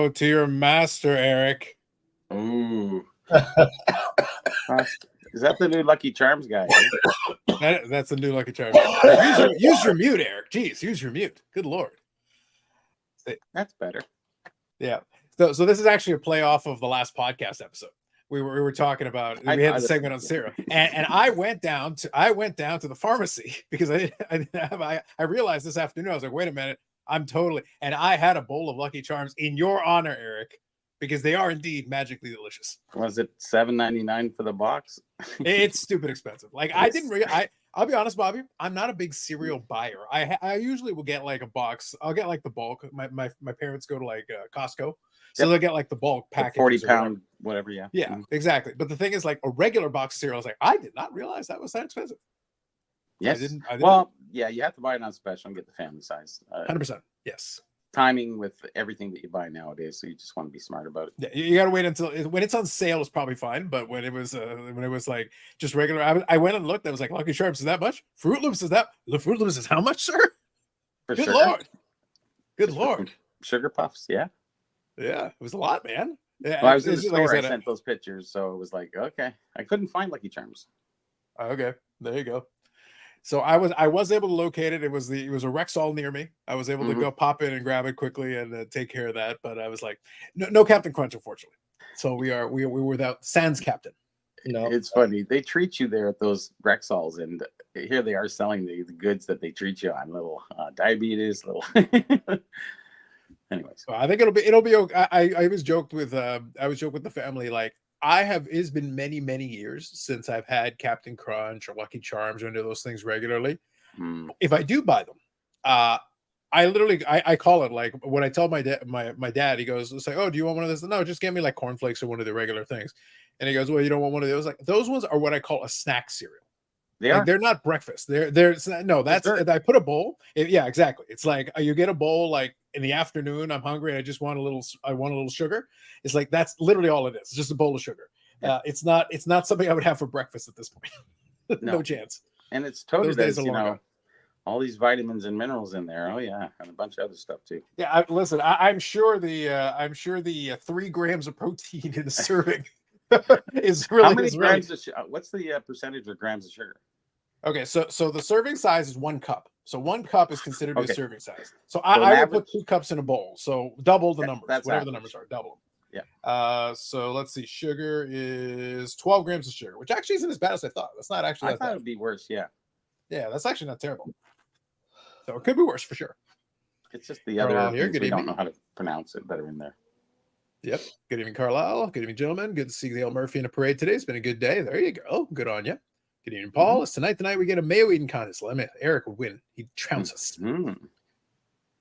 Oh, to your master, Eric. Ooh. Is that the new Lucky Charms guy? That's the new Lucky Charms. Use your mute, Eric. Jeez, use your mute. Good Lord. That's better. Yeah. So this is actually a play off of the last podcast episode. We were talking about, we had the segment on cereal, and I went down to the pharmacy because I realized this afternoon, I was like, wait a minute, and I had a bowl of Lucky Charms in your honor, Eric, because they are indeed magically delicious. Was it $7.99 for the box? It's stupid expensive. Like I'll be honest, Bobby, I'm not a big cereal buyer. I usually will get like a box. I'll get like the bulk. My parents go to like Costco. So they'll get like the bulk package, 40-pound, whatever. Yeah. Yeah, exactly. But the thing is, like a regular box of cereal, I was like, I did not realize that was that expensive. Yes. I didn't. Well, yeah, you have to buy it on special and get the family size. 100%. Yes. Timing with everything that you buy nowadays, so you just want to be smart about it. Yeah, you got to wait until when it's on sale is probably fine. But when it was like just regular, I went and looked. I was like, Lucky Charms is that much? Fruit Loops is that? The Fruit Loops is how much, sir? Good Lord. Good Lord. Sugar Puffs, yeah. Yeah, it was a lot, man. Yeah, well, I was in the store. I sent those pictures, so it was like, okay. I couldn't find Lucky Charms. Okay, there you go. So I was able to locate it. It was a Rexall near me. I was able to go pop in and grab it quickly and take care of that. But I was like, no Captain Crunch, unfortunately. So we were without Sans Captain. No, it's funny. They treat you there at those Rexalls, and here they are selling the goods that they treat you on. Little diabetes, little. Anyways, well, I think it'll be okay. I was joked with the family, like it's been many years since I've had Captain Crunch or Lucky Charms or any of those things regularly. If I do buy them, I call it, like when I tell my dad, he goes, it's like, oh, do you want one of this? No, just get me like cornflakes or one of the regular things. And he goes, well, you don't want one of those? Like, those ones are what I call a snack cereal. They're not breakfast. I put a bowl. Yeah, exactly. It's like you get a bowl like in the afternoon. I'm hungry and I want a little sugar. It's like that's literally all it is. It's just a bowl of sugar. Yeah. It's not something I would have for breakfast at this point. No chance. And it's totally all these vitamins and minerals in there. Oh yeah, and a bunch of other stuff too. Yeah, listen. I'm sure the 3 grams of protein in a serving is really. How many grams? What's the percentage of grams of sugar? Okay, so the serving size is 1 cup. So 1 cup is considered a serving size. So I would put 2 cups in a bowl. So double the numbers, whatever the numbers are, double them. Yeah. So let's see. Sugar is 12 grams of sugar, which actually isn't as bad as I thought. That's not actually. I thought it would be worse. Yeah. Yeah, that's actually not terrible. So it could be worse for sure. It's just the other things we don't know how to pronounce it better in there. Yep. Good evening, Carlisle. Good evening, gentlemen. Good to see Dale Murphy in a parade today. It's been a good day. There you go. Good on you. Good evening, Paul. It's tonight we get a mayo eating contest. Eric would win. He'd trounce us.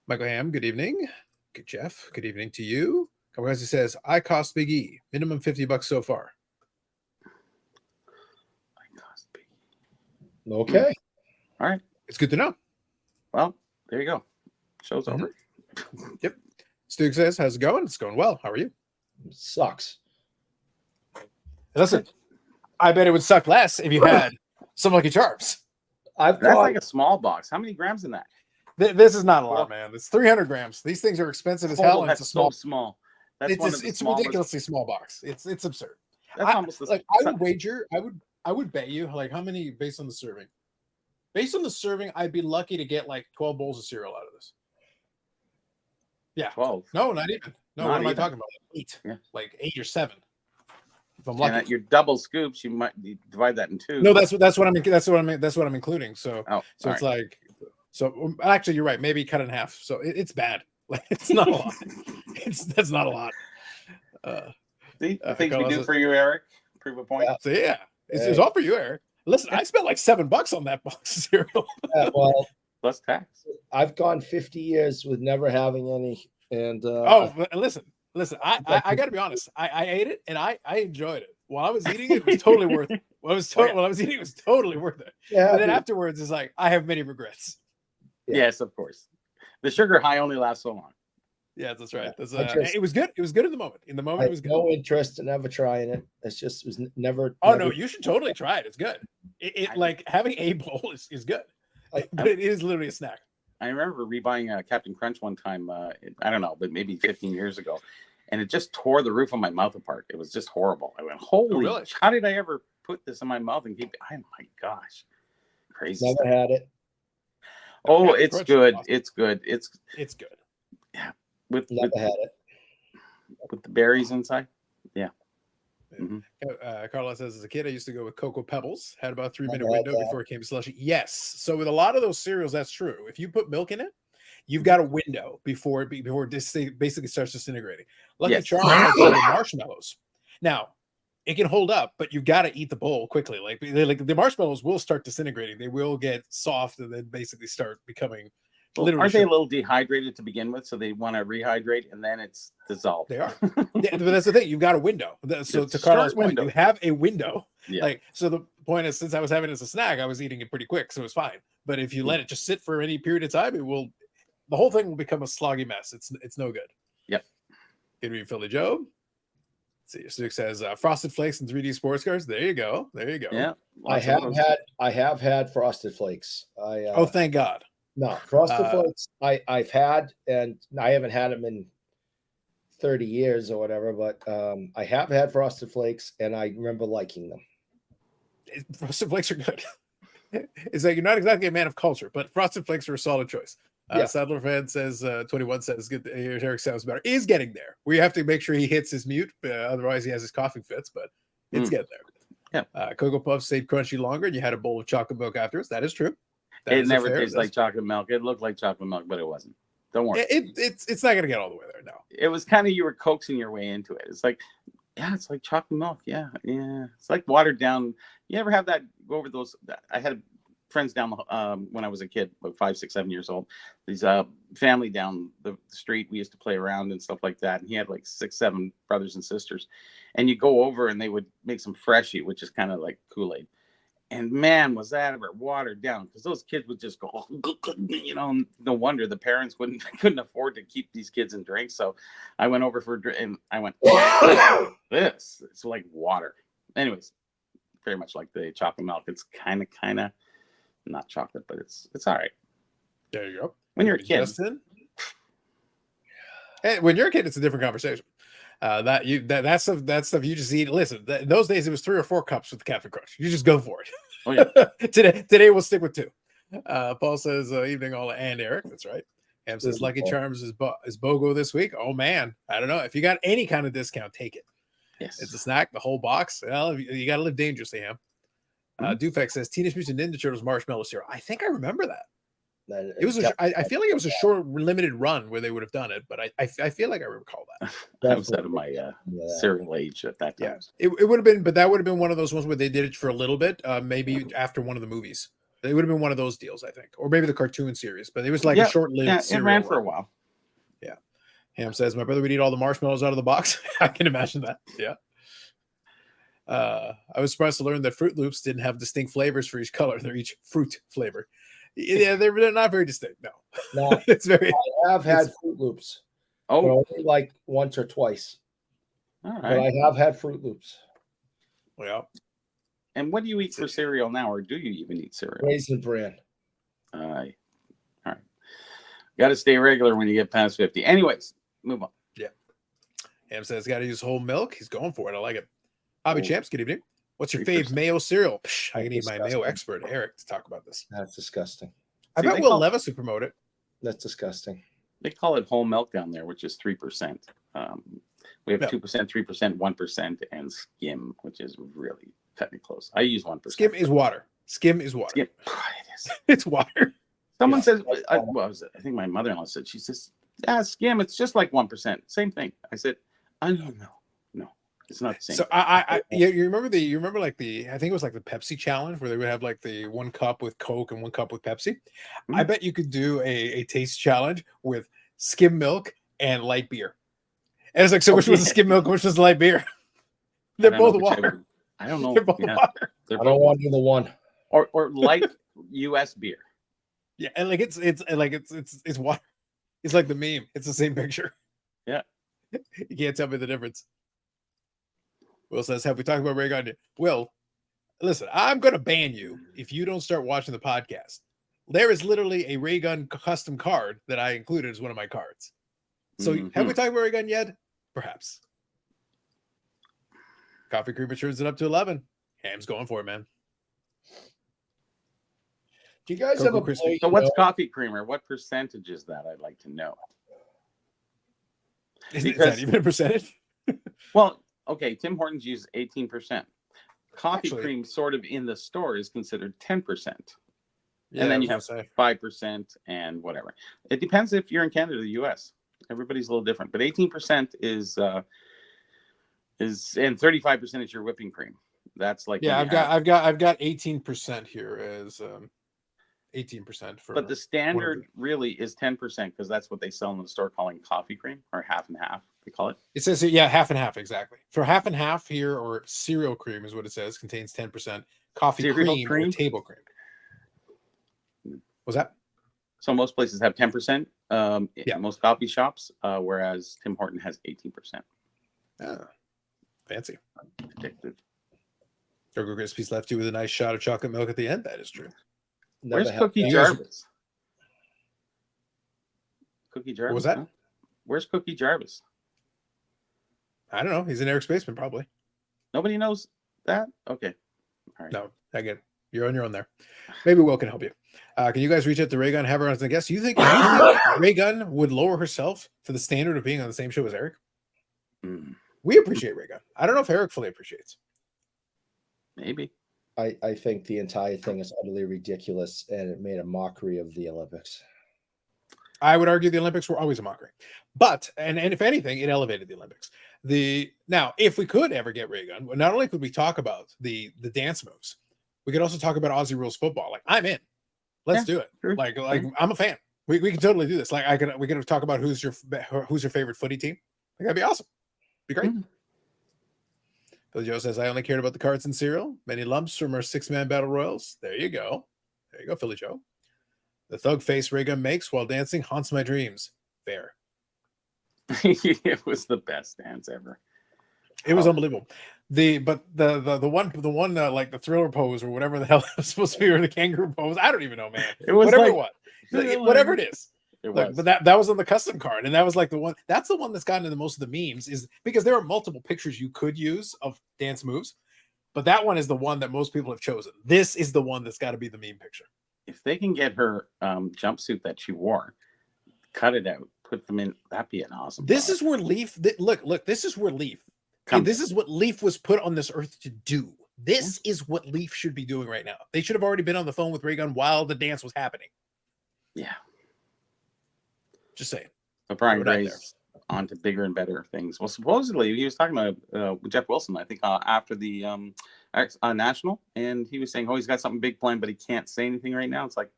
Michael Ham, good evening. Good Jeff. Good evening to you. He says, I cost Big E. Minimum $50 so far. I cost Big E. Okay. All right. It's good to know. Well, there you go. Show's over. Yep. Stu says, how's it going? It's going well. How are you? Sucks. Listen, I bet it would suck less if you had some Lucky Charms. That's like a small box. How many grams in that? This is not a lot, man. It's 300 grams. These things are expensive as hell, and it's a small. It's a ridiculously small box. It's absurd. That's almost I would wager. I would bet you like how many based on the serving. Based on the serving, I'd be lucky to get like 12 bowls of cereal out of this. Yeah. 12. No, not even. No, what am I talking about? Like 8. Yeah. Like 8 or 7. If I'm lucky. And your double scoops, you might divide that in 2. No, that's what I'm including. So it's like actually you're right. Maybe cut it in half. So it's bad. Like it's not a lot. That's not a lot. See the things we do for you, Eric. Prove a point. So yeah, it's all for you, Eric. Listen, I spent like $7 on that box of cereal. Well, plus tax. I've gone 50 years with never having any. And listen, I got to be honest. I ate it and I enjoyed it. While I was eating it, it was totally worth it. While I was eating it, was totally worth it. Yeah, but then afterwards, it's like I have many regrets. Yeah. Yes, of course. The sugar high only lasts so long. Yeah, that's right. It was good. It was good in the moment. In the moment, it was good. No interest in ever trying it. It's just was never. Oh no, you should totally try it. It's good. It like having a bowl is good, but it is literally a snack. I remember rebuying Captain Crunch one time. I don't know, but maybe 15 years ago, and it just tore the roof of my mouth apart. It was just horrible. I went, holy, really? How did I ever put this in my mouth and keep it? Oh my gosh. Crazy Never stuff. had it. Oh, Captain it's Crunch good. is awesome. It's good. It's good. Yeah. With Never had it. with the berries inside. Yeah. Carla says, as a kid, I used to go with Cocoa Pebbles. Had about a 3-minute Never had window that. before it came to slushy. Yes. So with a lot of those cereals, that's true. If you put milk in it, you've got a window before this thing basically starts disintegrating. Lucky Yes. Charms has the marshmallows. Now, it can hold up, but you've got to eat the bowl quickly. Like the marshmallows will start disintegrating. They will get soft and then basically start becoming literally. Aren't they a little dehydrated to begin with? So they want to rehydrate and then it's dissolved. They are. Yeah, but that's the thing. You've got a window. So It's to a Carla's short point, window. you have a window. Yeah. Like, so the point is, since I was having it as a snack, I was eating it pretty quick, so it's fine. But if you let it just sit for any period of time, the whole thing will become a sloggy mess. It's no good. Yep. Good read, Philly Joe. Let's see, Six says Frosted Flakes and 3D sports cars. There you go. There you go. Yeah. I have had Frosted Flakes. Oh, thank God. No, Frosted Flakes I've had, and I haven't had them in 30 years or whatever, but I have had Frosted Flakes, and I remember liking them. Frosted Flakes are good. It's like you're not exactly a man of culture, but Frosted Flakes are a solid choice. Sadler fan says 21 says good. Eric sounds better. He's getting there. We have to make sure he hits his mute, otherwise he has his coughing fits. But it's getting there. Yeah. Cocoa Puffs stayed crunchy longer, and you had a bowl of chocolate milk afterwards. That is true. It never tastes like chocolate milk. It looked like chocolate milk, but it wasn't. Don't worry. It's not gonna get all the way there. No. It was kind of, you were coaxing your way into it. It's like, yeah, it's like chocolate milk. Yeah. It's like watered down. You ever have that go over those? I had friends down when I was a kid, like 5, 6, 7 years old. These family down the street, we used to play around and stuff like that. And he had like 6, 7 brothers and sisters. And you go over and they would make some Freshie, which is kind of like Kool-Aid. And man, was that ever watered down, because those kids would just go, no wonder the parents couldn't afford to keep these kids in drinks. So I went over for a drink and I went, it's like water. Anyways, very much like the chocolate milk. It's kind of not chocolate, but it's all right. There you go. When you're a kid. Justin? Hey, when you're a kid, it's a different conversation. That stuff you just eat. Listen, in those days it was 3 or 4 cups with the Captain Crunch. You just go for it. Oh yeah. Today we'll stick with 2. Paul says evening all, and Eric. That's right. Ham says Lucky Charms is BOGO this week. Oh man, I don't know if you got any kind of discount, take it. Yes, it's a snack. The whole box. Well, you got to live dangerously, Ham. Dufek says Teenage Mutant Ninja Turtles marshmallow cereal. I think I remember that. It was. I feel like it was a short, limited run where they would have done it, but I feel like I recall that. I was out of my cereal age at that time. Yeah, it would have been, but that would have been one of those ones where they did it for a little bit, maybe after one of the movies. It would have been one of those deals, I think, or maybe the cartoon series. But it was like a short-lived. Yeah, it ran for a while. Yeah. Ham says my brother would eat all the marshmallows out of the box. I can imagine that. Yeah. I was surprised to learn that Fruit Loops didn't have distinct flavors for each color. They're each fruit flavor. Yeah, they're not very distinct. No, it's very. I have had Fruit Loops. Oh, but only like once or twice. All right. But I have had Fruit Loops. Well, and what do you eat for cereal now, or do you even eat cereal? Raisin Bran. All right. Got to stay regular when you get past 50. Anyways, move on. Yeah. Ham says got to use whole milk. He's going for it. I like it. Hobby Champs, good evening. What's your fave mayo cereal? I can need my mayo expert, Eric, to talk about this. That's disgusting. I bet Will Levis would promote it. That's disgusting. They call it whole milk down there, which is 3%. We have 2%, 3%, 1%, and skim, which is really cutting it close. I use 1%. Skim is water. Skim is water. Skim. Oh, it is. It's water. Someone says, I think my mother-in-law said, she says, yeah, skim, it's just like 1%. Same thing. I said, no. It's not the same. So you remember like I think it was like the Pepsi challenge where they would have like the 1 cup with Coke and 1 cup with Pepsi. Mm-hmm. I bet you could do a taste challenge with skim milk and light beer. And it's like, so which was the skim milk, which was the light beer? They're both water. I don't know. They're both water. I don't want either one. Or light US beer. Yeah, and like it's water. It's like the meme. It's the same picture. Yeah. You can't tell me the difference. Will says, have we talked about Raygun? Will, listen, I'm going to ban you if you don't start watching the podcast. There is literally a Raygun custom card that I included as one of my cards. So have we talked about Raygun yet? Perhaps. Coffee Creamer turns it up to 11. Ham's going for it, man. Do you guys Cocoa have a Crispy. So what's Coffee Creamer? What percentage is that? I'd like to know. Is that even a percentage? Well, okay, Tim Hortons uses 18%. Coffee Actually, cream sort of in the store is considered 10%. Yeah, and then you have 5% and whatever. It depends if you're in Canada or the US. Everybody's a little different. But 18% is and 35% is your whipping cream. That's like I've got 18% here as 18% for. But the standard really is 10% because that's what they sell in the store, calling coffee cream, or half and half. They call it. It says half and half, exactly. For half and half here, or cereal cream is what it says, contains 10% coffee cream or table cream. Was that? So most places have 10%. Most coffee shops, whereas Tim Horton has 18%. Ah, fancy. Addictive. Cocoa Krispies left you with a nice shot of chocolate milk at the end. That is true. Where's Cookie Jarvis? Cookie Jarvis? What was that? Huh? Where's Cookie Jarvis? I don't know. He's in Eric's basement, probably. Nobody knows that? Okay. All right. No, I get it. You're on your own there. Maybe Will can help you. Can you guys reach out to Raygun, have her on as a guest? You think Raygun would lower herself to the standard of being on the same show as Eric? We appreciate Raygun. I don't know if Eric fully appreciates. Maybe. I think the entire thing is utterly ridiculous, and it made a mockery of the Olympics. I would argue the Olympics were always a mockery, but and if anything, it elevated the Olympics. Now, if we could ever get Raygun, not only could we talk about the dance moves, we could also talk about Aussie rules football. Like, I'm in. Let's do it. Sure. Like I'm a fan. We can totally do this. Like we could talk about who's your favorite footy team. Like, that'd be awesome. Be great. Billy Joe says, I only cared about the cards and cereal. Many lumps from our 6-man battle royals. There you go. There you go, Philly Joe. The thug face Raygun makes while dancing haunts my dreams. Fair. It was the best dance ever. It was unbelievable. The one like the thriller pose or whatever the hell it was supposed to be, or the kangaroo pose. I don't even know, man. It was whatever like, it was. Whatever it is. But that was on the custom card, and that was like the one. That's the one that's gotten into most of the memes, is because there are multiple pictures you could use of dance moves, but that one is the one that most people have chosen. This is the one that's got to be the meme picture. If they can get her jumpsuit that she wore, cut it out, put them in, that'd be an awesome. This is where Leaf. Look. This is where Leaf. This is what Leaf was put on this earth to do. This is what Leaf should be doing right now. They should have already been on the phone with Raygun while the dance was happening. Yeah. Just saying. But Brian Gray's on to bigger and better things. Well, supposedly he was talking about Jeff Wilson, I think, after the National, and he was saying, he's got something big planned, but he can't say anything right now. It's like,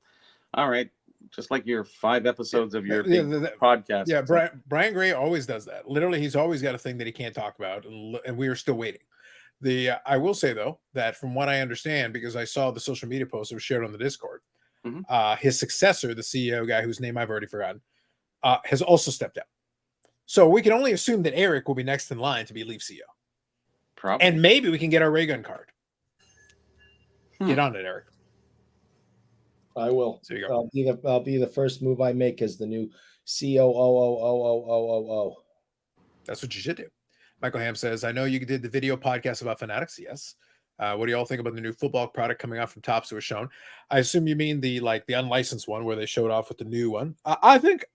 all right, just like your 5 episodes of your podcast. Yeah, Brian Gray always does that. Literally, he's always got a thing that he can't talk about, and we are still waiting. I will say, though, that from what I understand, because I saw the social media post that was shared on the Discord, his successor, the CEO guy whose name I've already forgotten, has also stepped down. So we can only assume that Eric will be next in line to be Leaf CEO. Probably. And maybe we can get our Raygun card. Get on it, Eric. I will. So you go. I'll be the first move I make as the new COO. That's what you should do. Michael Ham says, I know you did the video podcast about Fanatics. Yes. What do you all think about the new football product coming out from Topps that was shown? I assume you mean the unlicensed one where they showed off with the new one. I think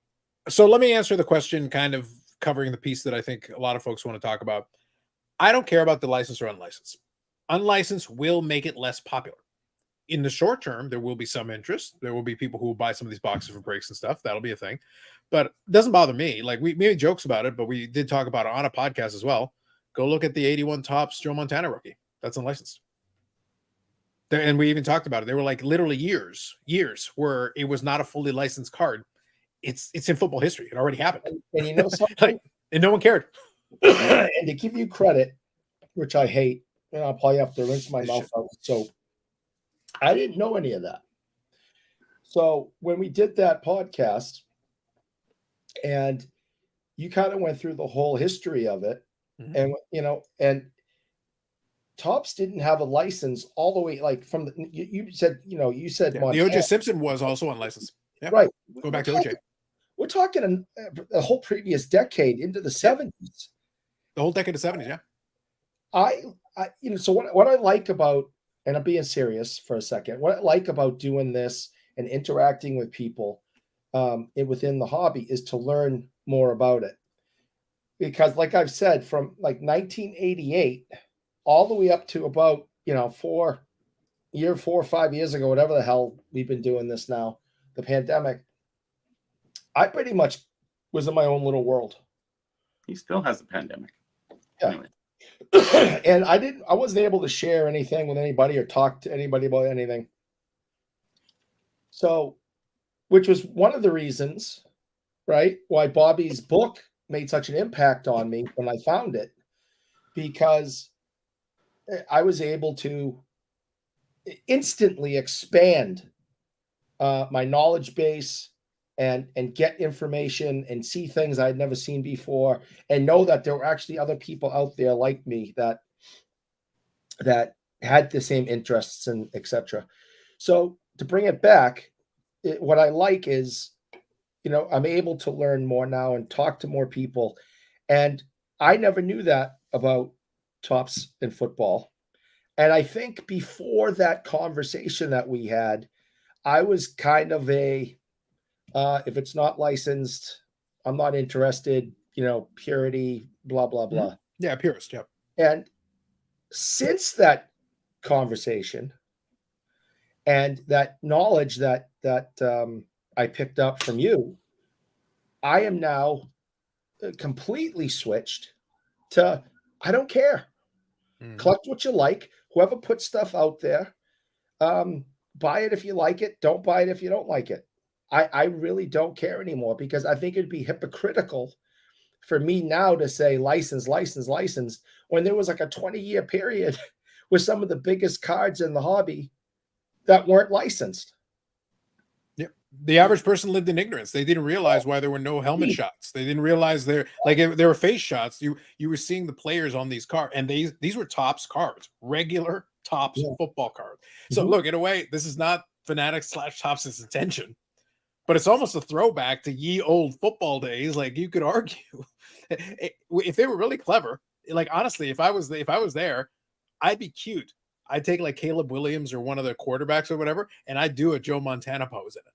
so. Let me answer the question, kind of covering the piece that I think a lot of folks want to talk about. I don't care about the license or unlicensed. Unlicensed will make it less popular. In the short term, there will be some interest. There will be people who will buy some of these boxes for breaks and stuff. That'll be a thing. But it doesn't bother me. Like, we made jokes about it, but we did talk about it on a podcast as well. Go look at the 81 Topps Joe Montana rookie. That's unlicensed. And we even talked about it. There were like literally years where it was not a fully licensed card. It's in football history. It already happened. And you know something? And no one cared. And to give you credit, which I hate, and I'll probably have to rinse my mouth out. So I didn't know any of that. So when we did that podcast, and you kind of went through the whole history of it, and and Topps didn't have a license all the way, like from the you said the OJ Simpson was also unlicensed. Yeah. Right. Go back to OJ. We're talking a whole previous decade into the 70s. The whole decade of 70s, yeah. I so what I like about, and I'm being serious for a second, what I like about doing this and interacting with people within the hobby is to learn more about it. Because like I've said, from like 1988 all the way up to about, 4 or 5 years ago, whatever the hell we've been doing this now, the pandemic, I pretty much was in my own little world. He still has a pandemic. Yeah. Anyway. And I wasn't able to share anything with anybody or talk to anybody about anything. So, which was one of the reasons, right, why Bobby's book made such an impact on me when I found it, because I was able to instantly expand my knowledge base and get information and see things I'd never seen before, and know that there were actually other people out there like me that had the same interests and etc. So to bring it back, what I like is, I'm able to learn more now and talk to more people, and I never knew that about Topps in football. And I think before that conversation that we had, I was kind of a if it's not licensed, I'm not interested, purity, blah, blah, blah. Mm-hmm. Yeah, purist, yep. And since that conversation and that knowledge that I picked up from you, I am now completely switched to, I don't care. Mm-hmm. Collect what you like. Whoever puts stuff out there, buy it if you like it. Don't buy it if you don't like it. I really don't care anymore, because I think it'd be hypocritical for me now to say license, when there was like a 20-year period with some of the biggest cards in the hobby that weren't licensed. Yep. The average person lived in ignorance. They didn't realize why there were no helmet shots. They didn't realize there were face shots. You were seeing the players on these cards, and these were Topps cards, regular Topps football cards. So look, in a way, this is not Fanatics / Topps' intention, but it's almost a throwback to ye old football days. Like, you could argue if they were really clever, like, honestly, if I was there, I'd be cute. I'd take like Caleb Williams or one of the quarterbacks or whatever, and I'd do a Joe Montana pose in it,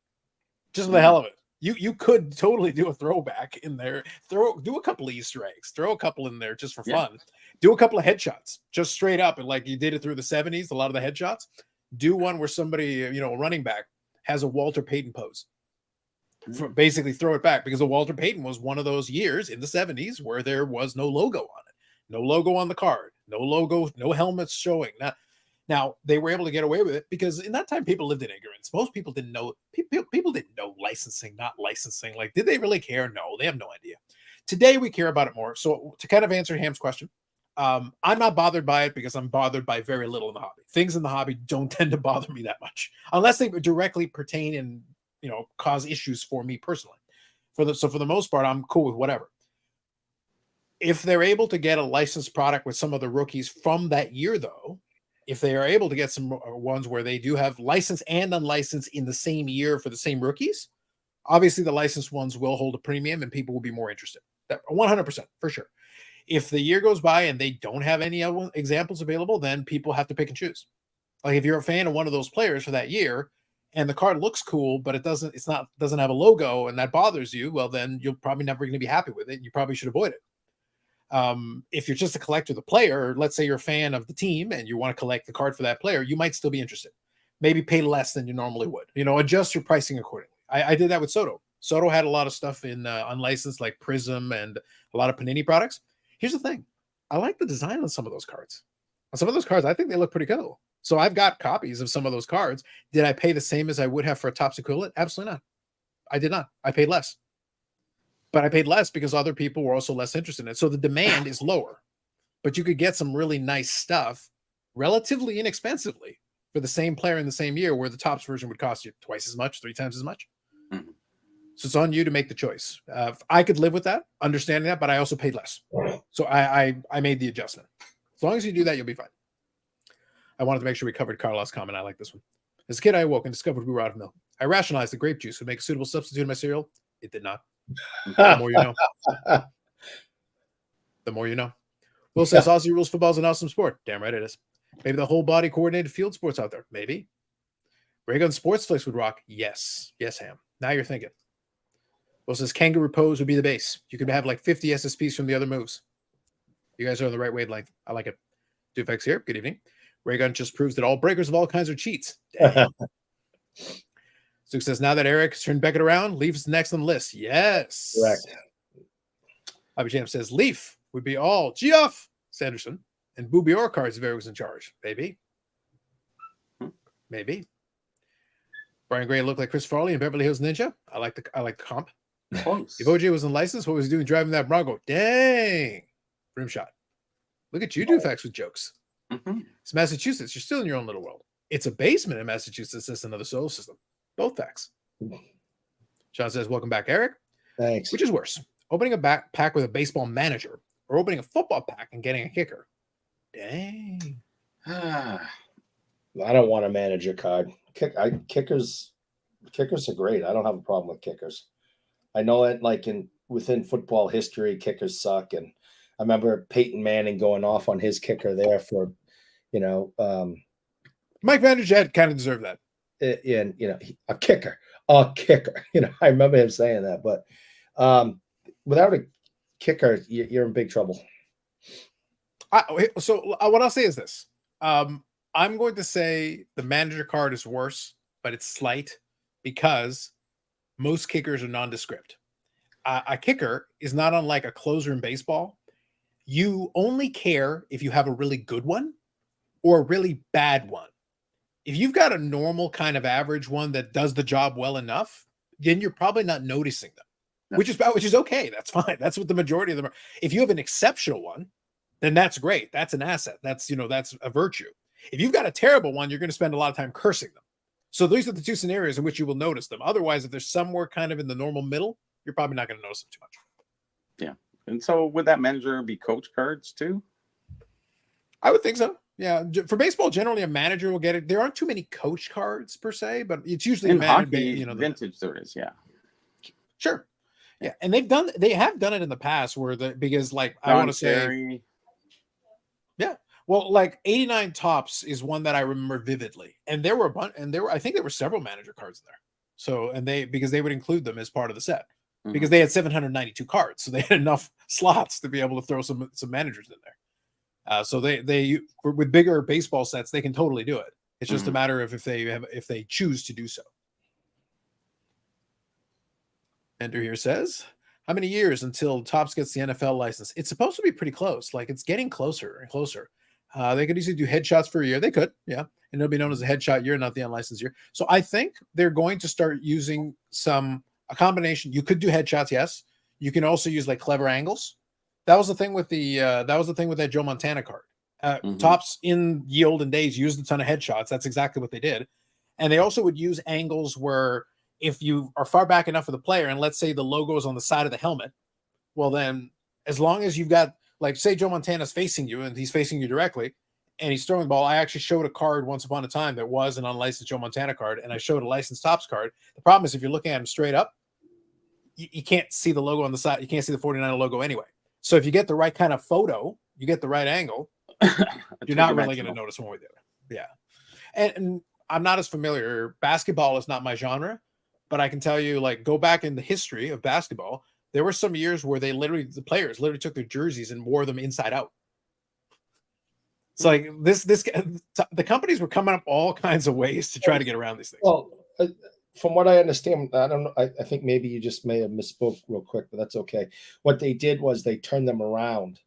just for the hell of it. You could totally do a throwback in there. Do a couple of Easter eggs. Throw a couple in there just for fun. Do a couple of headshots, just straight up, and like you did it through the 70s. A lot of the headshots. Do one where somebody, a running back, has a Walter Payton pose. Basically throw it back, because Walter Payton was one of those years in the 70s where there was no logo on it, no logo on the card, no logo, no helmets showing. Now they were able to get away with it because in that time people lived in ignorance. Most people didn't know. People didn't know licensing, not licensing. Like, did they really care? No, they have no idea. Today we care about it more. So to kind of answer Ham's question, I'm not bothered by it because I'm bothered by very little in the hobby. Things in the hobby don't tend to bother me that much unless they directly pertain and cause issues for me personally. So for the most part, I'm cool with whatever. If they're able to get a licensed product with some of the rookies from that year, though, if they are able to get some ones where they do have licensed and unlicensed in the same year for the same rookies, obviously the licensed ones will hold a premium and people will be more interested. That 100% for sure. If the year goes by and they don't have any other examples available, then people have to pick and choose. Like, if you're a fan of one of those players for that year and the card looks cool, but it doesn't have a logo, and that bothers you, well, then you're probably never going to be happy with it. And you probably should avoid it. If you're just a collector of the player, or let's say you're a fan of the team and you want to collect the card for that player, you might still be interested. Maybe pay less than you normally would. Adjust your pricing accordingly. I did that with Soto. Soto had a lot of stuff in unlicensed, like Prism and a lot of Panini products. Here's the thing. I like the design on some of those cards. On some of those cards, I think they look pretty cool. So I've got copies of some of those cards. Did I pay the same as I would have for a Topps equivalent? Absolutely not. I did not. I paid less. But I paid less because other people were also less interested in it. So the demand is lower. But you could get some really nice stuff relatively inexpensively for the same player in the same year, where the Topps version would cost you twice as much, 3 times as much. Mm-hmm. So it's on you to make the choice. I could live with that, understanding that, but I also paid less. So I made the adjustment. As long as you do that, you'll be fine. I wanted to make sure we covered Carlos' comment. I like this one. As a kid, I awoke and discovered we were out of milk. I rationalized that grape juice would make a suitable substitute in my cereal. It did not. The more you know. The more you know. Will says Aussie rules football is an awesome sport. Damn right it is. Maybe the whole body coordinated field sports out there. Maybe. Raygun Sports Flicks would rock. Yes. Yes, Ham. Now you're thinking. Will says kangaroo pose would be the base. You could have like 50 SSPs from the other moves. You guys are on the right wavelength. I like it. Dufex here. Good evening. Raygun just proves that all breakers of all kinds are cheats. Suk says, now that Eric has turned Beckett around, Leaf is next on the list. Yes. Correct. Bobby Jam says, Leaf would be all Geoff Sanderson and Booby Orr cards if Eric was in charge. Maybe. Maybe. Brian Gray looked like Chris Farley and Beverly Hills Ninja. I like the comp. Close. If OJ was in license, what was he doing driving that Bronco? Dang. Rim shot. Look at you, Dufex, with jokes. It's Massachusetts. You're still in your own little world. It's a basement in Massachusetts. It's another solar system. Both facts. Sean says, welcome back, Eric. Thanks. Which is worse, opening a backpack with a baseball manager or opening a football pack and getting a kicker? Dang. I don't want a manager card. Kickers are great. I don't have a problem with kickers. I know that within football history, kickers suck. And I remember Peyton Manning going off on his kicker there for, Mike Vanderjagt kind of deserved that. And a kicker. I remember him saying that. But without a kicker, you're in big trouble. So what I'll say is this. I'm going to say the manager card is worse, but it's slight because most kickers are nondescript. A kicker is not unlike a closer in baseball. You only care if you have a really good one or a really bad one. If you've got a normal kind of average one that does the job well enough, then you're probably not noticing them, No. which is okay. That's fine. That's what the majority of them are. If you have an exceptional one, then that's great. That's an asset. That's a virtue. If you've got a terrible one, you're going to spend a lot of time cursing them. So these are the two scenarios in which you will notice them. Otherwise, if they're somewhere kind of in the normal middle, you're probably not going to notice them too much. Yeah. And so would that manager be coach cards too? I would think so. Yeah. For baseball, generally a manager will get it. There aren't too many coach cards per se, but it's usually in hockey, vintage there is. Yeah. Sure. Yeah. And they have done it in the past because I want to say, yeah. Well, 89 Tops is one that I remember vividly. And there were a bunch, and I think there were several manager cards in there. So, because they would include them as part of the set because they had 792 cards. So they had enough slots to be able to throw some managers in there. So they with bigger baseball sets, they can totally do it. It's just a matter of if they choose to do so. Ender here says, how many years until Topps gets the NFL license? It's supposed to be pretty close. It's getting closer and closer. They could easily do headshots for a year. They could, yeah. And it'll be known as a headshot year, not the unlicensed year. So I think they're going to start using a combination. You could do headshots, yes. You can also use clever angles. That was the thing with that Joe Montana card. Topps in ye olden days used a ton of headshots. That's exactly what they did. And they also would use angles where if you are far back enough for the player, and let's say the logo is on the side of the helmet, well then, as long as you've got, say Joe Montana's facing you and he's facing you directly and he's throwing the ball. I actually showed a card once upon a time that was an unlicensed Joe Montana card, and I showed a licensed Topps card. The problem is if you're looking at him straight up, you can't see the logo on the side. You can't see the 49 logo anyway. So if you get the right kind of photo, you get the right angle, you're not really going to notice one way or the other. Yeah. And I'm not as familiar. Basketball is not my genre, but I can tell you, go back in the history of basketball, there were some years where the players literally took their jerseys and wore them inside out. It's the companies were coming up all kinds of ways to try to get around these things. Well, from what I understand, I don't know. I think maybe you just may have misspoke real quick, but that's okay. What they did was they turned them around.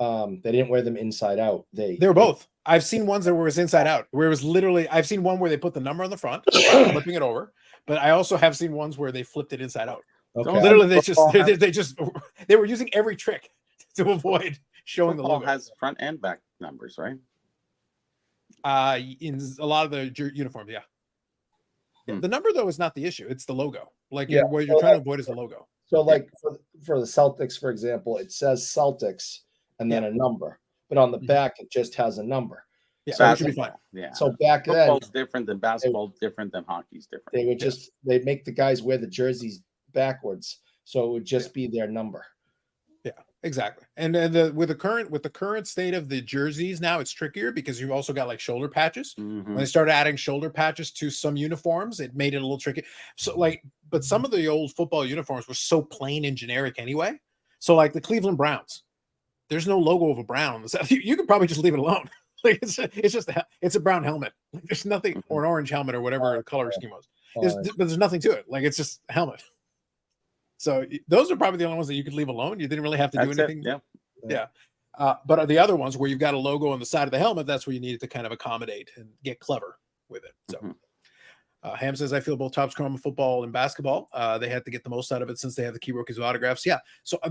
They didn't wear them inside out. They were both. I've seen ones that were inside out, where it was literally. I've seen one where they put the number on the front, flipping it over. But I also have seen ones where they flipped it inside out. Okay. So literally, they were using every trick to avoid showing the logo. Has front and back numbers, right? In a lot of the uniforms, yeah. The number though is not the issue; it's the logo. What you're trying to avoid is the logo. So, for the Celtics, for example, it says Celtics and then a number, but on the back it just has a number. Yeah, so it should be fine. Yeah. So back then, football's different than basketball, different than hockey's different. They would they'd make the guys wear the jerseys backwards, so it would just be their number. Yeah. Exactly. And with the current state of the jerseys now, it's trickier because you've also got like shoulder patches. When they started adding shoulder patches to some uniforms, it made it a little tricky. So like, but some of the old football uniforms were so plain and generic anyway. So like the Cleveland Browns, there's no logo of a brown on the side. You could probably just leave it alone. Like it's a brown helmet. Like there's nothing, or an orange helmet or whatever the color scheme was. But there's nothing to it. Like it's just a helmet. So those are probably the only ones that you could leave alone. You didn't really have to do anything. Yeah. But the other ones where you've got a logo on the side of the helmet, that's where you needed to kind of accommodate and get clever with it. So Ham says, I feel both Topps Chrome football and basketball. They had to get the most out of it since they have the key rookies with autographs. Yeah. So I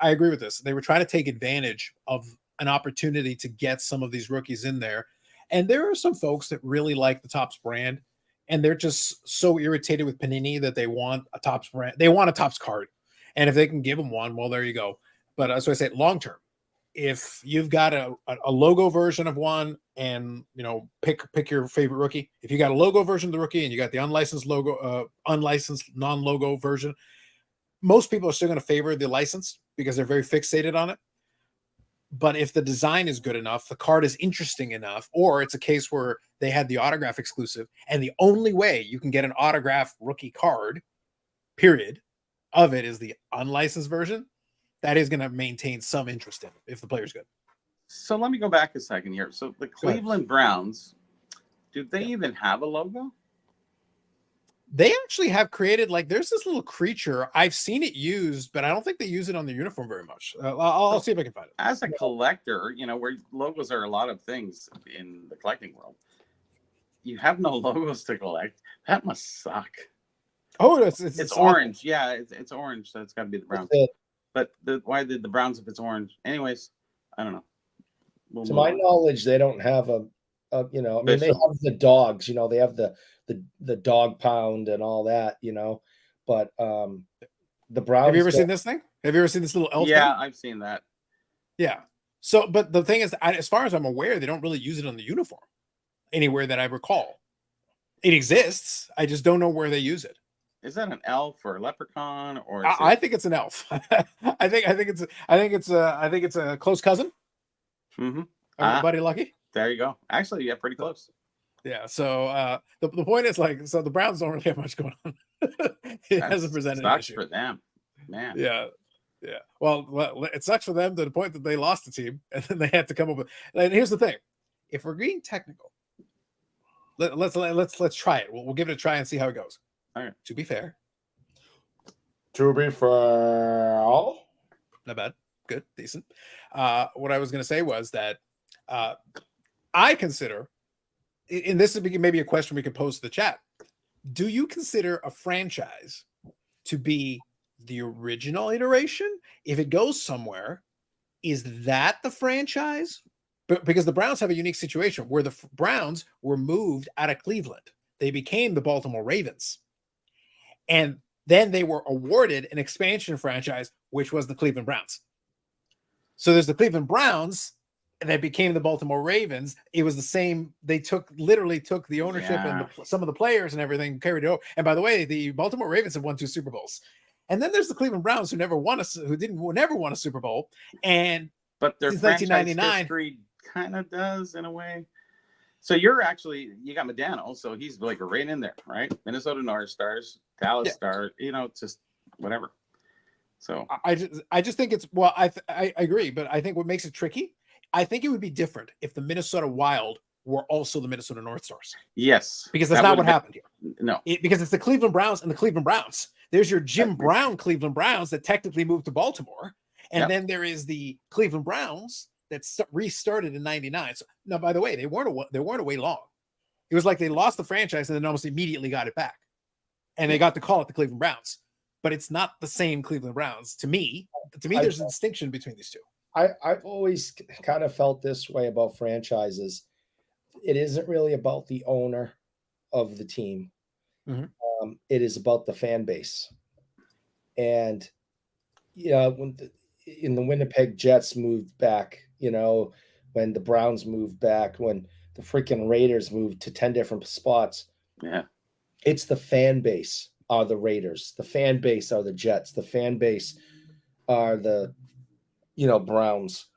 agree with this. They were trying to take advantage of an opportunity to get some of these rookies in there. And there are some folks that really like the Topps brand. And they're just so irritated with Panini that they want a Topps brand. They want a Topps card. And if they can give them one, well, there you go. But as I say, long term, if you've got a logo version of one and, pick your favorite rookie. If you got a logo version of the rookie and you got the unlicensed logo, unlicensed non-logo version, most people are still going to favor the licensed because they're very fixated on it. But if the design is good enough, the card is interesting enough, or it's a case where they had the autograph exclusive, and the only way you can get an autograph rookie card, period, of it is the unlicensed version, that is going to maintain some interest in it if the player's good. So let me go back a second here. So the Cleveland Browns, do they even have a logo? They actually have created, like, there's this little creature. I've seen it used, but I don't think they use it on the uniform very much. I'll see if I can find it. As a collector, where logos are a lot of things in the collecting world, you have no logos to collect. That must suck. Oh, it's orange. Yeah, it's orange, so it's got to be the Browns. But why did the Browns if it's orange? Anyways, I don't know. To my knowledge, they don't have they have the dogs, they have the dog pound and all that, but the Browns. Have you ever seen this thing? Have you ever seen this little elf? Yeah, thing? I've seen that. Yeah. So, but the thing is, as far as I'm aware, they don't really use it on the uniform anywhere that I recall. It exists. I just don't know where they use it. Is that an elf or a leprechaun or? I think it's an elf. I think it's a close cousin. Buddy Lucky. There you go. Actually, yeah, pretty close. Yeah. So the point is, like, so the Browns don't really have much going on. It hasn't presented an issue for them, man. Yeah. Yeah. Well, it sucks for them to the point that they lost the team, and then they had to come up with. And here's the thing: if we're being technical, let's try it. We'll give it a try and see how it goes. All right. To be fair. Not bad. Good. Decent. What I was going to say was that I consider, and this is maybe a question we could pose to the chat. Do you consider a franchise to be the original iteration? If it goes somewhere, is that the franchise? Because the Browns have a unique situation where the Browns were moved out of Cleveland. They became the Baltimore Ravens. And then they were awarded an expansion franchise, which was the Cleveland Browns. So there's the Cleveland Browns that became the Baltimore Ravens. It was the same. They literally took the ownership and some of the players and everything, carried it over. And by the way, the Baltimore Ravens have won 2 Super Bowls. And then there's the Cleveland Browns who never won a Super Bowl. But their since franchise 1999 history kind of does in a way. So you got Medano, so he's like right in there, right? Minnesota North Stars, Dallas Stars, it's just whatever. So I just think it's I agree, but I think what makes it tricky, I think it would be different if the Minnesota Wild were also the Minnesota North Stars. Yes, because that's not what happened here. No, because it's the Cleveland Browns and the Cleveland Browns. There's your Jim Brown Cleveland Browns that technically moved to Baltimore, and then there is the Cleveland Browns that restarted in '99. So now, by the way, they weren't away long. It was like they lost the franchise and then almost immediately got it back, and they got to call it the Cleveland Browns. But it's not the same Cleveland Browns to me. There's a distinction between these two. I've always kind of felt this way about franchises. It isn't really about the owner of the team. It is about the fan base. And when in the Winnipeg Jets moved back, when the Browns moved back, when the freaking Raiders moved to 10 different spots. Yeah. It's the fan base are the Raiders. The fan base are the Jets. The fan base are the Browns.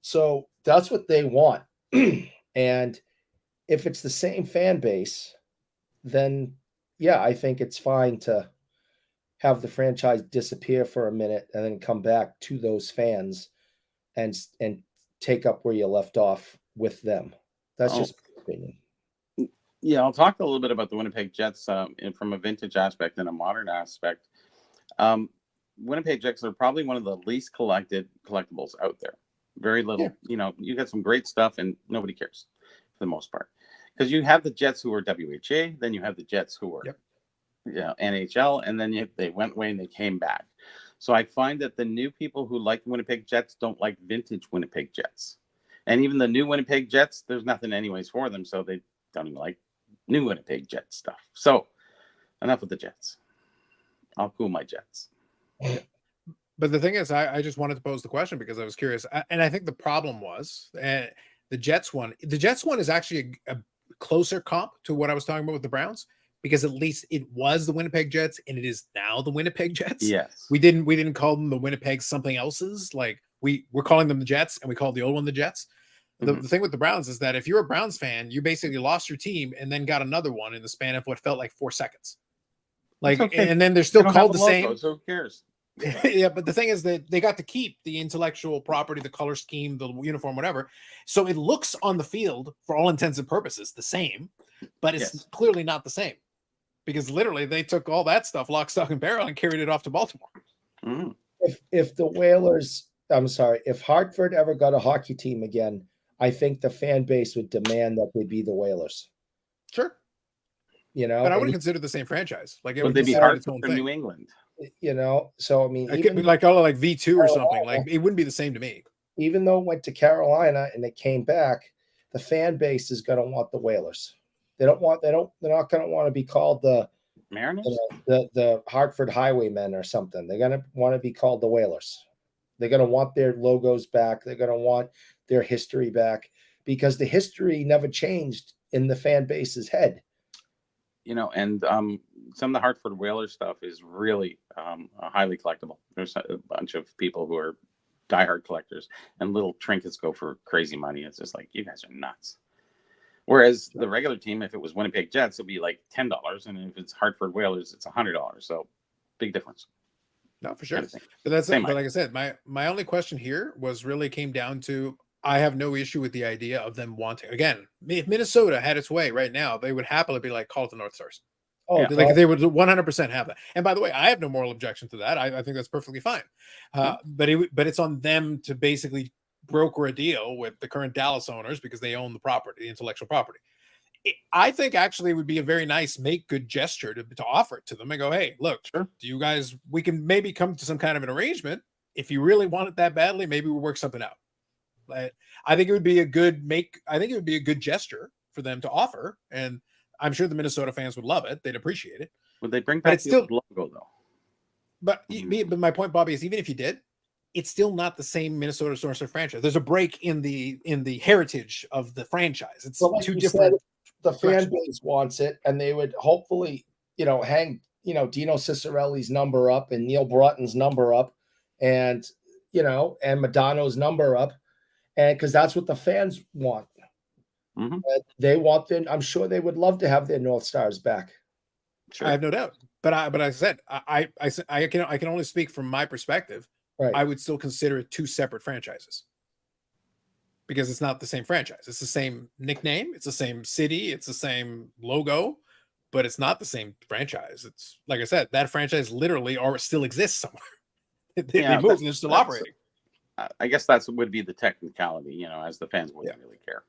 So that's what they want. And if it's the same fan base, then yeah, I think it's fine to have the franchise disappear for a minute and then come back to those fans and take up where you left off with them. That's just my opinion. Yeah, I'll talk a little bit about the Winnipeg Jets from a vintage aspect and a modern aspect. Winnipeg Jets are probably one of the least collectibles out there. Very little. Yeah. You got some great stuff and nobody cares for the most part. Because you have the Jets who are WHA, then you have the Jets who are NHL, and then they went away and they came back. So I find that the new people who like the Winnipeg Jets don't like vintage Winnipeg Jets. And even the new Winnipeg Jets, there's nothing anyways for them, so they don't even like new Winnipeg Jets stuff. So enough with the Jets. I'll cool my Jets. But the thing is, I just wanted to pose the question because I was curious. And I think the problem was the Jets one. The Jets one is actually a closer comp to what I was talking about with the Browns, because at least it was the Winnipeg Jets and it is now the Winnipeg Jets. Yes. We didn't call them the Winnipeg something else's. Like we're calling them the Jets and we called the old one the Jets. The thing with the Browns is that if you're a Browns fan, you basically lost your team and then got another one in the span of what felt like 4 seconds. Like, okay. And then they're still called the same. So who cares? Yeah, but the thing is that they got to keep the intellectual property, the color scheme, the uniform, whatever. So it looks on the field, for all intents and purposes, the same, but it's clearly not the same, because literally they took all that stuff, lock, stock, and barrel, and carried it off to Baltimore. Mm. If the Whalers, if Hartford ever got a hockey team again, I think the fan base would demand that they be the Whalers. Sure. But I wouldn't consider the same franchise. Like, it would they be Hartford for New England? So I mean, it could be like V2 or something. Like, it wouldn't be the same to me. Even though it went to Carolina and it came back, the fan base is going to want the Whalers. They're not going to want to be called the Mariners, the Hartford Highwaymen or something. They're going to want to be called the Whalers. They're going to want their logos back. They're going to want their history back, because the history never changed in the fan base's head. And some of the Hartford Whalers stuff is really highly collectible. There's a bunch of people who are diehard collectors, and little trinkets go for crazy money. It's just like, you guys are nuts. Whereas the regular team, if it was Winnipeg Jets, it'd be like $10, and if it's Hartford Whalers, it's $100. So big difference. No, for sure. Kind of but that's it. But like I said, my only question here came down to, I have no issue with the idea of them wanting, again, if Minnesota had its way right now, they would happily be like, call it the North Stars. Oh, yeah. Like they would 100% have that. And by the way, I have no moral objection to that. I think that's perfectly fine. But it's on them to basically broker a deal with the current Dallas owners, because they own the property, the intellectual property. I think actually it would be a very nice, make good gesture to offer it to them and go, hey, look, do you guys, we can maybe come to some kind of an arrangement. If you really want it that badly, maybe we'll work something out. But I think it would be a good gesture for them to offer. And I'm sure the Minnesota fans would love it. They'd appreciate it. Would they bring back the logo though? But my point, Bobby, is even if you did, it's still not the same Minnesota Stormstars franchise. There's a break in the heritage of the franchise. It's two different. The fan base wants it, and they would hopefully, hang, Dino Ciccarelli's number up and Neil Broughton's number up, and and Madonna's number up, and because that's what the fans want. Mm-hmm. They want them. I'm sure they would love to have their North Stars back. Sure. I have no doubt. But I said I can only speak from my perspective. Right. I would still consider it two separate franchises, because it's not the same franchise. It's the same nickname, it's the same city, it's the same logo, but it's not the same franchise. It's like I said, that franchise literally still exists somewhere. They moved and they're still operating. I guess would be the technicality, as the fans wouldn't really care.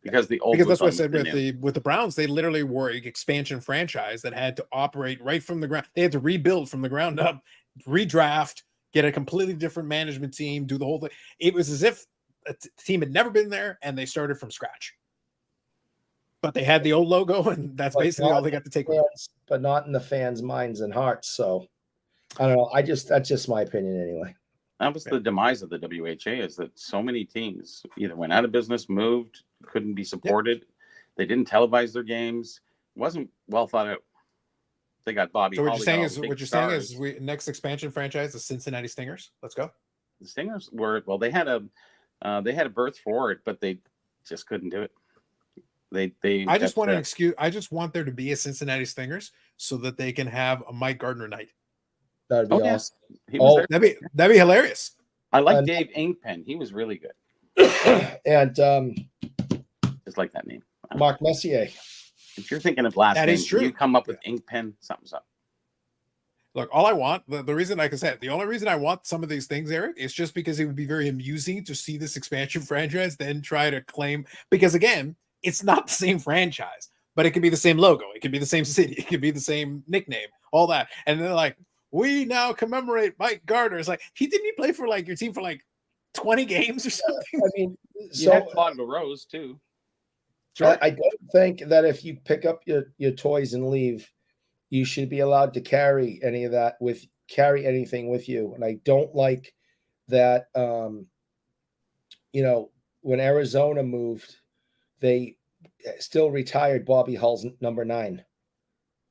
Because that's what I said with the Browns, they literally were an expansion franchise that had to operate right from the ground. They had to rebuild from the ground up, redraft, get a completely different management team, do the whole thing. It was as if a team had never been there and they started from scratch. But they had the old logo, and that's basically all they got to take with it. But not in the fans' minds and hearts. So I don't know. That's just my opinion anyway. That was the demise of the WHA, is that so many teams either went out of business, moved, couldn't be supported. Yep. They didn't televise their games. It wasn't well thought out. They got Bobby. So what you're saying is next expansion franchise, the Cincinnati Stingers. Let's go. The Stingers were they had a berth for it, but they just couldn't do it. I just want an excuse. I just want there to be a Cincinnati Stingers so that they can have a Mike Gardner night. That'd be awesome. He was there. That'd be hilarious. I like Dave Inkpen. He was really good. And just like that name, Mark Messier. If you're thinking of last names, is true. You come up with Inkpen, something's up. Look, all I want, the reason, like I said, the only reason I want some of these things, Eric, is just because it would be very amusing to see this expansion franchise then try to claim, because again, it's not the same franchise, but it could be the same logo. It could be the same city. It could be the same nickname, all that. And they're like, we now commemorate Mike Gardner. It's like, didn't he play for like your team for like 20 games or something? I mean, you had Claude LaRose too. Sure. I don't think that if you pick up your toys and leave, you should be allowed to carry anything with you. And I don't like that, when Arizona moved, they still retired Bobby Hull's number 9.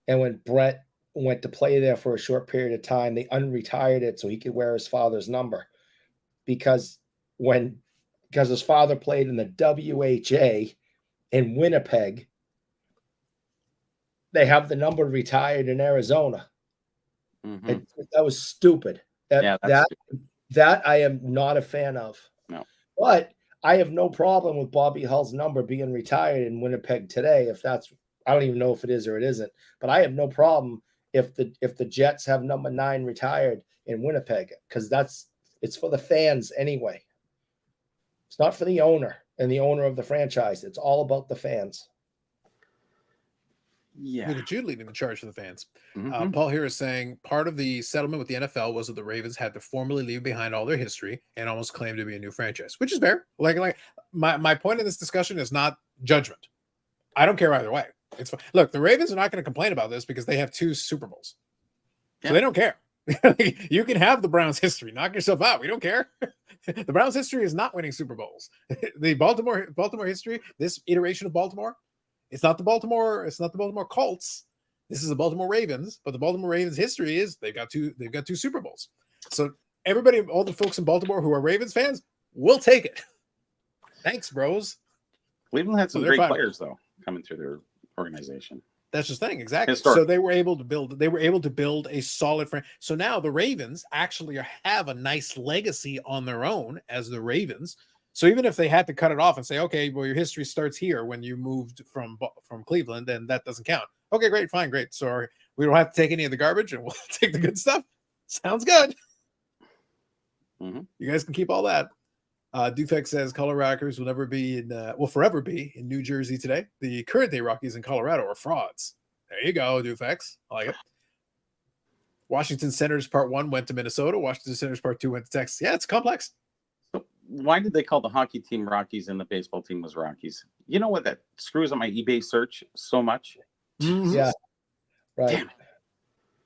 And when Brett went to play there for a short period of time, they unretired it so he could wear his father's number. Because his father played in the WHA in Winnipeg, they have the number retired in Arizona. Mm-hmm. That was stupid. That I am not a fan of. No. But I have no problem with Bobby Hull's number being retired in Winnipeg today. I don't even know if it is or it isn't, but I have no problem if the Jets have number 9 retired in Winnipeg, because it's for the fans anyway. It's not for the owner and the owner of the franchise. It's all about the fans. Yeah. Look at you leading the charge for the fans. Mm-hmm. Paul here is saying part of the settlement with the NFL was that the Ravens had to formally leave behind all their history and almost claim to be a new franchise, which is fair. Like my point in this discussion is not judgment. I don't care either way. It's fine. Look, the Ravens are not going to complain about this because they have 2 Super Bowls, so they don't care. You can have the Browns history. Knock yourself out. We don't care. The Browns history is not winning Super Bowls. The Baltimore history, this iteration of Baltimore, it's not the Baltimore Colts. This is the Baltimore Ravens, but the Baltimore Ravens history is they've got two Super Bowls. So everybody, all the folks in Baltimore who are Ravens fans, will take it. Thanks, bros. Cleveland had some great players though coming through their organization. That's the thing, exactly. Historic. So they were able to build a solid friend. So now the Ravens actually have a nice legacy on their own as the Ravens. So even if they had to cut it off and say, okay, well, your history starts here when you moved from Cleveland, then that doesn't count. Okay, great, fine, great. So we don't have to take any of the garbage and we'll take the good stuff. Sounds good. Mm-hmm. You guys can keep all that. Dufek says Colorado Rockers will forever be in New Jersey today. The current day Rockies in Colorado are frauds. There you go, Dufex. I like it. Washington Senators Part 1 went to Minnesota. Washington Senators Part 2 went to Texas. Yeah, it's complex. So why did they call the hockey team Rockies and the baseball team was Rockies? You know what? That screws up my eBay search so much. Mm-hmm. Yeah. Right. Damn it.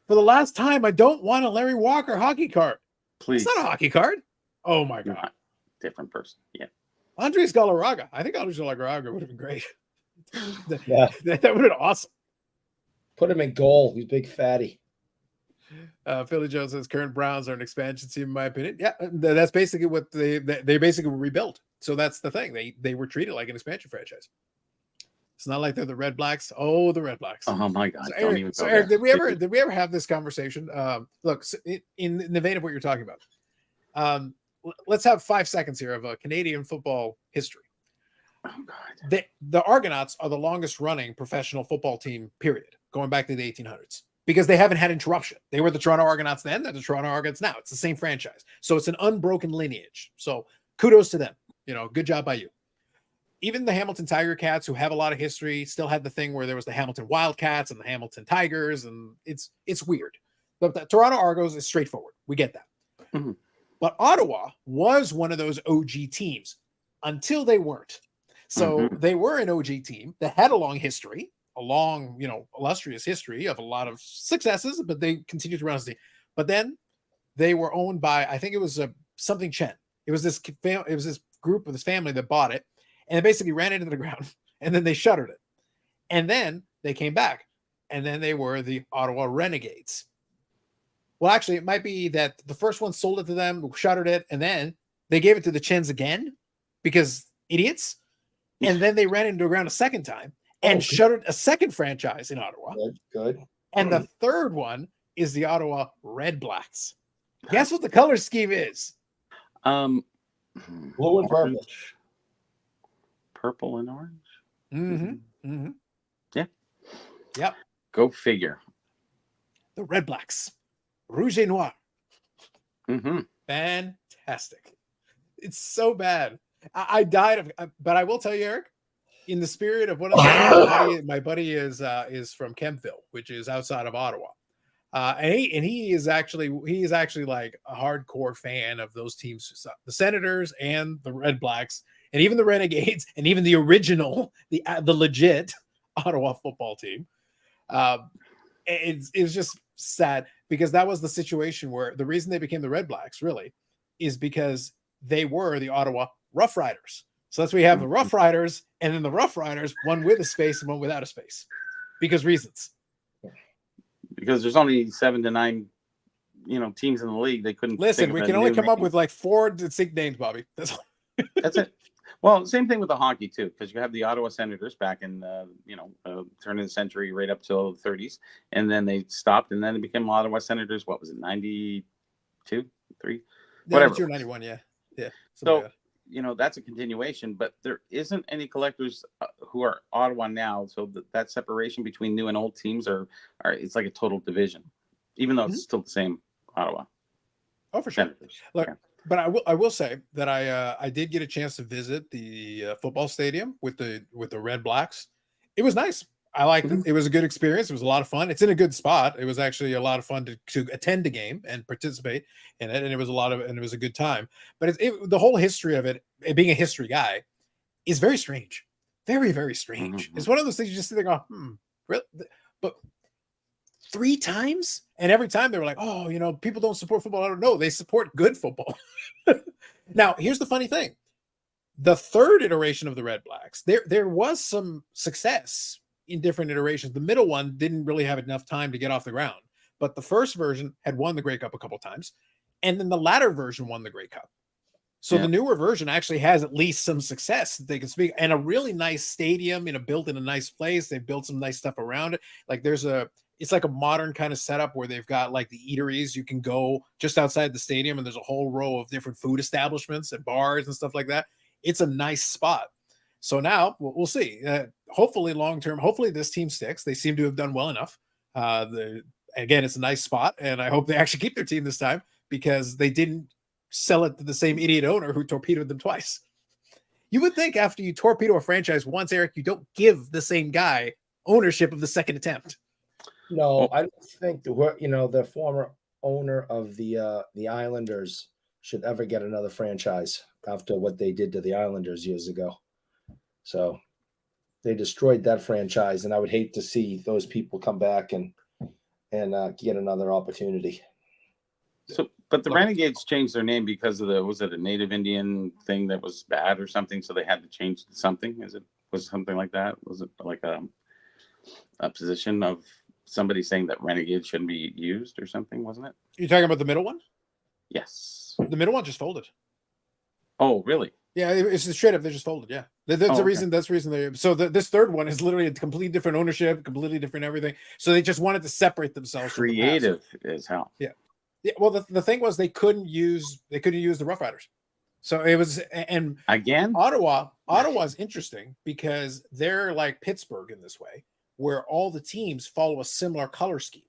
For the last time, I don't want a Larry Walker hockey card. Please. It's not a hockky card. Oh, my God. Not. Different person. Yeah. Andres Galarraga. I think Andres Galarraga would have been great. Yeah. That would have been awesome. Put him in goal. He's big fatty. Philly Jones says current Browns are an expansion team, in my opinion. Yeah, that's basically what they basically were rebuilt. So that's the thing. They were treated like an expansion franchise. It's not like they're the Red Blacks. Oh, the Red Blacks. Oh my God. Eric, did we ever have this conversation? Look, in the vein of what you're talking about, let's have 5 seconds here of Canadian football history. Oh God. The Argonauts are the longest running professional football team, period, going back to the 1800s, because they haven't had interruption. They were the Toronto Argonauts then, they're the Toronto Argonauts now. It's the same franchise. So it's an unbroken lineage. So kudos to them. Good job by you. Even the Hamilton Tiger Cats, who have a lot of history, still had the thing where there was the Hamilton Wildcats and the Hamilton Tigers, and it's weird. But the Toronto Argos is straightforward. We get that. Mm-hmm. But Ottawa was one of those OG teams until they weren't. So they were an OG team that had a long history, illustrious history of a lot of successes, but they continued to run as a team. But then they were owned by, I think it was something Chen. It was this group of this family that bought it, and it basically ran it into the ground, and then they shuttered it. And then they came back, and then they were the Ottawa Renegades. Well, actually, it might be that the first one sold it to them, shuttered it, and then they gave it to the Chins again because idiots. And then they ran into the ground a second time and shuttered a second franchise in Ottawa. Good. And the third one is the Ottawa Red Blacks. Guess what the color scheme is? Blue and purple. Purple and orange. Yeah. Yep. Go figure. The Red Blacks. Rouge et Noir. Fantastic. It's so bad. I died of, but I will tell you, Eric, in the spirit of one of my buddy is from Kempville, which is outside of Ottawa. And he is actually like a hardcore fan of those teams, the Senators and the Red Blacks, and even the Renegades, and even the original, the legit Ottawa football team. It's just sad because that was the situation where the reason they became the Red Blacks really is because they were the Ottawa Rough Riders. So that's why you have the Rough Riders, and then the Rough Riders, one with a space and one without a space, because reasons. Because there's only 7 to 9, teams in the league. They couldn't listen. We can only come up with like 4 distinct names, Bobby. That's it. Well, same thing with the hockey too, because you have the Ottawa Senators back in turn of the century, right up till the 30s, and then they stopped, and then it became Ottawa Senators. What was it, 92, 3, whatever? 92 or 91, yeah. So like that's a continuation, but there isn't any collectors who are Ottawa now. So that separation between new and old teams are it's like a total division, even though it's still the same Ottawa. Oh, for sure. Senators. Look, but I will say that I did get a chance to visit the football stadium with the Red Blacks. It was nice. I liked it. It was a good experience. It was a lot of fun. It's in a good spot. It was actually a lot of fun to attend the game and participate in it. And it was a good time. But the whole history of it, being a history guy, is very strange. Very, very strange. It's one of those things you just sit there and go, really? But 3 times? And every time they were like, people don't support football. I don't know. They support good football. Now, here's the funny thing. The third iteration of the Red Blacks, there was some success in different iterations. The middle one didn't really have enough time to get off the ground, but the first version had won the Grey Cup a couple times, and then the latter version won the Grey Cup. So the newer version actually has at least some success that they can speak, and a really nice stadium built in a nice place. They built some nice stuff around it. Like it's like a modern kind of setup where they've got like the eateries. You can go just outside the stadium and there's a whole row of different food establishments and bars and stuff like that. It's a nice spot. So now we'll see. Hopefully long term, hopefully this team sticks. They seem to have done well enough. Again, it's a nice spot, and I hope they actually keep their team this time because they didn't sell it to the same idiot owner who torpedoed them twice. You would think after you torpedo a franchise once, Eric, you don't give the same guy ownership of the second attempt. No, I don't think the former owner of the Islanders should ever get another franchise after what they did to the Islanders years ago. So they destroyed that franchise, and I would hate to see those people come back and get another opportunity. So, but the Renegades changed their name because of was it a Native Indian thing that was bad or something? So they had to change to something. Was something like that? Was it like a position of somebody saying that Renegades shouldn't be used or something? Wasn't it? You're talking about the middle one? Yes. The middle one just folded. Oh, really? Yeah, it's straight up. They just folded. Yeah, that's the reason. That's the reason So this third one is literally a completely different ownership, completely different everything. So they just wanted to separate themselves. Creative as hell. Yeah. Well, the thing was they couldn't use the Rough Riders. So it was, and again, Ottawa's interesting because they're like Pittsburgh in this way, where all the teams follow a similar color scheme,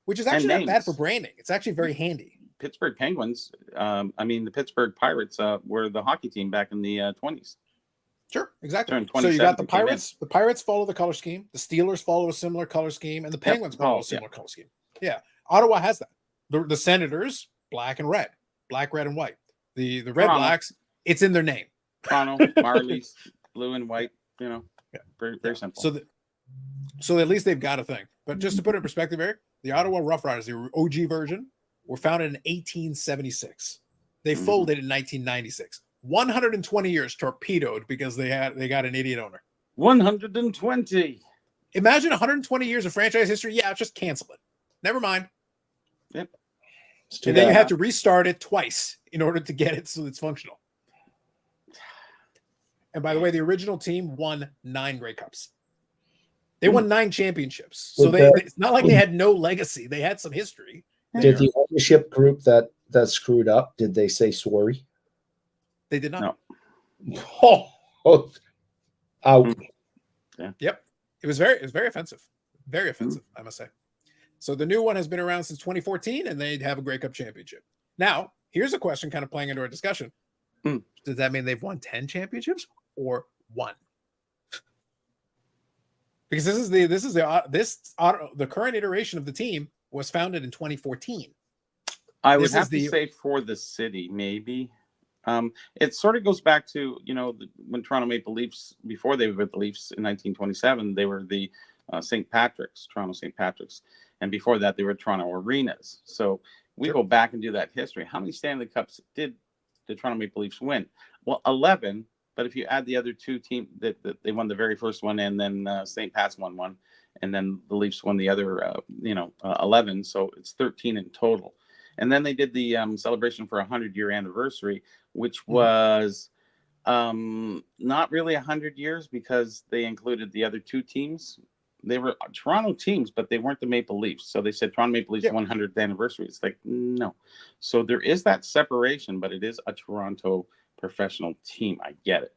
which is actually not bad for branding. It's actually very handy. Pittsburgh Penguins, the Pittsburgh Pirates were the hockey team back in the 20s. Sure, exactly. So you got the Pirates. The Pirates follow the color scheme. The Steelers follow a similar color scheme, and the Penguins follow a similar color scheme. Yeah, Ottawa has that. The Senators, black and red, black, red, and white. The Red Blacks, it's in their name. Toronto, Marlies, blue and white. Very simple. So at least they've got a thing. But just to put it in perspective, Eric, the Ottawa Rough Riders, the OG version, were founded in 1876. They folded in 1996. 120 years torpedoed because they got an idiot owner. 120. Imagine 120 years of franchise history. Yeah, just cancel it. Never mind. Yep. And then you have to restart it twice in order to get it so it's functional. And by the way, the original team won 9 Grey Cups. They won 9 championships. So it's not like they had no legacy. They had some history. Did the ownership group that screwed up, did they say sorry? They did not. No. Out. Yeah. Yep. It was very offensive. Very offensive, I must say. So the new one has been around since 2014, and they have a Grey Cup championship. Now, here's a question kind of playing into our discussion. Does that mean they've won 10 championships or 1? Because the current iteration of the team was founded in 2014. I would have to say for the city, maybe. It sort of goes back to, when Toronto Maple Leafs, before they were the Leafs in 1927, they were the St. Patrick's, Toronto St. Patrick's. And before that, they were Toronto Arenas. So we go back and do that history. How many Stanley Cups did the Toronto Maple Leafs win? Well, 11. But if you add the other 2 teams, that they won the very first one, and then St. Pat's won one, and then the Leafs won the other, 11. So it's 13 in total. And then they did the celebration for 100-year anniversary, which was not really 100 years because they included the other 2 teams. They were Toronto teams, but they weren't the Maple Leafs. So they said Toronto Maple Leafs 100th anniversary. It's like, no. So there is that separation, but it is a Toronto professional team. I get it.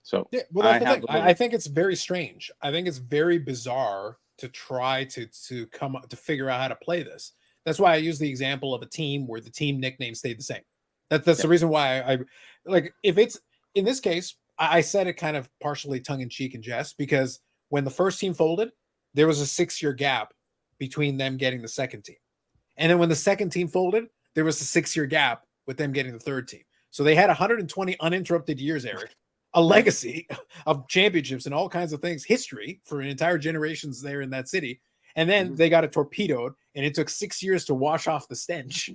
So that's the thing. I think it's very strange. I think it's very bizarre to try to come up to figure out how to play this. That's why I use the example of a team where the team nickname stayed the same. That's the reason why I like, if it's in this case, I said it kind of partially tongue in cheek and jest, because when the first team folded, there was a 6-year gap between them getting the second team. And then when the second team folded, there was a 6-year gap with them getting the third team. So they had 120 uninterrupted years, Eric, a legacy of championships and all kinds of things, history for an entire generations there in that city. And then they got it torpedoed, and it took 6 years to wash off the stench,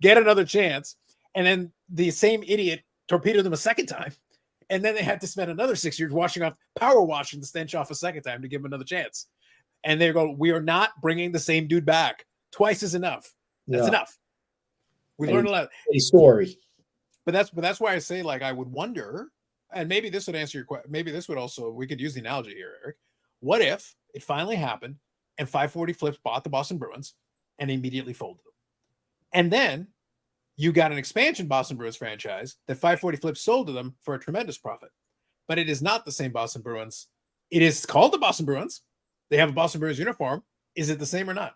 get another chance. And then the same idiot torpedoed them a second time. And then they had to spend another 6 years power washing the stench off a second time to give him another chance. And they go, we are not bringing the same dude back. Twice is enough. That's enough. We learned a lot. Sorry. But that's why I say, like, I would wonder, and maybe this would answer your question. Maybe this would also, we could use the analogy here, Eric. What if it finally happened and 540 Flips bought the Boston Bruins and immediately folded them? And then you got an expansion Boston Bruins franchise that 540 Flips sold to them for a tremendous profit. But it is not the same Boston Bruins. It is called the Boston Bruins. They have a Boston Bruins uniform. Is it the same or not?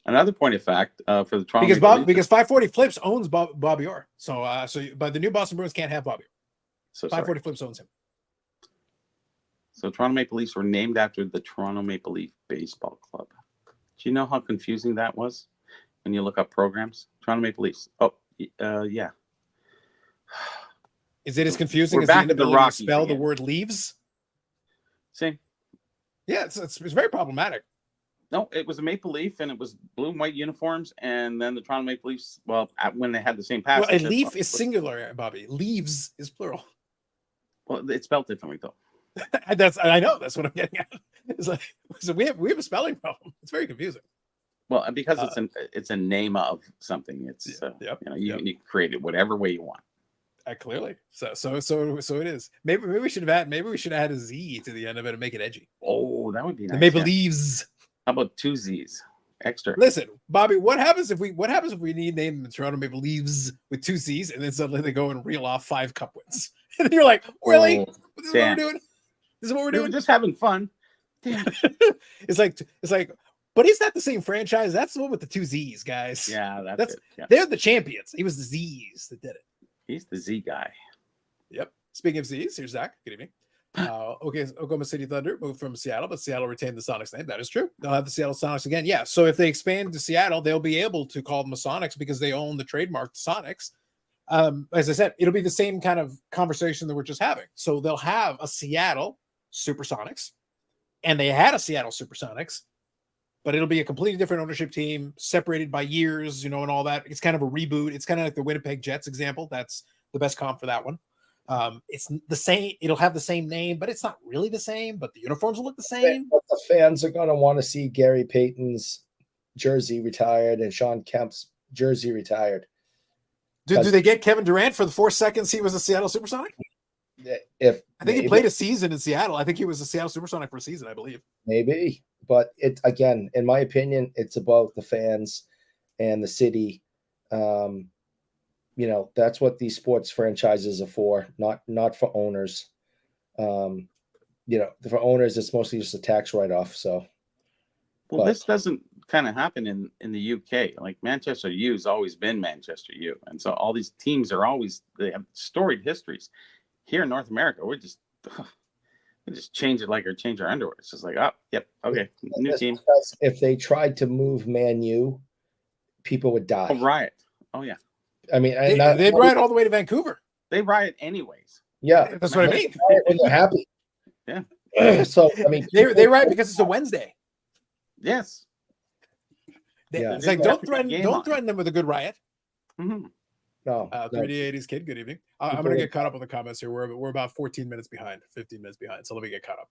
Another point of fact for the Toronto because 540 Flips owns Bobby Orr. But the new Boston Bruins can't have Bobby Orr. So 540 Flips owns him. So Toronto Maple Leafs were named after the Toronto Maple Leaf Baseball Club. Do you know how confusing that was when you look up programs? Toronto Maple Leafs. Oh, yeah. Is it as confusing as the inability to spell the word leaves? Same. Yeah, it's very problematic. No, it was a Maple Leaf, and it was blue and white uniforms, and then the Toronto Maple Leafs, when they had the same pass. Well, a leaf is singular, Bobby. Leaves is plural. Well, it's spelled differently, though. I know. That's what I'm getting at. It's like, so we have a spelling problem. It's very confusing. Well, because it's a name of something. It's you can create it whatever way you want. Clearly. So it is. Maybe we should have add a Z to the end of it and make it edgy. Oh, that would be nice. The Maple Leaves. How about 2 Z's extra? Listen, Bobby, what happens if we need name the Toronto Maple Leaves with 2 Z's and then suddenly they go and reel off 5 cup wins? And you're like, really? This is what we're doing? This is what we're doing? We're just having fun. Damn. It's like, but is that the same franchise? That's the one with the 2 Z's, guys. Yeah, that's it. Yeah. They're the champions. He was the Z's that did it. He's the Z guy. Yep. Speaking of Z's, here's Zach. Good evening. Oklahoma City Thunder moved from Seattle, but Seattle retained the Sonics name. That is true. They'll have the Seattle Sonics again. Yeah. So if they expand to Seattle, they'll be able to call them the Sonics because they own the trademark Sonics. As I said, it'll be the same kind of conversation that we're just having. So they'll have a Seattle Supersonics, and they had a Seattle Supersonics, but it'll be a completely different ownership team, separated by years, and all that. It's kind of a reboot. It's kind of like the Winnipeg Jets example. That's the best comp for that one. It's the same. It'll have the same name, but it's not really the same. But the uniforms will look the same. But the fans are going to want to see Gary Payton's jersey retired and Sean Kemp's jersey retired. Do they get Kevin Durant for the 4 seconds he was a Seattle Supersonic? If I think he played a season in Seattle. I think he was a Seattle Supersonic for a season, I believe. Maybe, but it again, in my opinion, it's about the fans and the city. That's what these sports franchises are for, not for owners. For owners, it's mostly just a tax write-off. So, this doesn't kind of happen in the UK. Like Manchester U has always been Manchester U, and so all these teams they have storied histories. Here in North America, we just change it or change our underwear. It's just like, oh, yep, okay, new team. If they tried to move Man U, people would die. Oh, riot. Oh yeah. I mean, they'd riot all the way to Vancouver. They riot anyways. Yeah, that's what I mean. When they're happy. Yeah. So I mean, they riot because it's a Wednesday. Yes. It's like don't threaten them with a good riot. Mm-hmm. No. 3D80s kid, good evening. I'm going to get caught up on the comments here. We're about 15 minutes behind. So let me get caught up.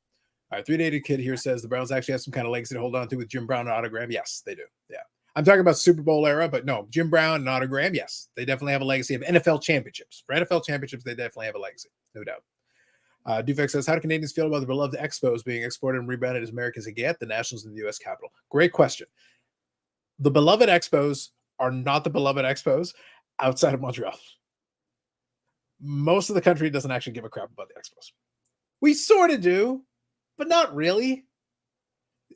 All right, 3D80 kid here says the Browns actually have some kind of legacy to hold on to with Jim Brown and autogram. Yes, they do. Yeah. I'm talking about Super Bowl era, but no, Jim Brown and autogram. Yes, they definitely have a legacy of NFL championships. For NFL championships, they definitely have a legacy, no doubt. Dufek says, how do Canadians feel about the beloved Expos being exported and rebranded as Americans can get the Nationals in the U.S. Capitol? Great question. The beloved Expos are not the beloved Expos outside of Montreal. Most of the country doesn't actually give a crap about the Expos. We sort of do, but not really.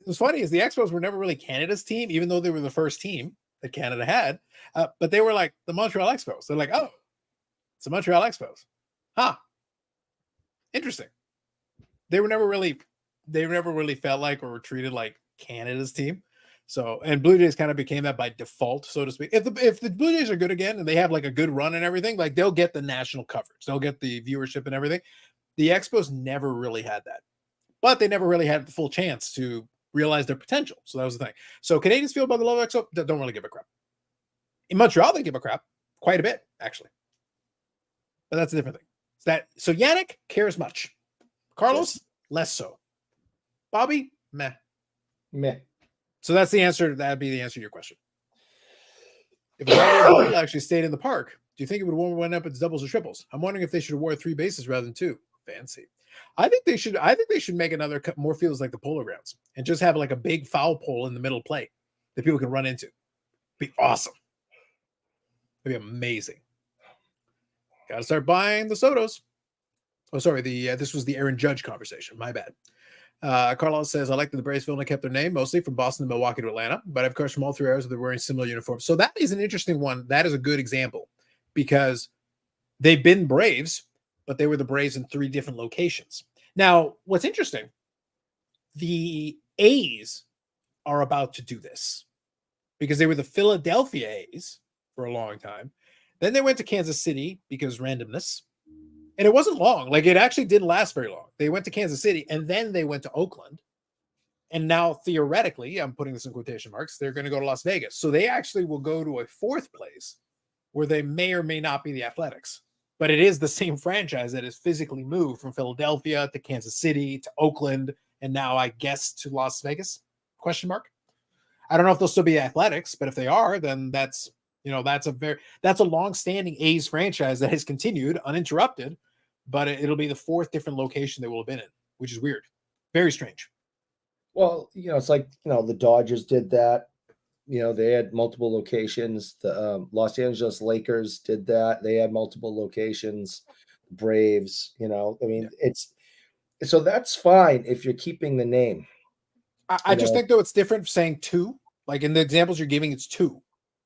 What's funny is the Expos were never really Canada's team, even though they were the first team that Canada had. But they were like the Montreal Expos. They're like, oh, it's the Montreal Expos. Huh. Interesting. They never really felt like or were treated like Canada's team. So, and Blue Jays kind of became that by default, so to speak. If the Blue Jays are good again and they have like a good run and everything, like they'll get the national coverage. They'll get the viewership and everything. The Expos never really had that. But they never really had the full chance to realize their potential. So that was the thing. So Canadians feel about the love Expo, don't really give a crap. In Montreal, they give a crap quite a bit, actually. But that's a different thing. So Yannick cares much. Carlos, less so. Bobby, meh. So that's the answer. That'd be the answer to your question. If a actually stayed in the park, do you think it would warm up its doubles or triples? I'm wondering if they should award 3 bases rather than 2. Fancy. I think they should make more fields like the Polo Grounds and just have like a big foul pole in the middle plate that people can run into. Be awesome. It'd be amazing. Got to start buying the Sotos. Oh, sorry. This was the Aaron Judge conversation. My bad. Carlos says, I like that the Braves only kept their name mostly from Boston to Milwaukee to Atlanta, but of course from all 3 areas they're wearing similar uniforms. So that is an interesting one. That is a good example because they've been Braves, but they were the Braves in 3 different locations. Now, what's interesting, the A's are about to do this because they were the Philadelphia A's for a long time. Then they went to Kansas City because randomness. And it wasn't long. Like, it actually didn't last very long. They went to Kansas City, and then they went to Oakland. And now, theoretically, I'm putting this in quotation marks, they're going to go to Las Vegas. So they actually will go to a 4th place where they may or may not be the Athletics. But it is the same franchise that is physically moved from Philadelphia to Kansas City to Oakland, and now, I guess, to Las Vegas? Question mark. I don't know if they'll still be Athletics, but if they are, then that's a long-standing A's franchise that has continued uninterrupted, but it'll be the 4th different location they will have been in, which is weird. Very strange. Well, it's like, the Dodgers did that. They had multiple locations. The Los Angeles Lakers did that. They had multiple locations. Braves, it's so that's fine if you're keeping the name. I just think, though, it's different saying 2. Like in the examples you're giving, it's 2.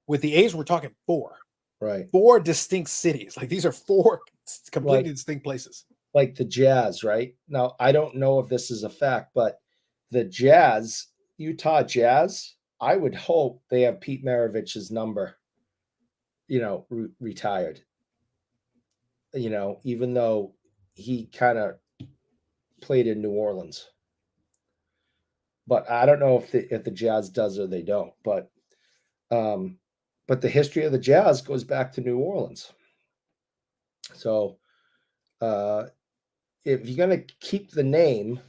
With the A's, we're talking 4. Right. 4 distinct cities. Like, these are 4 completely distinct places. Like the Jazz, right? Now, I don't know if this is a fact, but the Jazz, Utah Jazz, I would hope they have Pete Maravich's number, retired. Even though he kind of played in New Orleans. But I don't know if the Jazz does or they don't. But the history of the Jazz goes back to New Orleans. So if you're going to keep the name,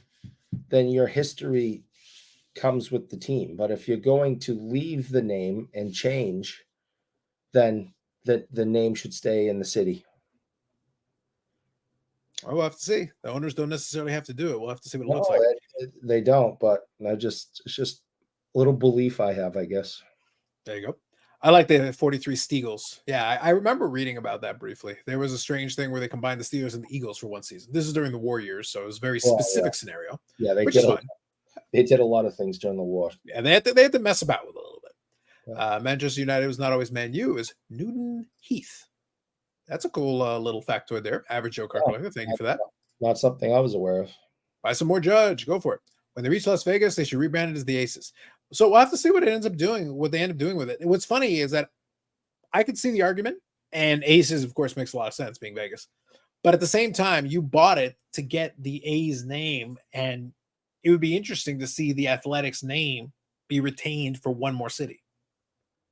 then your history comes with the team. But if you're going to leave the name and change, then the name should stay in the city. We'll have to see. The owners don't necessarily have to do it. We'll have to see what it looks like. They don't, but it's just a little belief I have, I guess. There you go. I like the 43 Steagles. Yeah, I remember reading about that briefly. There was a strange thing where they combined the Steelers and the Eagles for one season. This is during the war years, so it was a very specific scenario. Yeah, which is fine. They did a lot of things during the war. Yeah, they had to mess about with it a little bit. Yeah. Manchester United was not always Man U. It was Newton Heath. That's a cool little factoid there. Average Joe Car Collector. Thank you for that. Not something I was aware of. Buy some more Judge. Go for it. When they reach Las Vegas, they should rebrand it as the Aces. So we'll have to see what it ends up doing, what they end up doing with it. And what's funny is that I could see the argument, and Aces, of course, makes a lot of sense being Vegas. But at the same time, you bought it to get the A's name, and it would be interesting to see the Athletics name be retained for one more city.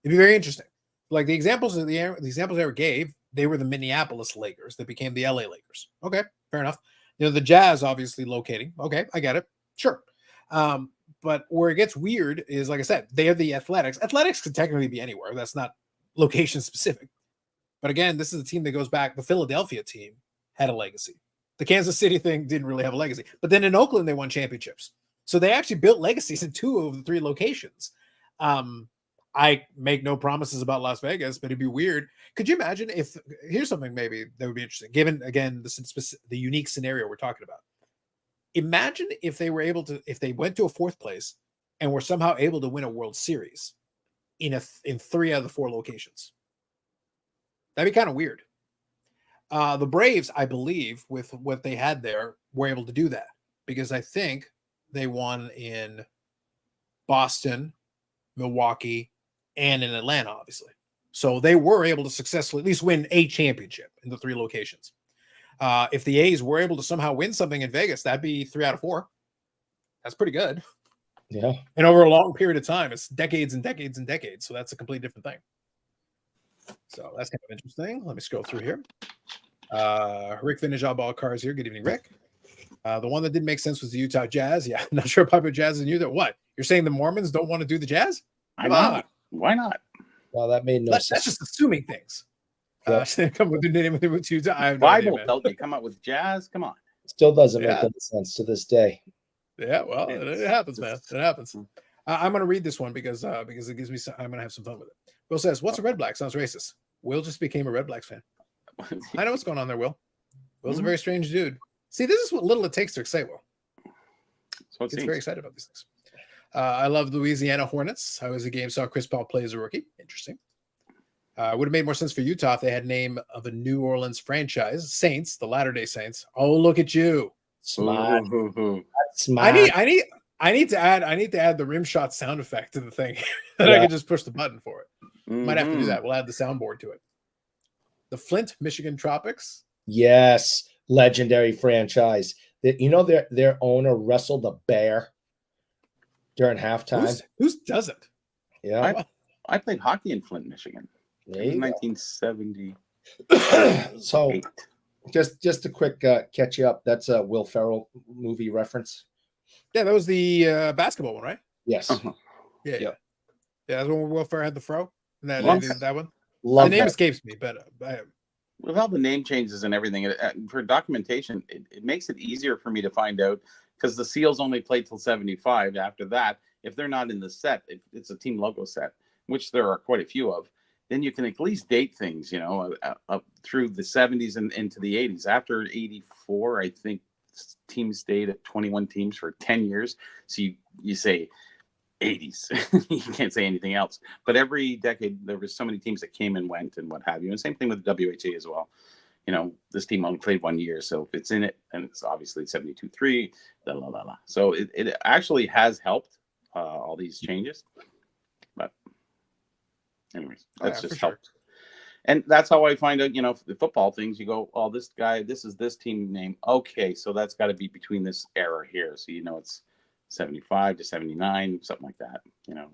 It'd be very interesting. Like the examples I ever gave, they were the Minneapolis Lakers that became the LA Lakers. Okay, fair enough. You know, the Jazz obviously locating. Okay, I get it. Sure. But where it gets weird is, like I said, they are the Athletics. Athletics could technically be anywhere. That's not location specific. But again, this is a team that goes back. The Philadelphia team had a legacy. The Kansas City thing didn't really have a legacy. But then in Oakland, they won championships. So they actually built legacies in 2 of the 3 locations. I make no promises about Las Vegas, but it'd be weird. Could you imagine if, here's something maybe that would be interesting, given, again, the unique scenario we're talking about. Imagine if they were able to, if they went to a 4th place and were somehow able to win a World Series in 3 out of the 4 locations. That'd be kind of weird. The Braves, I believe, with what they had there, were able to do that because I think they won in Boston, Milwaukee, and in Atlanta, obviously. So they were able to successfully at least win a championship in the 3 locations. If the A's were able to somehow win something in Vegas, that'd be 3 out of 4. That's pretty good. Yeah. And over a long period of time, it's decades and decades and decades. So that's a completely different thing. So that's kind of interesting. Let me scroll through here. Rick Vintage Oddball Cars here. Good evening, Rick. The one that didn't make sense was the Utah Jazz. Yeah, I'm not sure about Jazz in Utah. What? You're saying the Mormons don't want to do the Jazz? Come on. Why not? Well, that made no sense. That's just assuming things. Come with the name with Utah. I have no Bible idea, belt. They come out with Jazz. Come on. Still doesn't make any sense to this day. Yeah, well, it happens, man. It happens. I'm going to read this one because it gives me some, I'm going to have some fun with it. Will says, "What's a Red Black?" Sounds racist. Will just became a Red Blacks fan. I know what's going on there, Will. Will's a very strange dude. See, this is what little it takes to excite Will. So he's very excited about these things. I love Louisiana Hornets. I was a game, saw Chris Paul play as a rookie. Interesting. Would have made more sense for Utah if they had name of a New Orleans franchise. Saints, the Latter-day Saints. Oh, look at you. Smart. Smart. I need to add the rim shot sound effect to the thing. Then I can just push the button for it. Might have to do that. We'll add the soundboard to it. The Flint, Michigan Tropics. Yes, legendary franchise. You know their owner wrestled a bear during halftime. Who's doesn't? Yeah, I played hockey in Flint, Michigan. In 1970. So, just a quick catch you up. That's a Will Ferrell movie reference. Yeah, that was the basketball one, right? Yes. Yeah. That's when Will Ferrell had the fro. That one. The name escapes me, but with all the name changes and everything, for documentation, it makes it easier for me to find out because the Seals only played till 75. After that, if they're not in the set, if it's a team logo set, which there are quite a few of, then you can at least date things, up through the 70s and into the 80s. After 84, I think teams stayed at 21 teams for 10 years. So you say 80s. You can't say anything else. But every decade, there was so many teams that came and went and what have you. And same thing with the WHA as well. This team only played 1 year. So if it's in it, and it's obviously 72-3, So it actually has helped all these changes. But anyways, that's just helped. Sure. And that's how I find out, the football things. You go, oh, this guy, this is this team name. Okay, so that's got to be between this era here. So it's 75 to 79, something like that.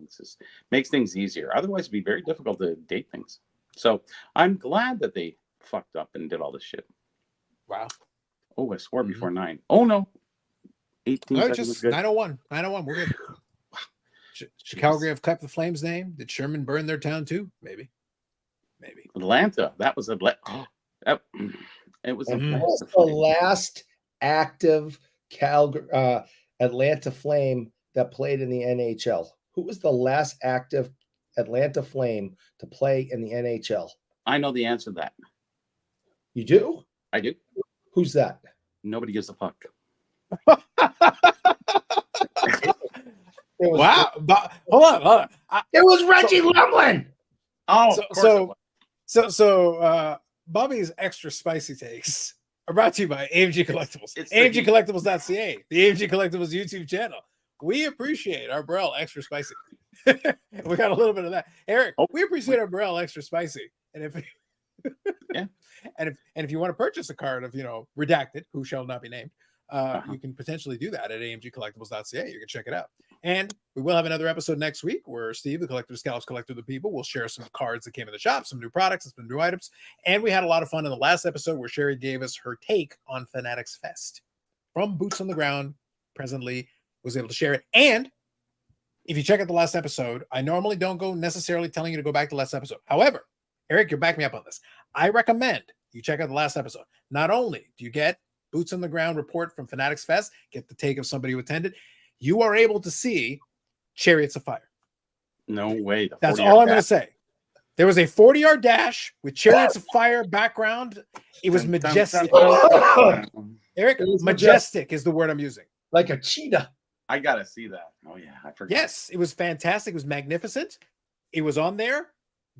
It's just makes things easier. Otherwise, it'd be very difficult to date things. So I'm glad that they fucked up and did all this shit. Wow. Oh, I swore before 9. Oh no, 18 No, seconds just was good. 901. 901. We're good. Chicago have kept the Flames' name. Did Sherman burn their town too? Maybe. Atlanta. That was a it was a Who was the last active Atlanta Flame that played in the NHL? Who was the last active Atlanta Flame to play in the NHL? I know the answer to that. You do? I do. Who's that? Nobody gives a fuck. Wow. Hold on. It was Reggie Lumlin. Oh, so Bobby's extra spicy takes are brought to you by AMG Collectibles. It's AMG Collectibles.ca, the AMG Collectibles YouTube channel. We appreciate our Burrell extra spicy. We got a little bit of that. Eric, we appreciate our Burrell extra spicy. And if yeah, and if you want to purchase a card of redacted, who shall not be named, you can potentially do that at AMGcollectibles.ca. You can check it out. And we will have another episode next week where Steve, the collector scalps, collector of the people, will share some cards that came in the shop, some new products, some new items. And we had a lot of fun in the last episode where Sherry gave us her take on Fanatics Fest from boots on the ground. Presently was able to share it. And if you check out the last episode, I normally don't go necessarily telling you to go back to the last episode. However, Eric, you're backing me up on this. I recommend you check out the last episode. Not only do you get boots on the ground report from Fanatics Fest, get the take of somebody who attended, you are able to see Chariots of Fire. No way. That's all I'm going to say. There was a 40-yard dash with Chariots of Fire background. It was majestic. Eric, majestic is the word I'm using. Like a cheetah. I got to see that. Oh, yeah. I forgot. Yes, it was fantastic. It was magnificent. It was on there.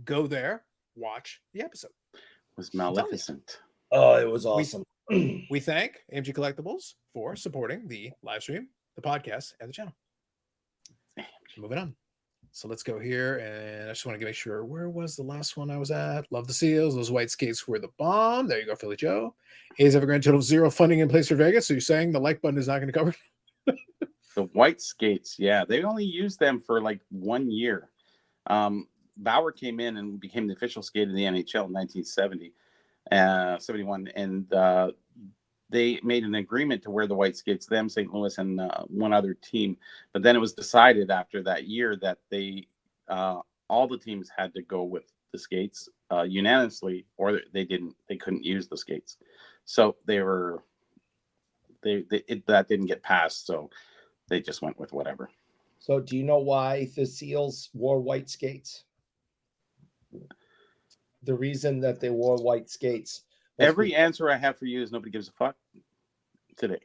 Go there. Watch the episode. It was maleficent. Oh, it was awesome. We thank AMG Collectibles for supporting the live stream, the podcast, and the channel. Moving on. So let's go here. And I just want to make sure, where was the last one I was at? Love the Seals. Those white skates were the bomb. There you go, Philly Joe. Hayes have a grand total of 0 funding in place for Vegas. So you're saying the like button is not going to cover it? The white skates, yeah. They only used them for like 1 year. Bauer came in and became the official skate of the NHL in 1970. 71, and they made an agreement to wear the white skates, them, St. Louis, and one other team. But then it was decided after that year that they all the teams had to go with the skates unanimously, or they couldn't use the skates. So that didn't get passed, so they just went with whatever. So do you know why the Seals wore white skates? The reason that they wore white skates. Every answer I have for you is nobody gives a fuck today.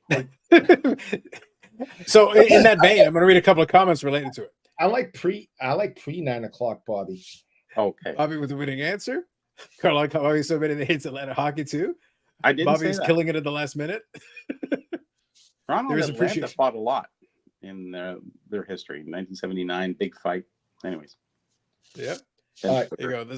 So in that vein, I'm going to read a couple of comments related to it. I like pre 9 o'clock, Bobby. Okay. Bobby with the winning answer. Carl, Bobby so many that hates Atlanta hockey too. I didn't. Bobby's killing it at the last minute. Toronto and Atlanta fought a lot in their history. 1979, big fight. Anyways. Yep. All right, there you go.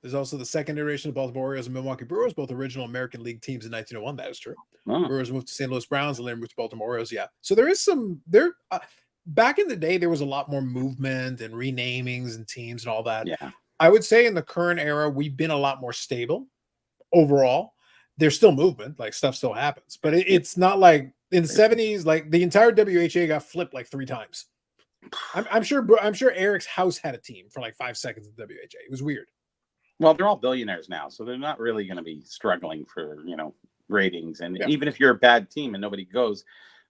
There's also the second iteration of Baltimore Orioles and Milwaukee Brewers, both original American League teams in 1901. That is true. Brewers moved to St. Louis Browns and later moved to Baltimore Orioles. Yeah. So there is back in the day, there was a lot more movement and renamings and teams and all that. Yeah. I would say in the current era, we've been a lot more stable overall. There's still movement, like stuff still happens, but it's not like in the 70s, like the entire WHA got flipped like 3 times. I'm sure Eric's house had a team for like 5 seconds in WHA. It was weird. Well, they're all billionaires now, so they're not really going to be struggling for, ratings. And even if you're a bad team and nobody goes,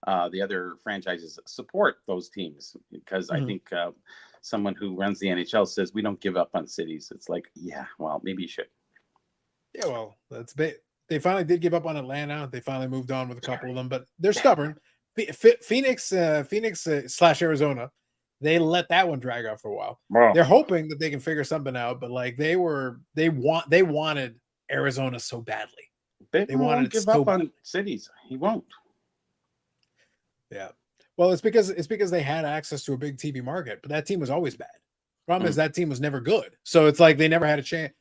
the other franchises support those teams because I think someone who runs the NHL says we don't give up on cities. It's like, yeah, well, maybe you should. Yeah, well, they finally did give up on Atlanta. They finally moved on with a couple of them, but they're stubborn. Phoenix / Arizona. They let that one drag out for a while. Wow. They're hoping that they can figure something out, but like they wanted Arizona so badly. They wanted to give up on cities. He won't. Yeah. Well, it's because they had access to a big TV market, but that team was always bad. Problem is that team was never good. So it's like they never had a chance.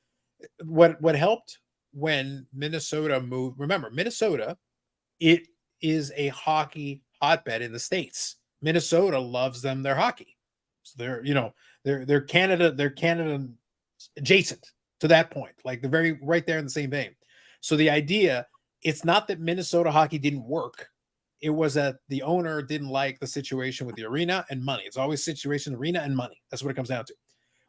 What helped when Minnesota moved, remember, Minnesota, it is a hockey hotbed in the States. Minnesota loves their hockey. So they're Canada adjacent to that point. Like they're very right there in the same vein. So the idea It's not that Minnesota hockey didn't work. It was that the owner didn't like the situation with the arena and money. It's always situation, arena and money. That's what it comes down to.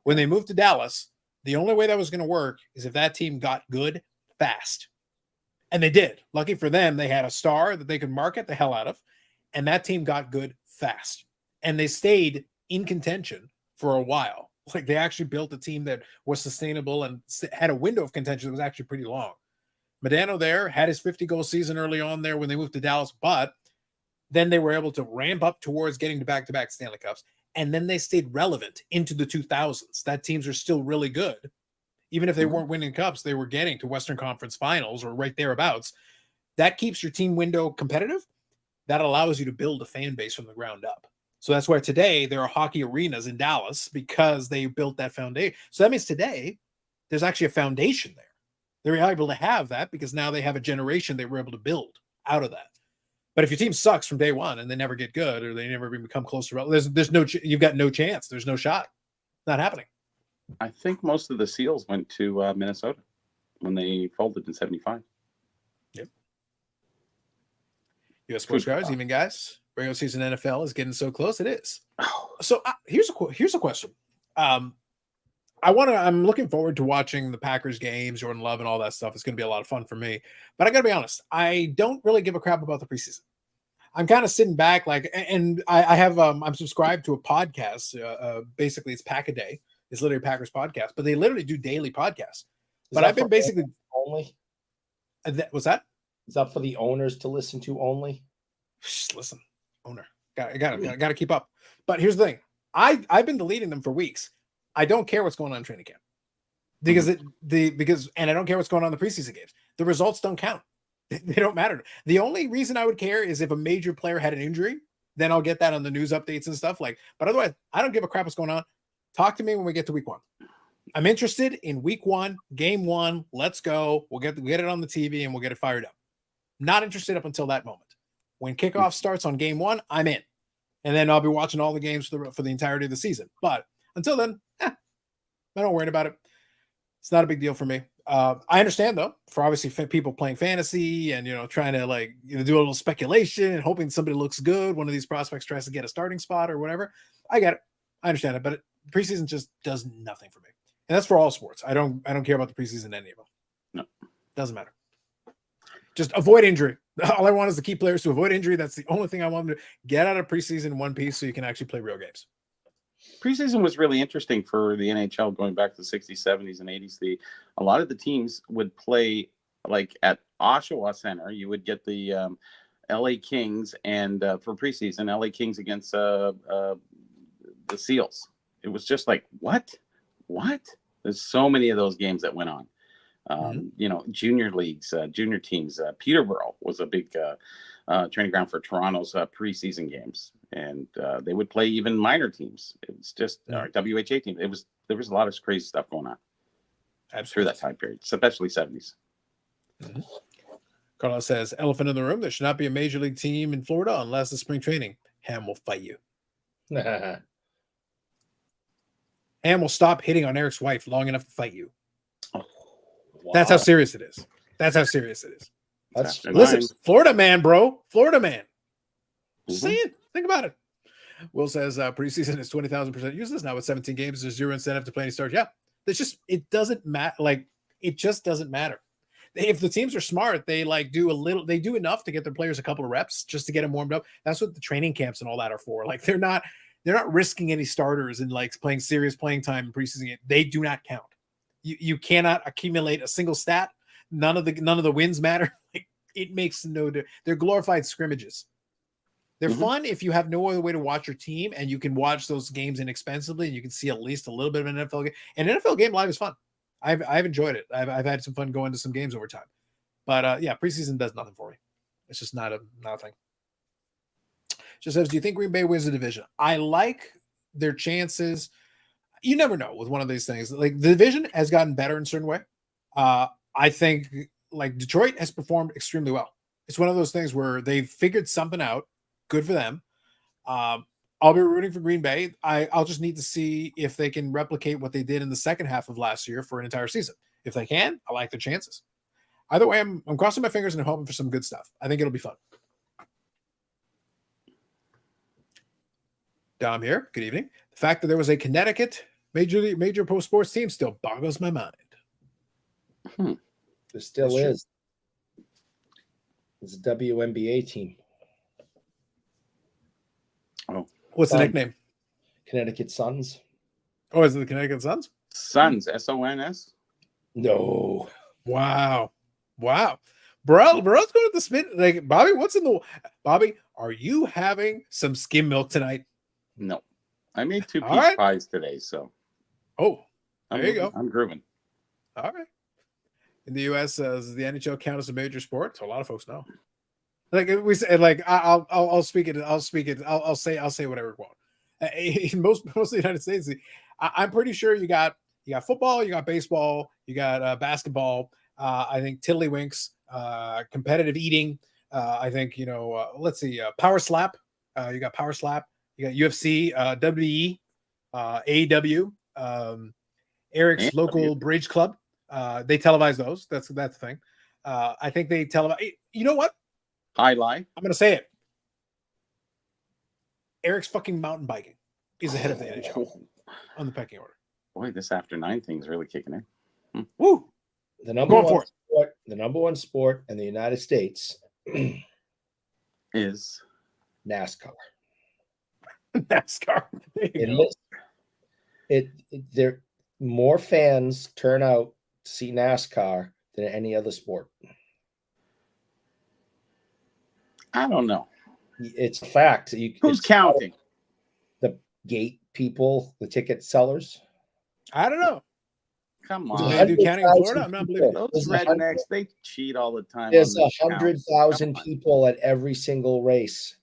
When they moved to Dallas, the only way that was going to work is if that team got good fast. And they did. Lucky for them, they had a star that they could market the hell out of. And that team got good fast. And they stayed in contention for a while. Like they actually built a team that was sustainable and had a window of contention that was actually pretty long. Modano there had his 50-goal season early on there when they moved to Dallas, but then they were able to ramp up towards getting to back-to-back Stanley Cups, and then they stayed relevant into the 2000s. That teams are still really good. Even if they weren't winning cups, they were getting to Western Conference Finals or right thereabouts. That keeps your team window competitive. That allows you to build a fan base from the ground up. So that's why today there are hockey arenas in Dallas because they built that foundation. So that means today there's actually a foundation there. They're able to have that because now they have a generation they were able to build out of that. But if your team sucks from day one and they never get good or they never even become close to there's no you've got no chance. There's no shot. Not happening. I think most of the Seals went to Minnesota when they folded in '75. Yep. U.S. sports guys, even guys. Regular season NFL is getting so close. It is. So here's a question. I'm looking forward to watching the Packers games, Jordan Love and all that stuff. It's going to be a lot of fun for me, but I gotta be honest. I don't really give a crap about the preseason. I'm kind of sitting back and I have, I'm subscribed to a podcast. Basically it's Pack a Day. It's literally Packers podcast, but they literally do daily podcasts. But I've been basically only. What's that? Is that for the owners to listen to only? Just listen, owner. Got to keep up. But here's the thing. I've been deleting them for weeks. I don't care what's going on in training camp because and I don't care what's going on in the preseason games. The results don't count. They don't matter. The only reason I would care is if a major player had an injury, then I'll get that on the news updates and stuff but otherwise I don't give a crap what's going on. Talk to me when we get to week one. I'm interested in week one, game one. Let's go. We'll get it on the TV and we'll get it fired up. Not interested up until that moment. When kickoff starts on game one, I'm in. And then I'll be watching all the games for the entirety of the season. But until then, I don't worry about it. It's not a big deal for me. I understand though, for obviously people playing fantasy and, trying to do a little speculation and hoping somebody looks good. One of these prospects tries to get a starting spot or whatever. I get it. I understand it, but preseason just does nothing for me. And that's for all sports. I don't care about the preseason in any of them. No, doesn't matter. Just avoid injury. All I want is the key players to avoid injury. That's the only thing I want them to get out of preseason in one piece so you can actually play real games. Preseason was really interesting for the NHL going back to the 60s, 70s, and 80s. A lot of the teams would play at Oshawa Center. You would get the LA Kings and for preseason, LA Kings against the Seals. It was just like, what? There's so many of those games that went on. Junior leagues, junior teams. Peterborough was a big training ground for Toronto's preseason games, and they would play even minor teams. It was just WHA teams. There was a lot of crazy stuff going on through that time period, especially 70s. Mm-hmm. Carlos says, elephant in the room, there should not be a major league team in Florida unless it's spring training. Ham will fight you. Ham will stop hitting on Eric's wife long enough to fight you. Oh, wow. That's how serious it is. Listen, Florida man, bro. Florida man. Just saying. Think about it. Will says preseason is 20,000% useless. Now with 17 games, there's zero incentive to play any stars. Yeah. It doesn't matter. It just doesn't matter. If the teams are smart, they do enough to get their players a couple of reps just to get them warmed up. That's what the training camps and all that are for. They're not risking any starters and playing serious playing time in preseason game. They do not count. You cannot accumulate a single stat. None of the wins matter. It makes no difference. They're glorified scrimmages. They're fun if you have no other way to watch your team and you can watch those games inexpensively and you can see at least a little bit of an NFL game. An NFL game live is fun. I've enjoyed it. I've had some fun going to some games over time. But preseason does nothing for me. It's just not a thing. Just says, do you think Green Bay wins the division? I like their chances. You never know with one of these things. The division has gotten better in a certain way. I think Detroit has performed extremely well. It's one of those things where they've figured something out. Good for them. I'll be rooting for Green Bay. I'll just need to see if they can replicate what they did in the second half of last year for an entire season. If they can, I like their chances. Either way, I'm crossing my fingers and hoping for some good stuff. I think it'll be fun. Dom here. Good evening. The fact that there was a Connecticut major pro sports team still boggles my mind. There still is. It's a WNBA team. Oh, what's the nickname? Connecticut Suns. Oh, is it the Connecticut Suns? Suns, SONS? No. Wow. Bro's going to the spin. Like, Bobby, Bobby, are you having some skim milk tonight? No. I made 2 peach pies today, so. Oh, there you go. I'm grooving. All right. In the U.S., does the NHL count as a major sport? So a lot of folks know. Like we said, like I'll speak it. I'll say whatever I want. In most of the United States, I'm pretty sure you got football, you got baseball, you got basketball. I think tiddlywinks, competitive eating. I think let's see, power slap. You got power slap. You got UFC, WWE, AEW, Eric's local bridge club. They televise those. That's the thing. I think they televise. You know what? I lie. I'm gonna say it. Eric's fucking mountain biking is ahead of the NHL on the pecking order. Boy, this after 9 thing's really kicking in. Woo! The number one sport in the United States is NASCAR. NASCAR. There more fans turn out to see NASCAR than any other sport. I don't know. It's a fact. Who's counting? The gate people, the ticket sellers. I don't know. Come on. They do counting in Florida? I'm not believing those rednecks. They cheat all the time. There's 100,000 people at every single race.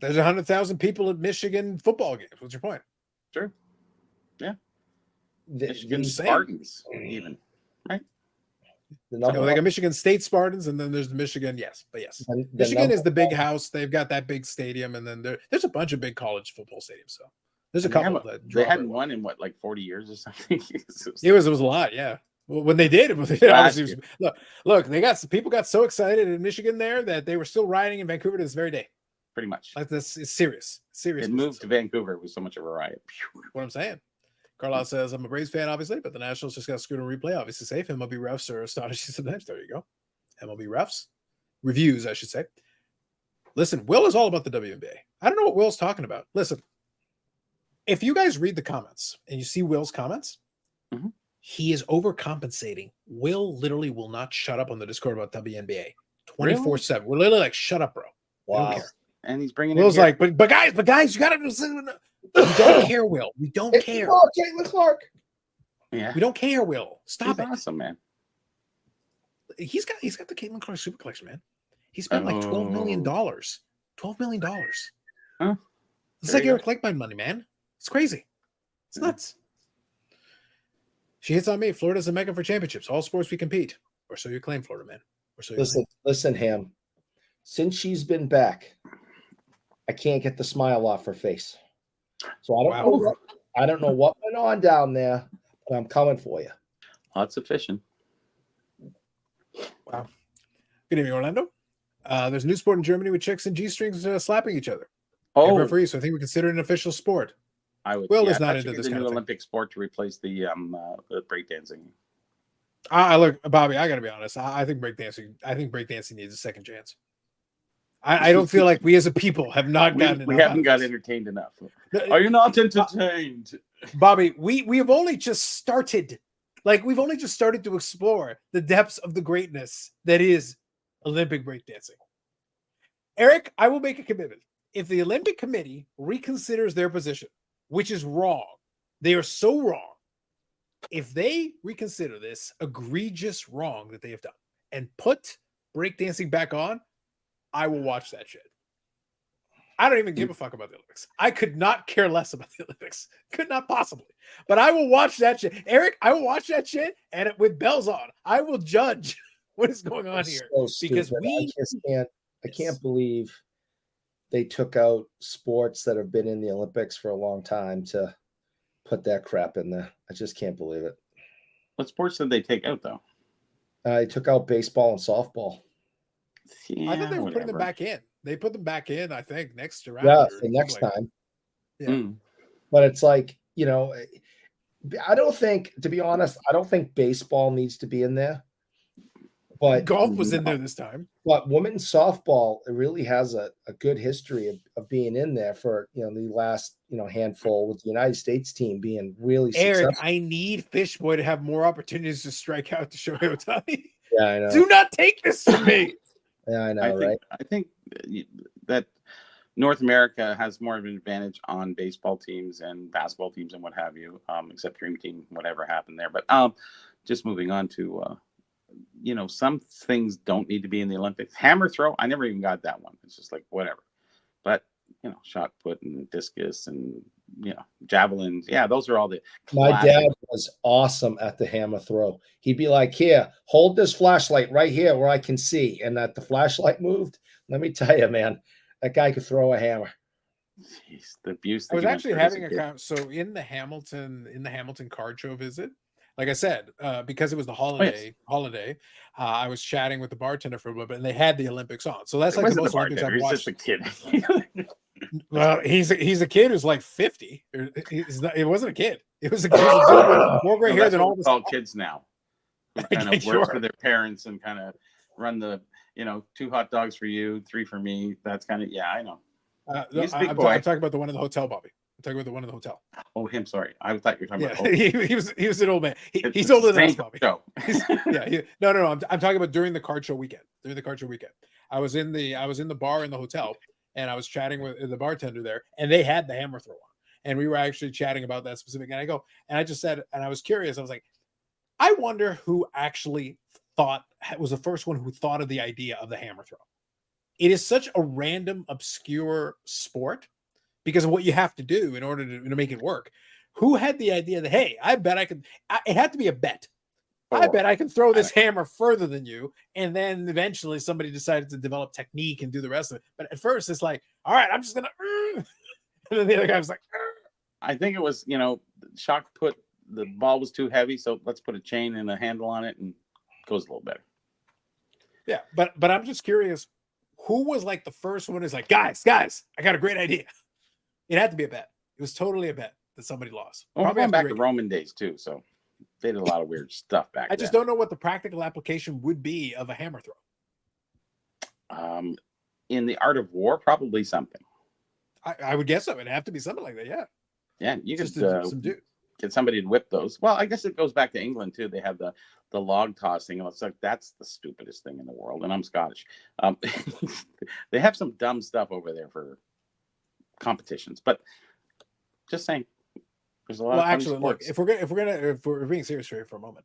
There's 100,000 people at Michigan football games. What's your point? Sure. Yeah. Michigan Spartans, even, right? They got Michigan State Spartans, and then there's the Michigan. Yes. Michigan is the big house. They've got that big stadium, and then there's a bunch of big college football stadiums. So there's a couple that they hadn't won in like 40 years or something. it was a lot, yeah. Well, when they did, look, people got so excited in Michigan there that they were still riding in Vancouver to this very day. Pretty much. Like this is serious. It moved to Vancouver. It was so much of a riot. What I'm saying. Carlos says, I'm a Braves fan, obviously, but the Nationals just got screwed on replay. Obviously safe. MLB refs are astonishing sometimes. There you go. MLB refs. Reviews, I should say. Listen, Will is all about the WNBA. I don't know what Will's talking about. Listen, if you guys read the comments and you see Will's comments, he is overcompensating. Will literally will not shut up on the Discord about WNBA 24/7. We're literally like, shut up, bro. Wow. I don't care. And he's bringing Will's like, but guys, you got to. We don't care, Will. We don't care. Caitlin Clark. Yeah. We don't care, Will. Stop it. Awesome, man. He's got the Caitlin Clark Super Collection, man. He spent like $12 million. $12 million. Huh? It's like Eric Lakeman money, man. It's crazy. It's nuts. She hits on me. Florida's a mecca for championships. All sports we compete. Or so you claim, Florida, man. Or so you listen, Ham. Since she's been back, I can't get the smile off her face. So I don't know what went on down there, but I'm coming for you. Lots of fishing. Wow. Good evening, Orlando. There's a new sport in Germany with chicks and G-strings slapping each other. Oh, referee, so I think we consider it an official sport. I would. Will is not into this kind of Olympic sport to replace the breakdancing. Look, Bobby, I gotta be honest. I think breakdancing needs a second chance. I don't feel like we as a people have not gotten. We haven't got entertained enough. Are you not entertained, Bobby? We have only just started. Like we've only just started to explore the depths of the greatness that is Olympic breakdancing. Eric, I will make a commitment. If the Olympic Committee reconsiders their position, which is wrong, they are so wrong. If they reconsider this egregious wrong that they have done and put breakdancing back on, I will watch that shit. I don't even give a fuck about the Olympics. I could not care less about the Olympics. Could not possibly. But I will watch that shit. Eric, I will watch that shit and with bells on. I will judge what is going on here. So because I can't believe they took out sports that have been in the Olympics for a long time to put that crap in there. I just can't believe it. What sports did they take out, though? I took out baseball and softball. Yeah, I thought they were putting them whatever. back in. They put them back in, I think, next round. Yeah, or for next something like time. that. Yeah. But it's like, you know, I don't think, to be honest, I don't think baseball needs to be in there. But Golf was in there this time. But women's softball, it really has a good history of being in there for, you know, the last, you know, handful, with the United States team being really Eric, successful. I need Fishboy to have more opportunities to strike out to Shohei Ohtani. Yeah, I know. Do not take this from me. Yeah, I know, right? I think that North America has more of an advantage on baseball teams and basketball teams and what have you, except Dream Team, whatever happened there. But just moving on to, you know, some things don't need to be in the Olympics. Hammer throw, I never even got that one. It's just like, whatever. But, you know, shot put and discus and, you know, javelins. Yeah, those are all the My dad was awesome at the hammer throw. He'd be like, here, hold this flashlight right here where I can see. And that the flashlight moved. Let me tell you, man, that guy could throw a hammer. Jeez, the abuse. I was actually having so in the Hamilton card show visit, like I said, because it was the holiday, I was chatting with the bartender for a little bit, and they had the Olympics on. So that's like the most Olympics I've watched. He's just a kid. Well, he's a kid who's like 50. It wasn't a kid. It was a kid with more gray hair than all the kids now. Who kind of work for their parents and kind of run the, you know, 2 hot dogs for you, 3 for me. That's kind of, yeah, I know. I'm talking about the one in the hotel, Bobby. I'm talking about the one in the hotel. Oh, him. Sorry, I thought you were talking about. He was an old man. He's older than us, Bobby. No. I'm talking about during the card show weekend. I was in the bar in the hotel, and I was chatting with the bartender there, and they had the hammer throw on, and we were actually chatting about that specific. And I just said, and I was curious. I was like, I wonder who actually was the first one who thought of the idea of the hammer throw. It is such a random, obscure sport because of what you have to do in order to make it work. Who had the idea that, hey, I bet I could, it had to be a bet. I bet I can throw this hammer further than you. And then eventually somebody decided to develop technique and do the rest of it. But at first it's like, all right, I'm just going to, and then the other guy was like, I think it was, you know, Shock put the ball was too heavy. So let's put a chain and a handle on it and it goes a little better. Yeah. But I'm just curious, who was like the first one is like, guys, I got a great idea. It had to be a bet. It was totally a bet that somebody lost. Well, probably going back to Roman days too. So they did a lot of weird stuff back then. I just don't know what the practical application would be of a hammer throw. In the art of war, probably something. I would guess so. It'd have to be something like that. Yeah. Yeah. You could get somebody to whip those. Well, I guess it goes back to England too. They have the log tossing. It's like, that's the stupidest thing in the world. And I'm Scottish. They have some dumb stuff over there for competitions, but just saying. There's a lot of actually, look, if we're being serious here for a moment,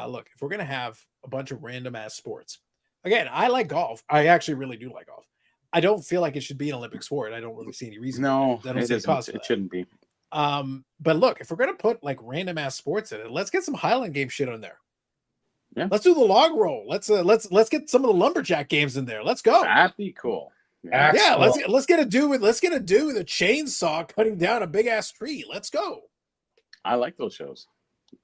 look, if we're gonna have a bunch of random ass sports, again, I like golf. I actually really do like golf. I don't feel like it should be an Olympic sport. I don't really see any reason. No, it shouldn't be. But look, if we're gonna put like random ass sports in it, let's get some Highland game shit on there. Yeah, let's do the log roll. Let's get some of the lumberjack games in there. Let's go. That'd be cool. Yeah, let's get a do with a chainsaw cutting down a big ass tree. Let's go. I like those shows.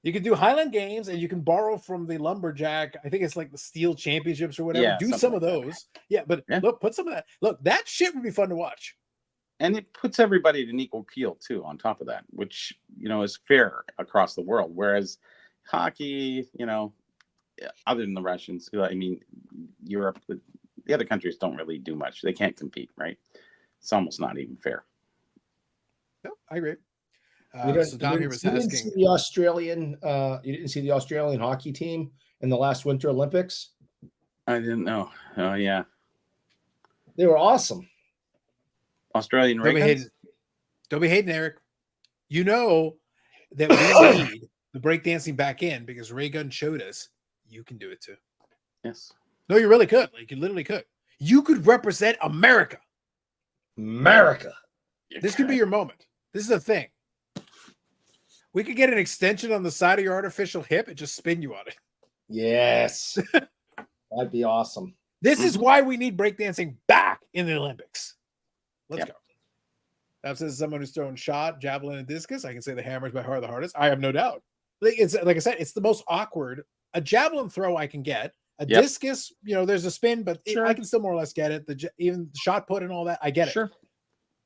You can do Highland Games, and you can borrow from the lumberjack. I think it's like the Steel Championships or whatever. Yeah, do some of those. Yeah, but look, put some of that. Look, that shit would be fun to watch. And it puts everybody at an equal keel too. On top of that, which is fair across the world. Whereas hockey, other than the Russians, I mean, Europe, the other countries don't really do much. They can't compete, right? It's almost not even fair. No, I agree. You didn't see the Australian hockey team in the last Winter Olympics? I didn't know. Oh yeah, they were awesome. Australian Rayguns. Don't be hating, Eric. You know that we need the breakdancing back in because Raygun showed us you can do it too. Yes. No, you really could. Like you literally could. You could represent America. This could be your moment. This is a thing. We could get an extension on the side of your artificial hip and just spin you on it. Yes. That'd be awesome. This is why we need breakdancing back in the Olympics. Let's go. That says someone who's thrown shot, javelin, and discus. I can say the hammer's by far the hardest. I have no doubt. It's like I said, it's the most awkward A javelin throw I can get. A Yep. discus, you know, there's a spin, but Sure. I can still more or less get it. Even the shot put and all that, I get Sure. it.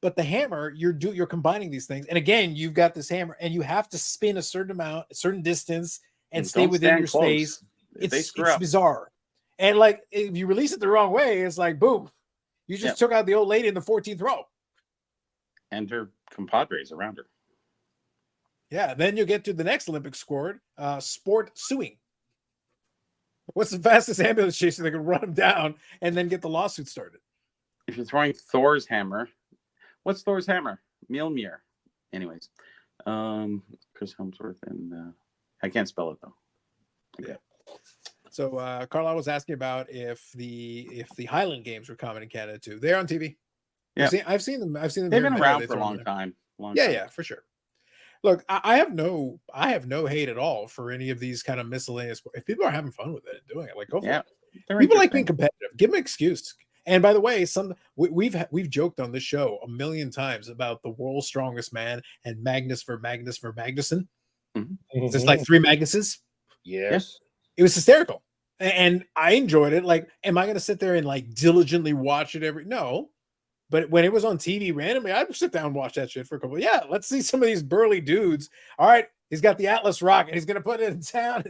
But the hammer, you're combining these things, and again, you've got this hammer, and you have to spin a certain amount, a certain distance, and stay Don't within stand your close. space. If they It's screw up, bizarre, and like if you release it the wrong way, it's like boom, you just Yep. took out the old lady in the 14th row. and her compadres around her. Yeah, then you'll get to the next Olympic sport, sport suing. What's the fastest ambulance chaser that can run them down and then get the lawsuit started? If you're throwing Thor's hammer, what's Thor's hammer? Mjolnir. Anyways, Chris Hemsworth and I can't spell it though. Okay. Yeah. So Carlisle was asking about if the Highland Games were coming in Canada too. They're on TV. Yeah, I've seen them. I've seen them. They've been around for a long time. Yeah, for sure. Look, I have no hate at all for any of these kind of miscellaneous. If people are having fun with it and doing it, like go for it. People like being competitive. Give them an excuse. And by the way, we've joked on this show a million times about the world's strongest man and Magnus for Magnuson. Mm-hmm. Just like 3 Magnuses. Yes. It was hysterical. And I enjoyed it. Like, am I going to sit there and like diligently watch it No. But when it was on TV randomly, I'd sit down and watch that shit for a couple. Yeah, let's see some of these burly dudes. All right, he's got the Atlas rock and he's going to put it in town.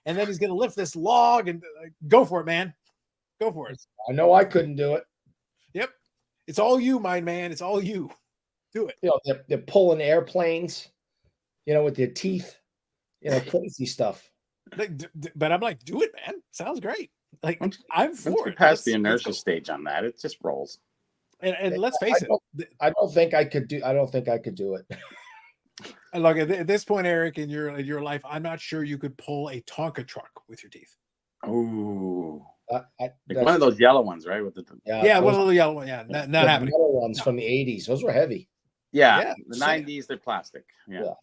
And then he's going to lift this log and go for it, man. Go for it. I know I couldn't do it. Yep. It's all you, my man. It's all you. Do it. You know, they're pulling airplanes, you know, with their teeth, you know, crazy stuff. But I'm like, do it, man. Sounds great. Like, I'm for it. Past the inertia stage on that, it just rolls. And let's face it. I don't think I could do it. Look, at this point, Eric, in your life, I'm not sure you could pull a Tonka truck with your teeth. Oh, like one of those yellow ones, right? With the one of the yellow one. Yeah, not happening. The ones from the 80s. Those were heavy. Yeah, the 90s, they're plastic. Yeah.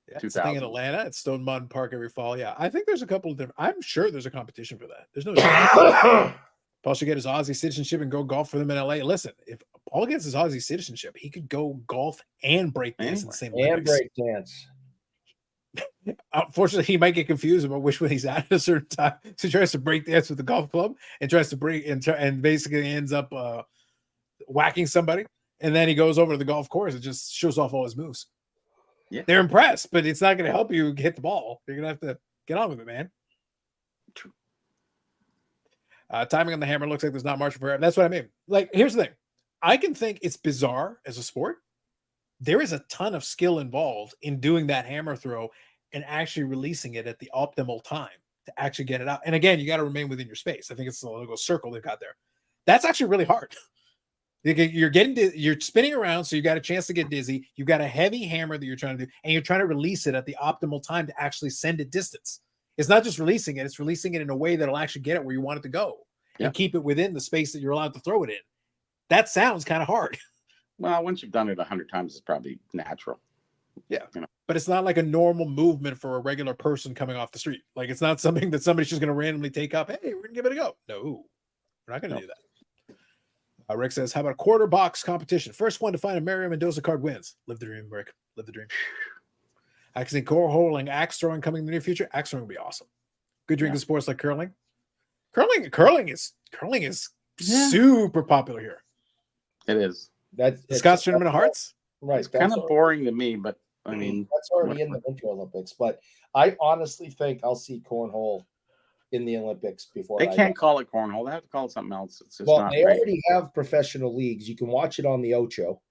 It's a thing in Atlanta. It's Stone Mountain Park every fall. Yeah, I think there's a couple of different. I'm sure there's a competition for that. There's no. Paul should get his Aussie citizenship and go golf for them in LA. Listen, if Paul gets his Aussie citizenship, he could go golf and break dance in the same Olympics. And break dance. Unfortunately, he might get confused about which one he's at a certain time. So he tries to break dance with the golf club and tries to break and basically ends up whacking somebody. And then he goes over to the golf course and just shows off all his moves. Yeah, they're impressed, but it's not going to help you hit the ball. You're going to have to get on with it, man. True. Timing on the hammer looks like there's not much for it. That's what I mean. Like, here's the thing. I can think it's bizarre as a sport. There is a ton of skill involved in doing that hammer throw and actually releasing it at the optimal time to actually get it out. And again, you got to remain within your space. I think it's a little circle they've got there. That's actually really hard. You're spinning around, so you got a chance to get dizzy. You've got a heavy hammer that you're trying to do, and you're trying to release it at the optimal time to actually send it distance. It's not just releasing it, it's releasing it in a way that'll actually get it where you want it to go and keep it within the space that you're allowed to throw it in. That sounds kind of hard. Well, once you've done it 100 times, it's probably natural. Yeah. You know? But it's not like a normal movement for a regular person coming off the street. Like, it's not something that somebody's just going to randomly take up. Hey, we're going to give it a go. No, we're not going to do that. Rick says, how about a quarter box competition? First one to find a Mario Mendoza card wins. Live the dream, Rick. Live the dream. I can see cornhole and axe throwing coming in the near future. Axe throwing would be awesome. Good drinking sports like curling. Curling is super popular here. It is. That's the Scots Tournament of Hearts. Right. It's kind of boring to me, but I mean, that's already in the Winter Olympics. But I honestly think I'll see cornhole in the Olympics before. They can't call it cornhole. They have to call it something else. It's just well, they already have professional leagues. You can watch it on the Ocho.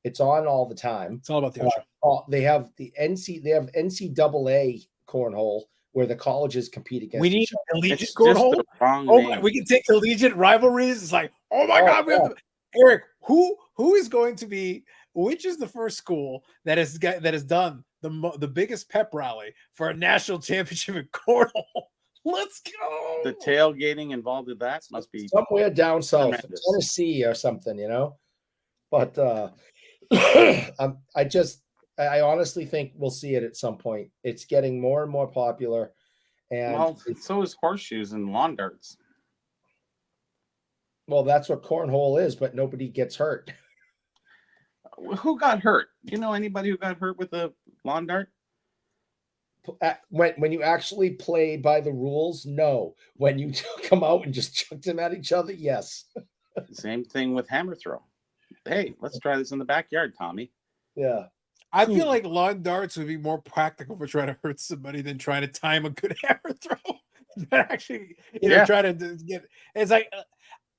It's on all the time. It's all about the Ocho. They have the NCAA cornhole where the colleges compete against. We need collegiate cornhole. We can take collegiate rivalries. It's like, oh my God, we have to, Eric. Who is going to be? Which is the first school that has done the biggest pep rally for a national championship in cornhole? Let's go. The tailgating involved in that must be somewhere down south, Tennessee or something, you know. But I honestly think we'll see it at some point. It's getting more and more popular, and so is horseshoes and lawn darts. Well, that's what cornhole is, but nobody gets hurt. Who got hurt? You know anybody who got hurt with a lawn dart? when you actually play by the rules, no. When you come out and just chucked them at each other, yes. Same thing with hammer throw. Hey, let's try this in the backyard, Tommy. Yeah. I feel like lawn darts would be more practical for trying to hurt somebody than trying to time a good hammer throw. But actually, trying to get. It's like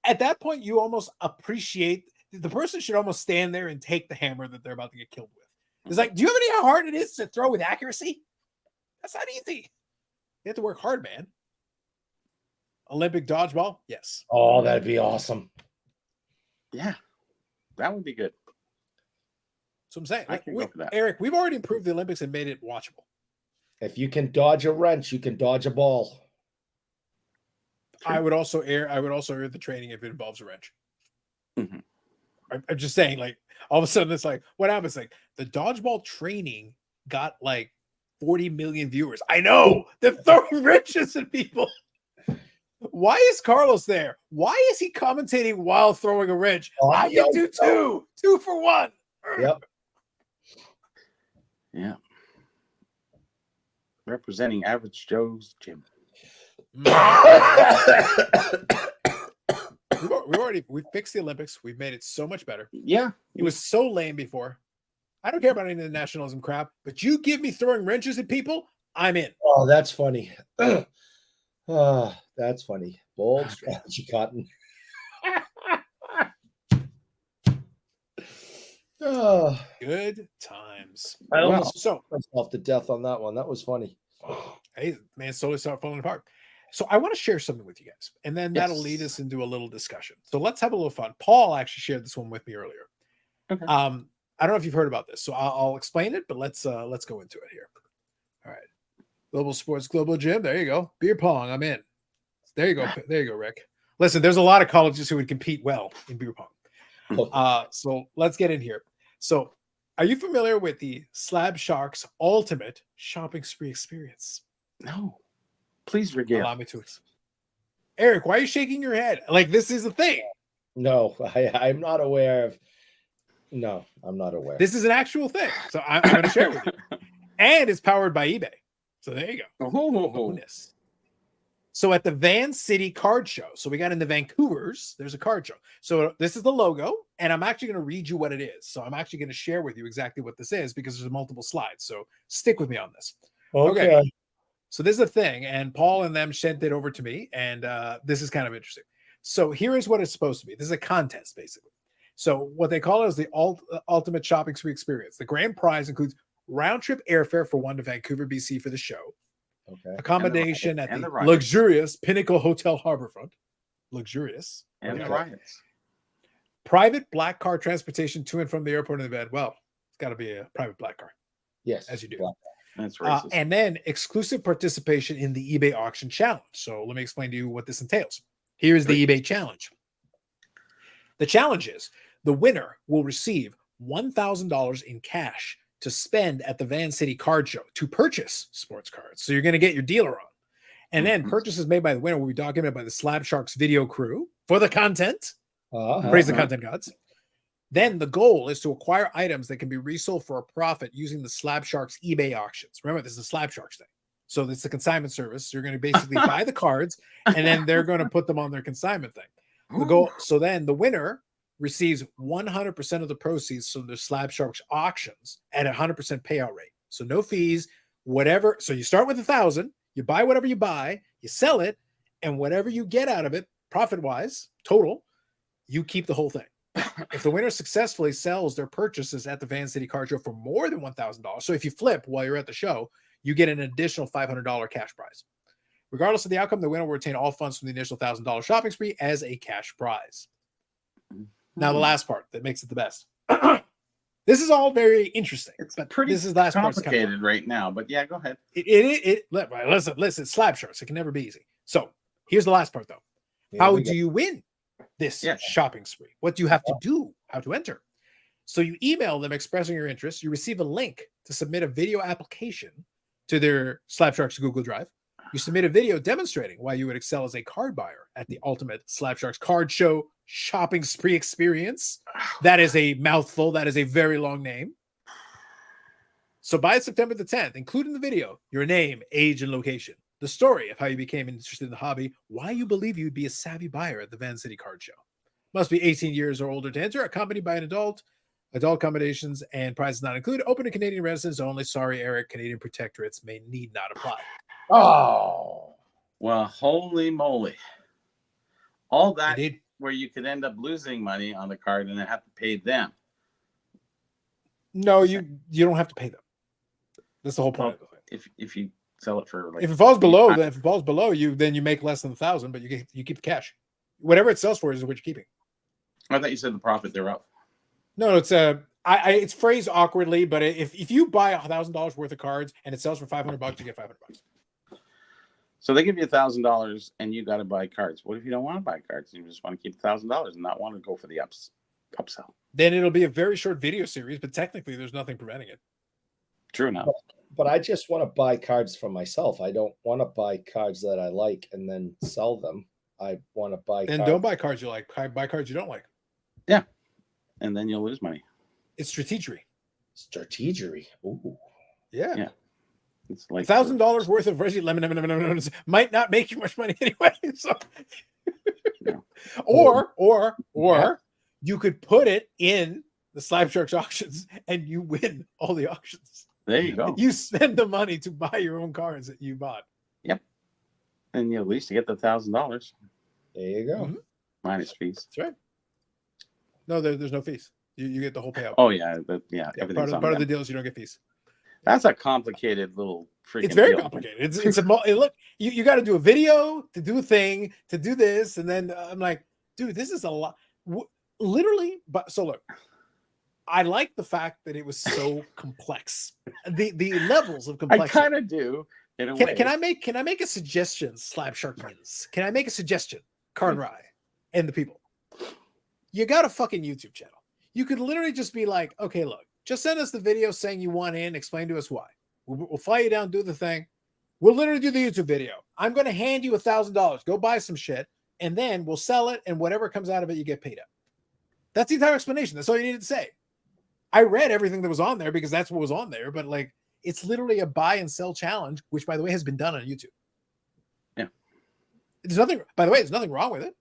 at that point, you almost appreciate the person should almost stand there and take the hammer that they're about to get killed with. It's like, do you have any how hard it is to throw with accuracy? That's not easy. You have to work hard, man. Olympic dodgeball, yes. Oh, that'd be awesome. Yeah, that would be good. So I'm saying, I can go for that. Eric, we've already improved the Olympics and made it watchable. If you can dodge a wrench, you can dodge a ball. True. I would also air the training if it involves a wrench. Mm-hmm. I'm just saying, like, all of a sudden it's like, what happens? Like, the dodgeball training got like 40 million viewers. I know they're throwing wrenches at people. Why is Carlos there? Why is he commentating while throwing a wrench? I can do two for one. Yep. Yeah. Representing Average Joe's gym. we fixed the Olympics. We've made it so much better. Yeah. It was so lame before. I don't care about any of the nationalism crap, but you give me throwing wrenches at people, I'm in. Oh, that's funny. That's funny. Bold strategy, Cotton. Good times. I almost myself to death on that one. That was funny. Hey, man, slowly start falling apart. So I want to share something with you guys, and then that'll lead us into a little discussion. So let's have a little fun. Paul actually shared this one with me earlier. Okay. I don't know if you've heard about this, so I'll explain it, but let's go into it here. All right. Global Sports Global Gym. There you go. Beer pong. I'm in. There you go. There you go, Rick. Listen, there's a lot of colleges who would compete well in beer pong. So let's get in here. So are you familiar with the Slabsharks Ultimate Shopping Spree Experience? No. Please regale. Allow me to. Eric, why are you shaking your head? Like, this is a thing. No, I'm not aware of. No, I'm not aware. This is an actual thing. So I'm going to share it with you. And it's powered by eBay. So there you go. Bonus. So at the Van City Card Show, so we got in the Vancouvers, there's a card show. So this is the logo, and I'm actually going to read you what it is. So I'm actually going to share with you exactly what this is because there's multiple slides. So stick with me on this. Okay. So this is a thing, and Paul and them sent it over to me, and this is kind of interesting. So here is what it's supposed to be. This is a contest, basically. So what they call it is the Ultimate Shopping Spree Experience. The grand prize includes round-trip airfare for one to Vancouver, BC for the show. Okay. Accommodation at the luxurious Pinnacle Hotel Harborfront. Luxurious. And the riots. Private black car transportation to and from the airport and the bed. Well, it's got to be a private black car. Yes. As you do. Black. That's racist. And then exclusive participation in the eBay auction challenge. So let me explain to you what this entails. Here's the eBay challenge. The challenge is the winner will receive $1,000 in cash to spend at the Van City Card Show to purchase sports cards. So you're going to get your dealer on. And then purchases made by the winner will be documented by the Slabsharks video crew for the content. Praise the content gods. Then the goal is to acquire items that can be resold for a profit using the Slabsharks eBay auctions. Remember, this is a Slabsharks thing. So it's the consignment service. You're going to basically buy the cards, and then they're going to put them on their consignment thing. The goal. So then the winner receives 100% of the proceeds from the Slabsharks auctions at 100% payout rate. So no fees, whatever. So you start with 1,000, you buy whatever you buy, you sell it, and whatever you get out of it, profit-wise, total, you keep the whole thing. If the winner successfully sells their purchases at the Van City Card Show for more than $1,000, so if you flip while you're at the show, you get an additional $500 cash prize. Regardless of the outcome, the winner will retain all funds from the initial $1,000 shopping spree as a cash prize. Now, the last part that makes it the best. This is all very interesting. It's pretty this is last complicated right now, but yeah, go ahead. Listen, Slabsharks. It can never be easy. So here's the last part, though. How do you win this shopping spree? What do you have to do? How to enter? So you email them expressing your interest. You receive a link to submit a video application to their Slabsharks Google Drive. You submit a video demonstrating why you would excel as a card buyer at the Ultimate Slabsharks Card Show Shopping Spree Experience. That is a mouthful. That is a very long name. So by September the 10th, include in the video your name, age, and location, the story of how you became interested in the hobby, why you believe you'd be a savvy buyer at the Van City Card Show. Must be 18 years or older to enter, accompanied by an adult accommodations and prizes not included, open to Canadian residents only. Sorry, Eric, Canadian protectorates may need not apply. Oh, well, holy moly. All that Indeed. Where you could end up losing money on the card and then have to pay them. No, you don't have to pay them. That's the whole point of it. If you sell it for, like, if it falls below you, then you make less than 1,000, but you keep the cash. Whatever it sells for is what you're keeping. I thought you said the profit thereof. No, it's it's phrased awkwardly, but if you buy $1,000 worth of cards and it sells for $500, you get $500. So they give you $1,000 and you got to buy cards. What if you don't want to buy cards? You just want to keep $1,000 and not want to go for the upsell? Then it'll be a very short video series, but technically there's nothing preventing it. True enough. But I just want to buy cards for myself. I don't want to buy cards that I like and then sell them. I want to buy. Then don't buy cards you like. Buy cards you don't like. Yeah, and then you'll lose money. It's strategery. Strategery. Ooh. Yeah. It's like $1,000 worth of Reggie Lemon might not make you much money anyway. So, no. or you could put it in the Slabsharks auctions and you win all the auctions. There you go. You spend the money to buy your own cards that you bought. Yep. And you at least get the $1,000. There you go. Mm-hmm. Minus fees. That's right. No, there's no fees. You get the whole payout. Oh yeah, part of the deal is you don't get fees. That's a complicated little freaking. It's very deal. complicated. Look. You got to do a video to do a thing to do this, and then I'm like, dude, this is a lot. Literally, but so look. I like the fact that it was so complex. The levels of complexity. I kind of do. In a way. Can I make a suggestion, Slabsharkians? Can I make a suggestion, Karn Rai and the people? You got a fucking YouTube channel. You could literally just be like, okay, look, just send us the video saying you want in, explain to us why. We'll fly you down, do the thing. We'll literally do the YouTube video. I'm going to hand you $1,000. Go buy some shit, and then we'll sell it, and whatever comes out of it, you get paid up. That's the entire explanation. That's all you needed to say. I read everything that was on there because that's what was on there, but like, it's literally a buy and sell challenge, which, by the way, has been done on YouTube. Yeah. There's nothing wrong with it.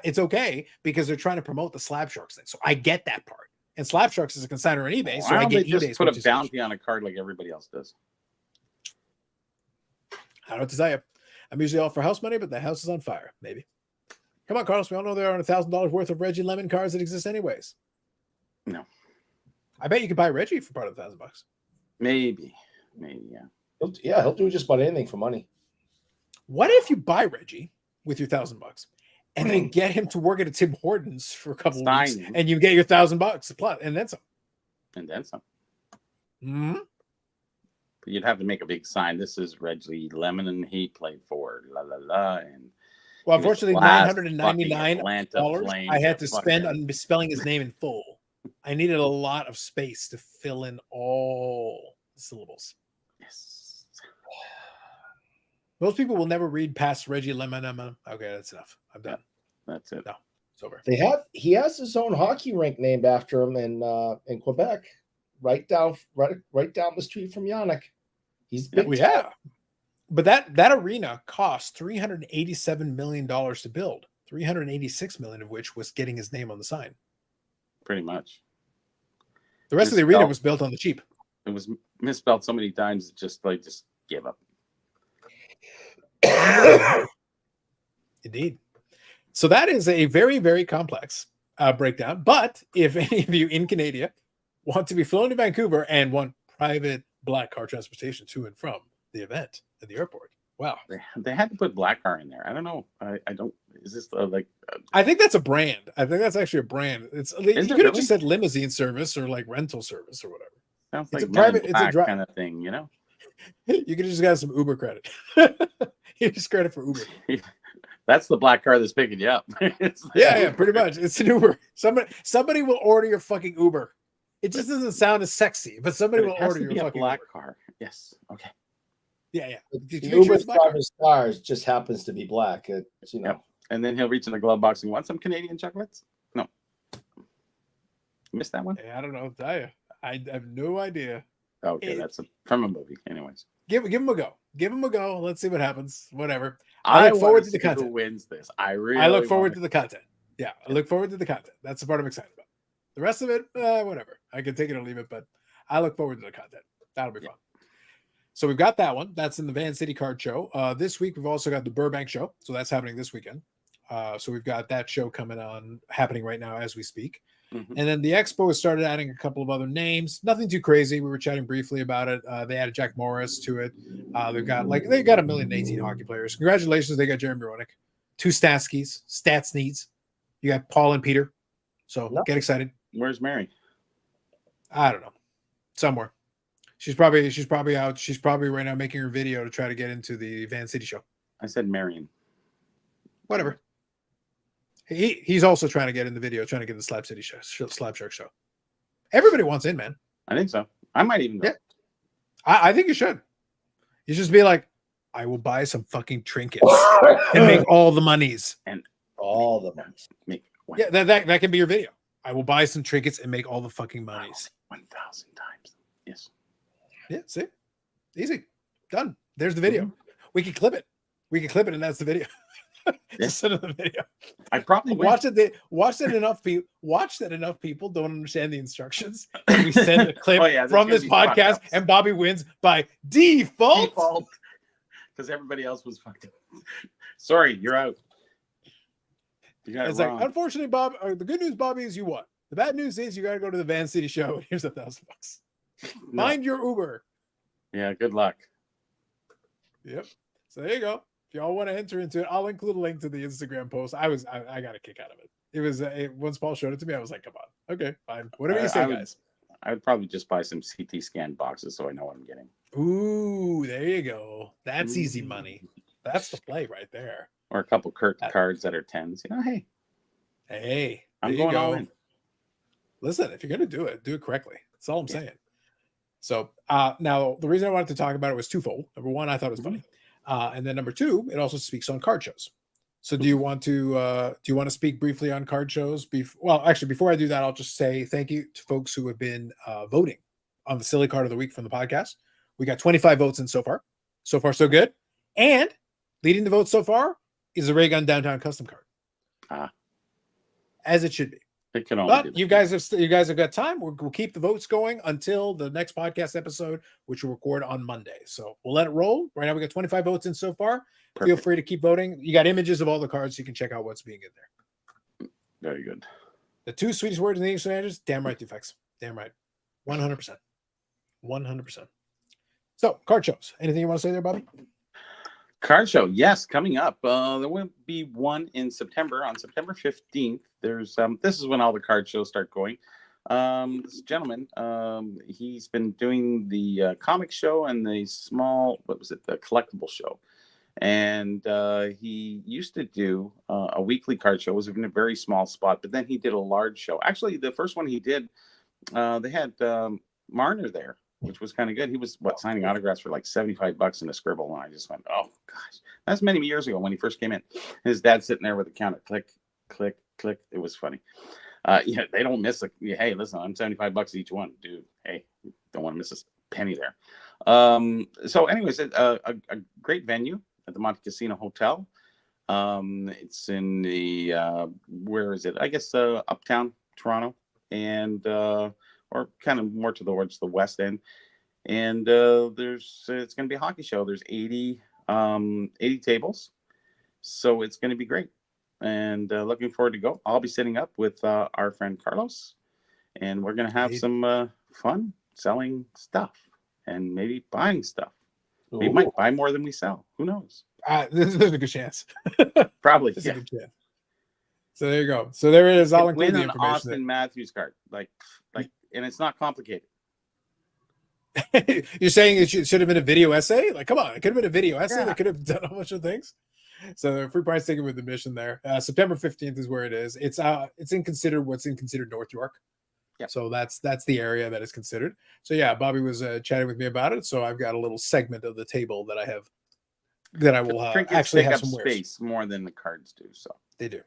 It's okay because they're trying to promote the Slabsharks thing. So I get that part. And Slabsharks is a consignor on eBay, so I get eBay. Just put a bounty on a card like everybody else does. I don't know what to tell you. I'm usually all for house money, but the house is on fire. Maybe. Come on, Carlos. We all know there are $1,000 worth of Reggie Lemon cards that exist anyways. No. I bet you could buy Reggie for part of $1,000. Maybe, yeah. He'll do just about anything for money. What if you buy Reggie with your $1,000 and then get him to work at a Tim Hortons for a couple of weeks, and you get your $1,000 plus, and then some. Mm-hmm. But you'd have to make a big sign. This is Reggie Lemon, and he played for la la la. And well, unfortunately, $999 I had to spend on spelling his name in full. I needed a lot of space to fill in all the syllables. Yes. Most people will never read past Reggie Lemon. Okay, that's enough. I'm done. That's it. No, it's over. He has his own hockey rink named after him in Quebec, right down the street from Yannick. He's big. Yeah. But that arena cost $387 million to build. $386 million of which was getting his name on the sign. Pretty much. The rest of the arena was built on the cheap. It was misspelled so many times, just gave up. Indeed. So that is a very, very complex breakdown. But if any of you in Canada want to be flown to Vancouver and want private black car transportation to and from the event at the airport, wow. They had to put black car in there. I don't know. I don't. Is this I think that's a brand. I think that's actually a brand. You could have just said limousine service or like rental service or whatever. Sounds it's like a private. It's a kind of thing, you know. You could have just got some Uber credit. You just credit for Uber. That's the black car that's picking you up. Yeah, pretty much. It's an Uber. Somebody will order your fucking Uber. It just doesn't sound as sexy, but somebody will order your fucking black Uber. car. Yes. Okay. Yeah. The Uber driver's car just happens to be black. It's, you know. Yep. And then he'll reach in the glove box and want some Canadian chocolates. No. You missed that one? Hey, I don't know what to tell you. I have no idea. Okay, that's from a movie. Anyways, give him a go. Give him a go. Let's see what happens. Whatever. I look forward to the see content. who wins this. I look forward to the content. Yeah, I look forward to the content. That's the part I'm excited about. The rest of it, whatever. I can take it or leave it, but I look forward to the content. That'll be fun. So we've got that one. That's in the Van City Card Show. This week we've also got the Burbank Show. So that's happening this weekend. So we've got that show happening right now as we speak. Mm-hmm. And then the expo has started adding a couple of other names. Nothing too crazy. We were chatting briefly about it. They added Jack Morris to it. They got 1,018 hockey players. Congratulations, they got Jeremy Roenick, 2 Stats Needs. You got Paul and Peter. So get excited. Where's Mary? I don't know. Somewhere. She's probably out. She's probably right now making her video to try to get into the Van City show. I said Marion. Whatever. He's also trying to get in the video, trying to get the Slabsharks show. Everybody wants in, man. I think so. I might even go. Yeah. I think you should. You just be like, I will buy some fucking trinkets and make all the monies. And all the monies. Yeah, that can be your video. I will buy some trinkets and make all the fucking monies. 1,000 times. Yes. Yeah, see? Easy. Done. There's the video. We can clip it. And that's the video. Just send the video. I probably watch that enough people don't understand the instructions. And we send a clip from this podcast, and Bobby wins by default. Because everybody else was fucked up. Sorry, you're out. You got it's like, unfortunately, Bob. The good news, Bobby, is you won. The bad news is you got to go to the Van City show. Here's $1,000. Mind your Uber. Yeah, good luck. Yep. So there you go. If y'all want to enter into it, I'll include a link to the Instagram post. I got a kick out of it. It was once Paul showed it to me, I was like, come on, okay, fine, whatever you say, guys. I would probably just buy some CT scan boxes so I know what I'm getting. Ooh, there you go. That's easy money. That's the play right there. Or a couple cards that are 10s. Hey, I'm going all in. Listen, if you're gonna do it correctly. That's all I'm saying. So now the reason I wanted to talk about it was twofold. Number one, I thought it was funny. And then number two, it also speaks on card shows. So do you want to speak briefly on card shows? Well, actually, before I do that, I'll just say thank you to folks who have been voting on the silly card of the week from the podcast. We got 25 votes in so far. So far, so good. And leading the votes so far is the Raygun Downtown Custom card. As it should be. It can only but you guys have got time. We'll keep the votes going until the next podcast episode, which we'll record on Monday. So we'll let it roll. Right now we got 25 votes in so far. Perfect. Feel free to keep voting. You got images of all the cards, so you can check out what's being in there. Very good. The 2 Swedish words in the English language, damn right, Defects. Damn right. 100%. 100%. So card shows. Anything you want to say there, Bobby? Card show, yes, coming up. There will be one in September. On September 15th, there's this is when all the card shows start going. This gentleman, he's been doing the comic show and the the collectible show. And he used to do a weekly card show. It was in a very small spot, but then he did a large show. Actually, the first one he did, they had Marner there, which was kind of good. He was signing autographs for like $75 in a scribble, and I just went, oh gosh, that's many years ago when he first came in. And his dad sitting there with the counter, click, click, click. It was funny. They don't miss hey, listen, I'm $75 each one, dude. Hey, don't want to miss a penny there. So, anyways, a great venue at the Monte Casino Hotel. It's in the where is it? I guess uptown Toronto, and or kind of more towards the west end. And it's going to be a hockey show. There's 80 tables, so it's going to be great. And looking forward to go. I'll be sitting up with our friend Carlos, and we're going to have some fun selling stuff and maybe buying stuff. Ooh. We might buy more than we sell. Who knows? This is a good chance. Probably. This is a good chance. So there you go. So there it is. I'll include the information. Austin Matthews card, like, and it's not complicated. You're saying it should have been a video essay? Like, come on, it could have been a video essay. That could have done a bunch of things. So free price ticket with admission there. September 15th is where it is. It's in what's considered North York. Yeah. So that's the area that is considered. So yeah, Bobby was chatting with me about it. So I've got a little segment of the table that I will actually have some space more than the cards do. So they do.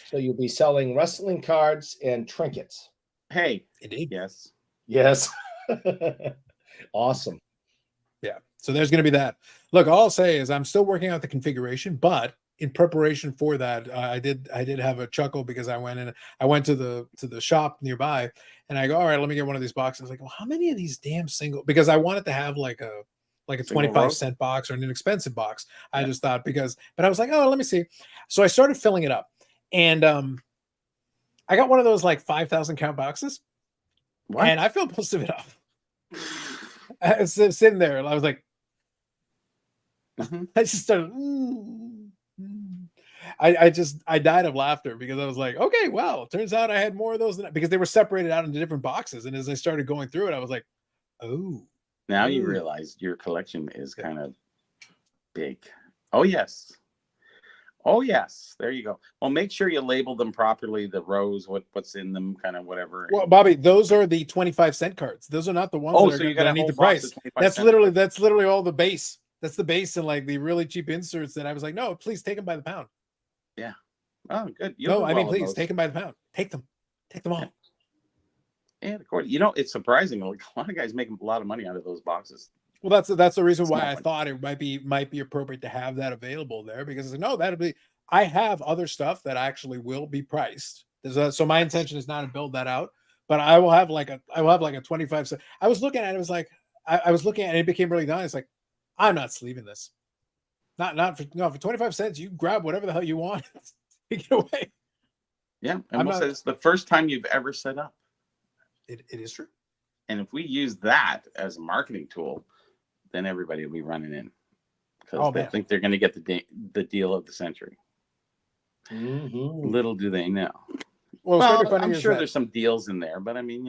So you'll be selling wrestling cards and trinkets. Hey, indeed. Yes. Awesome. Yeah. So there's going to be that. Look, all I'll say is I'm still working out the configuration, but in preparation for that, I did have a chuckle because I went to the shop nearby and I go, all right, let me get one of these boxes. I was like, well, how many of these damn single, because I wanted to have like a 25-cent box or an inexpensive box. Yeah. I just thought but I was like, oh, let me see. So I started filling it up and I got one of those like 5,000 count boxes. What? And I filled most of it up. I was sitting there and I was like, I just started. I died of laughter because I was like, okay, well, turns out I had more of those because they were separated out into different boxes. And as I started going through it, I was like, oh. Now you realize your collection is kind of big. Oh, yes. Oh, yes. There you go. Well, make sure you label them properly, the rows, what's in them, kind of whatever. Well, Bobby, those are the 25-cent cards. Those are not the ones that need the price. That's literally all the base. That's the base and like the really cheap inserts that I was like, no, please take them by the pound. Yeah. Oh, good. Please take them by the pound. Take them all. And of course, it's surprising. Like a lot of guys make a lot of money out of those boxes. Well, that's the reason why I thought it might be appropriate to have that available there because no, I have other stuff that actually will be priced. So my intention is not to build that out, but I will have like a 25 cent. I was looking at it, it was like I was looking at it, it became really nice. Like I'm not sleeving this. Not for 25 cents. You grab whatever the hell you want. Take it away. Yeah, and we'll say it's the first time you've ever set up. It is true. And if we use that as a marketing tool, then everybody will be running in because they think they're going to get the deal of the century. Mm-hmm. Little do they know. Well I'm sure there's some deals in there, but I mean,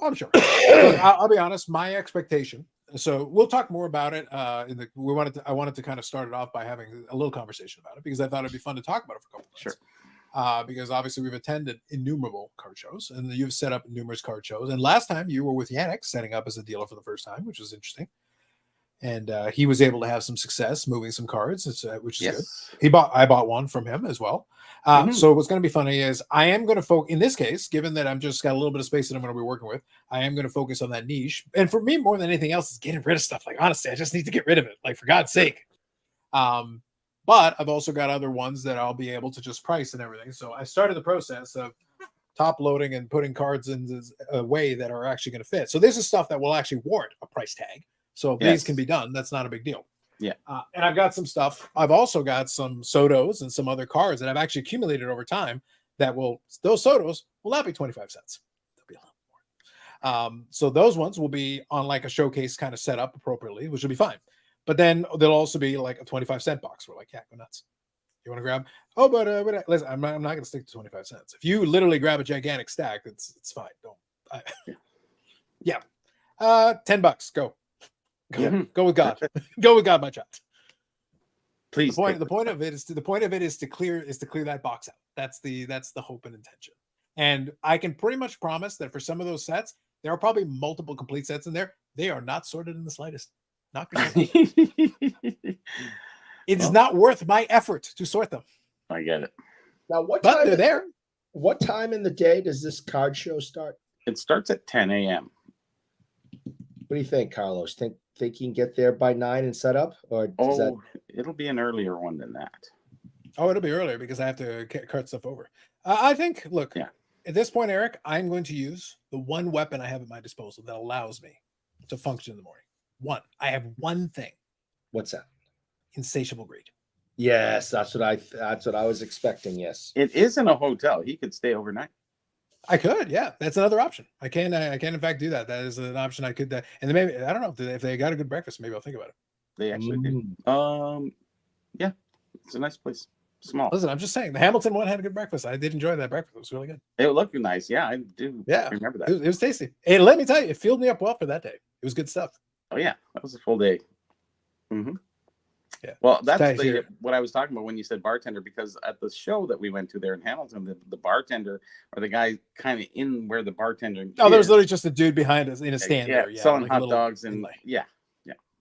I'm sure. I'll be honest. My expectation. So we'll talk more about it. I wanted to kind of start it off by having a little conversation about it because I thought it'd be fun to talk about it for a couple of minutes. Sure. Because obviously we've attended innumerable card shows and you've set up numerous card shows. And last time you were with Yannick setting up as a dealer for the first time, which was interesting. And he was able to have some success moving some cards, which is good. I bought one from him as well. So what's going to be funny is I am going to focus in this case, given that I'm just got a little bit of space that I'm going to be working with. I am going to focus on that niche. And for me, more than anything else, is getting rid of stuff. Like honestly, I just need to get rid of it. Like for God's sake. But I've also got other ones that I'll be able to just price and everything. So I started the process of top loading and putting cards in a way that are actually going to fit. So this is stuff that will actually warrant a price tag. So if these can be done, that's not a big deal. Yeah. And I've got some stuff. I've also got some Sotos and some other cards that I've actually accumulated over time those Sotos will not be 25 cents. They'll be a lot more. So those ones will be on like a showcase kind of set up appropriately, which will be fine. But then there'll also be like a 25-cent box. We're like, yeah, go nuts. You want to grab? Oh, but listen, I'm not going to stick to 25 cents. If you literally grab a gigantic stack, it's fine. Yeah. $10. Go. Go with God. Go with God, my child. Please. The point of it is to clear that box out. That's the hope and intention. And I can pretty much promise that for some of those sets, there are probably multiple complete sets in there. They are not sorted in the slightest. Not it's not worth my effort to sort them. I get it. Now, they're there. What time in the day does this card show start? It starts at 10 a.m. What do you think, Carlos? Think you can get there by 9 and set up? Or it'll be an earlier one than that. Oh, it'll be earlier because I have to cart stuff over. I think, look, at this point, Eric, I'm going to use the one weapon I have at my disposal that allows me to function in the morning. I have one thing. What's that? Insatiable greed. Yes, that's what I was expecting. Yes. It is in a hotel. He could stay overnight. I could, yeah. That's another option. I can in fact do that. That is an option I could. And then maybe I don't know if they got a good breakfast. Maybe I'll think about it. They actually do. Yeah, it's a nice place. Small. Listen, I'm just saying the Hamilton one had a good breakfast. I did enjoy that breakfast. It was really good. It looked nice. Yeah, I do. Yeah, remember that. It was tasty. And let me tell you, it filled me up well for that day. It was good stuff. Oh yeah, that was a full day. Yeah. Well, that's what I was talking about when you said bartender, because at the show that we went to there in Hamilton, the bartender or the guy kind of in where the bartender. Oh, there was literally just a dude behind us in a stand there, selling like hot dogs and yeah.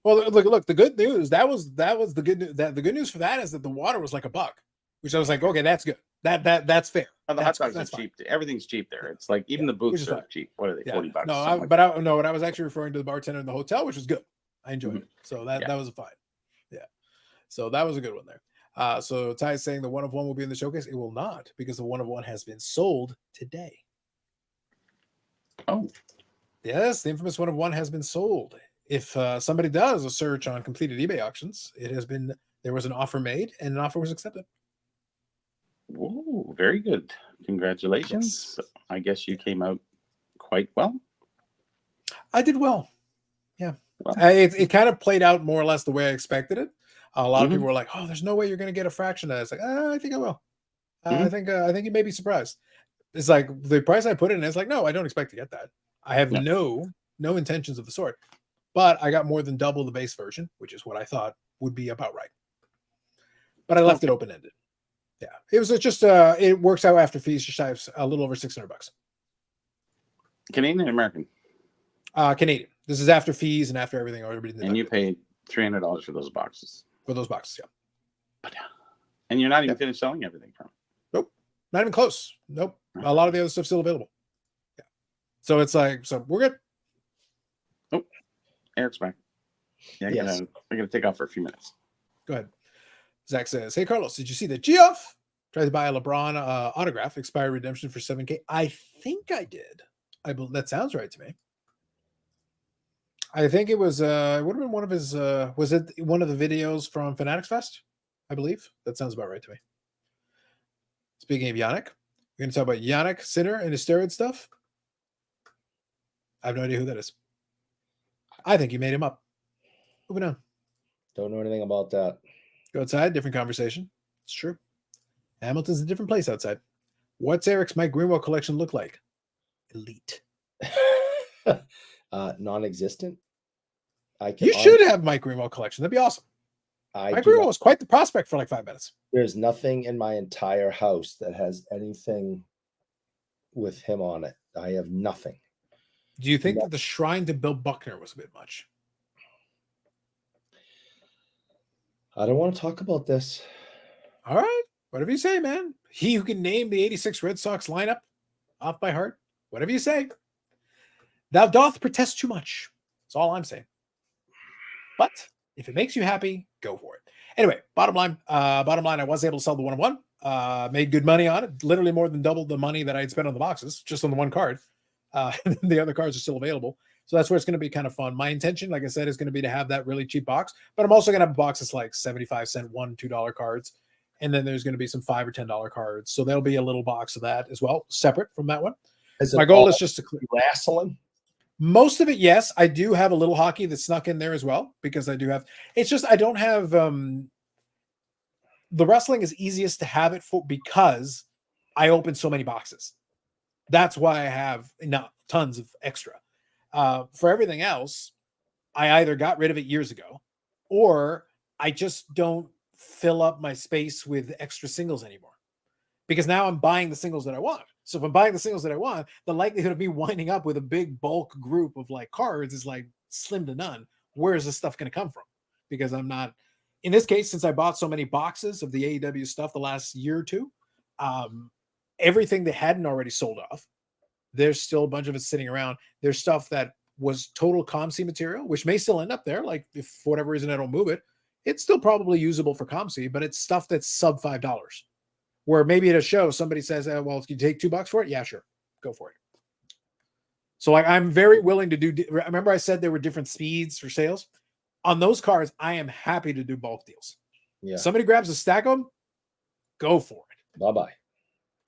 Well, look. The good news that was the good news. The good news for that is that the water was like $1, which I was like, okay, that's good. That's fair. Oh, the that's, hot dogs are cheap. Everything's cheap there. It's like even the booths are cheap. What are they? $40. No, no. What I was actually referring to the bartender in the hotel, which was good. I enjoyed it. So that was fine. Yeah. So that was a good one there. So Ty is saying the 1 of 1 will be in the showcase. It will not, because the 1 of 1 has been sold today. Oh. Yes, the infamous 1 of 1 has been sold. If somebody does a search on completed eBay auctions, there was an offer made and an offer was accepted. Whoa, very good. Congratulations. Yes. I guess you came out quite well. I did well. Yeah. Well, it kind of played out more or less the way I expected it. A lot of people were like, "Oh, there's no way you're going to get a fraction of that." It's like, I think I will. I think you may be surprised. It's like the price I put in. It's like, no, I don't expect to get that. I have no intentions of the sort. But I got more than double the base version, which is what I thought would be about right. But I left it open ended. Yeah, it was just it works out after fees, just a little over $600. Canadian and American? Canadian. This is after fees and after everything. And you paid $300 for those boxes. For those boxes, yeah. And you're not even finished selling everything from. Nope, not even close. Nope, a lot of the other stuff's still available. Yeah, so it's like, so we're good. Oh, Eric's back. Yeah, I gotta take off for a few minutes. Go ahead. Zach says, "Hey Carlos, did you see that Geoff tried to buy a LeBron autograph expired redemption for $7K? I think I did. That sounds right to me. I think it was it would have been one of his was it one of the videos from Fanatics Fest? I believe that sounds about right to me. Speaking of Yannick, we're going to talk about Yannick Sinner and his steroid stuff. I have no idea who that is. I think you made him up. Moving on. Don't know anything about that. Go outside, different conversation. It's true. Hamilton's a different place outside. What's Eric's Mike Greenwell collection look like? Elite. Non-existent. You should have Mike Greenwell collection. That'd be awesome. Mike Greenwell was quite the prospect for like 5 minutes. There's nothing in my entire house that has anything with him on it. I have nothing. Do you think that the shrine to Bill Buckner was a bit much? I don't want to talk about this. All right. Whatever you say, man. He who can name the 86 Red Sox lineup off by heart. Whatever you say. Thou doth protest too much. That's all I'm saying. But if it makes you happy, go for it. Anyway, bottom line, I was able to sell the 1 of 1. Made good money on it. Literally more than double the money that I had spent on the boxes, just on the one card. The other cards are still available. So that's where it's going to be kind of fun. My intention, like I said, is going to be to have that really cheap box. But I'm also going to have a box that's like 75-cent, $1, $2 cards. And then there's going to be some $5 or $10 cards. So there'll be a little box of that as well, separate from that one. My goal is just to clear wrestling. Most of it, yes. I do have a little hockey that snuck in there as well, because I do have. It's just I don't have. The wrestling is easiest to have it for because I open so many boxes. That's why I have tons of extra. For everything else, I either got rid of it years ago, or I just don't fill up my space with extra singles anymore, because now I'm buying the singles that I want. So if I'm buying the singles that I want, the likelihood of me winding up with a big bulk group of like cards is like slim to none. Where is this stuff going to come from? Because I'm not, in this case, since I bought so many boxes of the AEW stuff the last year or two, everything that hadn't already sold off, there's still a bunch of it sitting around. There's stuff that was total ComC material, which may still end up there. Like if for whatever reason I don't move it, it's still probably usable for ComC, but it's stuff that's sub $5. Where maybe at a show, somebody says, well, if you take $2 for it, yeah, sure, go for it. So like, I'm very willing to do, remember I said there were different speeds for sales? On those cards, I am happy to do bulk deals. Yeah. Somebody grabs a stack of them, go for it. Bye-bye.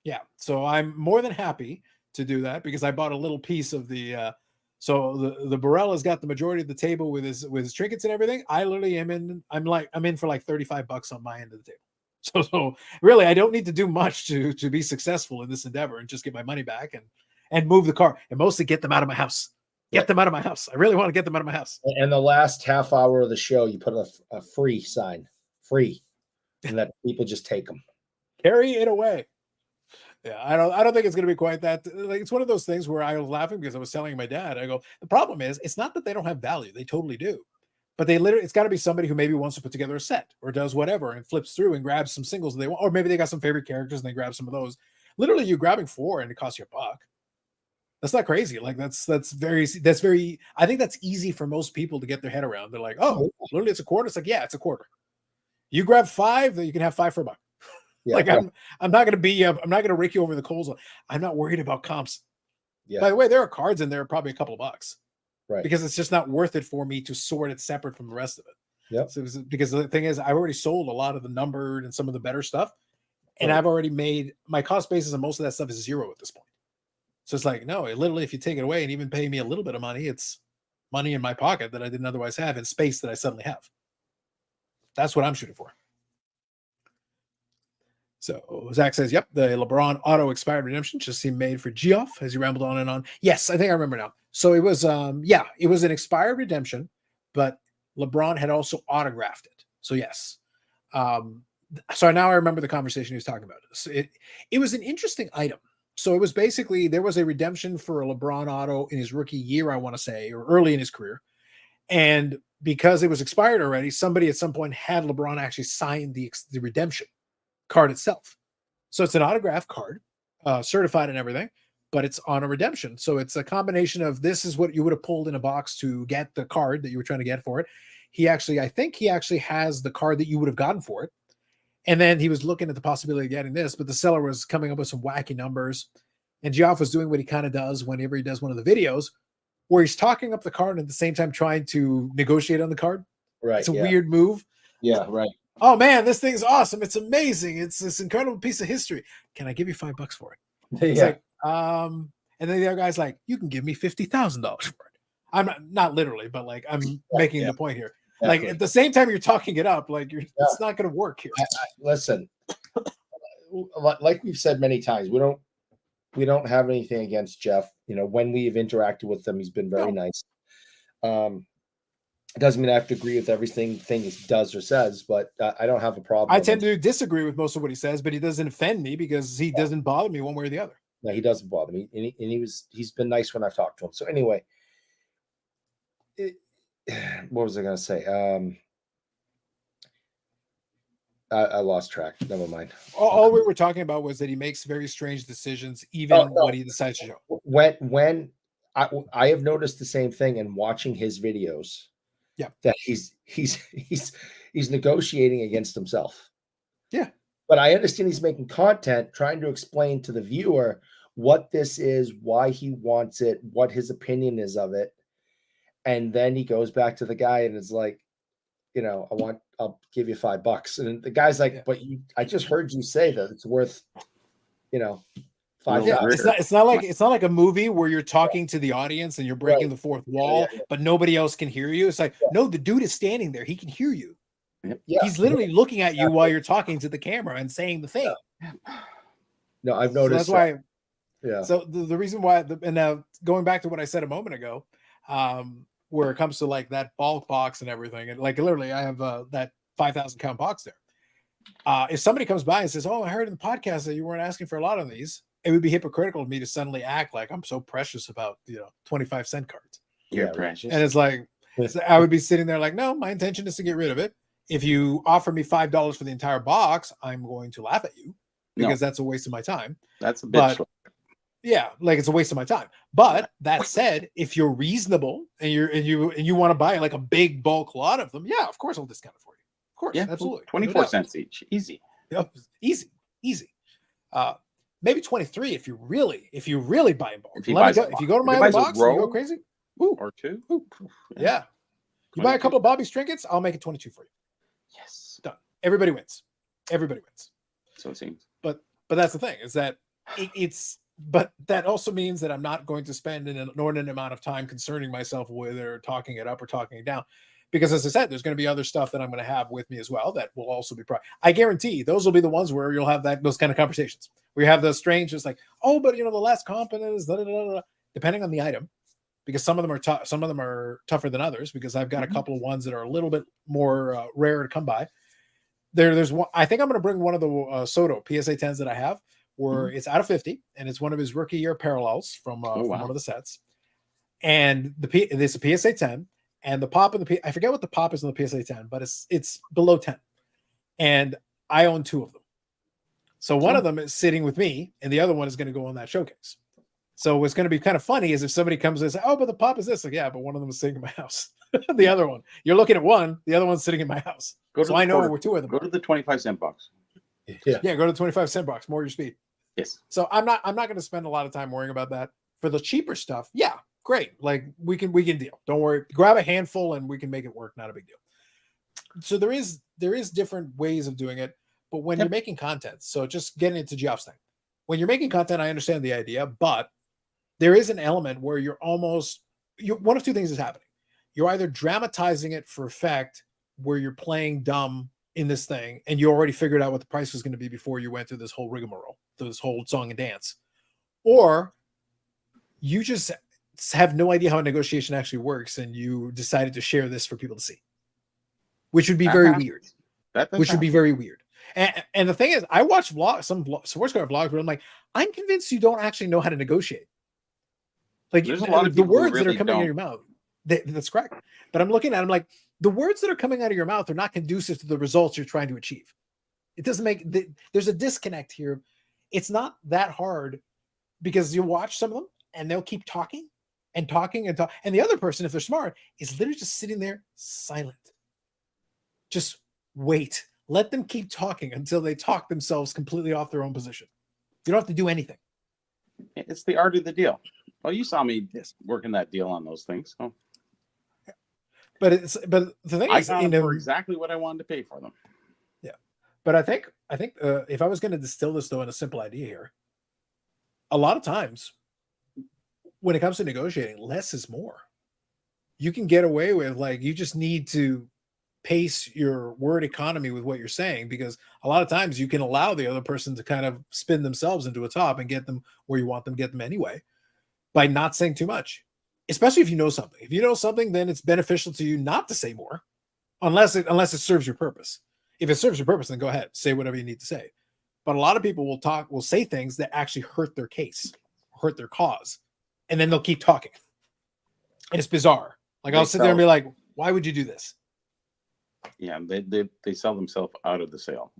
Yeah, so I'm more than happy to do that, because I bought a little piece of the, so the Barella's got the majority of the table with his trinkets and everything. I literally am in, I'm in for like $35 on my end of the table. So really, I don't need to do much to be successful in this endeavor, and just get my money back and move the car, and mostly get them out of my house. Get them out of my house. I really want to get them out of my house. And the last half hour of the show, you put a free sign, free, and let people just take them. Carry it away. Yeah, I don't think it's going to be quite that. Like, it's one of those things where I was laughing because I was telling my dad, I go, the problem is, it's not that they don't have value. They totally do. but they literally, it's got to be somebody who maybe wants to put together a set or does whatever and flips through and grabs some singles they want, or maybe they got some favorite characters and they grab some of those. Literally, you're grabbing 4 and it costs you $1. That's not crazy. Like that's very, I think that's easy for most people to get their head around. They're like, oh, literally it's a quarter. It's like, yeah, it's a quarter. You grab 5, then you can have 5 for $1. Yeah, like I'm not going to be, I'm not going to rake you over the coals. I'm not worried about comps. Yeah. By the way, there are cards in there, probably a couple of bucks, right? Because it's just not worth it for me to sort it separate from the rest of it. Yeah. So because the thing is, I've already sold a lot of the numbered and some of the better stuff, and I've already made my cost basis on most of that stuff is 0 at this point. So it's like, no, literally, if you take it away and even pay me a little bit of money, it's money in my pocket that I didn't otherwise have and space that I suddenly have. That's what I'm shooting for. So Zach says, yep, the LeBron auto expired redemption just seemed made for Geoff as he rambled on and on. Yes, I think I remember now. So it was, it was an expired redemption, but LeBron had also autographed it. So yes. So now I remember the conversation he was talking about. So it was an interesting item. So it was basically, there was a redemption for a LeBron auto in his rookie year, I want to say, or early in his career. And because it was expired already, somebody at some point had LeBron actually sign the redemption card itself. So it's an autograph card, certified and everything, but it's on a redemption. So it's a combination of this is what you would have pulled in a box to get the card that you were trying to get for it. I think he actually has the card that you would have gotten for it. And then he was looking at the possibility of getting this, but the seller was coming up with some wacky numbers. And Geoff was doing what he kind of does whenever he does one of the videos, where he's talking up the card and at the same time trying to negotiate on the card. Right. It's a weird move. Yeah, right. Oh man, this thing's awesome. It's amazing. It's this incredible piece of history. Can I give you $5 for it? It's like, and then the other guy's like, you can give me $50,000 for it. I'm not literally, but like I'm making the point here. Exactly. Like at the same time you're talking it up, like it's not going to work here. Listen, like we've said many times, we don't have anything against Geoff. You know, when we've interacted with him, he's been very nice. It doesn't mean I have to agree with everything he does or says, but I don't have a problem. I tend to disagree with most of what he says, but he doesn't offend me because he doesn't bother me one way or the other. No, he doesn't bother me, and he's been nice when I've talked to him. So anyway, what was I going to say? I lost track. Never mind. All we were talking about was that he makes very strange decisions, even when he decides to show. When I have noticed the same thing in watching his videos. Yeah, that he's negotiating against himself. Yeah, but I understand he's making content, trying to explain to the viewer what this is, why he wants it, what his opinion is of it, and then he goes back to the guy and is like, you know, I'll give you $5, and the guy's like, but I just heard you say that it's worth, you know, $5. Yeah, it's not like a movie where you're talking to the audience and you're breaking the fourth wall, but nobody else can hear you. It's like, no, the dude is standing there. He can hear you. Yeah. He's literally looking at you while you're talking to the camera and saying the thing. No, I've noticed. So that's why. Yeah. So the reason why, and now going back to what I said a moment ago, where it comes to like that bulk box and everything, and like literally, I have that 5,000 count box there. If somebody comes by and says, "Oh, I heard in the podcast that you weren't asking for a lot of these," it would be hypocritical of me to suddenly act like I'm so precious about 25-cent cards. You're precious, and it's like I would be sitting there like, no, my intention is to get rid of it. If you offer me $5 for the entire box, I'm going to laugh at you because that's a waste of my time. That's a bit short. Yeah, like it's a waste of my time. But that said, if you're reasonable and you want to buy like a big bulk lot of them, yeah, of course I'll discount it for you. Of course, absolutely. 24 cents each, easy. Yep, easy. Maybe 23 if you really buy in bulk. If you go to my other box and you go crazy, or two. Yeah. You buy a couple of Bobby's trinkets, I'll make it 22 for you. Yes. Done. Everybody wins. Everybody wins. So it seems. But that's the thing, is that but that also means that I'm not going to spend an inordinate amount of time concerning myself with or talking it up or talking it down. Because as I said, there's going to be other stuff that I'm going to have with me as well that will also be I guarantee those will be the ones where you'll have those kind of conversations. We have the strange, just like, oh, but the last component is depending on the item, because some of them are tough, some of them are tougher than others. Because I've got a couple of ones that are a little bit more rare to come by. There's one. I think I'm going to bring one of the Soto PSA 10s that I have, where it's out of 50, and it's one of his rookie year parallels from one of the sets. And it's a PSA 10. and the pop in the I forget what the pop is on the PSA 10, but it's below 10, and I own 2 of them. So one of them is sitting with me, and the other one is going to go on that showcase. So what's going to be kind of funny is if somebody comes and says, "Oh, but the pop is this," like, yeah, but one of them is sitting in my house. The other one, you're looking at one, the other one's sitting in my house. So I know where 2 of them. Go to the 25-cent box. Yeah, go to the 25-cent box. More your speed. Yes. So I'm not going to spend a lot of time worrying about that. For the cheaper stuff, yeah, great. Like we can deal. Don't worry. Grab a handful and we can make it work. Not a big deal. So there is different ways of doing it. But when you're making content, so just getting into Geoff's thing, when you're making content, I understand the idea, but there is an element where you're one of 2 things is happening. You're either dramatizing it for effect, where you're playing dumb in this thing, and you already figured out what the price was going to be before you went through this whole rigmarole, this whole song and dance, or you just have no idea how a negotiation actually works, and you decided to share this for people to see, which would be very weird. Which would be very weird. And the thing is, I watch some sports car vlogs where I'm like, I'm convinced you don't actually know how to negotiate. Like there's a lot of the words really that are coming out of your mouth. That's correct. But I'm looking at them like the words that are coming out of your mouth are not conducive to the results you're trying to achieve. It doesn't there's a disconnect here. It's not that hard because you watch some of them and they'll keep talking and talking and talk. And the other person, if they're smart, is literally just sitting there silent. Just wait. Let them keep talking until they talk themselves completely off their own position. You don't have to do anything. It's the art of the deal. Well, you saw me working that deal on those things. So. But the thing is, I got them for exactly what I wanted to pay for them. Yeah, but I think if I was going to distill this though in a simple idea here, a lot of times when it comes to negotiating, less is more. You can get away with you just need to pace your word economy with what you're saying, because a lot of times you can allow the other person to kind of spin themselves into a top and get them where you want them, get them anyway, by not saying too much, especially if you know something. If you know something, then it's beneficial to you not to say more unless it serves your purpose. If it serves your purpose, then go ahead, say whatever you need to say. But a lot of people will say things that actually hurt their case, hurt their cause, and then they'll keep talking. And it's bizarre. Like I'll sit there and be like, why would you do this? Yeah, they sell themselves out of the sale.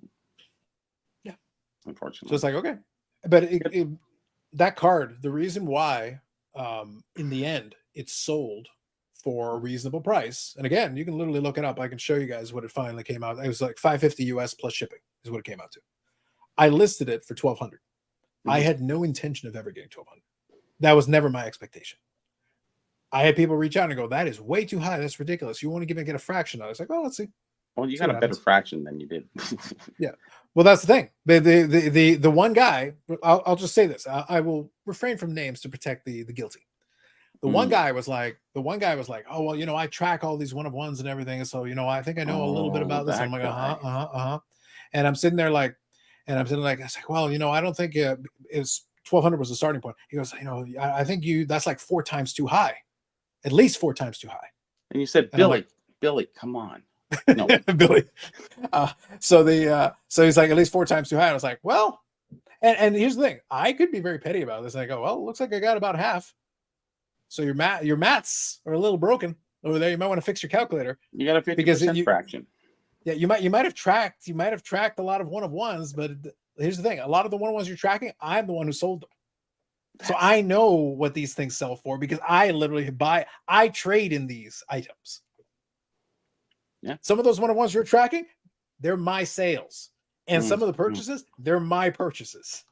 Yeah, unfortunately. So it's like, okay, but that card, the reason why, in the end, it's sold for a reasonable price, and again, you can literally look it up. I can show you guys what it finally came out. It was like $550 US plus shipping is what it came out to. I listed it for $1,200. Mm-hmm. I had no intention of ever getting $1,200. That was never my expectation. I had people reach out and go, "That is way too high. That's ridiculous. You want to get a fraction?" I was like, "Oh, let's see." Well, you got a better fraction than you did. Yeah. Well, that's the thing. The one guy. I'll just say this. I will refrain from names to protect the guilty. The one guy was like, "Oh, well, I track all these 1-of-1s and everything, so I think I know a little bit about this." And I'm like, and I'm sitting there like, I was like, "Well, I don't think it's 1,200 was the starting point." He goes, "I think that's like 4 times too high." At least 4 times too high. And you said, Billy, come on. No. Billy. So he's like, at least 4 times too high. And I was like, well, and here's the thing. I could be very petty about this. And I go, well, it looks like I got about half. So your maths are a little broken over there. You might want to fix your calculator. You got a 50% fraction. Yeah, you might have tracked a lot of 1-of-1s, but here's the thing. A lot of the 1-of-1s you're tracking, I'm the one who sold them. So I know what these things sell for because I literally I trade in these items. Yeah. Some of those 1-of-1s you're tracking, they're my sales. And some of the purchases, they're my purchases.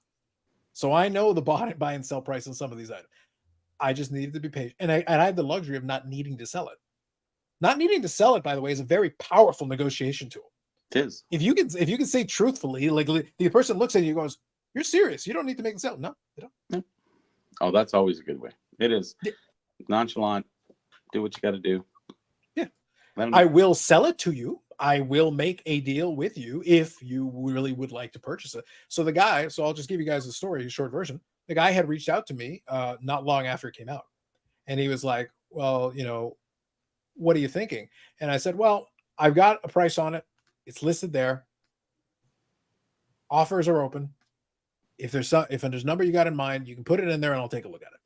So I know the buy and sell price on some of these items. I just needed to be patient. And I had the luxury of not needing to sell it. Not needing to sell it, by the way, is a very powerful negotiation tool. It is. If you can say truthfully, like the person looks at you and goes, "You're serious. You don't need to make the sale." No, they don't. No. Oh, that's always a good way. It is. Yeah. Nonchalant. Do what you got to do. Yeah. I will sell it to you. I will make a deal with you if you really would like to purchase it. So I'll just give you guys a story, a short version. The guy had reached out to me not long after it came out. And he was like, "Well, what are you thinking?" And I said, "Well, I've got a price on it. It's listed there. Offers are open. If there's a number you got in mind, you can put it in there and I'll take a look at it.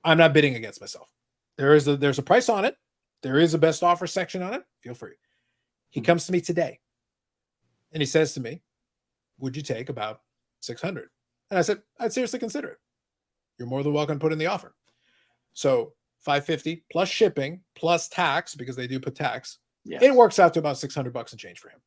I'm not bidding against myself. There's a price on it. There is a best offer section on it. Feel free. He comes to me today and he says to me, would you take about 600? And I said, I'd seriously consider it. You're more than welcome to put in the offer. So 550 plus shipping plus tax, because they do put tax. Yes. It works out to about $600 and change for him.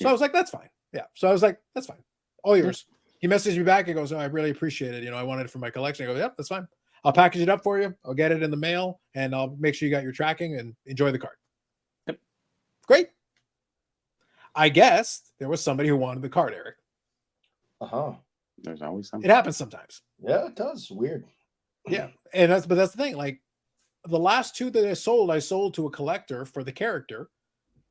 So I was like, that's fine. Yeah. So I was like, that's fine. All yours. He messaged me back. He goes, oh, I really appreciate it. I wanted it for my collection. I go, yep, that's fine. I'll package it up for you. I'll get it in the mail and I'll make sure you got your tracking and enjoy the card. Yep. Great. I guess there was somebody who wanted the card, Eric. There's always something. It happens sometimes. Yeah, it does. Weird. Yeah. And that's the thing. Like the last two that I sold to a collector for the character.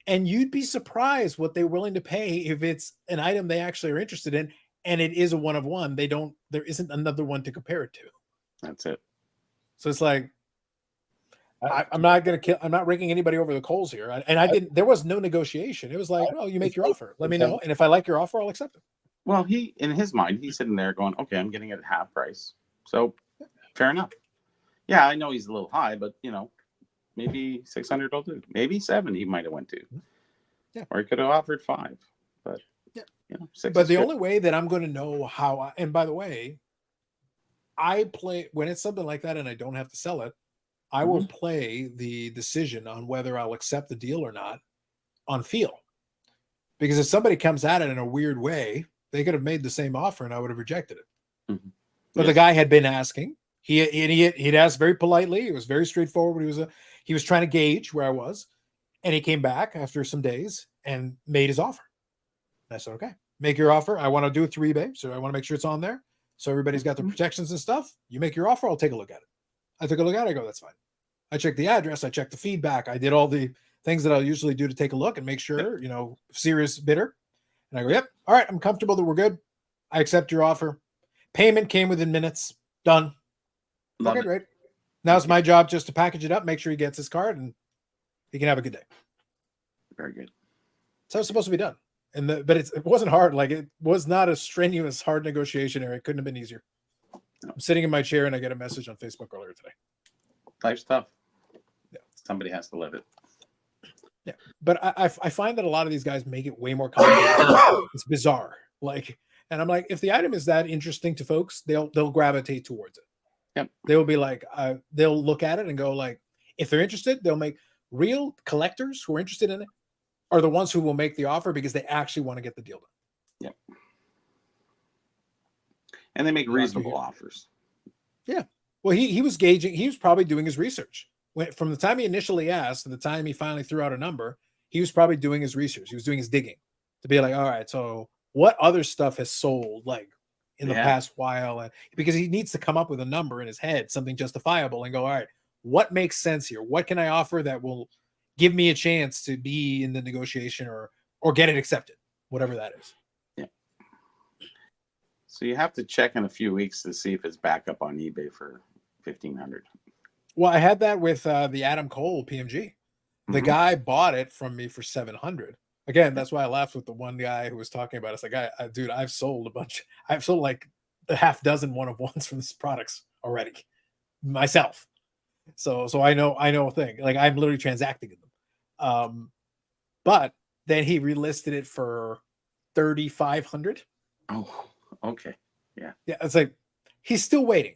And you'd be surprised what they're willing to pay if it's an item they actually are interested in. And it is a one of one. There isn't another one to compare it to. That's it. So it's like, I'm not raking anybody over the coals here. There was no negotiation. It was like, oh, you make your offer. Let me know. And if I like your offer, I'll accept it. Well, in his mind, he's sitting there going, okay, I'm getting it at half price. So fair enough. Yeah, I know he's a little high, but maybe 600 will do. Maybe 7 he might have went to. Yeah. Or he could have offered 5. But yeah. 6 but the only way that I'm going to know how and by the way, I play when it's something like that and I don't have to sell it, I will play the decision on whether I'll accept the deal or not on feel. Because if somebody comes at it in a weird way, they could have made the same offer and I would have rejected it. Mm-hmm. But the guy had been asking. He'd asked very politely. It was very straightforward. He was trying to gauge where I was. And he came back after some days and made his offer. And I said, okay, make your offer. I want to do it through eBay. So I want to make sure it's on there. So everybody's got their protections and stuff. You make your offer. I'll take a look at it. I took a look at it. I go, that's fine. I checked the address. I checked the feedback. I did all the things that I'll usually do to take a look and make sure, serious bidder. And I go, yep. All right. I'm comfortable that we're good. I accept your offer. Payment came within minutes. Done. Okay, great. Now it's my job just to package it up, make sure he gets his card, and he can have a good day. Very good. So it's supposed to be done. But it wasn't hard. Like it was not a strenuous, hard negotiation area. It couldn't have been easier. No. I'm sitting in my chair and I get a message on Facebook earlier today. Life's tough. Yeah. Somebody has to live it. Yeah. But I find that a lot of these guys make it way more complicated. It's bizarre. And I'm like, if the item is that interesting to folks, they'll gravitate towards it. Yep. They will be like, they'll look at it and go like, if they're interested, they'll make real collectors who are interested in it are the ones who will make the offer because they actually want to get the deal done. Yep. And they make reasonable offers. Yeah. Well, he was gauging, he was probably doing his research. From the time he initially asked to the time he finally threw out a number, he was probably doing his research. He was doing his digging to be like, all right, so what other stuff has sold like in the past while? And because he needs to come up with a number in his head, something justifiable, and go, all right, what makes sense here? What can I offer that will give me a chance to be in the negotiation or get it accepted, whatever that is. Yeah. So you have to check in a few weeks to see if it's back up on eBay for $1,500. Well, I had that with the Adam Cole PMG. The guy bought it from me for $700. Again, that's why I laughed with the one guy who was talking about it. It's like, dude, I've sold a bunch. I've sold like a half dozen one-of-ones from these products already myself. So I know a thing. Like I'm literally transacting in them. But then he relisted it for $3,500. Oh, okay. Yeah. Yeah. It's like he's still waiting.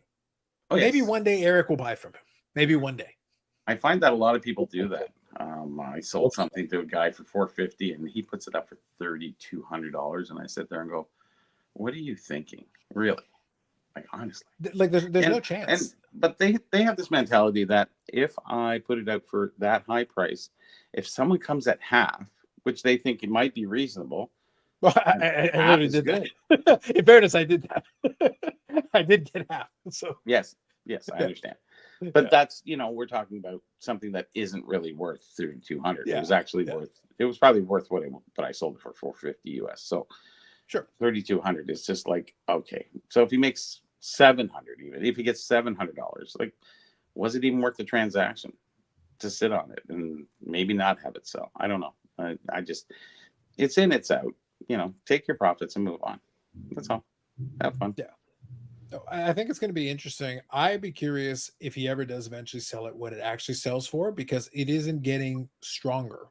Oh, maybe one day Eric will buy from him. Maybe one day. I find that a lot of people do that. I sold something to a guy for $450 and he puts it up for $3,200. And I sit there and go, what are you thinking? Really? Like, honestly. Like there's no chance. But they have this mentality that if I put it out for that high price, if someone comes at half, which they think it might be reasonable. Well, I literally did that. In fairness, I did that. I did get half. So yes, I understand. But that's, we're talking about something that isn't really worth $3,200. Yeah. It was actually it was probably worth what I sold it for $450 US. So sure, $3,200 is just like, okay. So if he makes $700, even if he gets $700, like, was it even worth the transaction to sit on it and maybe not have it sell? I don't know. I just, it's in, it's out. Take your profits and move on. That's all. Have fun. Yeah. I think it's going to be interesting. I'd be curious if he ever does eventually sell it, what it actually sells for, because it isn't getting stronger.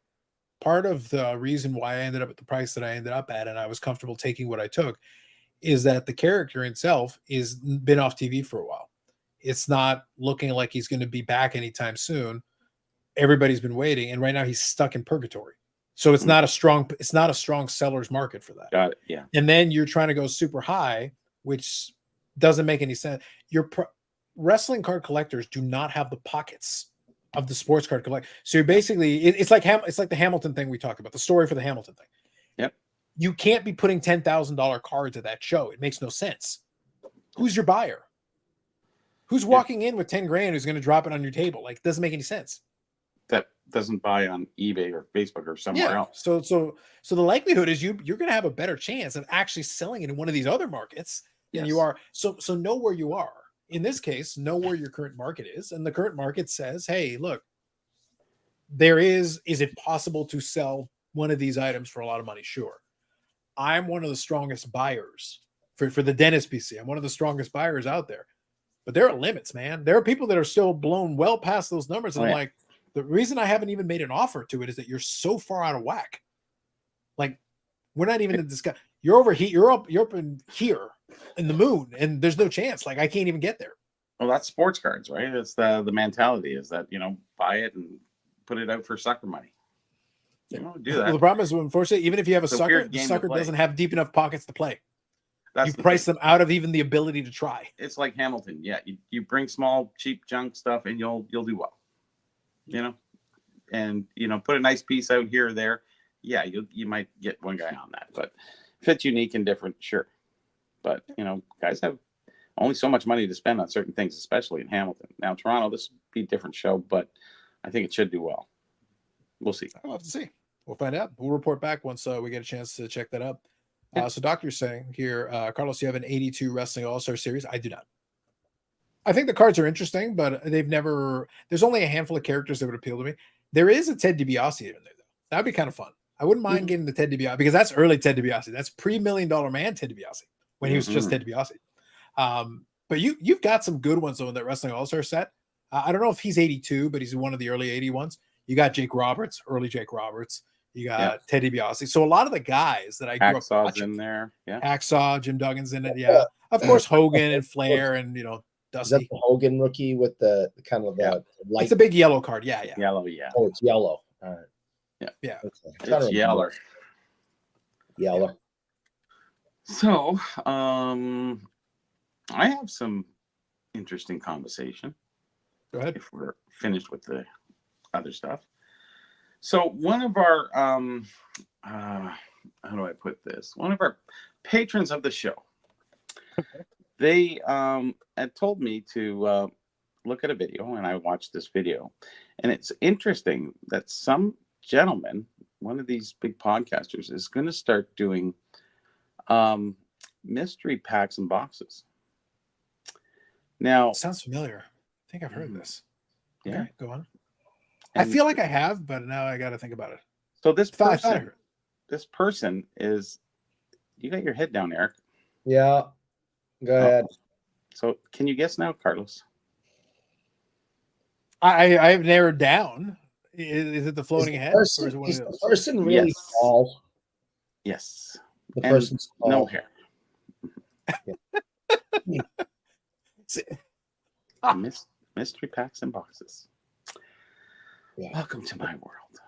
Part of the reason why I ended up at the price that I ended up at, and I was comfortable taking what I took, is that the character itself is been off TV for a while. It's not looking like he's going to be back anytime soon. Everybody's been waiting, and right now he's stuck in purgatory. So it's not a strong seller's market for that. Got it. Yeah. And then you're trying to go super high, which doesn't make any sense. Wrestling card collectors do not have the pockets of the sports card collect. So you're basically, it's like the Hamilton thing we talked about, the story for the Hamilton thing. Yep. You can't be putting $10,000 cards at that show. It makes no sense. Who's your buyer? Who's walking in with 10 grand who's going to drop it on your table? Like, it doesn't make any sense. That doesn't buy on eBay or Facebook or somewhere else. So the likelihood is you're going to have a better chance of actually selling it in one of these other markets than you are. So know where you are. In this case, know where your current market is. And the current market says, hey, look, is it possible to sell one of these items for a lot of money? Sure. I'm one of the strongest buyers for the dentist PC. I'm one of the strongest buyers out there. But there are limits, man. There are people that are still blown well past those numbers. And I'm like, the reason I haven't even made an offer to it is that you're so far out of whack. Like, we're not even in this guy. You're over here. You're up in here in the moon, and there's no chance. Like, I can't even get there. Well, that's sports cards, right? It's the mentality is that, buy it and put it out for sucker money. Do that. Well, the problem is, unfortunately, even if you have a sucker, the sucker doesn't have deep enough pockets to play. You price them out of even the ability to try. It's like Hamilton. Yeah, you bring small, cheap junk stuff, and you'll do well. And put a nice piece out here or there. Yeah, you might get one guy on that, but if it's unique and different, sure. But guys have only so much money to spend on certain things, especially in Hamilton. Now, Toronto, this will be a different show, but I think it should do well. We'll see. I'll have to see. We'll find out. We'll report back once we get a chance to check that up. So Doctor's saying here, Carlos, you have an 82 Wrestling All-Star Series. I do not. I think the cards are interesting, but there's only a handful of characters that would appeal to me. There is a Ted DiBiase in there, though. That'd be kind of fun. I wouldn't mind getting the Ted DiBiase because that's early Ted DiBiase. That's pre-$1 million man Ted DiBiase when he was just Ted DiBiase. But you've got some good ones, though, in that Wrestling All-Star set. I don't know if he's 82, but he's one of the early 80 ones. You got Jake Roberts, early Jake Roberts. You got Ted DiBiase. So a lot of the guys that I grew up watching in there. Yeah. Hacksaw, Jim Duggan's in it. Yeah. Of course, Hogan and Flair and, Dusty. Is that the Hogan rookie with the kind of light? It's a big yellow card. Yeah. Yellow, yeah. Oh, it's yellow. All right. Yeah. Okay. It's yellow. Yellow. So, I have some interesting conversation. Go ahead. If we're finished with the other stuff. So one of our, how do I put this? One of our patrons of the show, they had told me to look at a video, and I watched this video. And it's interesting that some gentleman, one of these big podcasters, is going to start doing mystery packs and boxes. Now, it sounds familiar. I think I've heard this. Yeah. Okay, go on. I feel like I have, but now I got to think about it. So this person is, you got your head down, Eric. Yeah. Go ahead. So can you guess now, Carlos? I've narrowed down. Is it the floating head? Is the person really tall? Yes. The person's tall. No hair. Mystery packs and boxes. Yeah. Welcome to my world.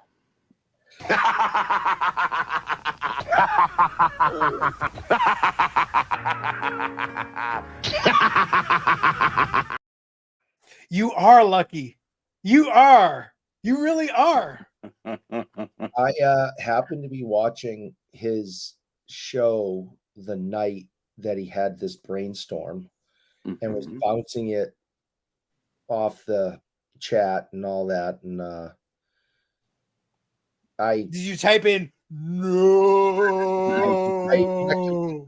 You are lucky. You are. You really are. I happened to be watching his show the night that he had this brainstorm and was bouncing it off the chat and all that, and did you type in no?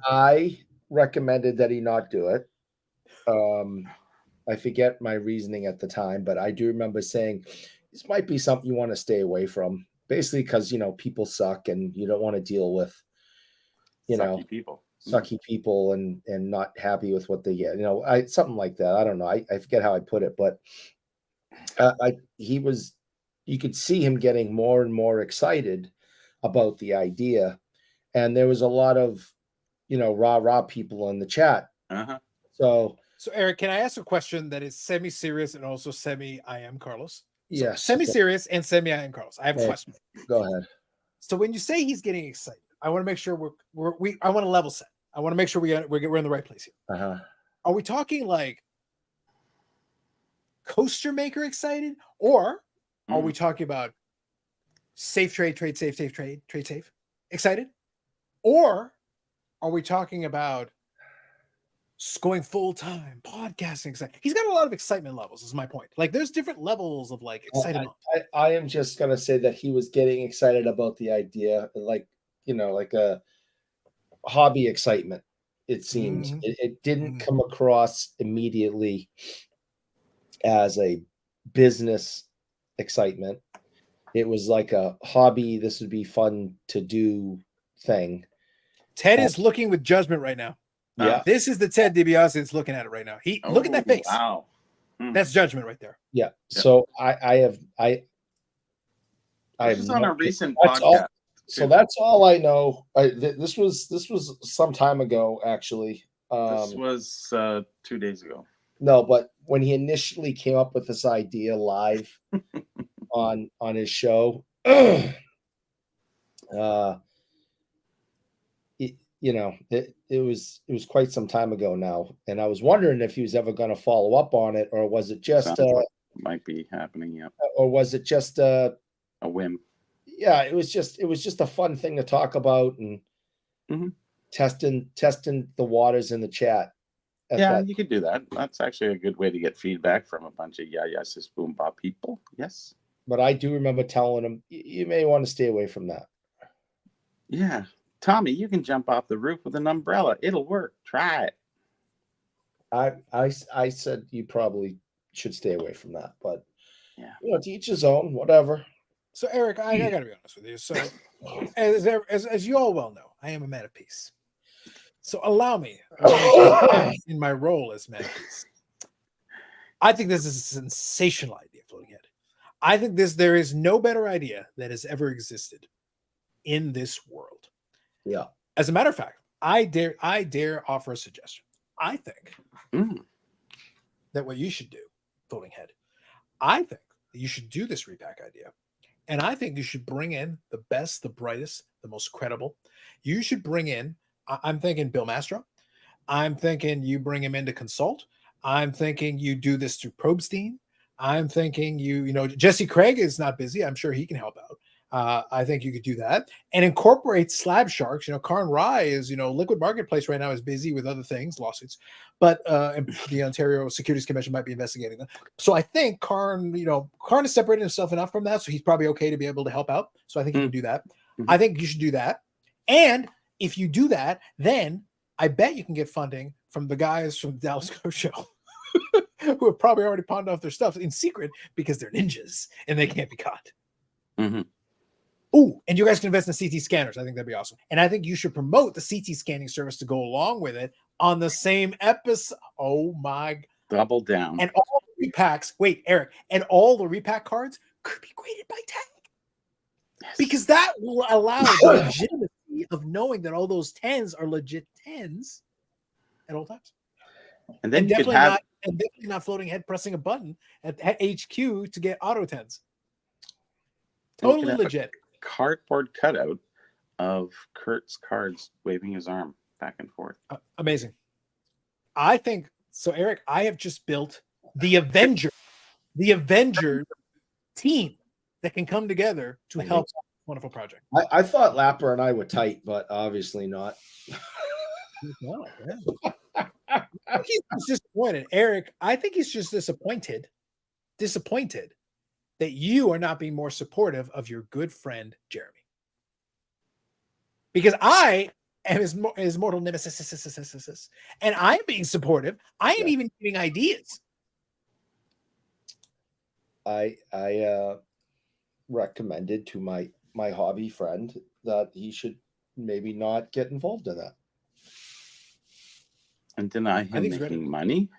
I recommended that he not do it. I forget my reasoning at the time, but I do remember saying this might be something you want to stay away from, basically because people suck and you don't want to deal with sucky people. sucky people and not happy with what they get. Something like that. I don't know. I forget how I put it, but you could see him getting more and more excited about the idea. And there was a lot of, rah people in the chat. Uh-huh. So Eric, can I ask a question that is semi-serious and also semi-I am Carlos? Yes. Semi-serious and semi-I am Carlos. I have a question. Go ahead. So when you say he's getting excited, I want to make sure I want to level set. I want to make sure we're in the right place here. Uh-huh. Are we talking like coaster maker excited, or are we talking about safe trade safe excited, or are we talking about going full time podcasting excited? He's got a lot of excitement levels, is my point. Like there's different levels of like excitement. I am just gonna say that he was getting excited about the idea, like a hobby excitement. It seems it didn't come across immediately as a business excitement. It was like a hobby. This would be fun to do thing. Ted is looking with judgment right now. Yeah, this is the Ted DiBiase that's looking at it right now. Look at that face. Wow, that's judgment right there. Yeah. So I have on a recent podcast. So that's all I know. This was some time ago, actually. This was 2 days ago. No, but when he initially came up with this idea live on his show, it was quite some time ago now, and I was wondering if he was ever going to follow up on it, or was it just might be happening, yeah, or was it just a whim? Yeah, it was just a fun thing to talk about and testing the waters in the chat. Yeah, you could do that. That's actually a good way to get feedback from a bunch of sis boom bop people. Yes. But I do remember telling him, you may want to stay away from that. Yeah. Tommy, you can jump off the roof with an umbrella. It'll work. Try it. I said you probably should stay away from that. But, yeah, to each his own, whatever. So, Eric, I got to be honest with you. So, as you all well know, I am a man of peace. So allow me, in my role as man of peace, I think this is a sensational idea, Floating Head. I think there is no better idea that has ever existed in this world. Yeah. As a matter of fact, I dare offer a suggestion. I think that what you should do, Floating Head, I think that you should do this repack idea. And I think you should bring in the best, the brightest, the most credible. You should bring in, I'm thinking Bill Mastro. I'm thinking you bring him in to consult. I'm thinking you do this through Probstein. I'm thinking Jesse Craig is not busy. I'm sure he can help out. I think you could do that and incorporate Slabsharks. Karn Rye is, Liquid Marketplace right now is busy with other things, lawsuits, but the Ontario Securities Commission might be investigating them. So I think Karn has separated himself enough from that, so he's probably okay to be able to help out. So I think you can do that. I think you should do that. And if you do that, then I bet you can get funding from the guys from the Dallas Go Show who have probably already pawned off their stuff in secret because they're ninjas and they can't be caught. Oh, and you guys can invest in CT scanners. I think that'd be awesome. And I think you should promote the CT scanning service to go along with it on the same episode. Oh my. Double down. And all the repacks, wait, Eric, and all the repack cards could be graded by tag. Yes. Because that will allow the legitimacy of knowing that all those 10s are legit 10s at all times. And then you could have definitely not Floating Head pressing a button at HQ to get auto 10s. Totally legit. Cardboard cutout of Kurt's cards waving his arm back and forth. Amazing. I think so, Eric. I have just built the Avenger team that can come together to help this wonderful project. I thought Lapper and I were tight, but obviously not. He's disappointed, Eric. I think he's just disappointed that you are not being more supportive of your good friend Jeremy. Because I am his mortal nemesis, and I'm being supportive. I am even giving ideas. I recommended to my hobby friend that he should maybe not get involved in that. and deny him think he's making money.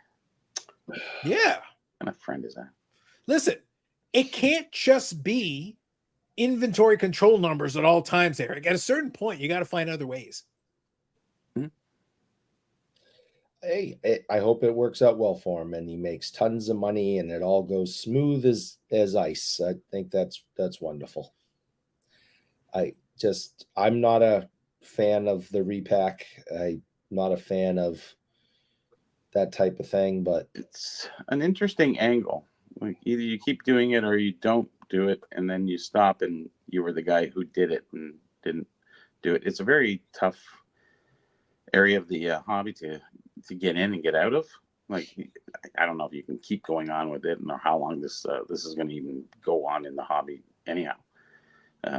Yeah. What kind of friend is that? Listen, it can't just be inventory control numbers at all times, Eric. At a certain point, you got to find other ways. Hey, I hope it works out well for him and he makes tons of money and it all goes smooth as ice. I think that's wonderful. I'm not a fan of the repack. I'm not a fan of that type of thing, but it's an interesting angle. Like either you keep doing it or you don't do it, and then you stop and you were the guy who did it and didn't do it. It's a very tough area of the hobby to get in and get out of. Like, I don't know if you can keep going on with it or how long this is going to even go on in the hobby anyhow.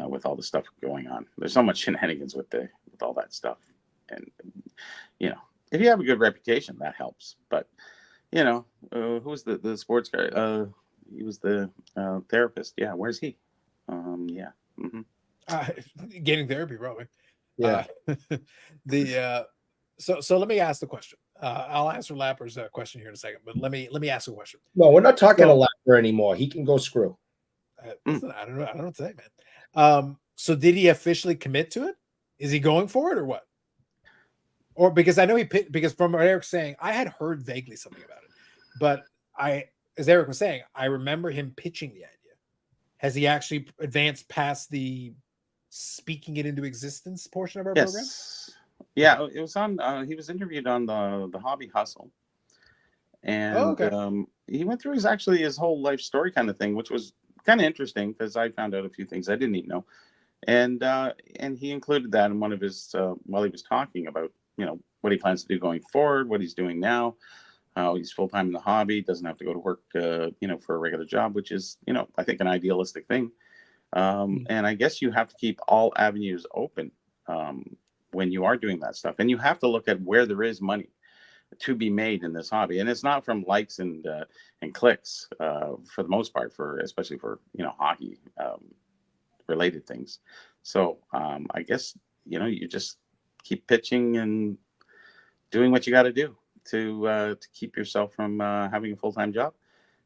With all the stuff going on, there's so much shenanigans with all that stuff, and if you have a good reputation, that helps. But who's the sports guy? He was the therapist. Yeah, where's he? Yeah, Getting therapy, probably. Yeah. So let me ask the question. I'll answer Lapper's question here in a second, but let me ask a question. No, we're not talking to Lapper anymore. He can go screw. Listen, I don't know what to say, man. So did he officially commit to it? Is he going for it or what? Or because I know because from what Eric's saying, I had heard vaguely something about it, but as Eric was saying, I remember him pitching the idea. Has he actually advanced past the speaking it into existence portion of our program? Yeah, it was on. He was interviewed on the Hobby Hustle, and he went through his whole life story kind of thing, which was kind of interesting because I found out a few things I didn't even know, and he included that in one of his while he was talking about what he plans to do going forward, what he's doing now, how he's full time in the hobby, doesn't have to go to work, for a regular job, which is I think an idealistic thing, and I guess you have to keep all avenues open. When you are doing that stuff, and you have to look at where there is money to be made in this hobby, and it's not from likes and clicks for the most part, especially for hockey related things. So I guess you just keep pitching and doing what you got to do to keep yourself from having a full-time job.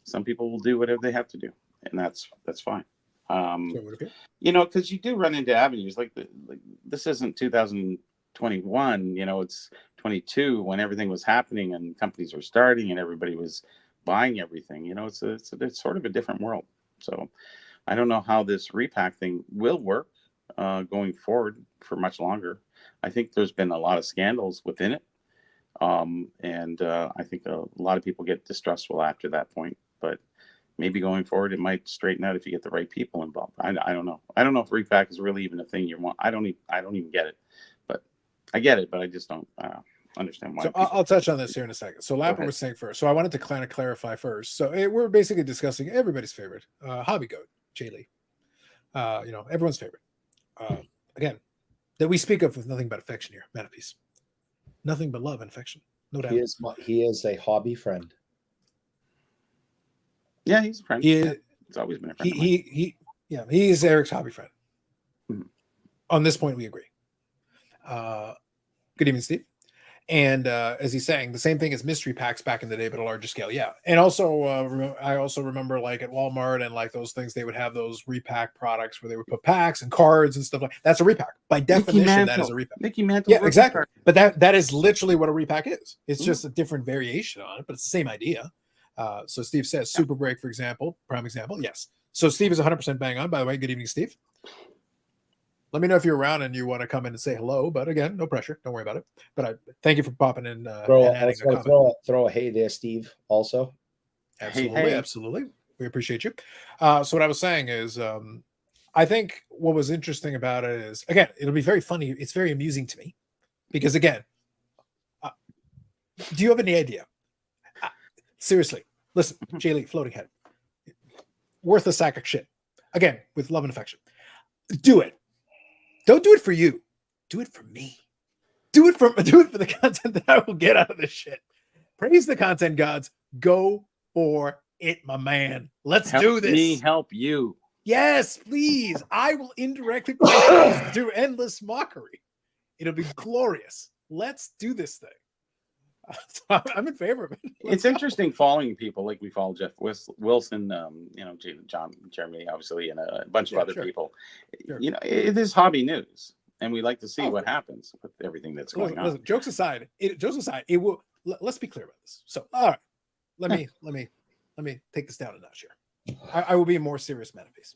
Some people will do whatever they have to do, and that's fine. Because you do run into avenues like this isn't 2021, it's 22 when everything was happening and companies were starting and everybody was buying everything. It's sort of a different world. So I don't know how this repack thing will work going forward for much longer. I think there's been a lot of scandals within it, and I think a lot of people get distrustful after that point, but maybe going forward, it might straighten out if you get the right people involved. I don't know. I don't know if repack is really even a thing you want. I don't even get it, but I get it, but I just don't understand why. So I'll touch on this here in a second. So Lapper was saying first. So I wanted to kind of clarify first. So we're basically discussing everybody's favorite hobby goat, Jay Lee. Everyone's favorite. Again, that we speak of with nothing but affection here, man of peace. Nothing but love and affection, no doubt. He is a hobby friend. Yeah, he's a friend. It's always been a friend. He is Eric's hobby friend. Mm-hmm. On this point, we agree. Good evening, Steve. And as he's saying, the same thing as mystery packs back in the day, but a larger scale. Yeah. And also, I also remember like at Walmart and like those things, they would have those repack products where they would put packs and cards and stuff like that. That's a repack. By definition, that is a repack. Mickey Mantle. Yeah, exactly. But that is literally what a repack is. It's just a different variation on it, but it's the same idea. So Steve says Super Break, for example, prime example. Yes. So Steve is 100% bang on, by the way. Good evening, Steve. Let me know if you're around and you want to come in and say hello. But again, no pressure. Don't worry about it. But I thank you for popping in. Throw a hey there, Steve. Also, absolutely, absolutely. We appreciate you. So what I was saying is, I think what was interesting about it is, again, it'll be very funny. It's very amusing to me because, again, do you have any idea? Seriously, listen, Jay Lee, floating head, worth a sack of shit. Again, with love and affection. Do it. Don't do it for you. Do it for me. Do it for the content that I will get out of this shit. Praise the content gods. Go for it, my man. Let's do this. Me help you. Yes, please. I will indirectly do endless mockery. It'll be glorious. Let's do this thing. So I'm in favor of it. It's interesting following people like we follow Jeff Wilson, John Jeremy, obviously, and a bunch of other people. Sure. It is hobby news, and we like to see what happens with everything that's going on. Listen, jokes aside, it will. Let's be clear about this. So, all right, let me take this down a notch here. I will be a more serious man of peace.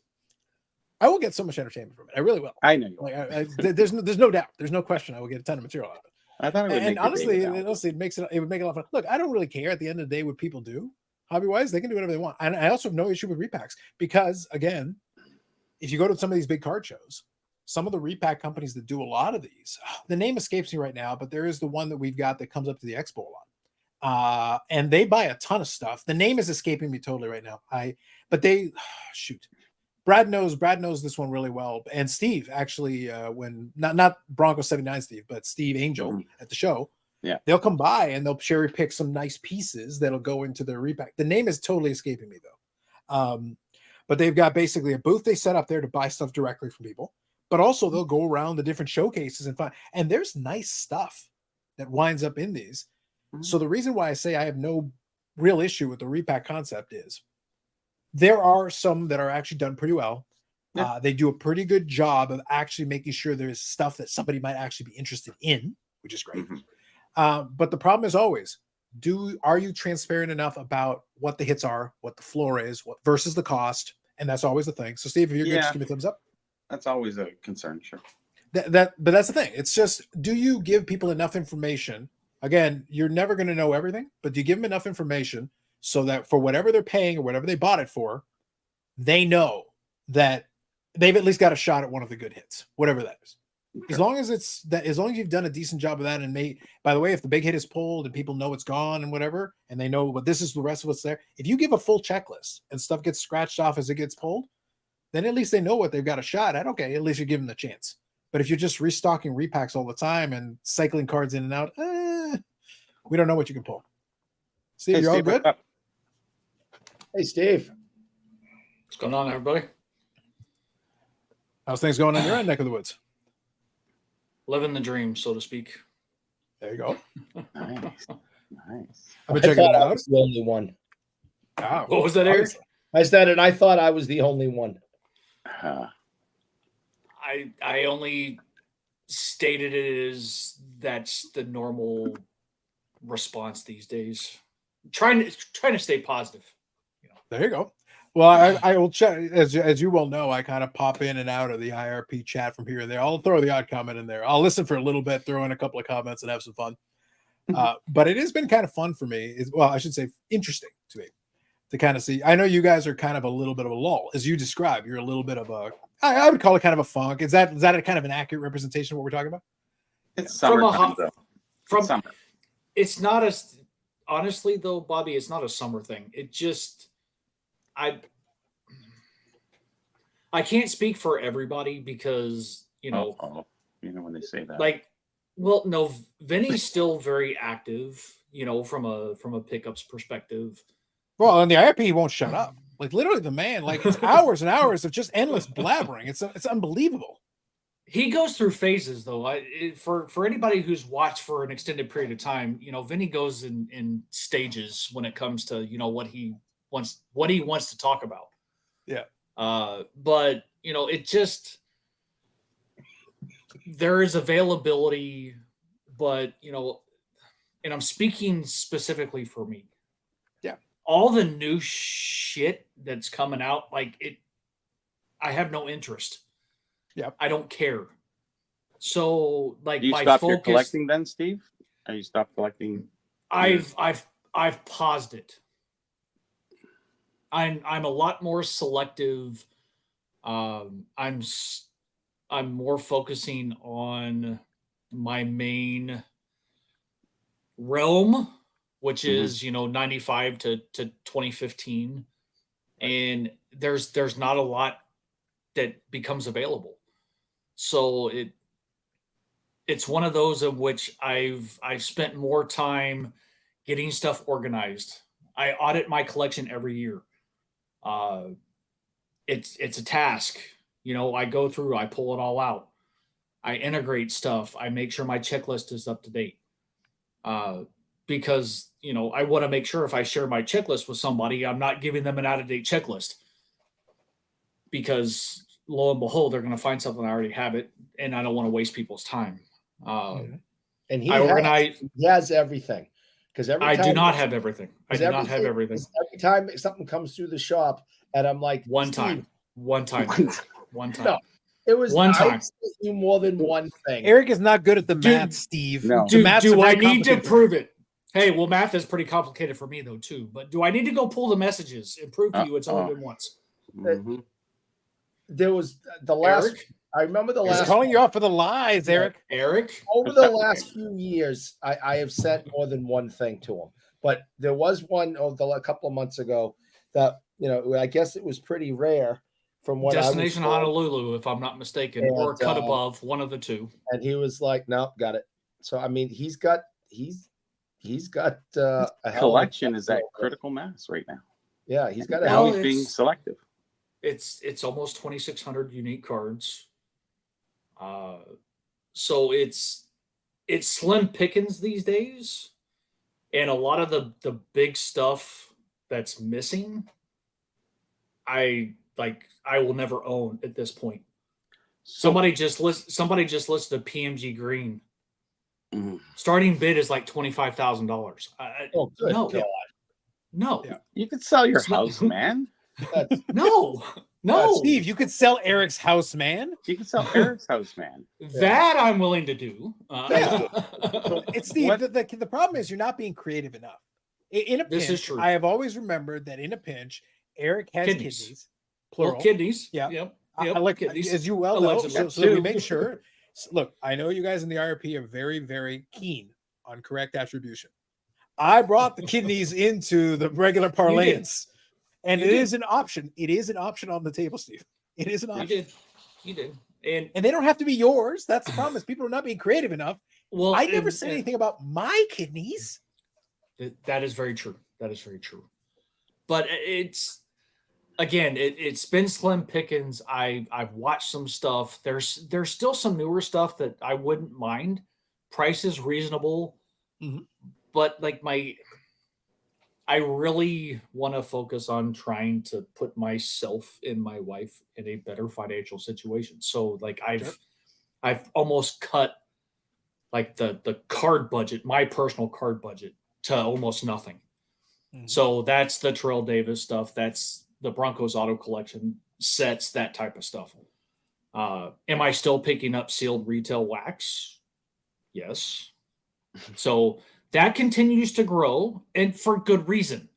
I will get so much entertainment from it. I really will. I know you will. There's no doubt. There's no question. I will get a ton of material out of it. I thought it would. And honestly, it would make a lot of fun. Look, I don't really care at the end of the day what people do. Hobby wise, they can do whatever they want. And I also have no issue with repacks because, again, if you go to some of these big card shows, some of the repack companies that do a lot of these, the name escapes me right now, but there is the one that we've got that comes up to the expo a lot. And they buy a ton of stuff. The name is escaping me totally right now. Brad knows this one really well. And Steve, actually, when not Bronco 79 Steve, but Steve Angel at the show, they'll come by and they'll cherry pick some nice pieces that'll go into their repack. The name is totally escaping me though. But they've got basically a booth they set up there to buy stuff directly from people. But also they'll go around the different showcases and find, and there's nice stuff that winds up in these. So the reason why I say I have no real issue with the repack concept is there are some that are actually done pretty well. Yeah. They do a pretty good job of actually making sure there's stuff that somebody might actually be interested in, which is great. But the problem is always, are you transparent enough about what the hits are, what the floor is, what versus the cost? And that's always the thing. So Steve, if you're good, just give me a thumbs up. That's always a concern, sure. But that's the thing. It's just, do you give people enough information? Again, you're never going to know everything, but do you give them enough information so that for whatever they're paying or whatever they bought it for, they know that they've at least got a shot at one of the good hits, whatever that is. Sure. As long as you've done a decent job of that, and by the way, if the big hit is pulled and people know it's gone and whatever, and they know what this is, the rest of what's there. If you give a full checklist and stuff gets scratched off as it gets pulled, then at least they know what they've got a shot at. Okay, at least you give them the chance. But if you're just restocking repacks all the time and cycling cards in and out, we don't know what you can pull. Steve, you're all good? Hey, Steve. What's going on, everybody? How's things going on your end neck of the woods? Living the dream, so to speak. There you go. Nice. I thought I was the only one. Wow. What was that, Eric? I said it. I thought I was the only one. I only stated it as that's the normal response these days. Trying to stay positive. There you go. Well, I will check, as you well know, I kind of pop in and out of the IRP chat from here and there. I'll throw the odd comment in there. I'll listen for a little bit, throw in a couple of comments, and have some fun. But it has been kind of fun for me. I should say interesting to me to kind of see. I know you guys are kind of a little bit of a lull, as you describe. You're a little bit of I would call it kind of a funk. Is that a kind of an accurate representation of what we're talking about? It's summertime, though. Summer. It's not honestly though, Bobby, it's not a summer thing. It just I can't speak for everybody because, when they say that. Like, well, no, Vinny's still very active, from a pickups perspective. Well, on the IRP, he won't shut up. Like literally the man, like it's hours and hours of just endless blabbering. It's unbelievable. He goes through phases though. For anybody who's watched for an extended period of time, Vinny goes in stages when it comes to, what he wants to talk about. Yeah. But it just, there is availability, but and I'm speaking specifically for me. Yeah. All the new shit that's coming out, I have no interest. Yeah. I don't care. So you stopped your collecting then, Steve? Or you stopped collecting? I've paused it. I'm a lot more selective. I'm more focusing on my main realm, which is 95 to 2015, and there's not a lot that becomes available. So it's one of those of which I've spent more time getting stuff organized. I audit my collection every year. It's a task. I go through, I pull it all out. I integrate stuff. I make sure my checklist is up to date. because, you know, I want to make sure if I share my checklist with somebody, I'm not giving them an out-of-date checklist, because lo and behold, they're going to find something I already have it, and I don't want to waste people's time. And he has everything, because I do not have everything. I do not have everything. Every time something comes through the shop, and I'm like, one time. No, it was one time. You more than one thing. Eric is not good at the math, Steve. No. Do I need to prove it? Hey, well, math is pretty complicated for me though too. But do I need to go pull the messages and prove to you it's only been once? There was the last. Eric? I remember the last. He's calling you out for the lies, Eric. Eric. Over the last few years, I have sent more than one thing to him. But there was one a couple of months ago that, you know, I guess it was pretty rare from what Destination I was told. Honolulu, if I'm not mistaken, or Cut Above, one of the two. And he was like, "Nope, got it." So I mean, he's got a collection is at critical mass right now. Yeah, he's got now he's being selective. It's almost 2,600 unique cards. So it's slim pickings these days, and a lot of the big stuff that's missing, I will never own at this point. Somebody just listed a PMG green. Starting bid is like $25,000. Oh, good God. No. Yeah. You could sell your house, man. No. Steve, you could sell Eric's house, man. You can sell Eric's house, man. That I'm willing to do. It's Steve. The problem is you're not being creative enough. In a pinch, this is true. I have always remembered that in a pinch, Eric has kidneys. Plural. Well, kidneys. Yeah. Yep. I like kidneys. As you well know. So we make sure. Look, I know you guys in the IRP are very, very keen on correct attribution. I brought the kidneys into the regular parlance, and it is an option. It is an option on the table, Steve. It is an option. You did. And they don't have to be yours. That's the problem. Is people are not being creative enough. Well, I never said anything about my kidneys. That is very true. That is very true. But it's been slim pickings. I've watched some stuff. There's still some newer stuff that I wouldn't mind. Price is reasonable, but I really want to focus on trying to put myself and my wife in a better financial situation. So I've almost cut the card budget, my personal card budget, to almost nothing. So that's the Terrell Davis stuff. That's the Broncos auto collection sets, that type of stuff. Am I still picking up sealed retail wax? Yes. So that continues to grow, and for good reason.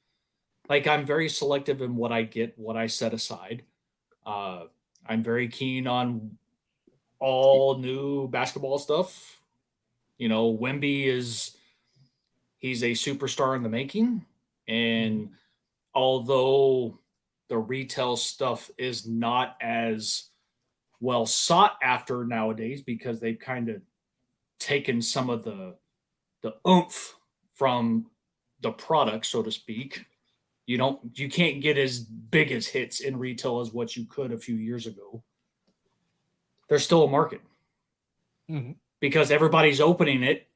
I'm very selective in what I get, what I set aside. I'm very keen on all new basketball stuff. You know, Wemby he's a superstar in the making. And although the retail stuff is not as well sought after nowadays, because they've kind of taken some of the oomph from the product, so to speak. You can't get as big as hits in retail as what you could a few years ago. There's still a market because everybody's opening it.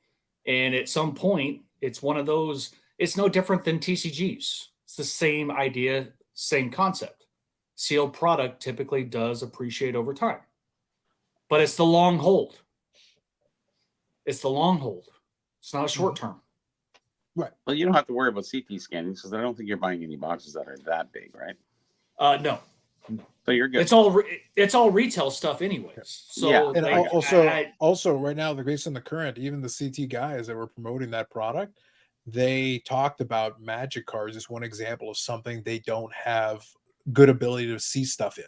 And at some point it's one of those, it's no different than TCGs. It's the same idea, same concept. Sealed product typically does appreciate over time, but it's the long hold. It's not short term. Right. Well, you don't have to worry about CT scanning because I don't think you're buying any boxes that are that big, right? No. So you're good. It's all retail stuff anyways. So yeah. And also right now, based on the current, even the CT guys that were promoting that product, they talked about Magic cards as one example of something they don't have good ability to see stuff in,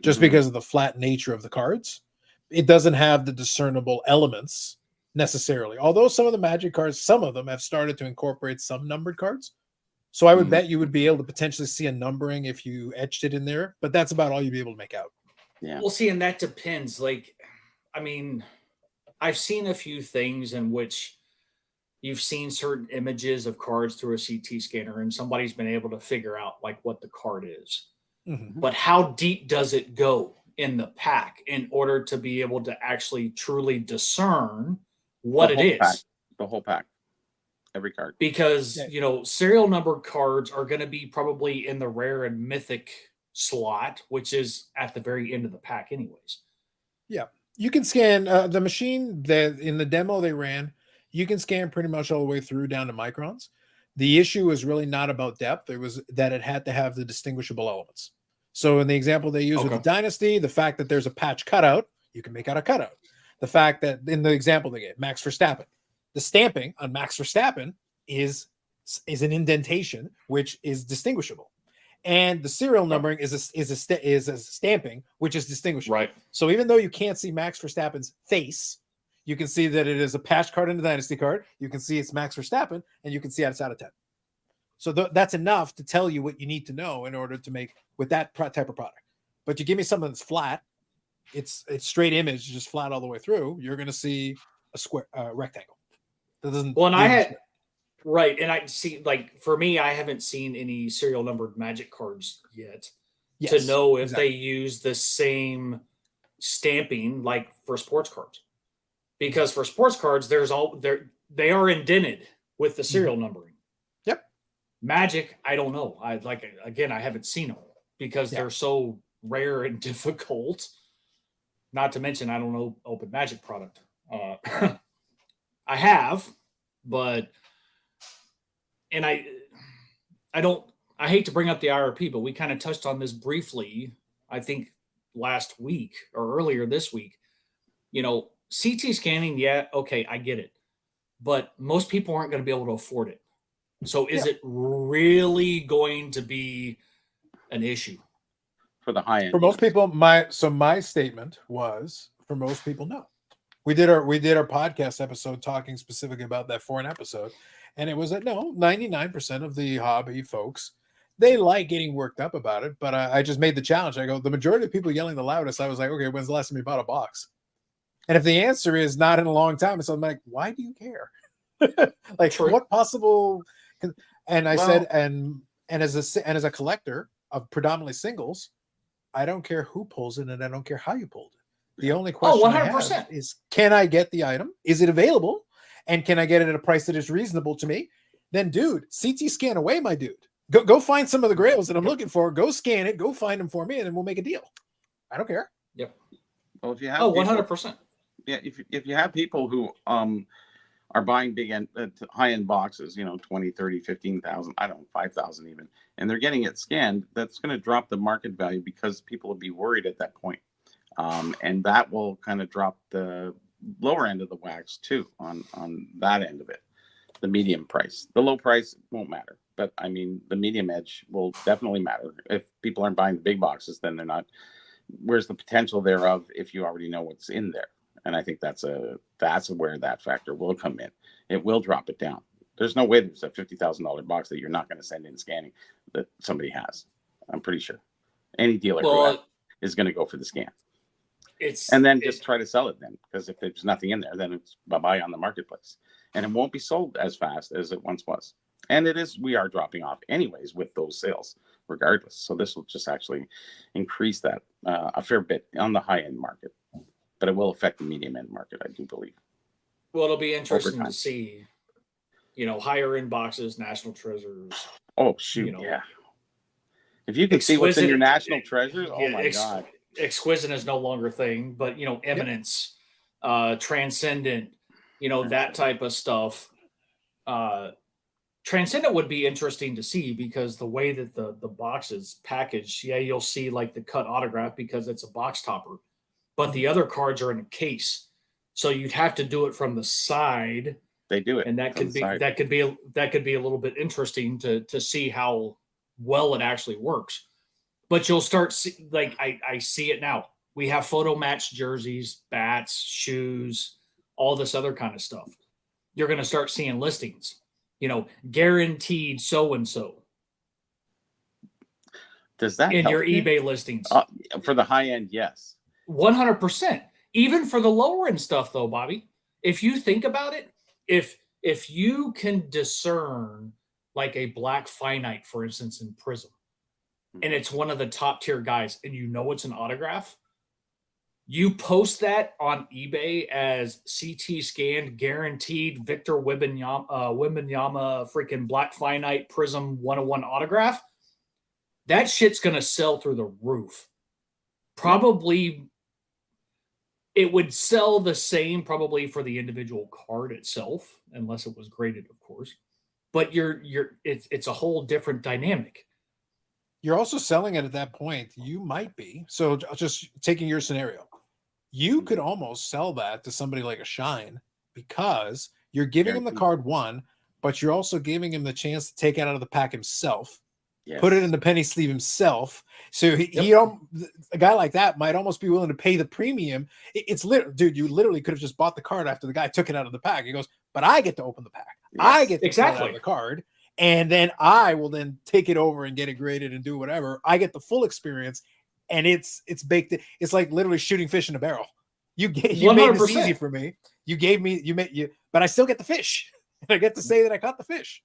just because of the flat nature of the cards. It doesn't have the discernible elements necessarily. Although some of the Magic cards, some of them have started to incorporate some numbered cards. So I would bet you would be able to potentially see a numbering if you etched it in there, but that's about all you'd be able to make out. Yeah. We'll see, and that depends. I've seen a few things in which you've seen certain images of cards through a CT scanner, and somebody's been able to figure out what the card is. But how deep does it go in the pack in order to be able to actually truly discern what it is? The whole pack. Every card. Because, Yeah. you know, serial numbered cards are going to be probably in the rare and mythic slot, which is at the very end of the pack anyways. Yeah. You can scan the machine that in the demo they ran, you can scan pretty much all the way through down to microns. The issue is really not about depth. It was that it had to have the distinguishable elements. So in the example they use with the Dynasty, the fact that there's a patch cutout, you can make out a cutout. The fact that in the example they gave, Max Verstappen, the stamping on Max Verstappen is an indentation, which is distinguishable. And the serial numbering is a stamping, which is distinguishable. Right. So even though you can't see Max Verstappen's face, you can see that it is a patch card and a Dynasty card. You can see it's Max Verstappen, and you can see it's out of 10. So that's enough to tell you what you need to know in order to make with that type of product. But you give me something that's flat, it's straight image, just flat all the way through. You're going to see a square rectangle. That doesn't. Well, and I had right, and I see, like, for me, I haven't seen any serial numbered Magic cards yet to know if they use the same stamping like for sports cards. Because for sports cards, they are indented with the serial numbering. Yep. Magic, I don't know. I haven't seen them because they're so rare and difficult. Not to mention, I don't know open Magic product. I have, but I hate to bring up the IRP, but we kind of touched on this briefly, I think last week or earlier this week. You know, CT scanning, yeah, okay, I get it. But most people aren't going to be able to afford it. So is it really going to be an issue? For the high end. For most people, my statement was, for most people, no. We did our podcast episode talking specifically about that for an episode. And it was that no, 99% of the hobby folks, they like getting worked up about it. But I just made the challenge. I go, the majority of people yelling the loudest, I was like, okay, when's the last time you bought a box? And if the answer is not in a long time, so I'm like, why do you care? Like, true. What possible? And I said, and as a collector of predominantly singles, I don't care who pulls it, and I don't care how you pulled it. The only question 100%. I have is, can I get the item? Is it available? And can I get it at a price that is reasonable to me? Then, dude, CT scan away, my dude. Go find some of the grails that I'm looking for. Go scan it. Go find them for me, and then we'll make a deal. I don't care. Yep. Well, if you have 100%. Yeah, if you have people who are buying big end high-end boxes, 20, 30, 15,000, I don't know, 5,000 even, and they're getting it scanned, that's going to drop the market value because people will be worried at that point. And that will kind of drop the lower end of the wax too on that end of it, the medium price. The low price won't matter, but I mean, the medium edge will definitely matter. If people aren't buying the big boxes, then they're not. Where's the potential thereof if you already know what's in there? And I think that's where that factor will come in. It will drop it down. There's no way there's a $50,000 box that you're not going to send in scanning that somebody has. I'm pretty sure any dealer is going to go for the scan. And then just try to sell it then, because if there's nothing in there, then it's bye-bye on the marketplace. And it won't be sold as fast as it once was. And we are dropping off anyways with those sales regardless. So this will just actually increase that a fair bit on the high-end market. But it will affect the medium end market, I do believe. Well, it'll be interesting to see, higher end boxes, national treasures. Oh, shoot, yeah. If you can see what's in your national treasures, oh my God. Exquisite is no longer a thing, but, eminence, transcendent, that type of stuff. Transcendent would be interesting to see because the way that the box is packaged, you'll see like the cut autograph because it's a box topper. But the other cards are in a case, so you'd have to do it from the side. They do it, and that could be a little bit interesting to see how well it actually works. But you'll start I see it now. We have photo match jerseys, bats, shoes, all this other kind of stuff. You're going to start seeing listings. Guaranteed so and so. Does that in your eBay listings for the high end? Yes. 100%. Even for the lower end stuff, though, Bobby, if you think about it, if you can discern like a black finite, for instance, in Prism, and it's one of the top tier guys, and it's an autograph, You post that on eBay as CT scanned, guaranteed Victor Wembanyama freaking Black Finite Prism 101 autograph. That shit's going to sell through the roof. Probably it would sell the same probably for the individual card itself, unless it was graded, of course. But it's a whole different dynamic. You're also selling it at that point. You might be. So just taking your scenario, you could almost sell that to somebody like a Shine because you're giving him the card one, but you're also giving him the chance to take it out of the pack himself, put it in the penny sleeve himself. So a guy like that might almost be willing to pay the premium. It's literally, dude, you literally could have just bought the card after the guy took it out of the pack. He goes, but I get to open the pack. Yes, I get to pull out the card. And then I will then take it over and get it graded and do whatever. I get the full experience, and it's baked in. It's like literally shooting fish in a barrel. You made this easy for me. But I still get the fish. And I get to say that I caught the fish.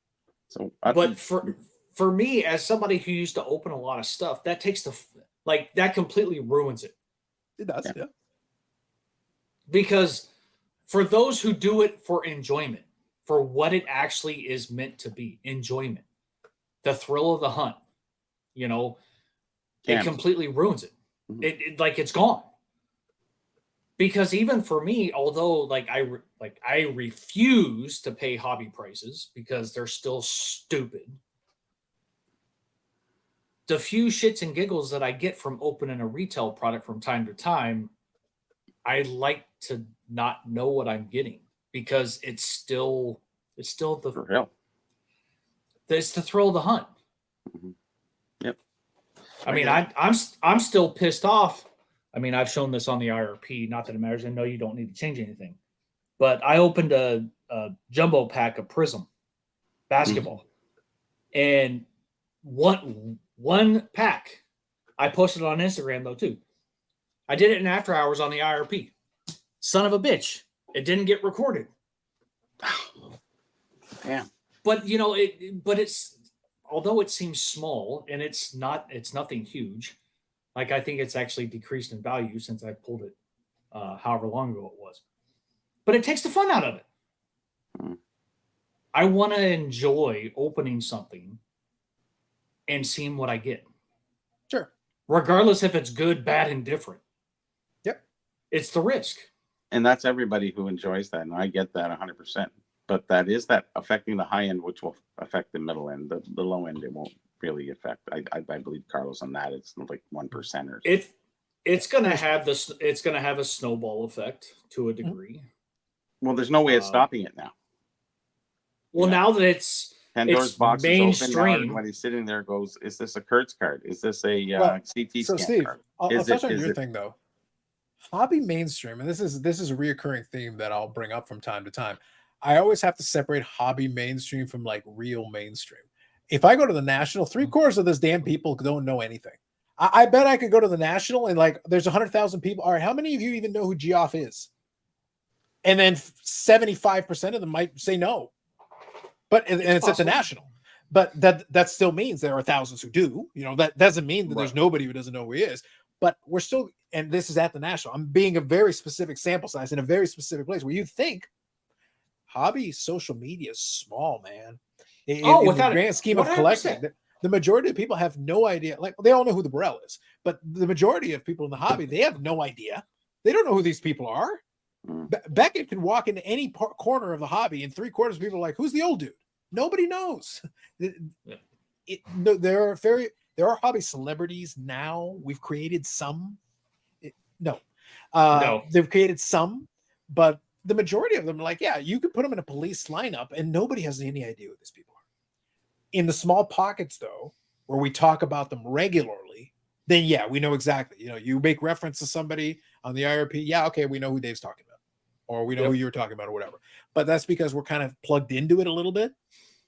So, but for me, as somebody who used to open a lot of stuff, that takes that completely ruins it. It does, yeah. Because for those who do it for enjoyment, for what it actually is meant to be, enjoyment, the thrill of the hunt, it completely ruins it. Mm-hmm. It's gone. Because even for me, although I refuse to pay hobby prices because they're still stupid, the few shits and giggles that I get from opening a retail product from time to time, I like to not know what I'm getting because it's still the real. It's the thrill of the hunt. Mm-hmm. Yep. I mean, I'm still pissed off. I mean, I've shown this on the IRP. Not that it matters. I know you don't need to change anything, but I opened a jumbo pack of Prism basketball, and one pack. I posted it on Instagram though too. I did it in after hours on the IRP. Son of a bitch! It didn't get recorded. Damn. But it's although it seems small and it's nothing huge. Like I think it's actually decreased in value since I pulled it, however long ago it was. But it takes the fun out of it. I want to enjoy opening something and seeing what I get. Sure. Regardless if it's good, bad, and different. Yep. It's the risk. And that's everybody who enjoys that. And I get that 100%. But that is that affecting the high end, which will affect the middle end. The low end, it won't really affect. I believe Carlos on that. It's like 1% or so. It's going to have it's going to have a snowball effect to a degree. Well, there's no way of stopping it now. Well, now that it's Pandora's box mainstream. is open now, when he's sitting there, goes, "Is this a Kurtz card? Is this a CT so scan Steve, card?" I'll touch on your thing though. Hobby mainstream, and this is a reoccurring theme that I'll bring up from time to time. I always have to separate hobby mainstream from like real mainstream. If I go to the National, 3/4 of this damn people don't know anything. I bet I could go to the National and like there's 100,000 people. All right, how many of you even know who Geoff is? And then 75% of them might say no. But and it's at the National. But that still means there are thousands who do. That doesn't mean that there's nobody who doesn't know who he is. But we're still, and this is at the National. I'm being a very specific sample size in a very specific place where you think hobby social media is small, man. In the grand scheme of collecting, the majority of people have no idea. Like they all know who the Burrell is, but the majority of people in the hobby, they have no idea. They don't know who these people are. Beckett can walk into any corner of the hobby, and 3/4 of people are like, "Who's the old dude?" Nobody knows. There are hobby celebrities now. We've created some. No. They've created some, but the majority of them are like, yeah, you could put them in a police lineup, and nobody has any idea who these people are. In the small pockets, though, where we talk about them regularly, then yeah, we know exactly. You make reference to somebody on the IRP. Yeah, okay, we know who Dave's talking about, or we know who you're talking about, or whatever. But that's because we're kind of plugged into it a little bit.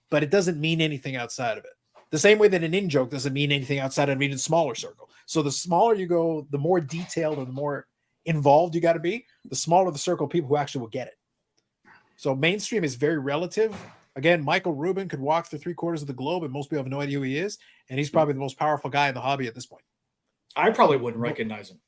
But it doesn't mean anything outside of it. The same way that an in-joke doesn't mean anything outside of an even smaller circle. So the smaller you go, the more detailed and the more involved you got to be, the smaller the circle of people who actually will get it. So mainstream is very relative. Again, Michael Rubin could walk through 3/4 of the globe, and most people have no idea who he is. And he's probably the most powerful guy in the hobby at this point. I probably wouldn't recognize him.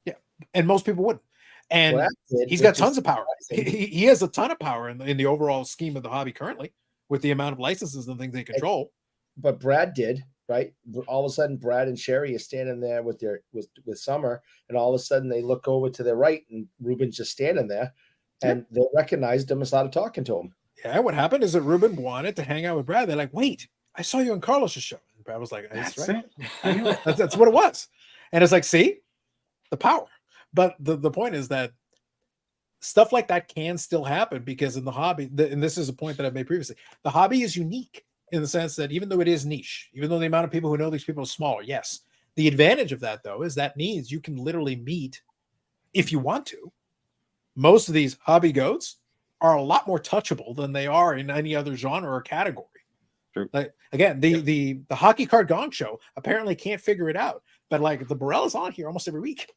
Yeah, and most people wouldn't. And Brad did, he's which got is tons of power. surprising. He has a ton of power in the overall scheme of the hobby currently, with the amount of licenses and things they control. But Brad did, right? All of a sudden, Brad and Sherry are standing there with Summer, and all of a sudden they look over to their right, and Ruben's just standing there, and they recognized him and started talking to him. Yeah, what happened is that Ruben wanted to hang out with Brad. They're like, "Wait, I saw you on Carlos's show." And Brad was like, "That's right. I knew it. That's what it was." And it's like, see, the power. But the point is that stuff like that can still happen because in the hobby, and this is a point that I've made previously, the hobby is unique in the sense that even though it is niche, even though the amount of people who know these people is smaller, yes, the advantage of that though is that means you can literally meet, if you want to. Most of these hobby goats are a lot more touchable than they are in any other genre or category. True. Like again, the Hockey Card Gong Show apparently can't figure it out, but like the Borellas on here almost every week.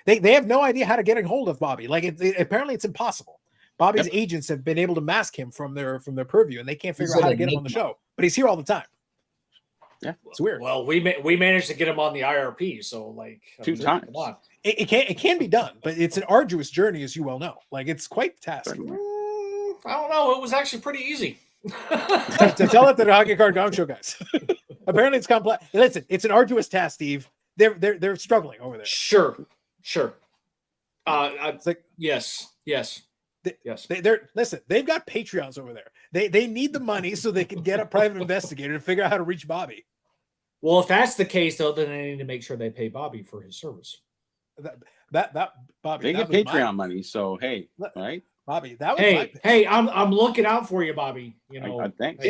They have no idea how to get a hold of Bobby. Like apparently it's impossible. Bobby's agents have been able to mask him from their purview, and they can't figure out how to get him on the show. But he's here all the time. Yeah, it's weird. Well, we managed to get him on the IRP, so like 2 times. Come on. It can be done, but it's an arduous journey, as you well know. Like it's quite the task. I don't know. It was actually pretty easy. To tell it to the Hockey Card Gong Show guys. Apparently, it's complex. Listen, it's an arduous task, Steve. They're struggling over there. Sure. It's like yes. Yes. Listen, they've got Patreons over there. They need the money so they can get a private investigator to figure out how to reach Bobby. Well, if that's the case, though, then they need to make sure they pay Bobby for his service. That Bobby, they get Patreon money, so hey, right? Bobby, that was hey, I'm looking out for you, Bobby. You know, thanks.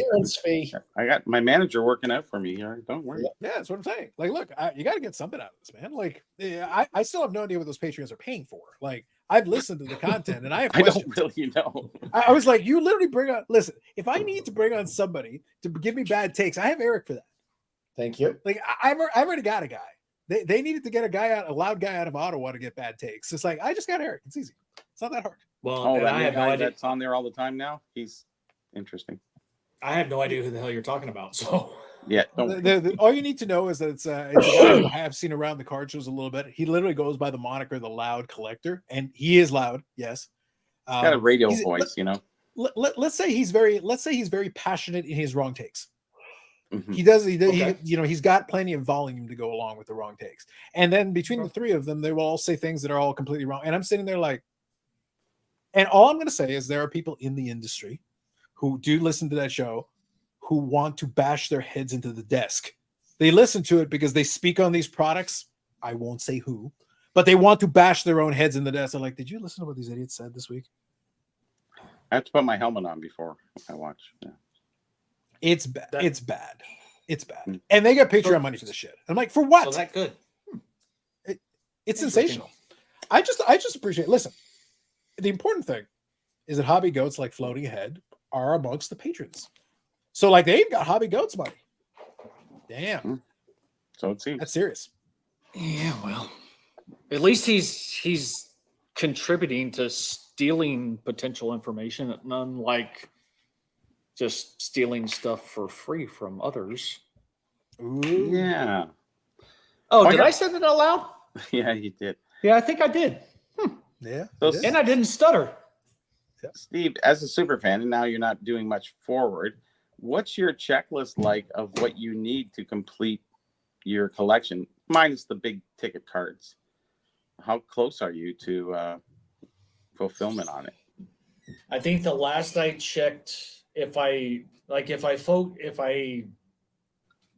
I got my manager working out for me here. Don't worry. Yeah, that's what I'm saying. Like, look, you got to get something out of this, man. Like, I still have no idea what those Patreons are paying for. Like, I've listened to the content and I have questions. I don't really know. I was like, you literally bring on. Listen, if I need to bring on somebody to give me bad takes, I have Eric for that. Thank you. Like, I've already got a guy. They needed to get a loud guy out of Ottawa to get bad takes. It's like I just got Eric. It's easy. It's not that hard. Well, I have no idea that's on there all the time now. He's interesting. I have no idea who the hell you're talking about. So yeah, all you need to know is that it's a guy I have seen around the card shows a little bit. He literally goes by the moniker the Loud Collector, and he is loud. Yes, he's got a radio voice, you know. Let's say he's very passionate in his wrong takes. Mm-hmm. He does. He's got plenty of volume to go along with the wrong takes. And then between the three of them, they will all say things that are all completely wrong. And I'm sitting there like, and all I'm going to say is there are people in the industry who do listen to that show who want to bash their heads into the desk. They listen to it because they speak on these products. I won't say who, but they want to bash their own heads in the desk. They're like, did you listen to what these idiots said this week? I have to put my helmet on before I watch. Yeah. It's bad. It's bad. It's bad. And they get Patreon money for this shit. I'm like, for what? So that good. It's sensational. I just appreciate. Listen, the important thing is that hobby goats like Floating Ahead are amongst the patrons. So like they've got hobby goats money. Damn. So it seems that's serious. Yeah, well, at least he's contributing to stealing potential information, unlike just stealing stuff for free from others. Ooh. Yeah. Oh, did I say that out loud? Yeah, you did. Yeah, I think I did. Yeah. And I didn't stutter. Steve, as a super fan, and now you're not doing much forward, what's your checklist like of what you need to complete your collection, minus the big ticket cards? How close are you to fulfillment on it? I think the last I checked, if I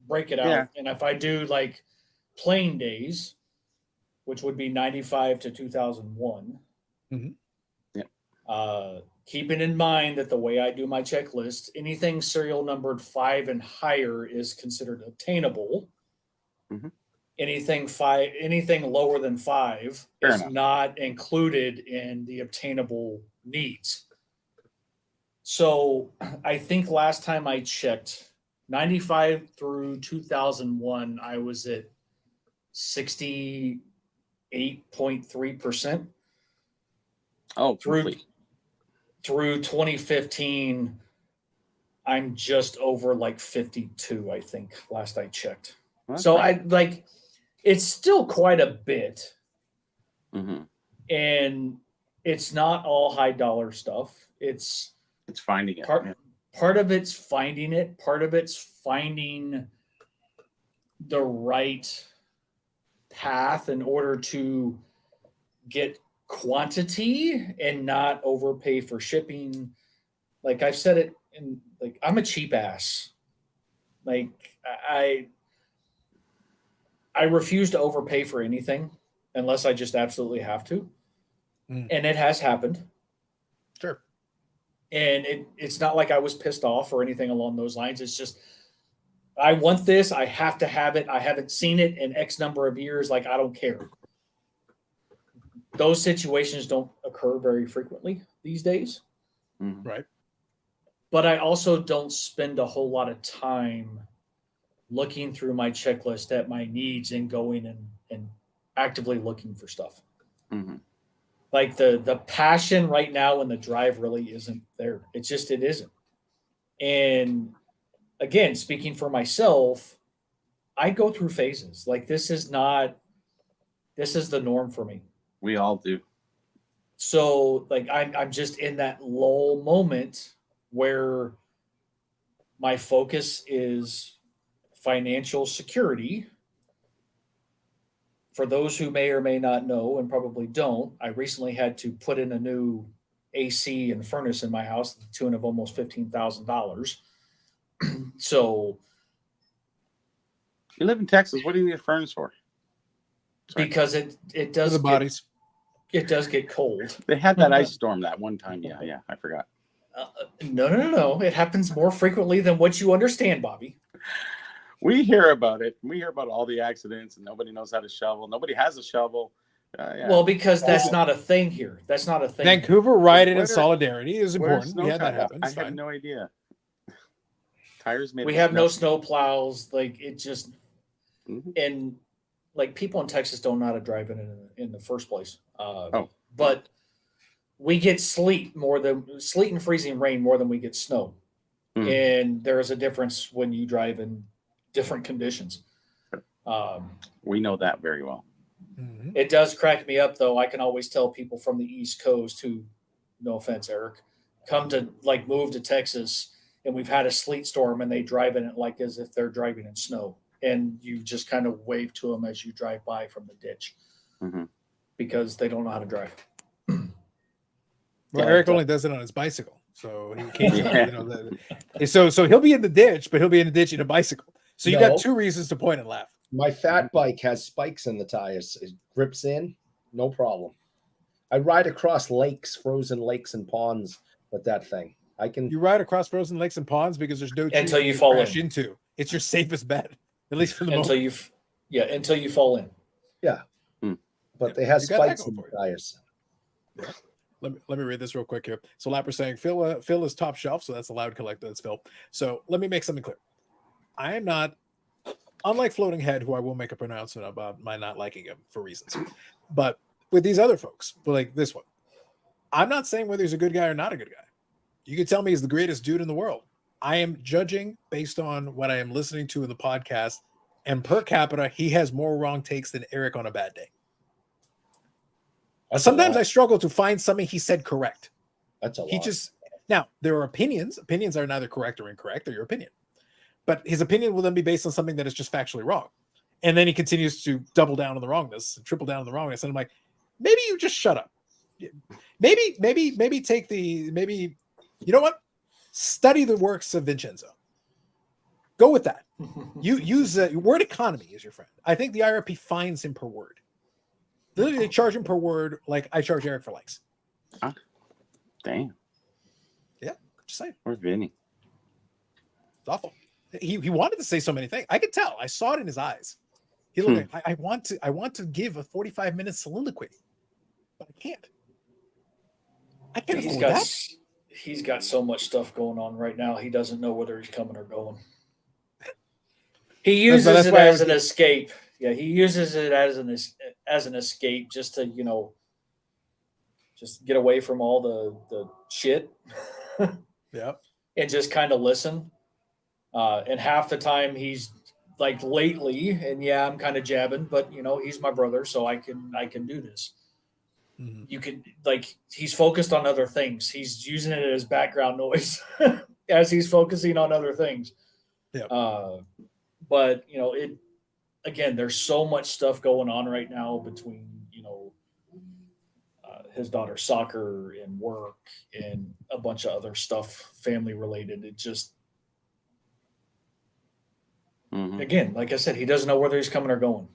break it out, and if I do like playing days, which would be 95 to 2001. Mm-hmm. Yeah. Keeping in mind that the way I do my checklist, anything serial numbered 5 and higher is considered obtainable. Mm-hmm. Anything lower than 5 Fair is enough. not included in the obtainable needs. So I think last time I checked, 95 through 2001, I was at 68.3%. Oh, through 2015, I'm just over like 52, I think, last I checked. Okay. So it's still quite a bit, And it's not all high dollar stuff. It's finding it. Part of it's finding it. Part of it's finding the right path in order to get quantity and not overpay for shipping. Like I've said it, and like I'm a cheap ass. Like I refuse to overpay for anything unless I just absolutely have to. And it has happened. Sure. And it's not like I was pissed off or anything along those lines. It's just, I want this. I have to have it. I haven't seen it in X number of years. Like, I don't care. Those situations don't occur very frequently these days. Right. But I also don't spend a whole lot of time looking through my checklist at my needs and going and actively looking for stuff. Like the passion right now and the drive really isn't there. It isn't. And again, speaking for myself, I go through phases. Like this is the norm for me. We all do. So like I'm just in that lull moment where my focus is financial security. For those who may or may not know and probably don't, I recently had to put in a new AC and furnace in my house to the tune of almost $15,000. So you live in Texas. What do you need a furnace for? Sorry. Because it does the bodies. It does get cold. They had that ice storm that one time. Yeah, I forgot. No. It happens more frequently than what you understand, Bobby. We hear about it. We hear about all the accidents, and nobody knows how to shovel. Nobody has a shovel. Yeah. Well, because that's not a thing here. That's not a thing. Vancouver riding in solidarity is important. Yeah, that happens. I had no idea. Tires made. We have no snow plows. Like it just, and like people in Texas don't know how to drive in the first place. But we get sleet and freezing rain more than we get snow. And there is a difference when you drive in different conditions. We know that very well. It does crack me up, though. I can always tell people from the East Coast who, no offense, Eric, come to like move to Texas, and we've had a sleet storm, and they drive in it like as if they're driving in snow, and you just kind of wave to them as you drive by from the ditch because they don't know how to drive. Well, Eric only does it on his bicycle, so he can't. So he'll be in the ditch, but he'll be in the ditch in a bicycle. So you got two reasons to point and laugh. My fat bike has spikes in the tires. It grips in, no problem. I ride across lakes, frozen lakes and ponds with that thing. You ride across frozen lakes and ponds because there's no until you fall into. It's your safest bet, at least for the moment. Until you fall in. Yeah, but they have spikes in the tires. Yeah. Let me read this real quick here. So Lapper's saying Phil is top shelf, so that's a loud collector. That's Phil. So let me make something clear. I am not, unlike Floating Head, who I will make a pronouncement about my not liking him for reasons. But with these other folks, like this one, I'm not saying whether he's a good guy or not a good guy. You can tell me he's the greatest dude in the world. I am judging based on what I am listening to in the podcast, and per capita, he has more wrong takes than Eric on a bad day. Sometimes I struggle to find something he said correct. That's a lot. Now there are opinions. Opinions are neither correct or incorrect. They're your opinion. But his opinion will then be based on something that is just factually wrong. And then he continues to double down on the wrongness and triple down on the wrongness. And I'm like, maybe you just shut up. Maybe you know what? Study the works of Vincenzo. Go with that. You use word economy as your friend. I think the IRP fines him per word. Literally, they charge him per word like I charge Eric for likes. Damn. Yeah, just saying. Where's Vinny? It's awful. He wanted to say so many things. I could tell. I saw it in his eyes. He looked like I want to give a 45-minute soliloquy, but I can't. He's got so much stuff going on right now. He doesn't know whether he's coming or going. He uses it as an escape. Yeah, he uses it as an escape just to, just get away from all the shit. Yeah. And just kind of listen. And half the time he's like lately, and yeah, I'm kind of jabbing, but he's my brother, so I can do this. you could like he's focused on other things. He's using it as background noise as he's focusing on other things. Yeah. But it again, there's so much stuff going on right now between his daughter's soccer and work and a bunch of other stuff family related. It just again, like I said, he doesn't know whether he's coming or going.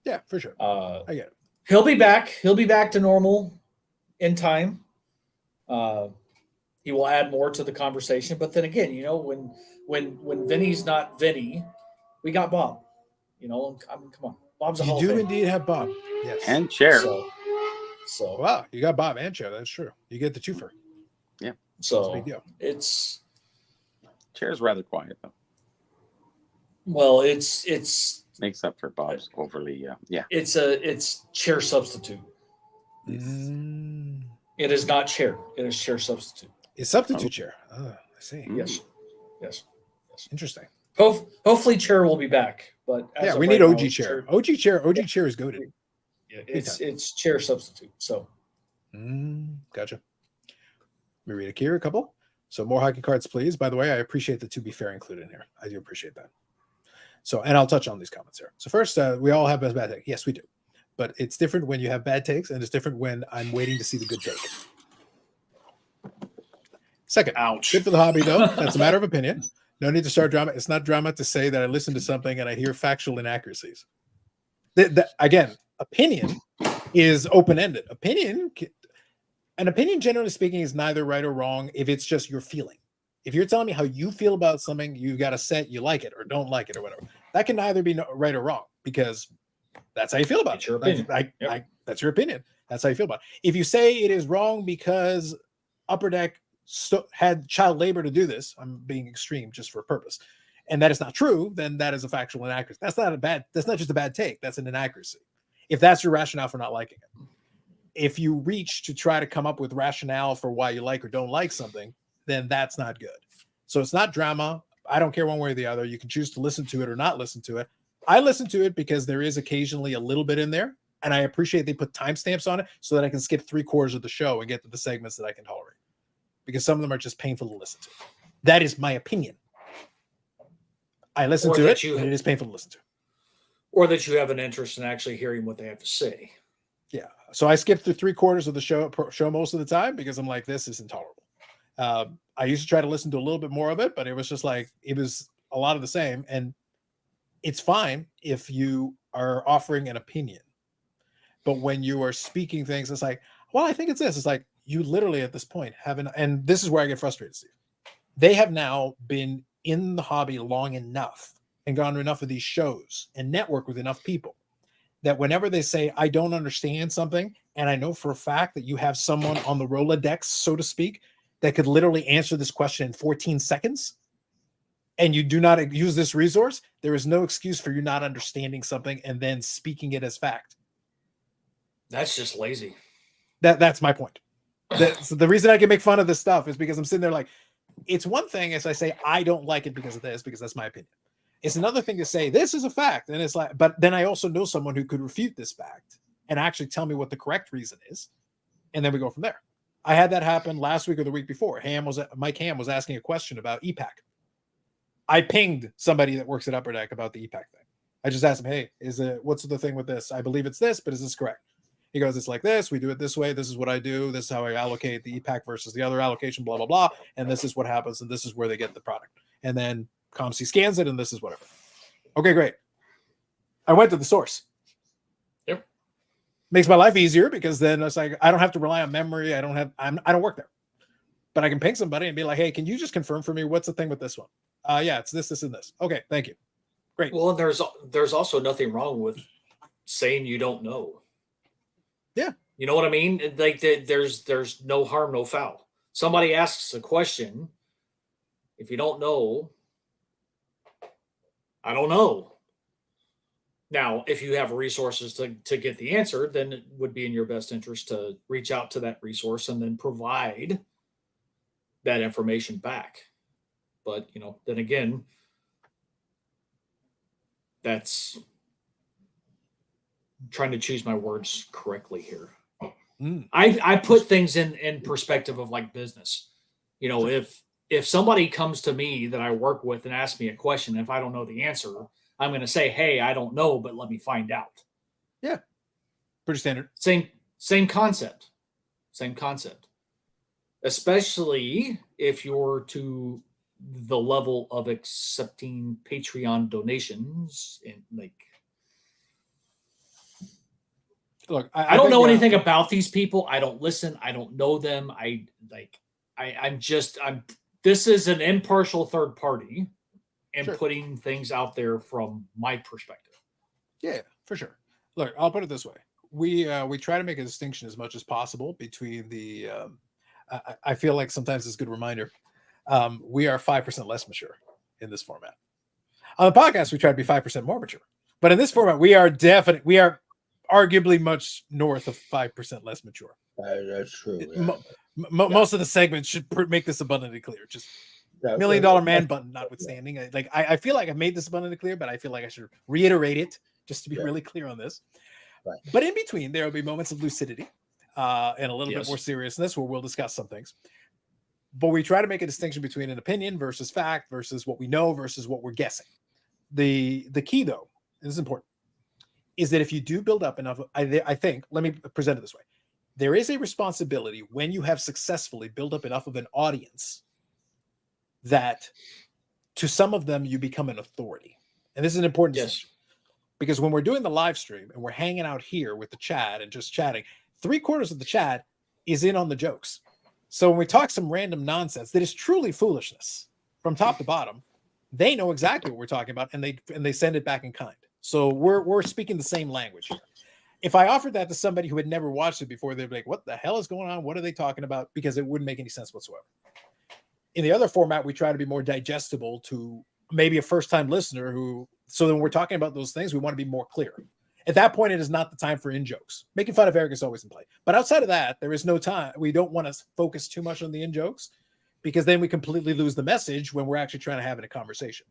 Yeah, for sure. I get it. He'll be back. He'll be back to normal in time. He will add more to the conversation. But then again, when Vinny's not Vinny, we got Bob. I mean, come on, Bob's a Hall You of do Fame. indeed have Bob. Yes, and Chair. So wow, you got Bob and Chair. That's true. You get the twofer. Yeah. So big deal. it's Chair's rather quiet though. Well, it's makes up for Bob's overly It's Chair substitute. It is not Chair. It is Chair substitute. It's substitute Chair. Oh, I see. Yes. Interesting. Hopefully Chair will be back. But yeah, we need OG Chair. OG Chair is goated. Yeah, it's Chair substitute. So gotcha. Let me read a couple. So more hockey cards, please. By the way, I appreciate the To Be Fair included in here. I do appreciate that. So, and I'll touch on these comments here. So first, we all have bad take. Yes, we do. But it's different when you have bad takes, and it's different when I'm waiting to see the good take. Second, ouch. Good for the hobby, though. That's a matter of opinion. No need to start drama. It's not drama to say that I listen to something and I hear factual inaccuracies. Again, opinion is open-ended. An opinion, generally speaking, is neither right or wrong if it's just your feeling. If you're telling me how you feel about something, you've got a set, you like it or don't like it or whatever. That can neither be right or wrong because that's how you feel about it. Your opinion. That's your opinion. That's how you feel about it. If you say it is wrong because Upper Deck had child labor to do this, I'm being extreme just for a purpose, and that is not true, then that is a factual inaccuracy. That's not just a bad take. That's an inaccuracy. If that's your rationale for not liking it. If you reach to try to come up with rationale for why you like or don't like something, then that's not good. So it's not drama. I don't care one way or the other. You can choose to listen to it or not listen to it. I listen to it because there is occasionally a little bit in there, and I appreciate they put timestamps on it so that I can skip 3/4 of the show and get to the segments that I can tolerate. Because some of them are just painful to listen to. That is my opinion. I listen to it, and it is painful to listen to. Or that you have an interest in actually hearing what they have to say. Yeah. So I skip through 3/4 of the show most of the time because I'm like, this is intolerable. I used to try to listen to a little bit more of it, but it was just like, it was a lot of the same. And it's fine if you are offering an opinion. But when you are speaking things, it's like, well, I think it's this. It's like, you literally at this point haven't, and this is where I get frustrated, Steve. They have now been in the hobby long enough and gone to enough of these shows and network with enough people that whenever they say, I don't understand something, and I know for a fact that you have someone on the Rolodex, so to speak, that could literally answer this question in 14 seconds, and you do not use this resource, there is no excuse for you not understanding something and then speaking it as fact. That's just lazy. That's my point. So the reason I can make fun of this stuff is because I'm sitting there like, it's one thing as I say, I don't like it because of this, because that's my opinion. It's another thing to say, this is a fact. And it's like, but then I also know someone who could refute this fact and actually tell me what the correct reason is. And then we go from there. I had that happen last week or the week before. Mike Ham was asking a question about EPAC. I pinged somebody that works at Upper Deck about the EPAC thing. I just asked him, hey, what's the thing with this? I believe it's this, but is this correct? He goes, it's like this. We do it this way. This is what I do. This is how I allocate the EPAC versus the other allocation, blah, blah, blah. And this is what happens. And this is where they get the product. And then ComC scans it, and this is whatever. Okay, great. I went to the source. Yep. Makes my life easier because then it's like, I don't have to rely on memory. I don't work there. But I can ping somebody and be like, hey, can you just confirm for me what's the thing with this one? Yeah, it's this, and this. Okay, thank you. Great. Well, there's also nothing wrong with saying you don't know. Yeah. You know what I mean? Like there's no harm, no foul. Somebody asks a question. If you don't know, I don't know. Now, if you have resources to get the answer, then it would be in your best interest to reach out to that resource and then provide that information back. But, then again, that's trying to choose my words correctly here. I put things in perspective of like business. You know, if somebody comes to me that I work with and asks me a question, if I don't know the answer, I'm going to say, "Hey, I don't know, but let me find out." Yeah, pretty standard. Same concept. Same concept. Especially if you're to the level of accepting Patreon donations and like. Look, I don't know anything about these people. I don't listen. I don't know them. I'm this is an impartial third party and putting things out there from my perspective. Yeah, for sure. Look, I'll put it this way. We try to make a distinction as much as possible between the I feel like sometimes it's a good reminder. We are 5% less mature in this format. On the podcast, we try to be 5% more mature. But in this format, we are arguably much north of 5% less mature. That's true. Yeah. Most of the segments should make this abundantly clear. Just $1 million man button notwithstanding. I feel like I made this abundantly clear, but I feel like I should reiterate it just to be really clear on this. Right. But in between, there will be moments of lucidity and a little bit more seriousness where we'll discuss some things. But we try to make a distinction between an opinion versus fact versus what we know versus what we're guessing. The key, though, and this is important, is that if you do build up enough, I think, let me present it this way. There is a responsibility when you have successfully built up enough of an audience that to some of them you become an authority. And this is an important distinction. Because when we're doing the live stream and we're hanging out here with the chat and just chatting, 3/4 of the chat is in on the jokes. So when we talk some random nonsense that is truly foolishness from top to bottom, they know exactly what we're talking about and they send it back in kind. So we're speaking the same language here. If I offered that to somebody who had never watched it before, they'd be like, what the hell is going on? What are they talking about? Because it wouldn't make any sense whatsoever. In the other format, we try to be more digestible to maybe a first-time listener so when we're talking about those things, we want to be more clear. At that point, it is not the time for in-jokes. Making fun of Eric is always in play. But outside of that, there is no time. We don't want to focus too much on the in-jokes because then we completely lose the message when we're actually trying to have a conversation.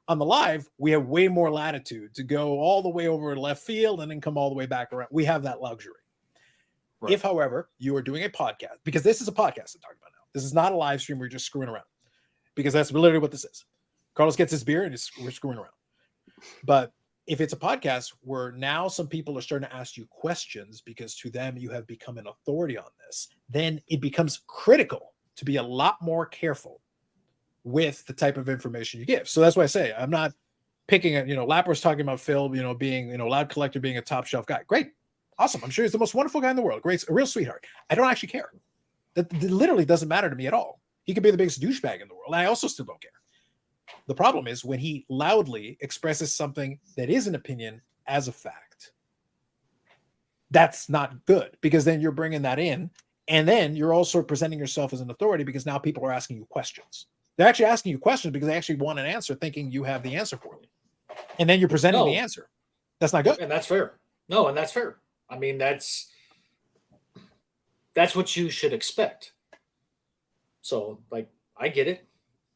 On the live, we have way more latitude to go all the way over to left field and then come all the way back around. We have that luxury. Right. If, however, you are doing a podcast, because this is a podcast I'm talking about now. This is not a live stream where you're just screwing around, because that's literally what this is. Carlos gets his beer and we're screwing around. But if it's a podcast where now some people are starting to ask you questions because to them you have become an authority on this, then it becomes critical to be a lot more careful with the type of information you give. So that's why I say I'm not picking it. Lapper's talking about Phil, being, Loud Collector being a top shelf guy. Great. Awesome. I'm sure he's the most wonderful guy in the world. Great. A real sweetheart. I don't actually care. That literally doesn't matter to me at all. He could be the biggest douchebag in the world. And I also still don't care. The problem is when he loudly expresses something that is an opinion as a fact. That's not good, because then you're bringing that in, and then you're also presenting yourself as an authority because now people are asking you questions. They're actually asking you questions because they actually want an answer, thinking you have the answer for them. And then you're presenting the answer. That's not good. And that's fair. No, and that's fair. I mean, that's what you should expect. So, I get it.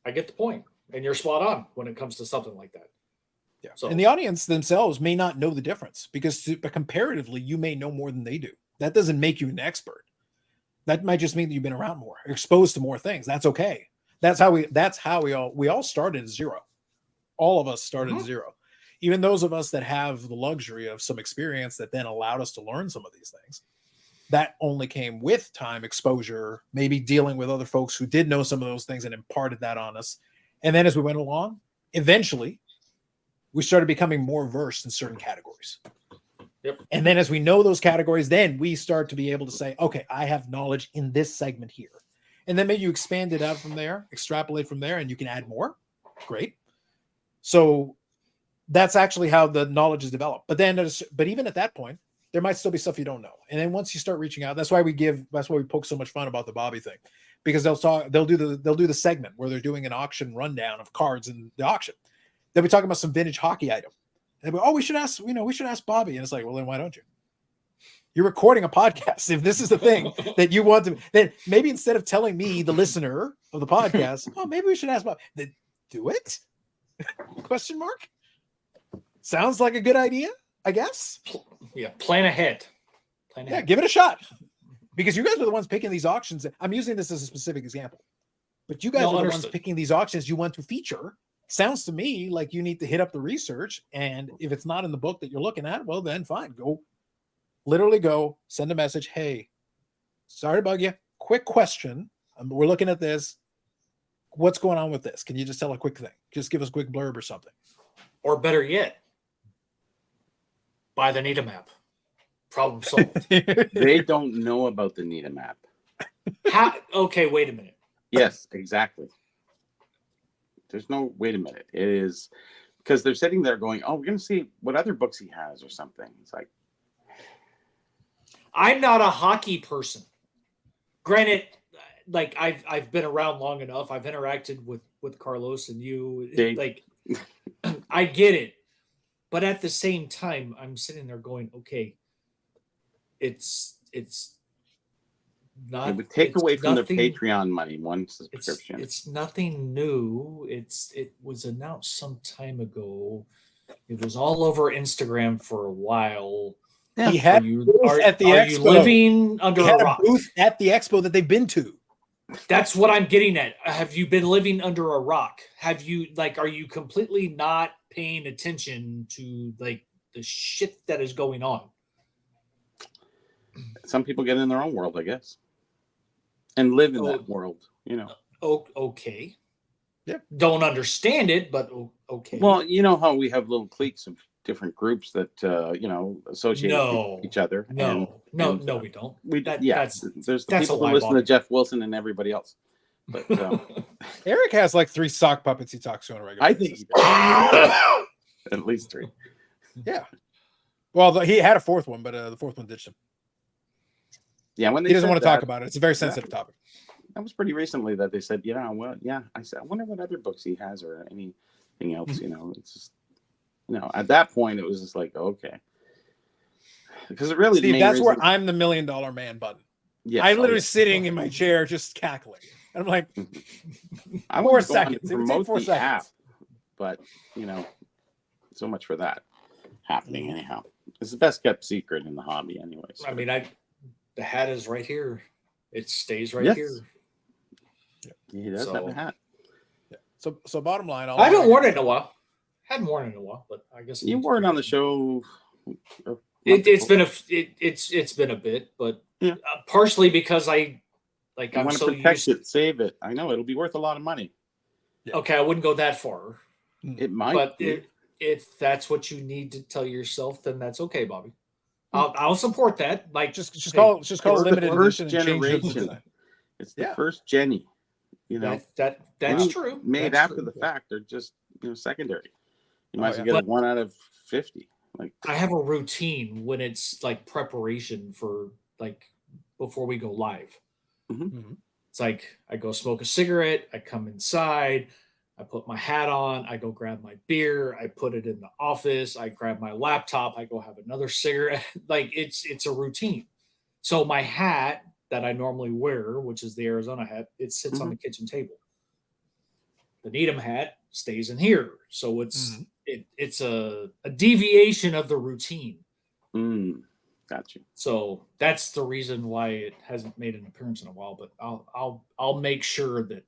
I get the point. And you're spot on when it comes to something like that. Yeah. So, and the audience themselves may not know the difference because comparatively, you may know more than they do. That doesn't make you an expert. That might just mean that you've been around more, exposed to more things. That's okay. That's how we all started at zero. All of us started at zero. Even those of us that have the luxury of some experience that then allowed us to learn some of these things. That only came with time, exposure, maybe dealing with other folks who did know some of those things and imparted that on us. And then as we went along, eventually we started becoming more versed in certain categories. Yep. And then as we know those categories, then we start to be able to say, okay, I have knowledge in this segment here. And then maybe you expand it out from there, extrapolate from there, and you can add more. Great. So that's actually how the knowledge is developed. But even at that point, there might still be stuff you don't know. And then once you start reaching out, that's why we poke so much fun about the Bobby thing. Because they'll do the segment where they're doing an auction rundown of cards in the auction. They'll be talking about some vintage hockey item. And they'll be, we should ask Bobby. And it's like, well, then why don't you? You're recording a podcast. If this is the thing that you want to, then maybe instead of telling me, the listener of the podcast, maybe we should ask Bobby. Then do it? Question mark? Sounds like a good idea, I guess. Yeah, plan ahead. Yeah, give it a shot. because you guys are the ones picking these auctions. I'm using this as a specific example, but you guys are the ones picking these auctions you want to feature. Sounds to me like you need to hit up the research, and if it's not in the book that you're looking at, well, then fine, literally go send a message. Hey, sorry to bug you. Quick question. We're looking at this. What's going on with this? Can you just tell a quick thing? Just give us a quick blurb or something. Or better yet, buy the NITA map. Problem solved. They don't know about the NITA map. Okay, wait a minute. Yes, exactly. There's no wait a minute. It is because they're sitting there going, "Oh, we're going to see what other books he has or something." It's like, I'm not a hockey person. Granted, like I've been around long enough. I've interacted with Carlos and you. Like, I get it, but at the same time, I'm sitting there going, "Okay, it's not." it would take away from their Patreon money one subscription. It's nothing new. It was announced some time ago. It was all over Instagram for a while. Yeah. He had at the expo. You living under a rock? Booth at the expo that they've been to. That's what I'm getting at. Have you been living under a rock? Have you are you completely not paying attention to like the shit that is going on? Some people get in their own world, I guess, and live in that world, you know. Okay. Yep. Don't understand it, but okay. Well, you know how we have little cliques of different groups that associate with each other. No, we don't. There's the people who listen to Jeff Wilson and everybody else. But Eric has like 3 sock puppets he talks to on a regular basis. I think he does. At least 3. Yeah. Well, he had a 4th one, but the 4th one ditched him. Yeah, when he doesn't want to talk about it. It's a very sensitive topic. That was pretty recently that they said, I said, I wonder what other books he has or anything else. It's just, at that point it was just like, okay, because it really, Steve, that's where I'm the $1 million man button. Yeah, I'm literally sitting in my chair just cackling. And I'm like, I 4 seconds. It would take 4 seconds. App, but so much for that happening. Anyhow, it's the best kept secret in the hobby, anyways. So. I mean, the hat is right here. It stays right here. He does have a hat. Yeah. So bottom line, I haven't worn it in a while. Hadn't worn it in a while, but I guess you wore it on the show. It's been a bit, but partially because I'm so protect it, save it. I know it'll be worth a lot of money. Yeah. Okay, I wouldn't go that far. It might, but if that's what you need to tell yourself, then that's okay, Bobby. I'll support that. Like just call it limited edition generation. It's the first Jenny. That's true. Made that's after true. The fact, they're just secondary. You might as well get a 1 out of 50. Like I have a routine when it's like preparation for like before we go live. Mm-hmm. It's like I go smoke a cigarette, I come inside, I put my hat on, I go grab my beer, I put it in the office, I grab my laptop, I go have another cigarette. Like it's a routine. So my hat that I normally wear, which is the Arizona hat, it sits on the kitchen table. The Needham hat stays in here. So it's a deviation of the routine. Got you. So that's the reason why it hasn't made an appearance in a while. But I'll make sure that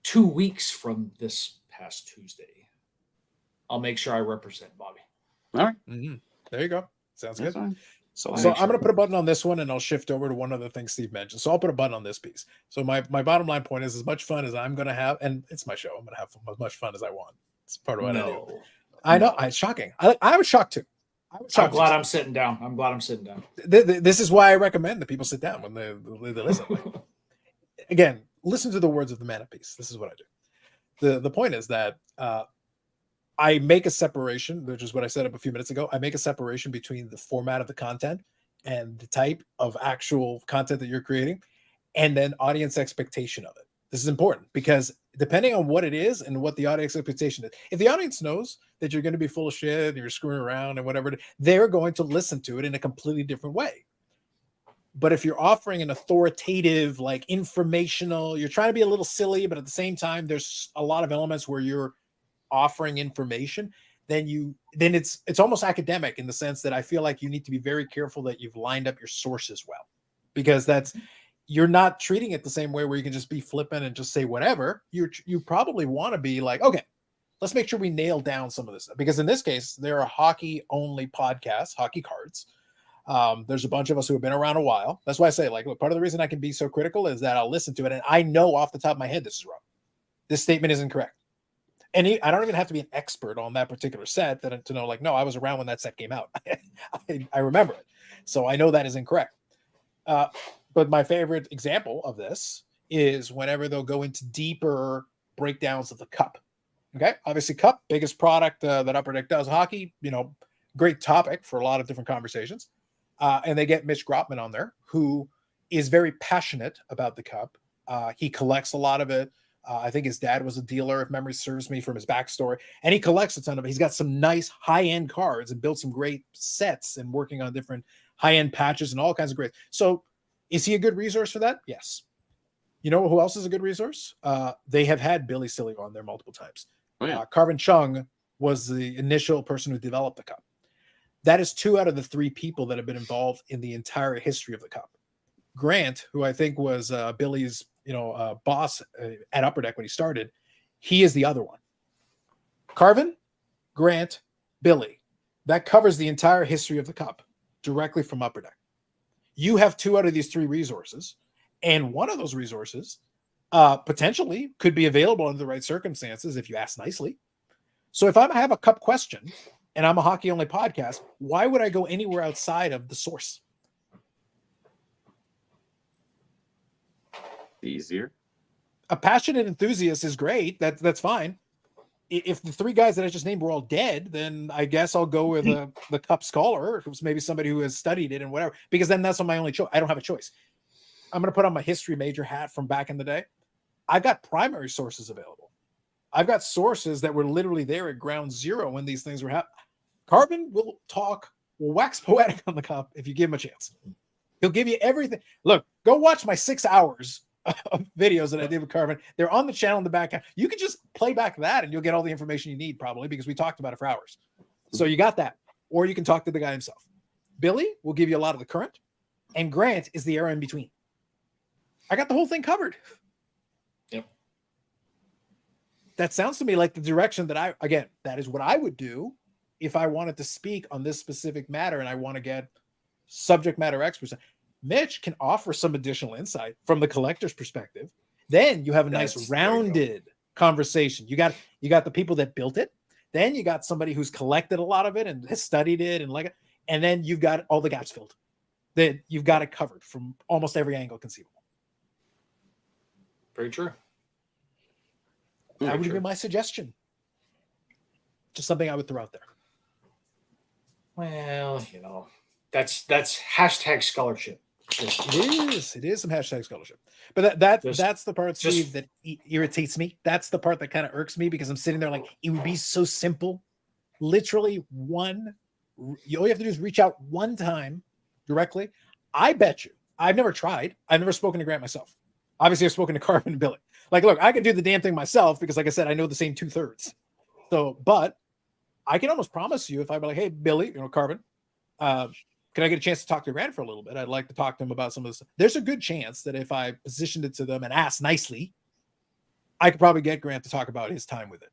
2 weeks from this past Tuesday, I'll make sure I represent Bobby. All right. Mm-hmm. There you go. Sounds good. Fine. So I'm going to put a button on this one, and I'll shift over to one other thing Steve mentioned. So I'll put a button on this piece. So my bottom line point is, as much fun as I'm going to have, and it's my show, I'm going to have as much fun as I want. It's part of what I do. I know. It's shocking. I was shocked too. I'm glad I'm sitting down. This is why I recommend that people sit down when they listen. Again, listen to the words of the man of peace. This is what I do. The point is that I make a separation, which is what I set up a few minutes ago. I make a separation between the format of the content and the type of actual content that you're creating, and then audience expectation of it. This is important because depending on what it is and what the audience expectation is, if the audience knows that you're going to be full of shit and you're screwing around and whatever, they're going to listen to it in a completely different way. But if you're offering an authoritative, like informational, you're trying to be a little silly, but at the same time, there's a lot of elements where you're offering information, then it's almost academic in the sense that I feel like you need to be very careful that you've lined up your sources well. because you're not treating it the same way where you can just be flippant and just say whatever. You probably want to be like, okay, let's make sure we nail down some of this stuff. Because in this case, there are hockey only podcasts, hockey cards. There's a bunch of us who have been around a while. That's why I say, like, look, part of the reason I can be so critical is that I'll listen to it and I know off the top of my head this is wrong. This statement is incorrect. And I don't even have to be an expert on that particular set to know, like, no, I was around when that set came out. I remember it. So I know that is incorrect. But my favorite example of this is whenever they'll go into deeper breakdowns of the cup. Okay. Obviously, cup, biggest product that Upper Deck does. Hockey, great topic for a lot of different conversations. And they get Mitch Grotman on there, who is very passionate about the cup. He collects a lot of it. I think his dad was a dealer, if memory serves me, from his backstory. And he collects a ton of it. He's got some nice high-end cards and built some great sets and working on different high-end patches and all kinds of great. So is he a good resource for that? Yes. You know who else is a good resource? They have had Billy Silly on there multiple times. Oh, yeah. Carvin Chung was the initial person who developed the cup. That is 2 out of the 3 people that have been involved in the entire history of the cup. Grant, who I think was Billy's boss at Upper Deck when he started, he is the other one. Carvin, Grant, Billy. That covers the entire history of the cup directly from Upper Deck. You have 2 out of these 3 resources, and one of those resources potentially could be available under the right circumstances if you ask nicely. So if I have a cup question and I'm a hockey only podcast, why would I go anywhere outside of the source? Easier. A passionate enthusiast is great. That's fine. If the 3 guys that I just named were all dead, then I guess I'll go with the cup scholar, who's maybe somebody who has studied it and whatever, because then that's my only choice. I don't have a choice. I'm going to put on my history major hat from back in the day. I've got primary sources available. I've got sources that were literally there at ground zero when these things were happening. Carvin will wax poetic on the cup if you give him a chance. He'll give you everything. Look, go watch my 6 hours of videos that I did with Carvin. They're on the channel in the back. You can just play back that and you'll get all the information you need, probably, because we talked about it for hours. So you got that. Or you can talk to the guy himself. Billy will give you a lot of the current, and Grant is the era in between. I got the whole thing covered. Yep. That sounds to me like the direction that that is what I would do if I wanted to speak on this specific matter and I want to get subject matter experts. Mitch can offer some additional insight from the collector's perspective. Then you have a nice rounded conversation. You got the people that built it. Then you got somebody who's collected a lot of it and has studied it and then you've got all the gaps filled. That you've got it covered from almost every angle conceivable. Very true. That would be my suggestion. Just something I would throw out there. Well, that's hashtag scholarship. It is some hashtag scholarship. But that's the part, Steve, that irritates me. That's the part that kind of irks me, because I'm sitting there like, it would be so simple. Literally all you have to do is reach out one time directly. I bet you, I've never tried. I've never spoken to Grant myself. Obviously, I've spoken to Carvin and Billy. Like, look, I could do the damn thing myself because, like I said, I know the same 2/3. So, but I can almost promise you, if I be like, hey, Billy, Carvin, can I get a chance to talk to Grant for a little bit? I'd like to talk to him about some of this. There's a good chance that if I positioned it to them and asked nicely, I could probably get Grant to talk about his time with it.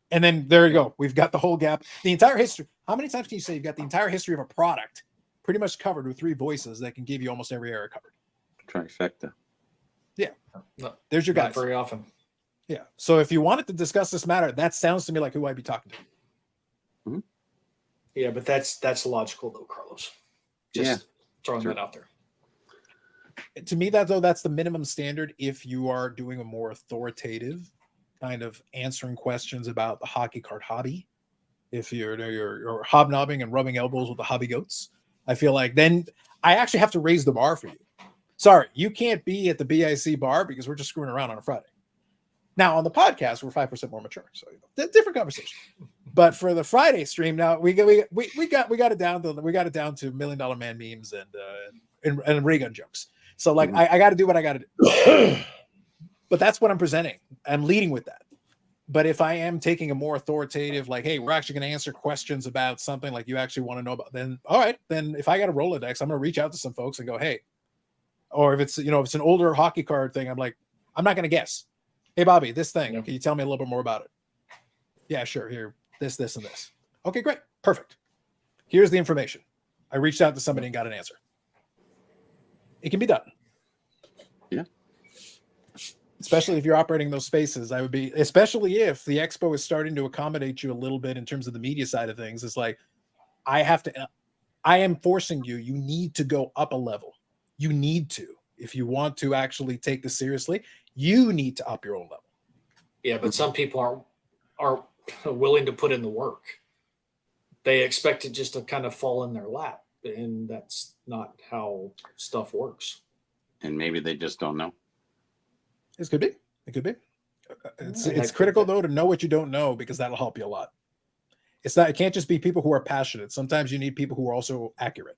And then there you go. We've got the whole gap, the entire history. How many times can you say you've got the entire history of a product pretty much covered with 3 voices that can give you almost every era covered? Trifecta. Yeah. No, there's your guys. Not very often. Yeah. So if you wanted to discuss this matter, that sounds to me like who I'd be talking to. Mm-hmm. Yeah, but that's logical though, Carlos. Just throwing that out there. To me, that's the minimum standard if you are doing a more authoritative kind of answering questions about the hockey card hobby. If you're hobnobbing and rubbing elbows with the hobby goats, I feel like then I actually have to raise the bar for you. Sorry, you can't be at the BIC bar because we're just screwing around on a Friday. Now on the podcast, we're 5% more mature, so different conversation. But for the Friday stream, now we got it down to $1 Million Man memes and Raygun jokes. So like I got to do what I got to do. But that's what I'm presenting. I'm leading with that. But if I am taking a more authoritative, like, hey, we're actually going to answer questions about something like you actually want to know about, then all right. Then if I got a Rolodex, I'm going to reach out to some folks and go, hey, Or if it's, if it's an older hockey card thing, I'm like, I'm not going to guess. Hey, Bobby, this thing, can you tell me a little bit more about it? Yeah, sure. Here, this, and this. Okay, great. Perfect. Here's the information. I reached out to somebody and got an answer. It can be done. Yeah. Especially if you're operating those spaces, especially if the expo is starting to accommodate you a little bit in terms of the media side of things. It's like, I am forcing you. You need to go up a level. You need to. If you want to actually take this seriously, you need to up your own level. Yeah, but some people aren't willing to put in the work. They expect it just to kind of fall in their lap, and that's not how stuff works. And maybe they just don't know. It could be. It could be. It's critical though to know what you don't know, because that'll help you a lot. It can't just be people who are passionate. Sometimes you need people who are also accurate.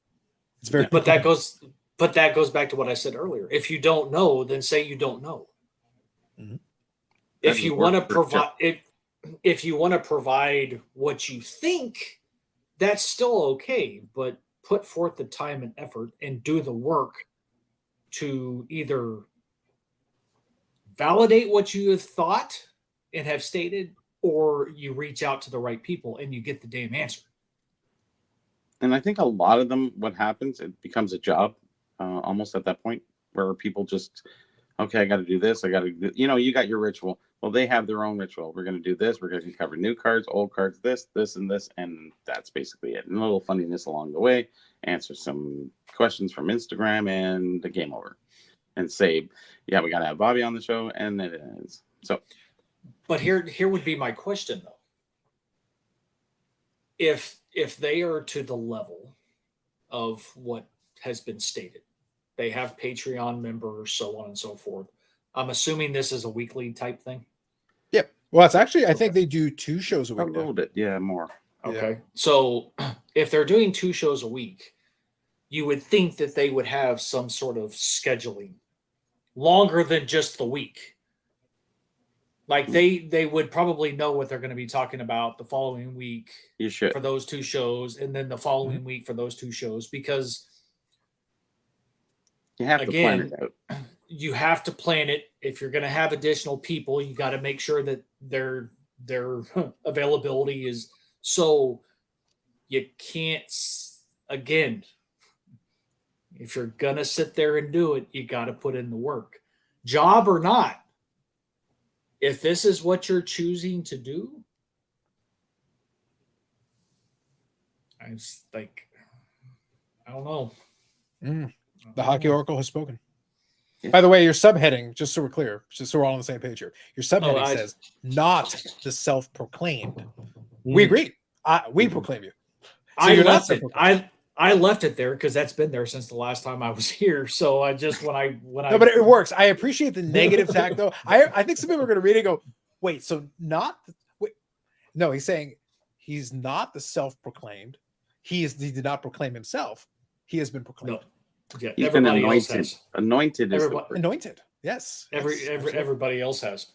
It's very But that goes back to what I said earlier. If you don't know, then say you don't know. Mm-hmm. If you want to provide if you want to provide what you think, that's still okay, but put forth the time and effort and do the work to either validate what you have thought and have stated, or you reach out to the right people and you get the damn answer. And I think a lot of them, what happens, it becomes a job almost at that point, where people just, okay, I got to do this. I got to do, you got your ritual. Well, they have their own ritual. We're going to do this. We're going to cover new cards, old cards, this, and this. And that's basically it. And a little funniness along the way, answer some questions from Instagram, and the game over. And say, yeah, we got to have Bobby on the show. And it ends. So. But here would be my question, though. If they are to the level of what has been stated, they have Patreon members, so on and so forth. I'm assuming this is a weekly type thing. Yep. Well, it's actually, I think they do 2 shows a week. A little bit, yeah, more. Okay. Yeah. So if they're doing 2 shows a week, you would think that they would have some sort of scheduling longer than just the week. Like they would probably know what they're going to be talking about the following week for those 2 shows, and then the following week for those 2 shows, because you have to plan it out. You have to plan it. If you're going to have additional people, you got to make sure that their availability is, so you can't, again, if you're going to sit there and do it, you got to put in the work, job or not. If this is what you're choosing to do, I don't know. The Hockey Oracle has spoken. Yeah. By the way, your subheading, just so we're clear, just so we're all on the same page here, your subheading says not the self-proclaimed. We agree. We proclaim you. So I left it. I left it there because that's been there since the last time I was here. So I just No, but it works. I appreciate the negative tag though. I think some people are going to read it and go, wait, so no, he's saying he's not the self-proclaimed. He did not proclaim himself. He has been proclaimed. No. Yeah, he's been anointed. Anointed is anointed. Yes. Everybody else has.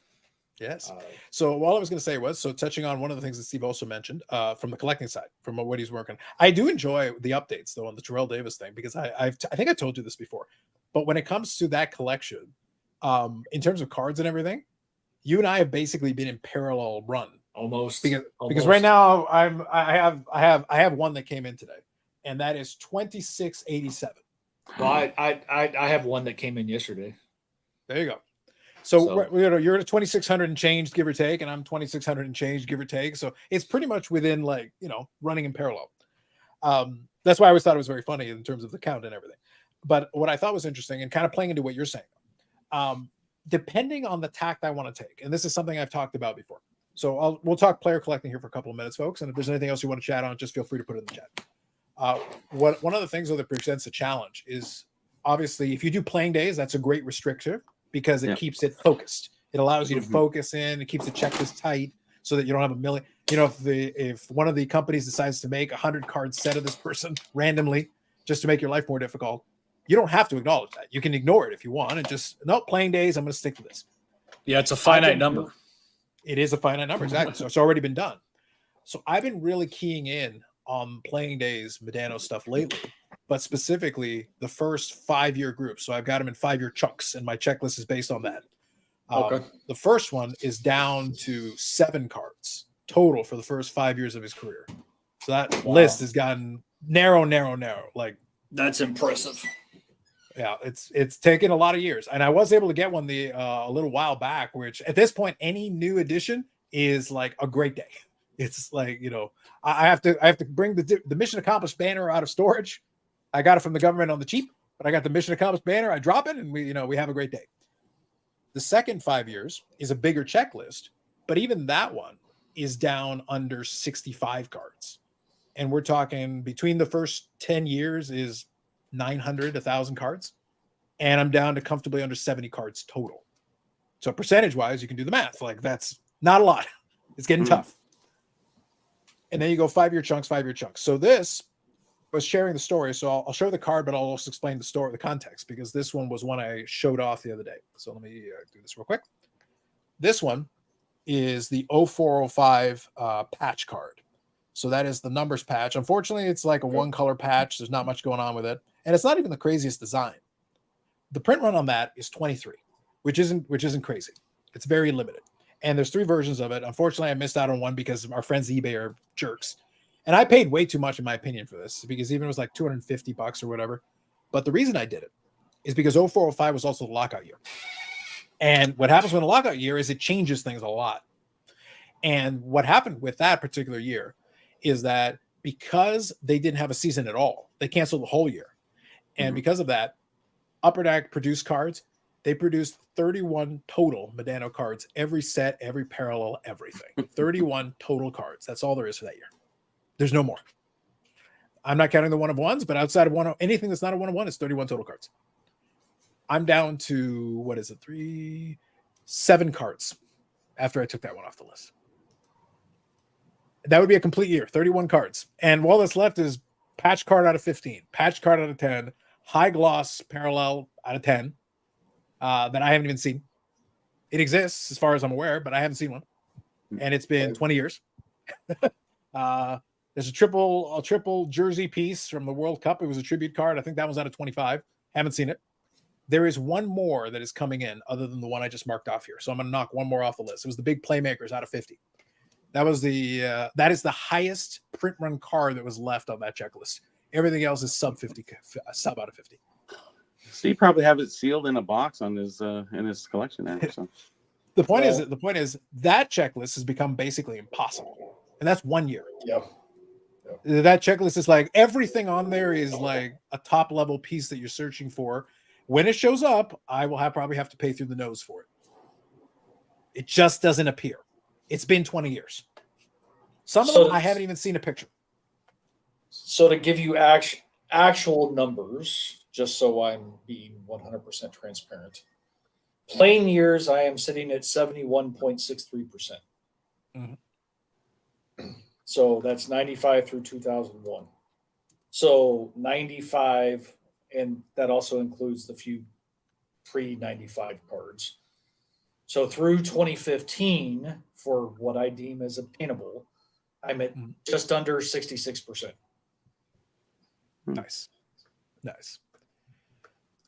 Yes. So all I was going to say was, so touching on one of the things that Steve also mentioned from the collecting side, from what he's working, I do enjoy the updates though on the Terrell Davis thing, because I think I told you this before, but when it comes to that collection, in terms of cards and everything, you and I have basically been in parallel run almost because right now I have one that came in today, and that is 2687. Well, I have one that came in yesterday. There you go. So you're at 2,600 and change, give or take, and I'm 2,600 and change, give or take. So it's pretty much within running in parallel. That's why I always thought it was very funny in terms of the count and everything. But what I thought was interesting, and kind of playing into what you're saying, depending on the tact I want to take, and this is something I've talked about before. So we'll talk player collecting here for a couple of minutes, folks. And if there's anything else you want to chat on, just feel free to put it in the chat. One of the things that presents a challenge is, obviously, if you do playing days, that's a great restrictor, because it keeps it focused. It allows you to focus in. It keeps the checklist tight so that you don't have a million. If one of the companies decides to make 100 card set of this person randomly just to make your life more difficult, you don't have to acknowledge that. You can ignore it if you want and just, no, playing days, I'm going to stick to this. Yeah, it's a finite number. It is a finite number, exactly. So it's already been done. So I've been really keying in on playing days Medano stuff lately, but specifically the first 5-year group. So I've got them in 5-year chunks, and my checklist is based on that. Okay. The first one is down to 7 cards total for the first 5 years of his career. So that list has gotten narrow. Like, that's impressive. Yeah, it's taken a lot of years, and I was able to get one a little while back. Which at this point, any new edition is like a great day. It's like, you know, I have to bring the mission accomplished banner out of storage. I got it from the government on the cheap, but I got the mission accomplished banner. I drop it, and we have a great day. The second 5 years is a bigger checklist, but even that one is down under 65 cards, and we're talking between the first 10 years is 900, 1,000 cards, and I'm down to comfortably under 70 cards total. So percentage wise, you can do the math. Like, that's not a lot. It's getting tough. And then you go 5-year chunks. So this was sharing the story. So I'll show the card, but I'll also explain the story, the context, because this one was one I showed off the other day. So let me do this real quick. This one is the 0405 patch card. So that is the numbers patch. Unfortunately, it's like a 1-color patch. There's not much going on with it. And it's not even the craziest design. The print run on that is 23, which isn't crazy. It's very limited. And there's 3 versions of it. Unfortunately, I missed out on one because our friends eBay are jerks. And I paid way too much, in my opinion, for this, because even it was like $250 or whatever. But the reason I did it is because 0405 was also the lockout year. And what happens when a lockout year is it changes things a lot. And what happened with that particular year is that because they didn't have a season at all, they canceled the whole year. And because of that, Upper Deck produced cards. They produced 31 total Medano cards, every set, every parallel, everything. 31 total cards. That's all there is for that year. There's no more. I'm not counting the 1-of-1s, but outside of anything that's not a 1-of-1 is 31 total cards. I'm down to, 7 cards after I took that one off the list. That would be a complete year, 31 cards. And all that's left is patch card out of 15, patch card out of 10, high gloss parallel out of 10 that I haven't even seen. It exists as far as I'm aware, but I haven't seen one. And it's been 20 years. There's a triple jersey piece from the World Cup. It was a tribute card. I think that was out of 25. Haven't seen it. There is one more that is coming in other than the one I just marked off here. So I'm going to knock one more off the list. It was the big Playmakers out of 50. That was that is the highest print run card that was left on that checklist. Everything else is sub out of 50. So you probably have it sealed in a box on his in his collection there. So the point is that checklist has become basically impossible, and that's 1 year. Yep. That checklist is like everything on there is like a top level piece that you're searching for. When it shows up, I will probably have to pay through the nose for it. It just doesn't appear. It's been 20 years. Some of them I haven't even seen a picture. So to give you actual numbers, just so I'm being 100% transparent, plain years, I am sitting at 71.63%. So that's 95 through 2001. So 95, and that also includes the few pre-95 cards. So through 2015, for what I deem as obtainable, I'm at just under 66%. Nice.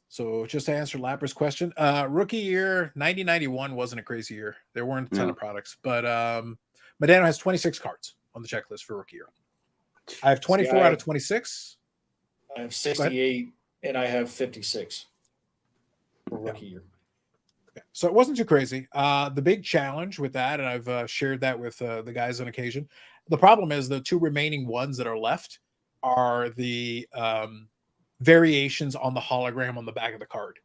So just to answer Lapper's question, rookie year, 90-91 wasn't a crazy year. There weren't a ton of products, but Medano has 26 cards on the checklist for rookie year. I have 24 out of 26. I have 68 and I have 56 for rookie year. Okay. So it wasn't too crazy. The big challenge with that, and I've shared that with the guys on occasion, the problem is the 2 remaining ones that are left are the variations on the hologram on the back of the card.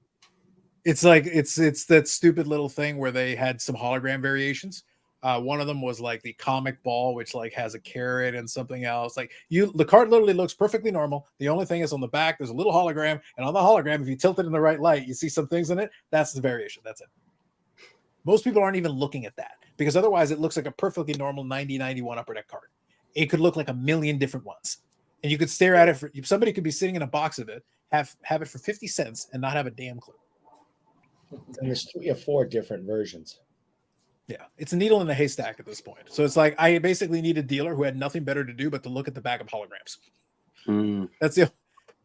It's like it's that stupid little thing where they had some hologram variations. One of them was like the comic ball, which like has a carrot and something else. Like the card literally looks perfectly normal. The only thing is on the back, there's a little hologram, and on the hologram, if you tilt it in the right light, you see some things in it. That's the variation. That's it. Most people aren't even looking at that because otherwise it looks like a perfectly normal 90-91 Upper Deck card. It could look like a million different ones. And you could stare at it somebody could be sitting in a box of it, have it for 50 cents and not have a damn clue. And there's 3 or 4 different versions. Yeah, it's a needle in a haystack at this point. So it's like I basically need a dealer who had nothing better to do but to look at the back of holograms. That's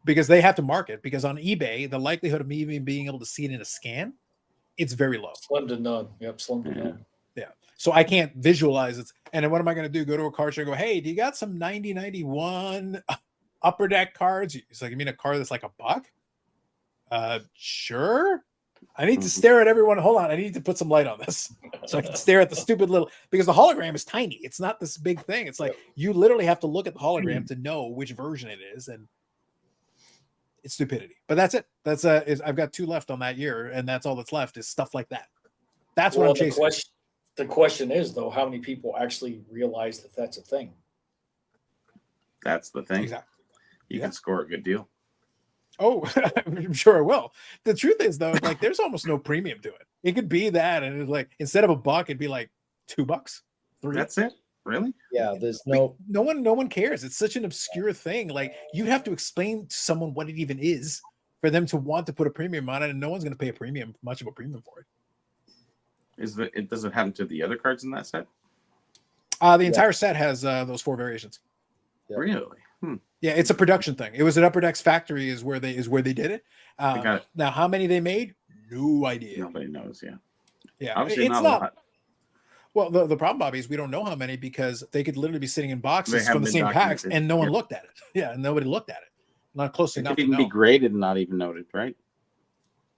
because they have to mark it, because on eBay, the likelihood of me even being able to see it in a scan, it's very low. Slim to none. Yep, slim to none. Yeah. So I can't visualize it. And then what am I going to do? Go to a card show and go, hey, do you got some 9091 upper deck cards? It's like, you mean a card that's like $1? Sure. I need to stare at everyone. Hold on. I need to put some light on this so I can stare at the stupid little, because the hologram is tiny. It's not this big thing. It's like you literally have to look at the hologram to know which version it is. And it's stupidity. But that's it. That's I've got 2 left on that year, and that's all that's left is stuff like that. That's what I'm chasing. The question is, though, how many people actually realize that that's a thing? That's the thing. Exactly. You can score a good deal. Oh, I'm sure I will. The truth is, though, like there's almost no premium to it. It could be that, and it's like instead of $1, it'd be like $2, $3. That's it. Really? Yeah. There's no one cares. It's such an obscure thing. Like you'd have to explain to someone what it even is for them to want to put a premium on it, and no one's going to pay much of a premium for it. Does it happen to the other cards in that set? The entire set has those 4 variations. Yeah. Really? Yeah, it's a production thing. It was at Upper Decks Factory is where they did it. Now, how many they made? No idea. Nobody knows. Yeah. Yeah, obviously it's not a lot. Well, the problem, Bobby, is we don't know how many because they could literally be sitting in boxes from the same packs and no one looked at it. Yeah, and nobody looked at it. Not close enough. It could even be graded and not even noted, right?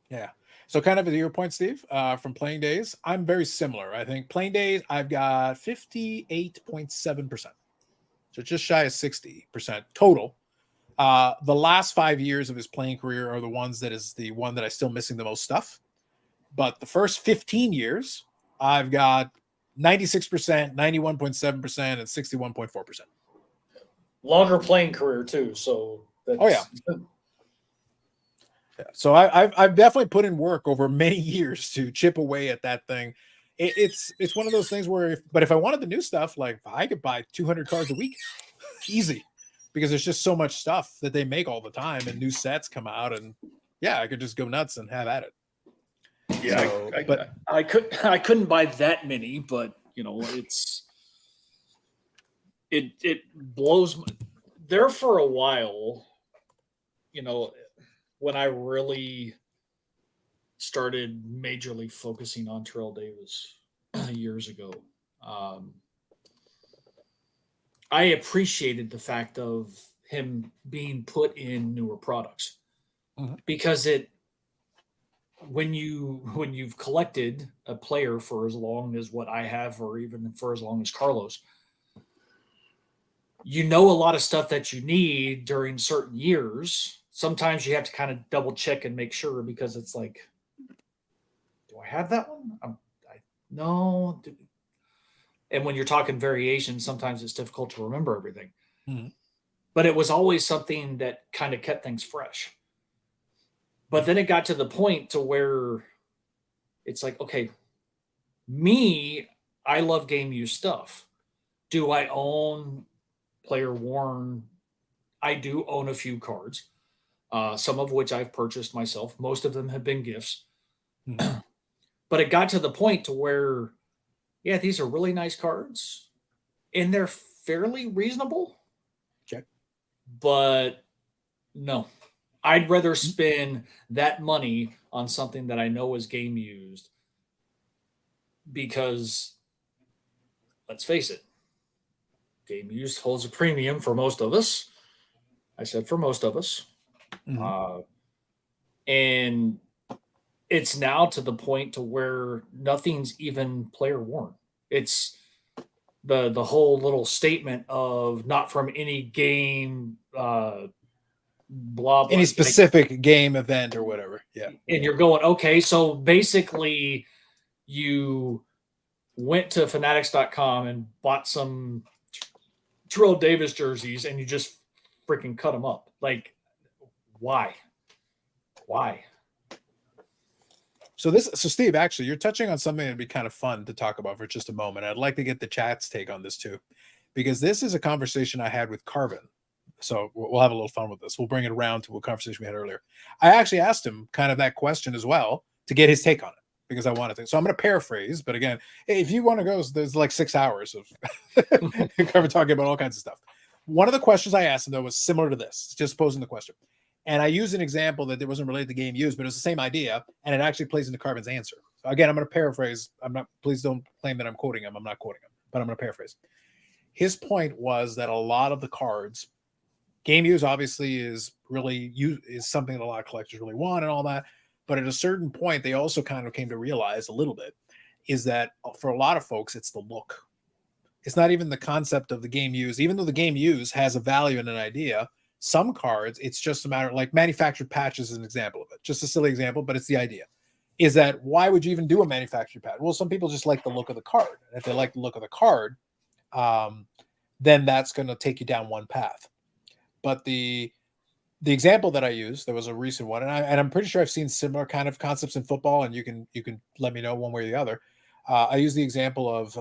Yeah. So kind of to your point, Steve, from playing days, I'm very similar. I think playing days, I've got 58.7%. So just shy of 60% total. The last 5 years of his playing career are the ones that is the one that I'm still missing the most stuff. But the first 15 years, I've got 96%, 91.7%, and 61.4%. Longer playing career too. So that's, yeah. So I've definitely put in work over many years to chip away at that thing. It's one of those things where, if I wanted the new stuff, like I could buy 200 cards a week, easy, because there's just so much stuff that they make all the time, and new sets come out, and yeah, I could just go nuts and have at it. Yeah, so, I couldn't buy that many, but you know, it blows there for a while. You know, when I really started majorly focusing on Terrell Davis years ago, I appreciated the fact of him being put in newer products because when you've collected a player for as long as what I have, or even for as long as Carlos, you know a lot of stuff that you need during certain years. Sometimes you have to kind of double check and make sure, because it's like, do I have that one? No. And when you're talking variations, sometimes it's difficult to remember everything. But it was always something that kind of kept things fresh. But then it got to the point to where it's like, okay, I love game use stuff. Do I own player worn? I do own a few cards, some of which I've purchased myself. Most of them have been gifts. But it got to the point to where, yeah, these are really nice cards and they're fairly reasonable. Okay. But no, I'd rather spend that money on something that I know is game used, because let's face it, game used holds a premium for most of us. I said for most of us. And it's now to the point to where nothing's even player worn. It's the whole little statement of not from any game, blah, blah. Any specific game, event, or whatever. Yeah. And you're going, okay, so basically you went to fanatics.com and bought some Terrell Davis jerseys and you just freaking cut them up. Like, why? So Steve, actually, you're touching on something that'd be kind of fun to talk about for just a moment. I'd like to get the chat's take on this too, because this is a conversation I had with Carvin. So we'll have a little fun with this. We'll bring it around to a conversation we had earlier. I actually asked him kind of that question as well to get his take on it, because I wanted to. So I'm going to paraphrase, but again, if you want to go, there's like 6 hours of Carvin talking about all kinds of stuff. One of the questions I asked him, though, was similar to this, just posing the question. And I used an example that wasn't related to game used, but it was the same idea, and it actually plays into Carbon's answer. So again, I'm going to paraphrase. Please don't claim that I'm quoting him. I'm not quoting him, but I'm going to paraphrase. His point was that a lot of the cards, game use obviously is something that a lot of collectors really want and all that. But at a certain point, they also kind of came to realize a little bit is that for a lot of folks, it's the look. It's not even the concept of the game use, even though the game use has a value and an idea. Some cards, it's just a matter like manufactured patches is an example of it. Just a silly example, but it's the idea. Is that why would you even do a manufactured patch? Well, some people just like the look of the card. And if they like the look of the card, then that's going to take you down one path. But the example that I used, there was a recent one, and I'm pretty sure I've seen similar kind of concepts in football, and you can let me know one way or the other. I use the example of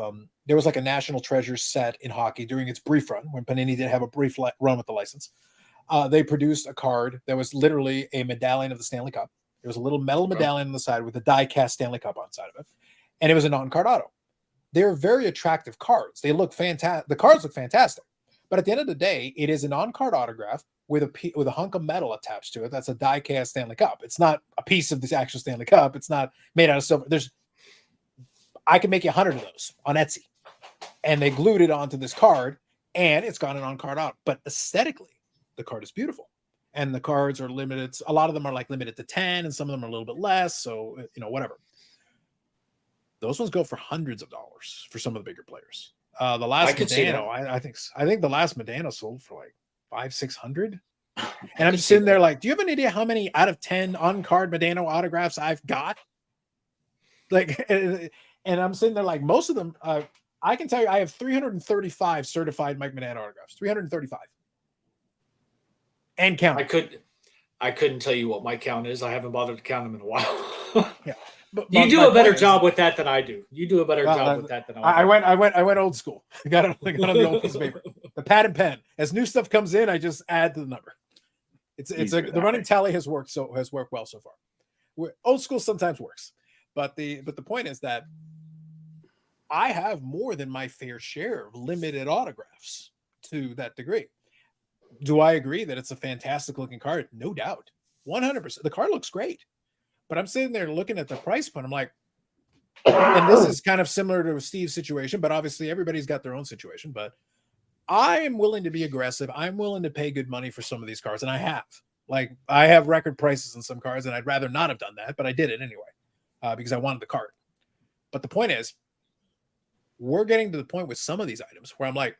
there was like a National Treasures set in hockey during its brief run when Panini did have a brief run with the license. They produced a card that was literally a medallion of the Stanley Cup. There was a little metal medallion on the side with a die-cast Stanley Cup on the side of it, and it was a non-card auto. They're very attractive cards. They look fantastic. The cards look fantastic, but at the end of the day, it is a non-card autograph with a hunk of metal attached to it. That's a die-cast Stanley Cup. It's not a piece of this actual Stanley Cup. It's not made out of silver. I can make you 100 of those on Etsy, and they glued it onto this card, and it's got an on-card out. But aesthetically, the card is beautiful, and the cards are limited. A lot of them are like limited to 10, and some of them are a little bit less. So whatever. Those ones go for hundreds of dollars for some of the bigger players. The last Medano, I think the last Medano sold for like $500-600. And I'm just sitting there like, do you have an idea how many out of 10 on-card Medano autographs I've got? Like, and I'm sitting there like, most of them, I can tell you, I have 335 certified Mike Medano autographs. 335. And count. I couldn't tell you what my count is. I haven't bothered to count them in a while. Yeah. But you do a better job with that than I do. You do a better job with that than I do. I went old school. I got it on the old piece of paper. The pad and pen. As new stuff comes in, I just add to the number. The running tally has worked well so far. Old school sometimes works. But the point is that I have more than my fair share of limited autographs to that degree. Do I agree that it's a fantastic looking card? No doubt. 100%. The card looks great. But I'm sitting there looking at the price point. I'm like, and this is kind of similar to Steve's situation, but obviously everybody's got their own situation. But I am willing to be aggressive. I'm willing to pay good money for some of these cards. And I have. Like, I have record prices on some cards, and I'd rather not have done that, but I did it anyway because I wanted the card. But the point is, we're getting to the point with some of these items where I'm like,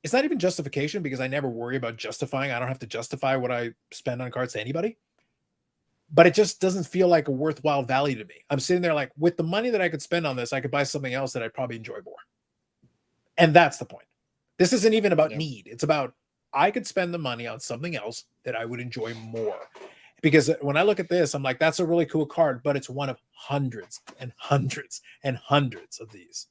it's not even justification because I never worry about justifying. I don't have to justify what I spend on cards to anybody. But it just doesn't feel like a worthwhile value to me. I'm sitting there like, with the money that I could spend on this, I could buy something else that I'd probably enjoy more. And that's the point. This isn't even about need. It's about I could spend the money on something else that I would enjoy more. Because when I look at this, I'm like, that's a really cool card, but it's one of hundreds and hundreds and hundreds of these.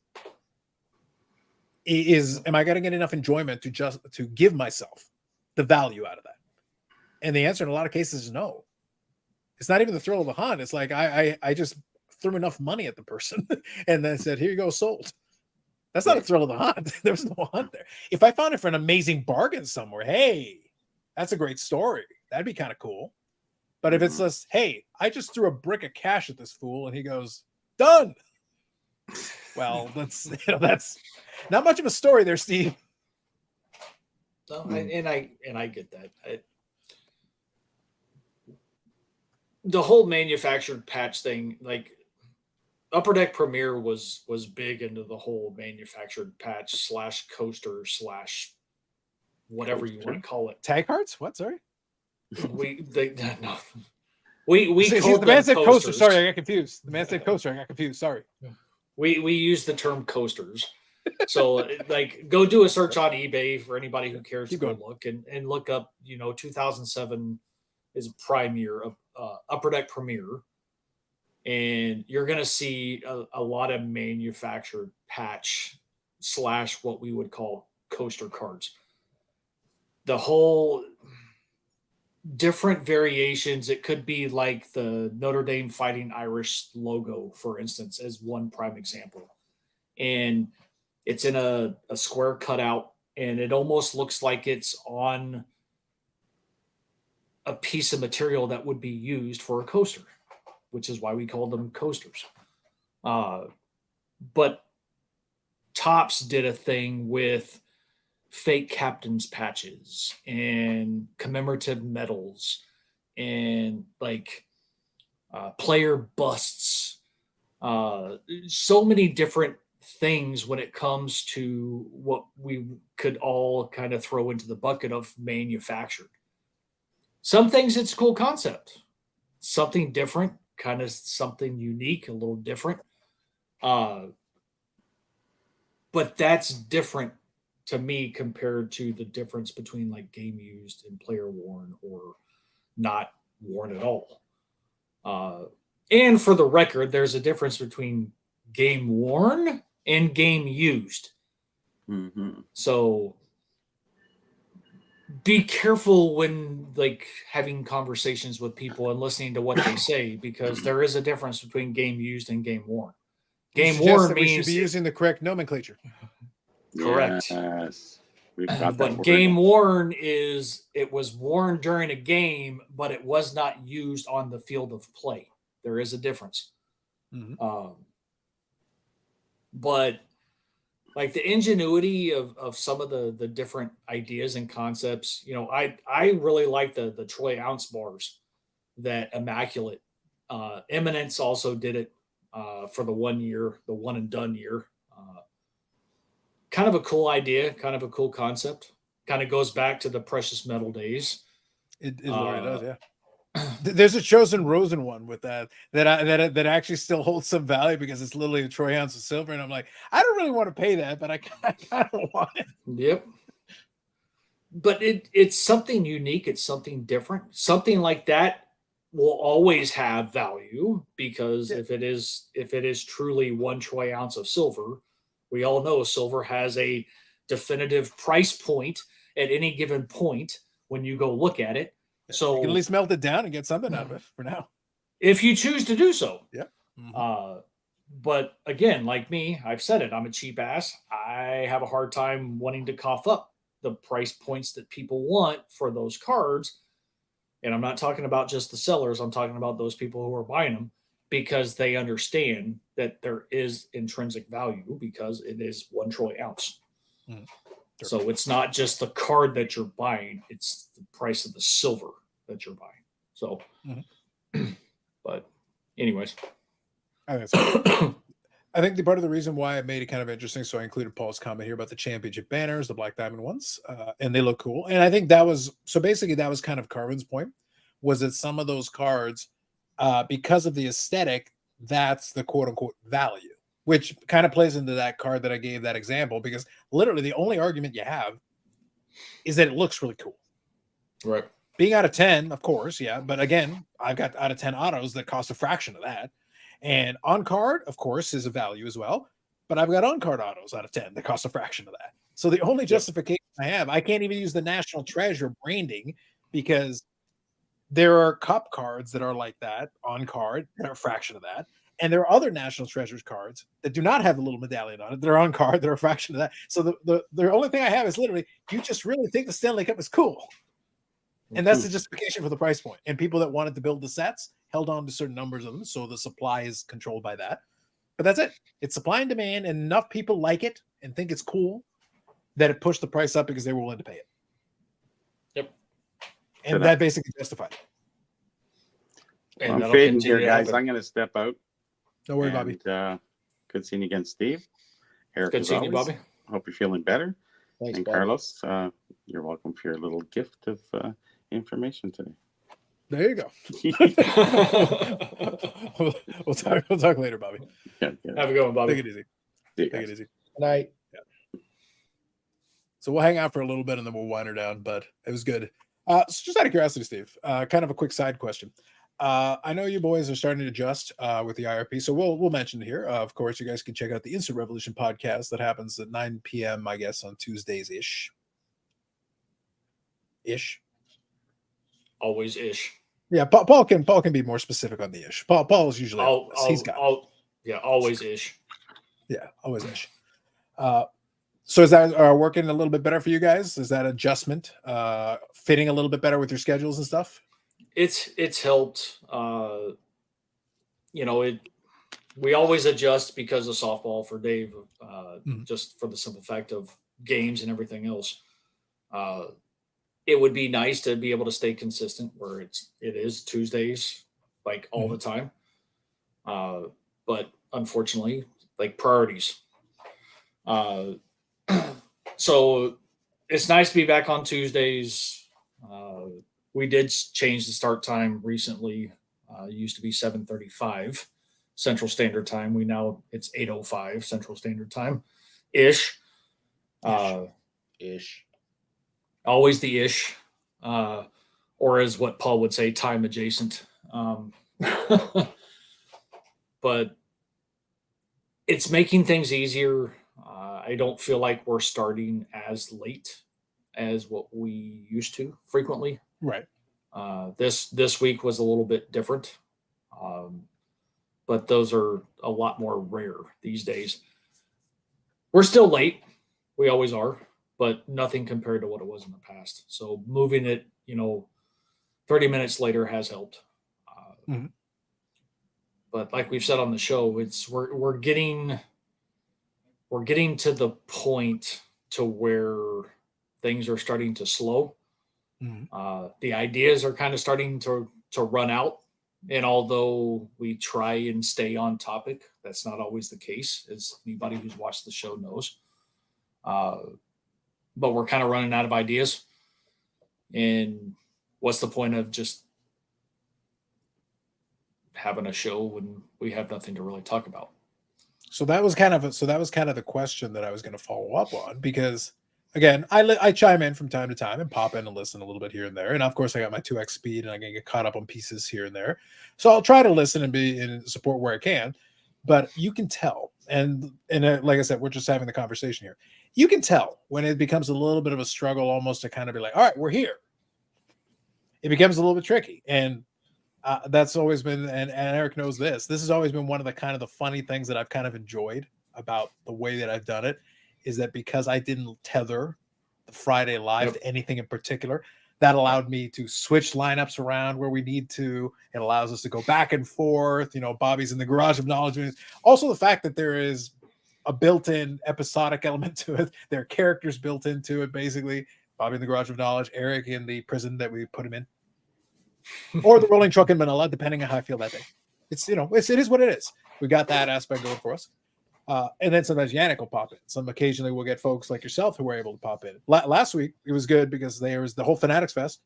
Am I going to get enough enjoyment to give myself the value out of that? And the answer in a lot of cases is no. It's not even the thrill of the hunt. It's like I just threw enough money at the person and then said, here you go, sold. That's not a thrill of the hunt. There's no hunt there. If I found it for an amazing bargain somewhere, hey, that's a great story. That'd be kind of cool. But if it's just, hey, I just threw a brick of cash at this fool and he goes, done. Well, that's not much of a story there, Steve. No, and I get that. The whole manufactured patch thing, like Upper Deck Premier was big into the whole manufactured patch / coaster / whatever you want to call it. Tag cards? What? Sorry. We the man said coaster. Sorry, I got confused. The man said coaster. I got confused. Sorry. We use the term coasters. So like go do a search on eBay for anybody who cares to go look and look up, 2007 is a prime year of Upper Deck Premier. And you're going to see a lot of manufactured patch / what we would call coaster cards. The whole different variations. It could be like the Notre Dame Fighting Irish logo, for instance, as one prime example. And it's in a square cutout, and it almost looks like it's on a piece of material that would be used for a coaster, which is why we call them coasters. But Topps did a thing with fake captain's patches and commemorative medals and like player busts, so many different things when it comes to what we could all kind of throw into the bucket of manufactured. Some things it's a cool concept, something different, kind of something unique, a little different. But that's different to me compared to the difference between like game used and player worn or not worn at all. And for the record, there's a difference between game worn and game used. Mm-hmm. So be careful when like having conversations with people and listening to what they say, because there is a difference between game used and game worn. Game worn means we should be using the correct nomenclature. Correct. Yes. We've got that But word. game worn is it was worn during a game, but it was not used on the field of play. There is a difference. Mm-hmm. But like the ingenuity of some of the different ideas and concepts, you know, I really like the Troy ounce bars that Immaculate. Eminence also did it for the 1 year, the one and done year. Kind of a cool idea, kind of a cool concept. Kind of goes back to the precious metal days. It literally does, yeah. There's a Chosen Rosen one with that actually still holds some value because it's literally a troy ounce of silver, and I'm like, I don't really want to pay that, but I kind of want it. Yep. But it's something unique. It's something different. Something like that will always have value because if it is truly 1 troy ounce of silver, we all know silver has a definitive price point at any given point when you go look at it. So you can at least melt it down and get something out of it for now, if you choose to do so. Yeah. Mm-hmm. But again, like me, I've said it, I'm a cheap ass. I have a hard time wanting to cough up the price points that people want for those cards. And I'm not talking about just the sellers. I'm talking about those people who are buying them because they understand that there is intrinsic value because it is 1 troy ounce. Mm-hmm. Sure. So it's not just the card that you're buying, it's the price of the silver that you're buying. So, but anyways. I think the part of the reason why I made it kind of interesting, so I included Paul's comment here about the championship banners, the black diamond ones, and they look cool. And I think that was kind of Carvin's point, was that some of those cards, because of the aesthetic, that's the quote unquote value, which kind of plays into that card that I gave that example, because literally the only argument you have is that it looks really cool. Right. Being out of 10, of course, yeah. But again, I've got out of 10 autos that cost a fraction of that. And on card, of course, is a value as well. But I've got on card autos out of 10 that cost a fraction of that. So the only justification I have, I can't even use the National Treasure branding because there are cup cards that are like that on card that are a fraction of that. And there are other National Treasures cards that do not have a little medallion on it. They're on card. They're a fraction of that. So the only thing I have is literally, you just really think the Stanley Cup is cool. And that's the justification for the price point. And people that wanted to build the sets held on to certain numbers of them. So the supply is controlled by that. But that's it. It's supply and demand. And enough people like it and think it's cool that it pushed the price up because they were willing to pay it. Yep. And that basically justified it. And I'm fading here, guys. I'm going to step out. Don't worry, Bobby. Good seeing you again, Steve. Eric, good seeing you, Bobby. Hope you're feeling better. Thanks, and Bob. Carlos, you're welcome for your little gift of information today. There you go. we'll talk later, Bobby. Yeah. Have a good one, Bobby. Take it easy. Take it easy. Good night. Yeah. So we'll hang out for a little bit and then we'll wind her down, but it was good. So just out of curiosity, Steve, kind of a quick side question. I know you boys are starting to adjust with the IRP, so we'll mention it here. Of course, you guys can check out the Instant Revolution podcast that happens at 9 p.m., I guess, on Tuesdays ish. Always ish. Yeah, Paul can be more specific on the ish. Paul's usually he's got always ish. Yeah, always ish. So is that working a little bit better for you guys? Is that adjustment fitting a little bit better with your schedules and stuff? It's helped. We always adjust because of softball for Dave, just for the simple fact of games and everything else. It would be nice to be able to stay consistent where it is Tuesdays, like all the time. But unfortunately, like priorities. So it's nice to be back on Tuesdays. We did change the start time recently. It used to be 7:35 Central Standard Time. It's 8:05 Central Standard Time, ish. Ish. Always the ish, or as what Paul would say, time adjacent. But it's making things easier. I don't feel like we're starting as late as what we used to frequently. Right. This week was a little bit different, but those are a lot more rare these days. We're still late. We always are, but nothing compared to what it was in the past. So moving it, 30 minutes later has helped. But like we've said on the show, we're getting to the point to where things are starting to slow. The ideas are kind of starting to run out. And although we try and stay on topic, that's not always the case, as anybody who's watched the show knows. But we're kind of running out of ideas. And what's the point of just having a show when we have nothing to really talk about? So that was kind of the question that I was going to follow up on, because again, I chime in from time to time and pop in and listen a little bit here and there. And of course I got my 2x speed and I can get caught up on pieces here and there. So I'll try to listen and be and support where I can, but you can tell. And like I said, we're just having the conversation here. You can tell when it becomes a little bit of a struggle, almost to kind of be like, all right, we're here. It becomes a little bit tricky. And that's always been, and Eric knows this has always been one of the kind of the funny things that I've kind of enjoyed about the way that I've done it, is that because I didn't tether the Friday live to anything in particular, that allowed me to switch lineups around where we need to. It allows us to go back and forth. Bobby's in the garage of knowledge. Also the fact that there is a built-in episodic element to it. There are characters built into it, basically. Bobby in the garage of knowledge, Eric in the prison that we put him in, or the rolling truck in Manila, depending on how I feel that day. It is what it is. We got that aspect going for us. And then sometimes Yannick will pop in. Occasionally we'll get folks like yourself who were able to pop in. Last week it was good because there was the whole Fanatics Fest.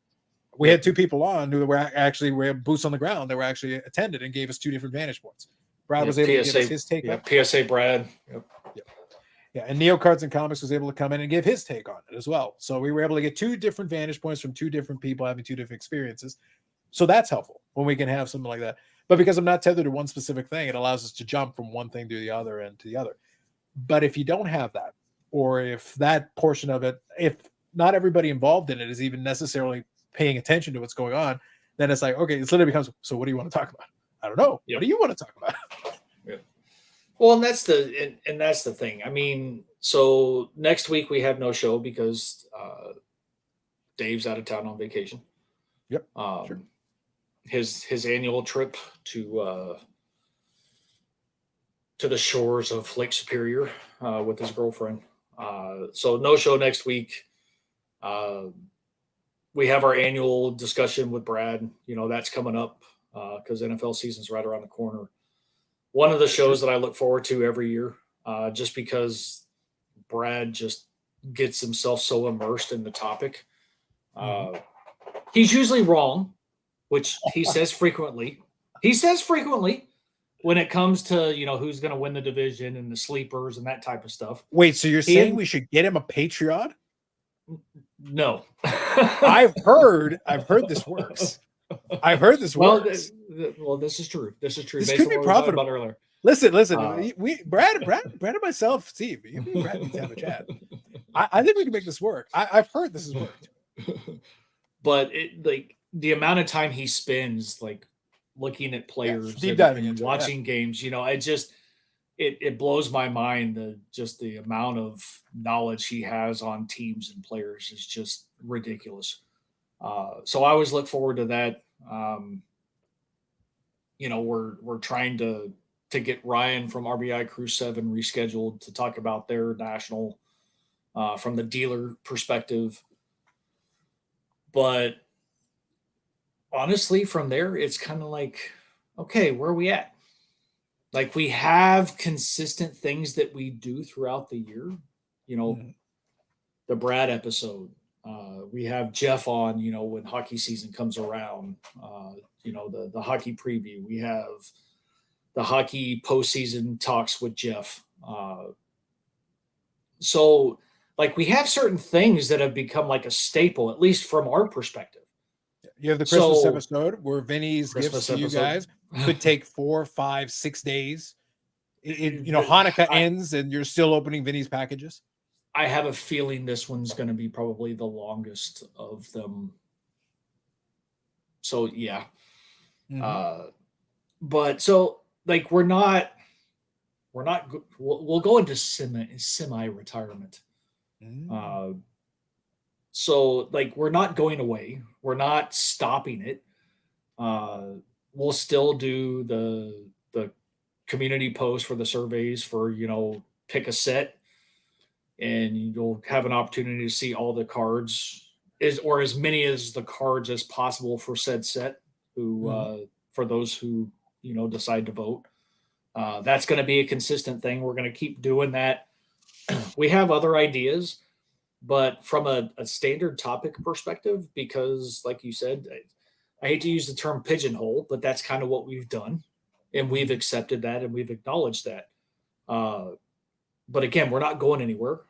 We had two people on who were boots on the ground that were actually attended and gave us two different vantage points. Brad was able to give us his take. Yeah, PSA Brad. Yep. Yeah, and Neo Cards and Comics was able to come in and give his take on it as well. So we were able to get two different vantage points from two different people having two different experiences. So that's helpful when we can have something like that. But because I'm not tethered to one specific thing, it allows us to jump from one thing to the other and to the other. But if you don't have that, or if that portion of it, if not everybody involved in it is even necessarily paying attention to what's going on, then it's like, okay, it literally becomes, so what do you want to talk about? I don't know. What do you want to talk about? Yeah. Well, and that's the thing. I mean, so next week we have no show because Dave's out of town on vacation. Yep. Sure. His annual trip to the shores of Lake Superior with his girlfriend. So no show next week. We have our annual discussion with Brad. That's coming up because NFL season's right around the corner. One of the shows that I look forward to every year, just because Brad just gets himself so immersed in the topic. He's usually wrong, which he says frequently. When it comes to, who's going to win the division and the sleepers and that type of stuff. Wait, so you're saying we should get him a Patreon? No. I've heard this works. I've heard this works. Well, this is true. This could be profitable. About earlier. Listen. Brad and myself, Steve, you and Brad need to have a chat. I think we can make this work. I've heard this has worked. But the amount of time he spends looking at players, deep diving and watching games, it blows my mind. The amount of knowledge he has on teams and players is just ridiculous. So I always look forward to that. You know, we're trying to get Ryan from RBI Crew 7 rescheduled to talk about their national from the dealer perspective. But honestly, from there, it's kind of like, okay, where are we at? Like, we have consistent things that we do throughout the year. You know, the Brad episode. We have Jeff on, you know, when hockey season comes around. You know, the hockey preview. We have the hockey postseason talks with Jeff. So, like, we have certain things that have become like a staple, at least from our perspective. You have the Christmas episode where Vinny's Christmas gifts to you episode. guys could take 4, 5, 6 days. You know, Hanukkah ends and you're still opening Vinny's packages. I have a feeling this one's going to be probably the longest of them. So yeah. But so, like, we'll go into semi retirement. So, like, we're not going away. We're not stopping it. We'll still do the community post for the surveys for, you know, pick a set, and you'll have an opportunity to see all the cards or as many as the cards as possible for said set for those who, you know, decide to vote. That's going to be a consistent thing. We're going to keep doing that. We have other ideas, but from a standard topic perspective, because like you said, I hate to use the term pigeonhole, but that's kind of what we've done, and we've accepted that and we've acknowledged that. But again, we're not going anywhere.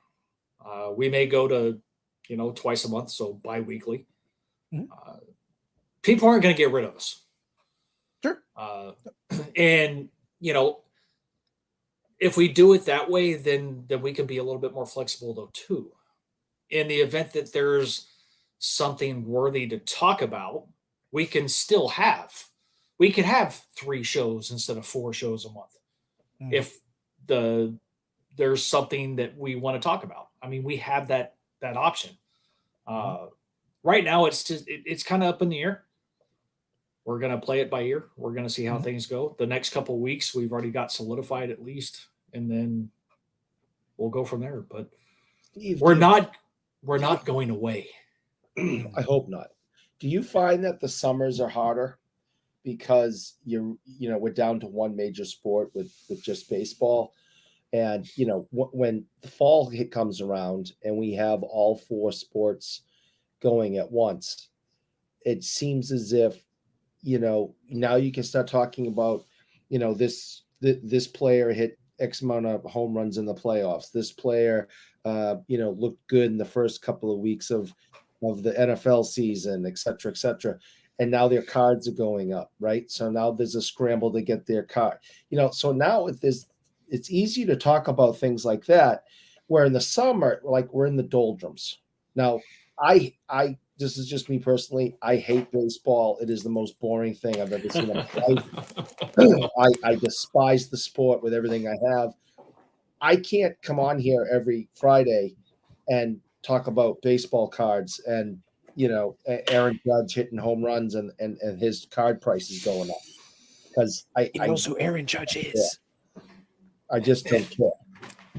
We may go to, you know, twice a month, so bi-weekly. People aren't going to get rid of us. Sure. And, you know, if we do it that way, then we can be a little bit more flexible, though, too. In the event that there's something worthy to talk about, we can still we could have 3 shows instead of 4 shows a month. If there's something that we want to talk about. I mean, we have that option. Right now, it's kind of up in the air. We're going to play it by ear. We're going to see how things go. The next couple of weeks, we've already got solidified at least, and then we'll go from there. But Steve, we're not going away. I hope not. Do you find that the summers are harder because we're down to one major sport with just baseball? And, you know, when the fall comes around and we have all 4 sports going at once, it seems as if, you know, now you can start talking about, you know, this player hit X amount of home runs in the playoffs. This player, you know, looked good in the first couple of weeks of the NFL season, et cetera, et cetera. And now their cards are going up, right? So now there's a scramble to get their card. You know, so now it's easy to talk about things like that, where in the summer, like, we're in the doldrums. Now, I this is just me personally. I hate baseball. It is the most boring thing I've ever seen in my life. I despise the sport with everything I have. I can't come on here every Friday and talk about baseball cards and, you know, Aaron Judge hitting home runs and his card price is going up, because He knows who Aaron Judge is. I just don't care.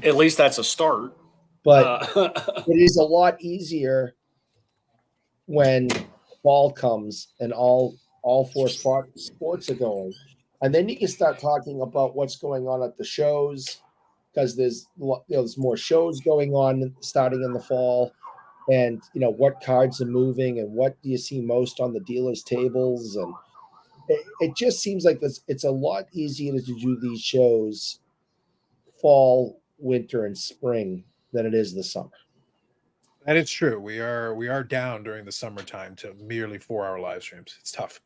At least that's a start. But it is a lot easier when fall comes and all 4 sports are going, and then you can start talking about what's going on at the shows, because there's more shows going on starting in the fall, and, you know, what cards are moving and what do you see most on the dealers' tables, and it just seems like it's a lot easier to do these shows fall, winter, and spring than it is the summer. That is true. We are down during the summertime to merely 4-hour live streams. It's tough.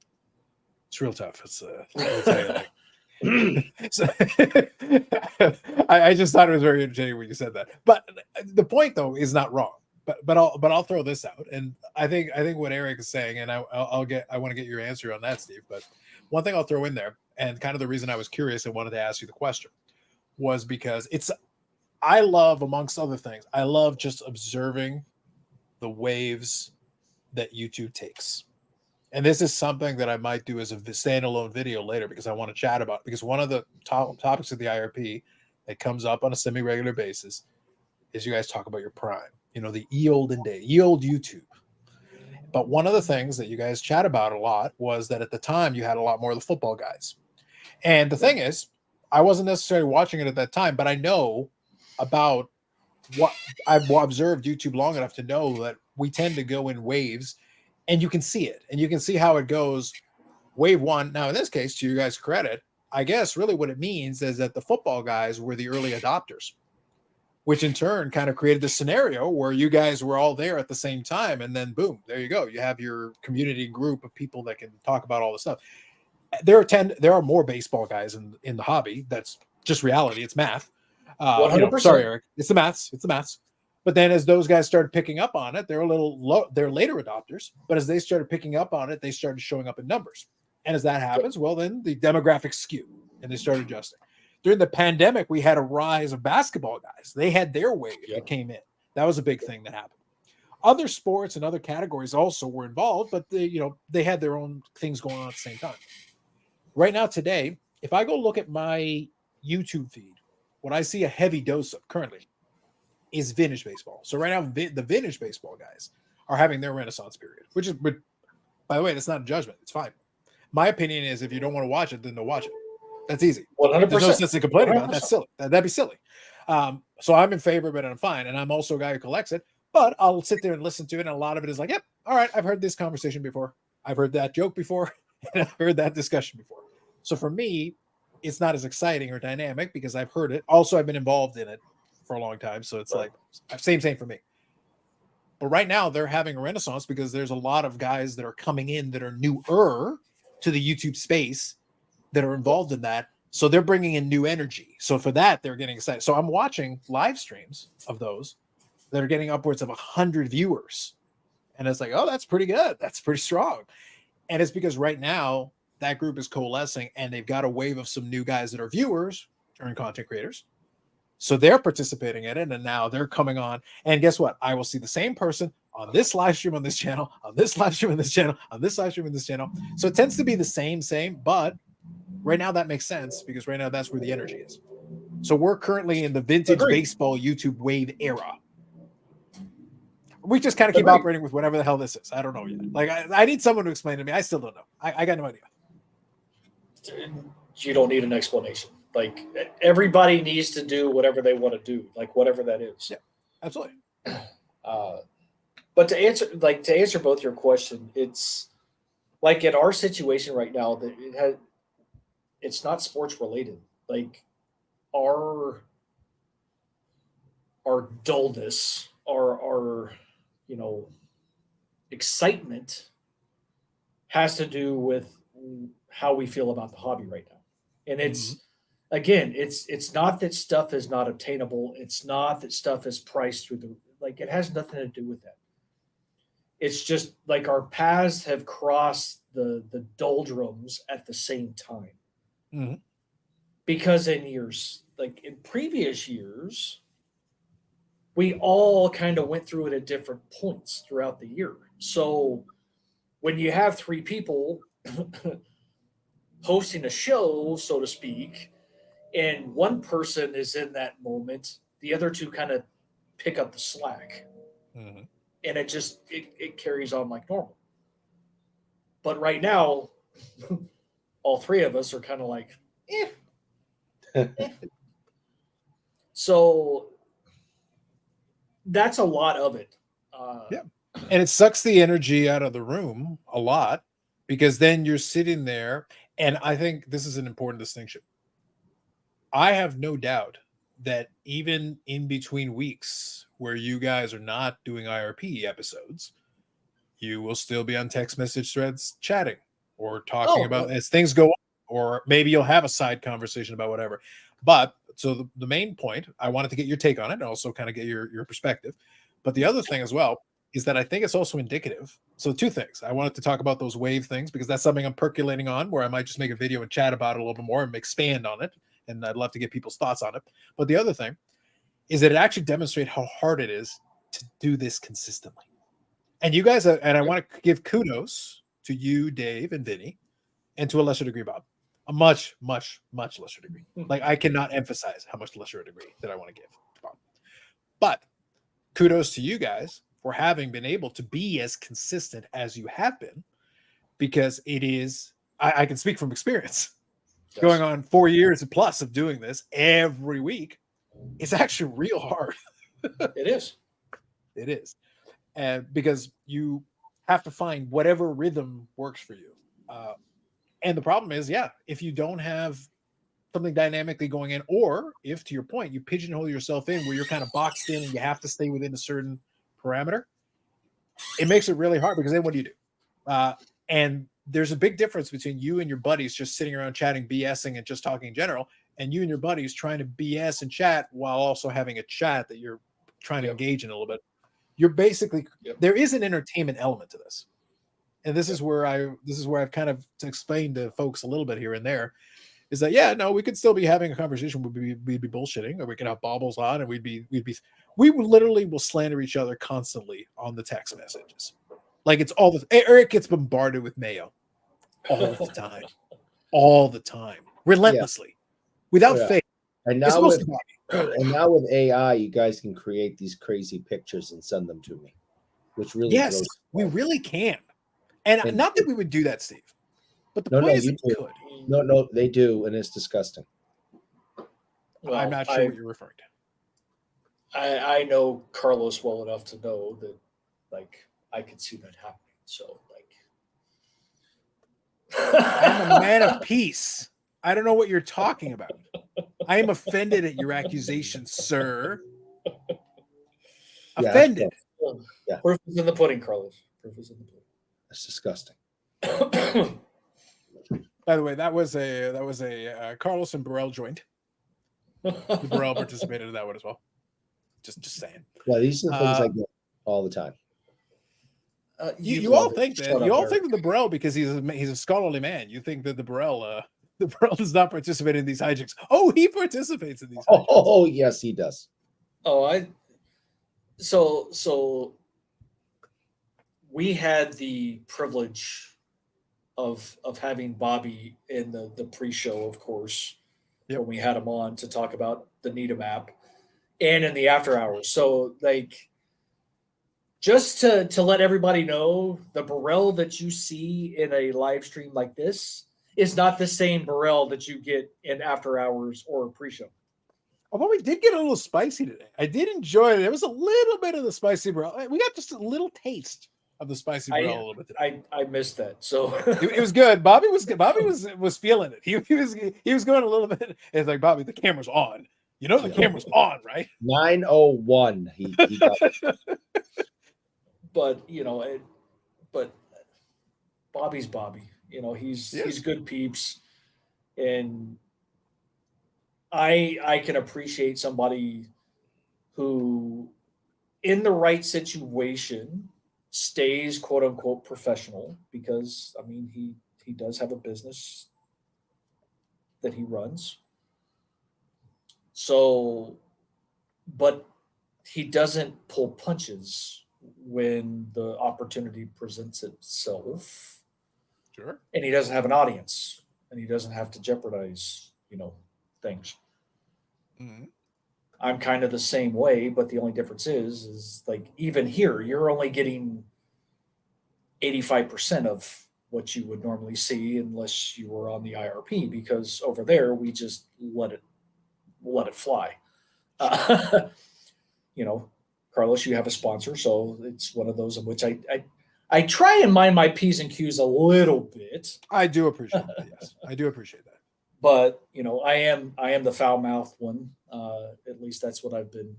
It's real tough. It's I'll tell you, like, so, I just thought it was very entertaining when you said that. But the point, though, is not wrong. But I'll throw this out, and I think what Eric is saying, and I want to get your answer on that, Steve. But one thing I'll throw in there, and kind of the reason I was curious and wanted to ask you the question, was because I love, amongst other things, I love just observing the waves that YouTube takes. And this is something that I might do as a standalone video later because I want to chat about, because one of the topics of the IRP that comes up on a semi-regular basis is you guys talk about your prime, the ye olden day, ye old YouTube. But one of the things that you guys chat about a lot was that at the time you had a lot more of the football guys. And the thing is, I wasn't necessarily watching it at that time, but I know about what I've observed YouTube long enough to know that we tend to go in waves, and you can see it, and you can see how it goes. Wave one. Now, in this case, to you guys' credit, I guess really what it means is that the football guys were the early adopters, which in turn kind of created the scenario where you guys were all there at the same time. And then boom, there you go. You have your community group of people that can talk about all this stuff. There are more baseball guys in the hobby. That's just reality. It's math. 100%. Sorry, Eric. It's the maths. But then as those guys started picking up on it, they're a little low. They're later adopters. But as they started picking up on it, they started showing up in numbers. And as that happens, well, then the demographics skew and they started adjusting. During the pandemic, we had a rise of basketball guys. They had their wave that came in. That was a big thing that happened. Other sports and other categories also were involved, but they had their own things going on at the same time. Right now, today, if I go look at my YouTube feed, what I see a heavy dose of currently is vintage baseball. So right now, the vintage baseball guys are having their renaissance period, which is, but by the way, that's not a judgment. It's fine. My opinion is if you don't want to watch it, then don't watch it. That's easy. 100%. There's no sense in complaining 100%. about it. That's silly. That'd be silly. So I'm in favor of it and I'm fine. And I'm also a guy who collects it, but I'll sit there and listen to it. And a lot of it is like, yep, all right, I've heard this conversation before. I've heard that joke before. And I've heard that discussion before. So for me, it's not as exciting or dynamic because I've heard it. Also, I've been involved in it for a long time. So it's like same for me. But right now they're having a renaissance because there's a lot of guys that are coming in that are newer to the YouTube space that are involved in that. So they're bringing in new energy. So for that, they're getting excited. So I'm watching live streams of those that are getting upwards of 100 viewers. And it's like, oh, that's pretty good. That's pretty strong. And it's because right now that group is coalescing and they've got a wave of some new guys that are viewers and content creators. So they're participating in it. And now they're coming on. And guess what? I will see the same person on this live stream on this channel, on this live stream on this channel, on this live stream on this channel. So it tends to be the same, but right now that makes sense because right now that's where the energy is. So we're currently in the vintage baseball YouTube wave era. We just kind of keep operating with whatever the hell this is. I don't know yet. Like I need someone to explain to me. I still don't know. I got no idea. You don't need an explanation. Like everybody needs to do whatever they want to do, like whatever that is. Yeah, absolutely. But to answer both your question, it's like in our situation right now that it's not sports related. Like our dullness, our excitement has to do with how we feel about the hobby right now. And it's again, it's not that stuff is not obtainable. It's not that stuff is priced through it has nothing to do with that. It's just like our paths have crossed the doldrums at the same time. Mm-hmm. Because in previous years, we all kind of went through it at different points throughout the year. So when you have three people hosting a show, so to speak, and one person is in that moment, the other two kind of pick up the slack. Mm-hmm. And it carries on like normal. But right now, all three of us are kind of like, eh. So that's a lot of it. Yeah. And it sucks the energy out of the room a lot because then you're sitting there. And I think this is an important distinction. I have no doubt that even in between weeks where you guys are not doing IRP episodes, you will still be on text message threads chatting or talking about as things go on, or maybe you'll have a side conversation about whatever. But so the main point, I wanted to get your take on it and also kind of get your perspective. But the other thing as well is that I think it's also indicative. So two things. I wanted to talk about those wave things because that's something I'm percolating on where I might just make a video and chat about it a little bit more and expand on it. And I'd love to get people's thoughts on it. But the other thing is that it actually demonstrates how hard it is to do this consistently. And you guys, and I want to give kudos to you, Dave, and Vinny, and to a lesser degree, Bob. A much, much, much lesser degree. Like, I cannot emphasize how much lesser a degree that I want to give to Bob. But kudos to you guys for having been able to be as consistent as you have been, because it is, I can speak from experience. Yes. Going on 4 years plus of doing this every week, it's actually real hard. It is. It is. And because you have to find whatever rhythm works for you. And the problem is, if you don't have something dynamically going in, or if, to your point, you pigeonhole yourself in where you're kind of boxed in and you have to stay within a certain parameter, it makes it really hard, because then what do you do? And there's a big difference between you and your buddies just sitting around chatting, BSing, and just talking in general, and you and your buddies trying to BS and chat while also having a chat that you're trying to engage in a little bit. You're basically, there is an entertainment element to this. And this is where I've kind of explained to folks a little bit here and there, is that, we could still be having a conversation. We'd be bullshitting, or we could have baubles on, and we literally will slander each other constantly on the text messages. Like, it's all Eric gets bombarded with mayo all the time, relentlessly, without fail. And now with AI, you guys can create these crazy pictures and send them to me, which really we really can. And not that we would do that, Steve, but the point is, you could. No, they do, and it's disgusting. Well, I'm not sure what you're referring to. I know Carlos well enough to know that, like, I could see that happening. So, like, I'm a man of peace. I don't know what you're talking about. I am offended at your accusation, sir. Offended. Proof is in the pudding, Carlos. Proof is in the pudding. That's disgusting. By the way, that was a Carlos and Burrell joint. The Burrell participated in that one as well. Just saying. Yeah, these are the things I get all the time. You all think that the Burrell, because he's a scholarly man, you think that the Burrell does not participate in these hijinks. Oh, he participates in these hijinks. Oh, yes, he does. So we had the privilege of having Bobby in the pre-show, of course, when we had him on to talk about the Needham app, and in the after hours. So, like, just to let everybody know, the Burrell that you see in a live stream like this is not the same Burrell that you get in after hours or pre-show. Although we did get a little spicy today. I did enjoy it. There was a little bit of the spicy Burrell. We got just a little taste of the spicy Burrell a little bit today. I missed that. So it was good. Bobby was feeling it. He was going a little bit. It's like, Bobby, the camera's on. You know the camera's on, right? 9:01. He got it. But but Bobby's Bobby. He's good peeps, and I can appreciate somebody who, in the right situation, stays quote unquote professional, because I mean he does have a business that he runs. So, but he doesn't pull punches when the opportunity presents itself. Sure. And he doesn't have an audience, and he doesn't have to jeopardize, things. Mm-hmm. I'm kind of the same way, but the only difference is like, even here, you're only getting 85% of what you would normally see unless you were on the IRP, because over there we just let it fly. Carlos, you have a sponsor, so it's one of those in which I try and mind my P's and Q's a little bit. I do appreciate that. Yes, I do appreciate that. But I am the foul-mouthed one. At least that's what I've been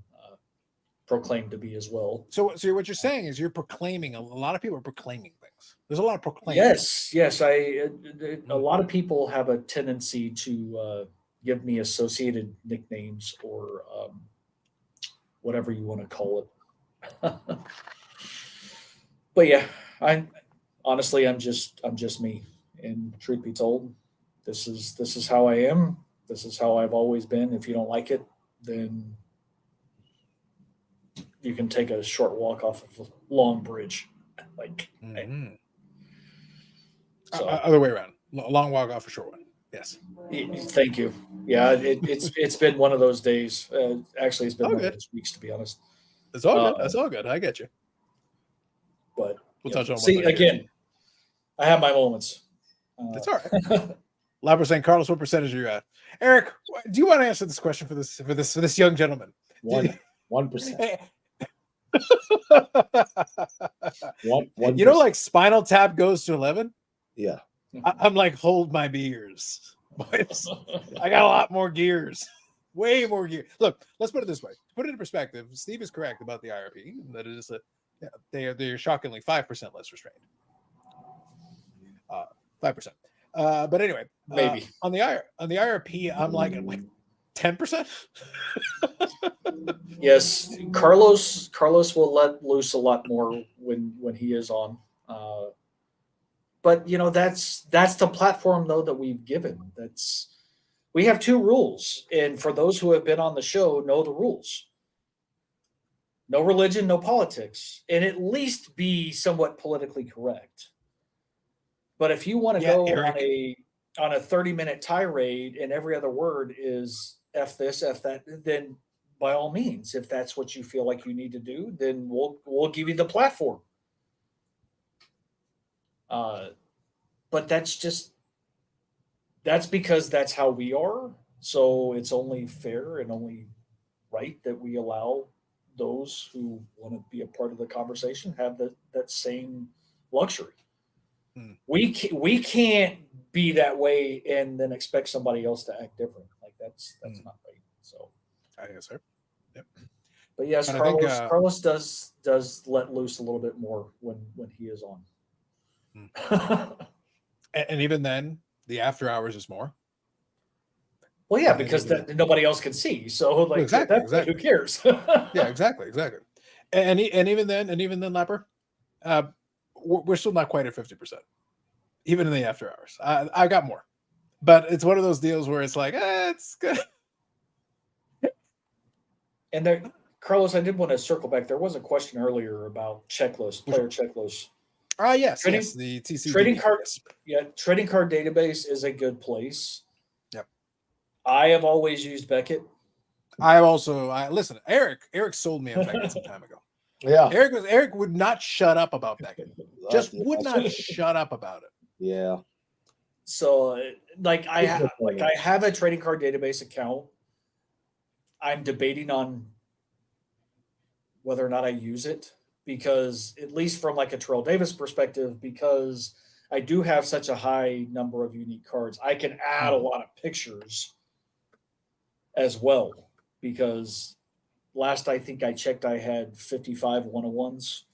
proclaimed to be as well. So what you're saying is you're proclaiming. A lot of people are proclaiming things. There's a lot of proclaiming. Yes. A lot of people have a tendency to give me associated nicknames or whatever you want to call it. But yeah, I'm just me. And truth be told, this is how I am. This is how I've always been. If you don't like it, then you can take a short walk off of a long bridge. Like, So other way around. Long walk off a short one. Yes. Thank you. Yeah, it's been one of those days. Actually, it's been All one good. of those weeks, to be honest. It's all good. That's all good. I get you. But We'll touch on see again. I have my moments. It's all right. Labra saying, Carlos, what percentage are you at? Eric, do you want to answer this question for this young gentleman? 1%. 1%. You know, like Spinal Tap goes to 11. Yeah, I'm like, hold my beers, boys. I got a lot more gears, way more gear. Look, let's put it this way. To put it in perspective, Steve is correct about the IRP. That it is they're shockingly 5% less restrained. 5%. But anyway, maybe on the IRP, I'm like 10%. Yes, Carlos will let loose a lot more when he is on. But that's the platform though that we've given. We have 2 rules, and for those who have been on the show know the rules. No religion, no politics, and at least be somewhat politically correct. But if you want to go Eric, on a 30-minute tirade and every other word is F this, F that, then by all means, if that's what you feel like you need to do, then we'll give you the platform. But that's because that's how we are. So it's only fair and only right that we allow those who want to be a part of the conversation have that same luxury. We can't be that way and then expect somebody else to act different. Like that's not right. So I guess, sir. Yep. But yes, but Carlos does let loose a little bit more when he is on. And even then, the after hours is more. Well, yeah, because nobody else can see. So, like, exactly. Who cares? Yeah, exactly. And even then, Lapper, we're still not quite at 50%, even in the after hours. I got more, but it's one of those deals where it's like, it's good. And there, Carlos, I did want to circle back. There was a question earlier about checklists, player checklists. Yes, the TC trading card. Yeah, trading card database is a good place. Yep. I have always used Beckett. Listen. Eric sold me on Beckett some time ago. Yeah, Eric would not shut up about Beckett. Just would not shut up about it. Yeah. So, I have a trading card database account. I'm debating on whether or not I use it. Because at least from like a Terrell Davis perspective, because I do have such a high number of unique cards, I can add a lot of pictures as well. Because last I think I checked, I had 55 101s.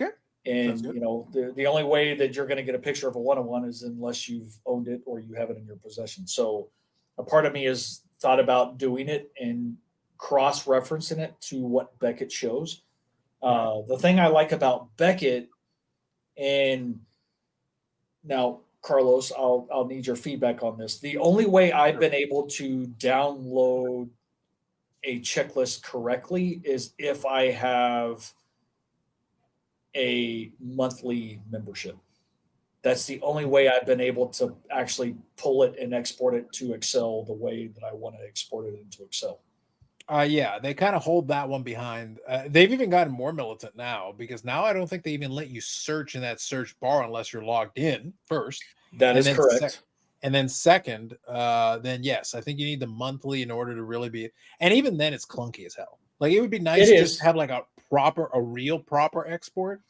Okay. And the only way that you're going to get a picture of a 101 is unless you've owned it or you have it in your possession. So a part of me has thought about doing it and cross-referencing it to what Beckett shows. The thing I like about Beckett, and now Carlos, I'll need your feedback on this. The only way I've been able to download a checklist correctly is if I have a monthly membership. That's the only way I've been able to actually pull it and export it to Excel the way that I want to export it into Excel. Yeah, they kind of hold that one behind. They've even gotten more militant now because now I don't think they even let you search in that search bar unless you're logged in first. That is correct. And then second, then yes, I think you need the monthly in order to really be. And even then, it's clunky as hell. Like it would be nice just to have like a real proper export.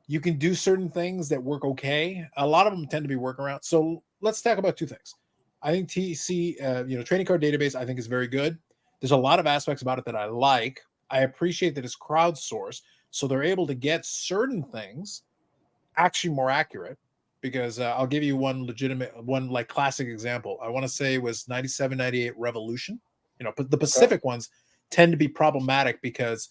You can do certain things that work okay. A lot of them tend to be workarounds. So let's talk about 2 things. I think TC, trading card database, I think is very good. There's a lot of aspects about it that I like. I appreciate that it's crowdsourced, so they're able to get certain things actually more accurate. Because I'll give you one like classic example. I want to say it was 97, 98 Revolution. But the Pacific ones tend to be problematic because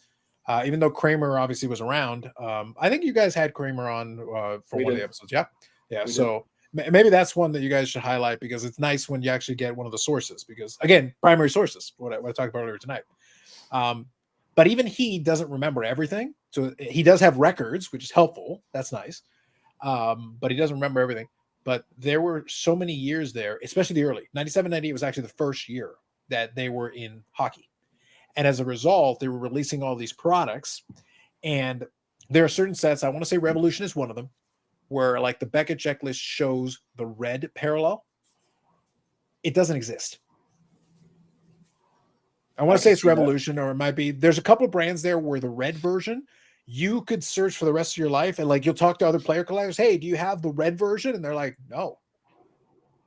even though Kramer obviously was around, I think you guys had Kramer on for one of the episodes. Yeah. So maybe that's one that you guys should highlight because it's nice when you actually get one of the sources. Because again, primary sources, what I talked about earlier tonight. But even he doesn't remember everything, so he does have records, which is helpful. That's nice. But he doesn't remember everything. But there were so many years there, especially the early 97, 98 was actually the first year that they were in hockey. And as a result, they were releasing all these products. And there are certain sets, I want to say Revolution is one of them, where like the Beckett checklist shows the red parallel. It doesn't exist. I want to say it's Revolution, or it might be. There's a couple of brands there where the red version, you could search for the rest of your life, and like you'll talk to other player collectors. Hey, do you have the red version? And they're like, no.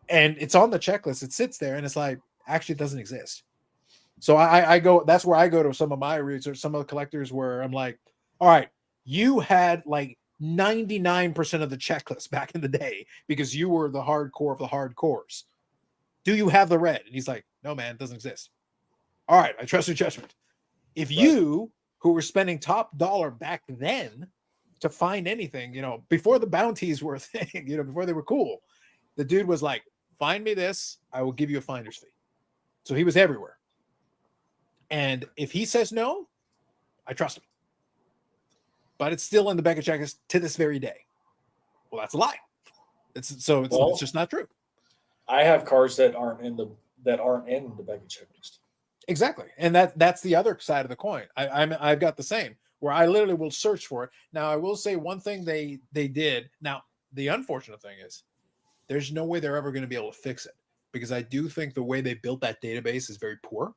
And it's on the checklist. It sits there, and it's like, actually, it doesn't exist. So I go. That's where I go to some of my research. Some of the collectors where I'm like, all right, you had like 99% of the checklist back in the day because you were the hardcore of the hardcores. Do you have the red? And he's like, no, man, it doesn't exist. All right, I trust your judgment. If you, who were spending top dollar back then to find anything, you know, before the bounties were a thing, you know, before they were cool, the dude was like, find me this, I will give you a finder's fee. So he was everywhere. And if he says no, I trust him. But it's still in the Beckett checklist to this very day. Well, that's a lie. It's just not true. I have cars that aren't in the Beckett checklist. Exactly. And that's the other side of the coin. I've got the same, where I literally will search for it. Now, I will say one thing they did. Now, the unfortunate thing is there's no way they're ever going to be able to fix it, because I do think the way they built that database is very poor.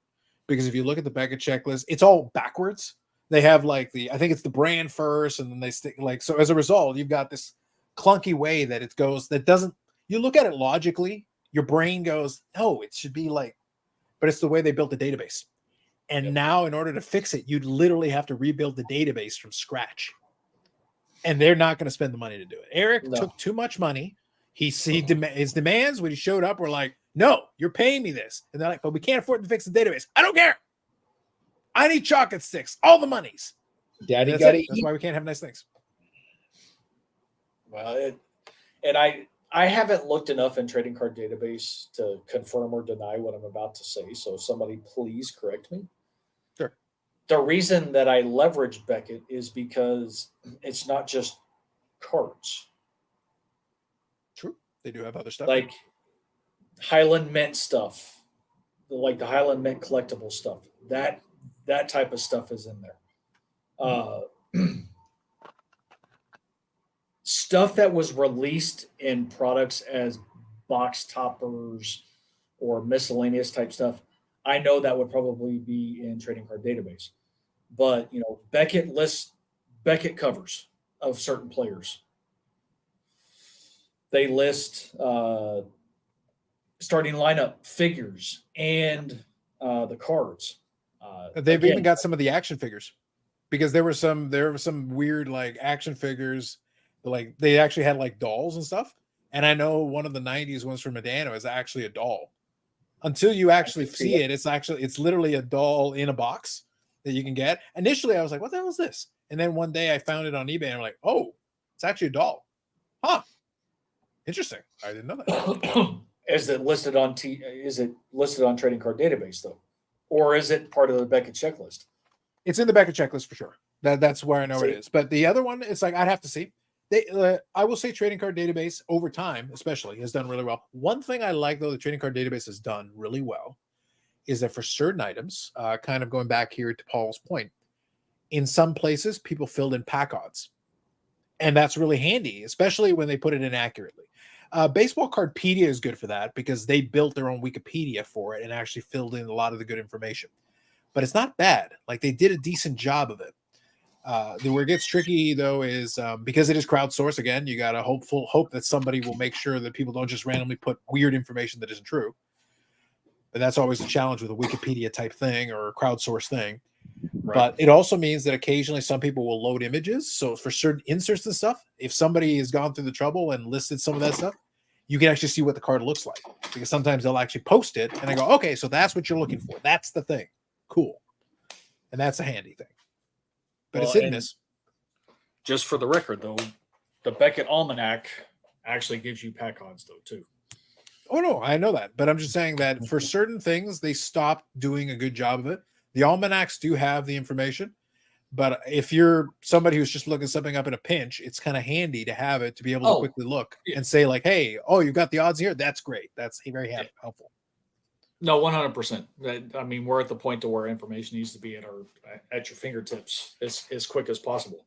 Because if you look at the Beckett checklist, it's all backwards. They have like I think it's the brand first, and then they stick like, so as a result, you've got this clunky way that it goes that doesn't, you look at it logically, your brain goes, no, it should be like, but it's the way they built the database. And now in order to fix it, you'd literally have to rebuild the database from scratch. And they're not going to spend the money to do it. Eric took too much money. His demands when he showed up were like, no, you're paying me this. And they're like, but we can't afford to fix the database. I don't care. I need chocolate sticks, all the monies. Daddy got to eat. That's why we can't have nice things. Well, I haven't looked enough in trading card database to confirm or deny what I'm about to say. So somebody please correct me. Sure. The reason that I leverage Beckett is because it's not just cards. True. They do have other stuff. Like Highland Mint stuff, like the Highland Mint collectible stuff. That type of stuff is in there. Stuff that was released in products as box toppers or miscellaneous type stuff, I know that would probably be in trading card database. But, you know, Beckett lists Beckett covers of certain players. They list starting lineup figures and the cards. They've even got some of the action figures, because there were some weird like action figures. Like they actually had like dolls and stuff. And I know one of the 90s ones from Medano is actually a doll. Until you actually see it, it's literally a doll in a box that you can get. Initially, I was like, what the hell is this? And then one day I found it on eBay and I'm like, oh, it's actually a doll. Huh. Interesting. I didn't know that. Is it listed on trading card database though? Or is it part of the Beckett checklist? It's in the Beckett checklist for sure. That's where I know it is. But the other one, it's like I'd have to see. I will say trading card database over time, especially, has done really well. One thing I like, though, the trading card database has done really well is that for certain items, kind of going back here to Paul's point, in some places, people filled in pack odds. And that's really handy, especially when they put it in accurately. Baseball Cardpedia is good for that because they built their own Wikipedia for it and actually filled in a lot of the good information. But it's not bad. Like, they did a decent job of it. Where it gets tricky, though, is because it is crowdsourced. Again, you got to hope that somebody will make sure that people don't just randomly put weird information that isn't true. But that's always a challenge with a Wikipedia type thing or a crowdsourced thing. Right. But it also means that occasionally some people will load images. So for certain inserts and stuff, if somebody has gone through the trouble and listed some of that stuff, you can actually see what the card looks like. Because sometimes they'll actually post it and they go, okay, so that's what you're looking for. That's the thing. Cool. And that's a handy thing. But it's in this. Just for the record, though, the Beckett Almanac actually gives you pack odds, though, too. Oh, no, I know that. But I'm just saying that for certain things, they stopped doing a good job of it. The almanacs do have the information, But if you're somebody who's just looking something up in a pinch, it's kind of handy to have it to be able to quickly look and say like, hey, you got the odds here. That's great. That's very helpful. No, 100%. I mean, we're at the point to where information needs to be at your fingertips as quick as possible.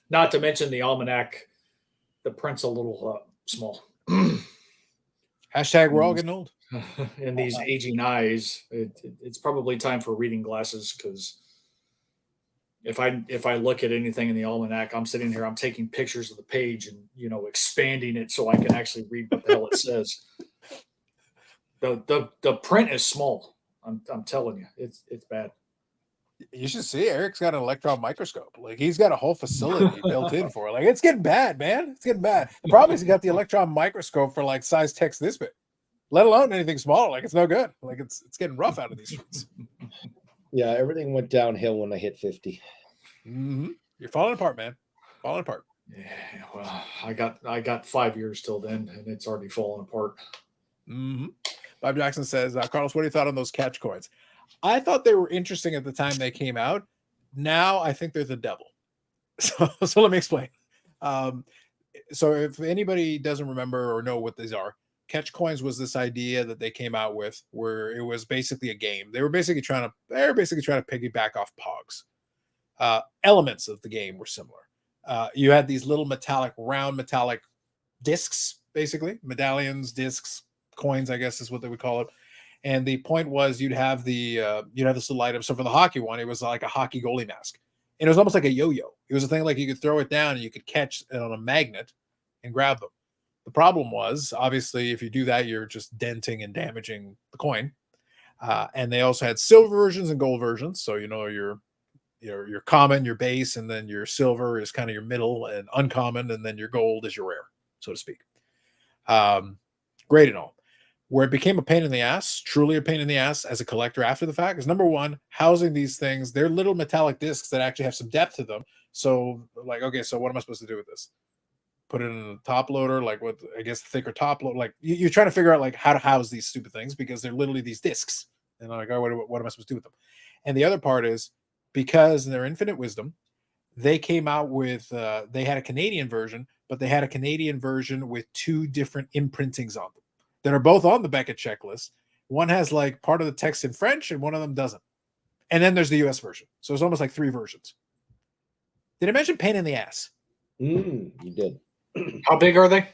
Not to mention the almanac, the print's a little small. Hashtag we're all getting old. In these aging eyes, it's probably time for reading glasses, because if I look at anything in the almanac, I'm sitting here, I'm taking pictures of the page and expanding it so I can actually read what the hell it says. The print is small. I'm telling you, it's bad. You should see Eric's got an electron microscope. Like, he's got a whole facility built in for it. Like, it's getting bad, man. It's getting bad. The problem is he got the electron microscope for like size text this big, let alone anything smaller. Like, it's no good. Like, it's getting rough out of these streets. Yeah, everything went downhill when I hit 50. Mm-hmm. You're falling apart, man. Falling apart. Yeah, well, I got 5 years till then, and it's already fallen apart. Mm-hmm. Bob Jackson says, Carlos, what do you thought on those catch coins? I thought they were interesting at the time they came out. Now I think they're the devil. So let me explain. So if anybody doesn't remember or know what these are, catch coins was this idea that they came out with where it was basically a game. They were basically trying to piggyback off Pogs. Elements of the game were similar. You had these little round metallic discs, basically medallions, discs, coins, I guess is what they would call it. And the point was you'd have this little item. So for the hockey one, it was like a hockey goalie mask. And it was almost like a yo-yo. It was a thing like you could throw it down and you could catch it on a magnet and grab them. The problem was, obviously, if you do that, you're just denting and damaging the coin. And they also had silver versions and gold versions. So, your common, your base, and then your silver is kind of your middle, and uncommon, and then your gold is your rare, so to speak. Great and all. Where it became a pain in the ass, truly a pain in the ass as a collector after the fact, is number one, housing these things. They're little metallic discs that actually have some depth to them. So, like, okay, so what am I supposed to do with this? Put it in a top loader, like what, I guess, thicker top load. Like, you're trying to figure out like how to house these stupid things because they're literally these discs. And I'm like, oh, what am I supposed to do with them? And the other part is, because in their infinite wisdom, they came out with, they had a Canadian version, but they had a Canadian version with two different imprintings on them that are both on the Beckett checklist. One has like part of the text in French and one of them doesn't. And then there's the US version. So it's almost like three versions. Did I mention pain in the ass? You did. How big are they?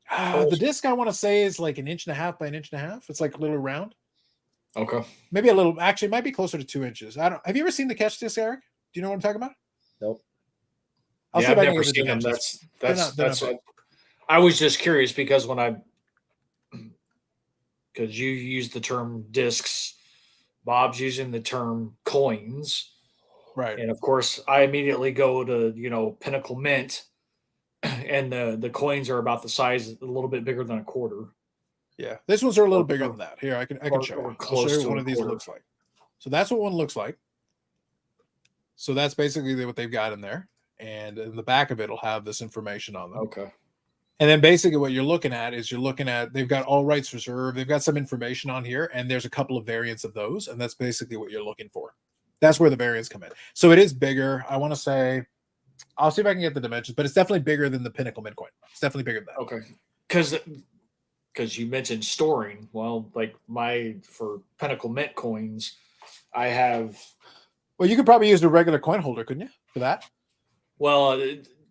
The disc, I want to say, is like 1.5 inches by 1.5 inches. It's like a little round. Okay. Maybe a little, actually, it might be closer to 2 inches. Have you ever seen the catch disc, Eric? Do you know what I'm talking about? Nope. I've never seen them. That's I was just curious because because you use the term discs, Bob's using the term coins, right? And of course, I immediately go to Pinnacle Mint, and the coins are about the size, a little bit bigger than a quarter. Yeah, this ones are a little bigger than that. Here, I can show you. I'll show you what one of these looks like. So that's what one looks like. So that's basically what they've got in there, and in the back of it will have this information on them. Okay. And then basically what you're looking at they've got all rights reserved. They've got some information on here, and there's a couple of variants of those, and that's basically what you're looking for. That's where the variants come in. So it is bigger. I want to say, I'll see if I can get the dimensions, but it's definitely bigger than the Pinnacle Mint coin. It's definitely bigger than that. Okay. Because you mentioned storing. Well, like for Pinnacle Mint coins, I have. Well, you could probably use a regular coin holder, couldn't you, for that? Well,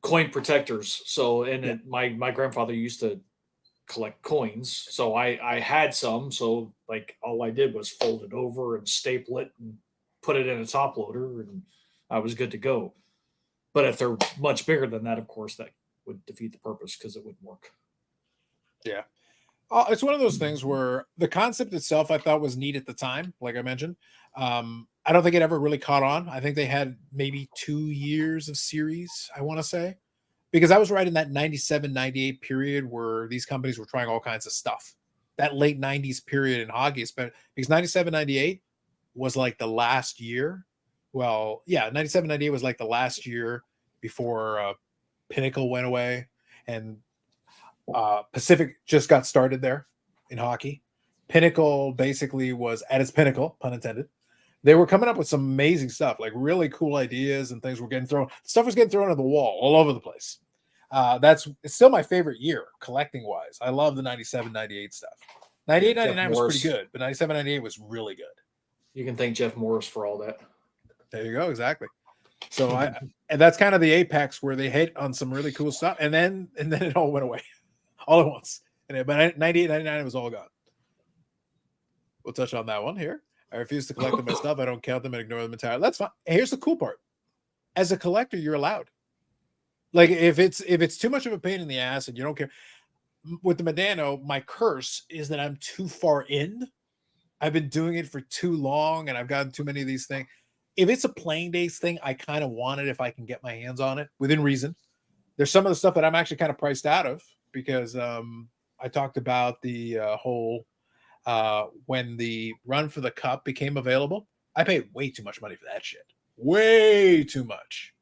coin protectors. So, my grandfather used to collect coins, so I had some. So, like, all I did was fold it over and staple it and put it in a top loader, and I was good to go. But if they're much bigger than that, of course, that would defeat the purpose because it wouldn't work. Yeah. It's one of those things where the concept itself I thought was neat at the time, like I mentioned. I don't think it ever really caught on. I think they had maybe 2 years of series, I want to say, because I was right in that 97, 98 period where these companies were trying all kinds of stuff. That late 90s period in hockey, because 97, 98 was like the last year. Well, yeah, 97, 98 was like the last year before Pinnacle went away, and Pacific just got started there in hockey. Pinnacle basically was at its pinnacle, pun intended, they were coming up with some amazing stuff, like really cool ideas and things were getting thrown. Stuff was getting thrown at the wall all over the place. It's still my favorite year collecting wise. I love the 97, 98 stuff. 98, 99 was pretty good, but 97, 98 was really good. You can thank Jeff Morris for all that. There you go. Exactly. So and that's kind of the apex where they hit on some really cool stuff. And then it all went away all at once. But 98, 99, it was all gone. We'll touch on that one here. I refuse to collect them as stuff. I don't count them and ignore them entirely. That's fine. Here's the cool part. As a collector, you're allowed. Like if it's too much of a pain in the ass and you don't care. With the Medano, my curse is that I'm too far in. I've been doing it for too long and I've gotten too many of these things. If it's a playing days thing, I kind of want it if I can get my hands on it within reason. There's some of the stuff that I'm actually kind of priced out of because I talked about the whole when the run for the cup became available. I paid way too much money for that shit. Way too much.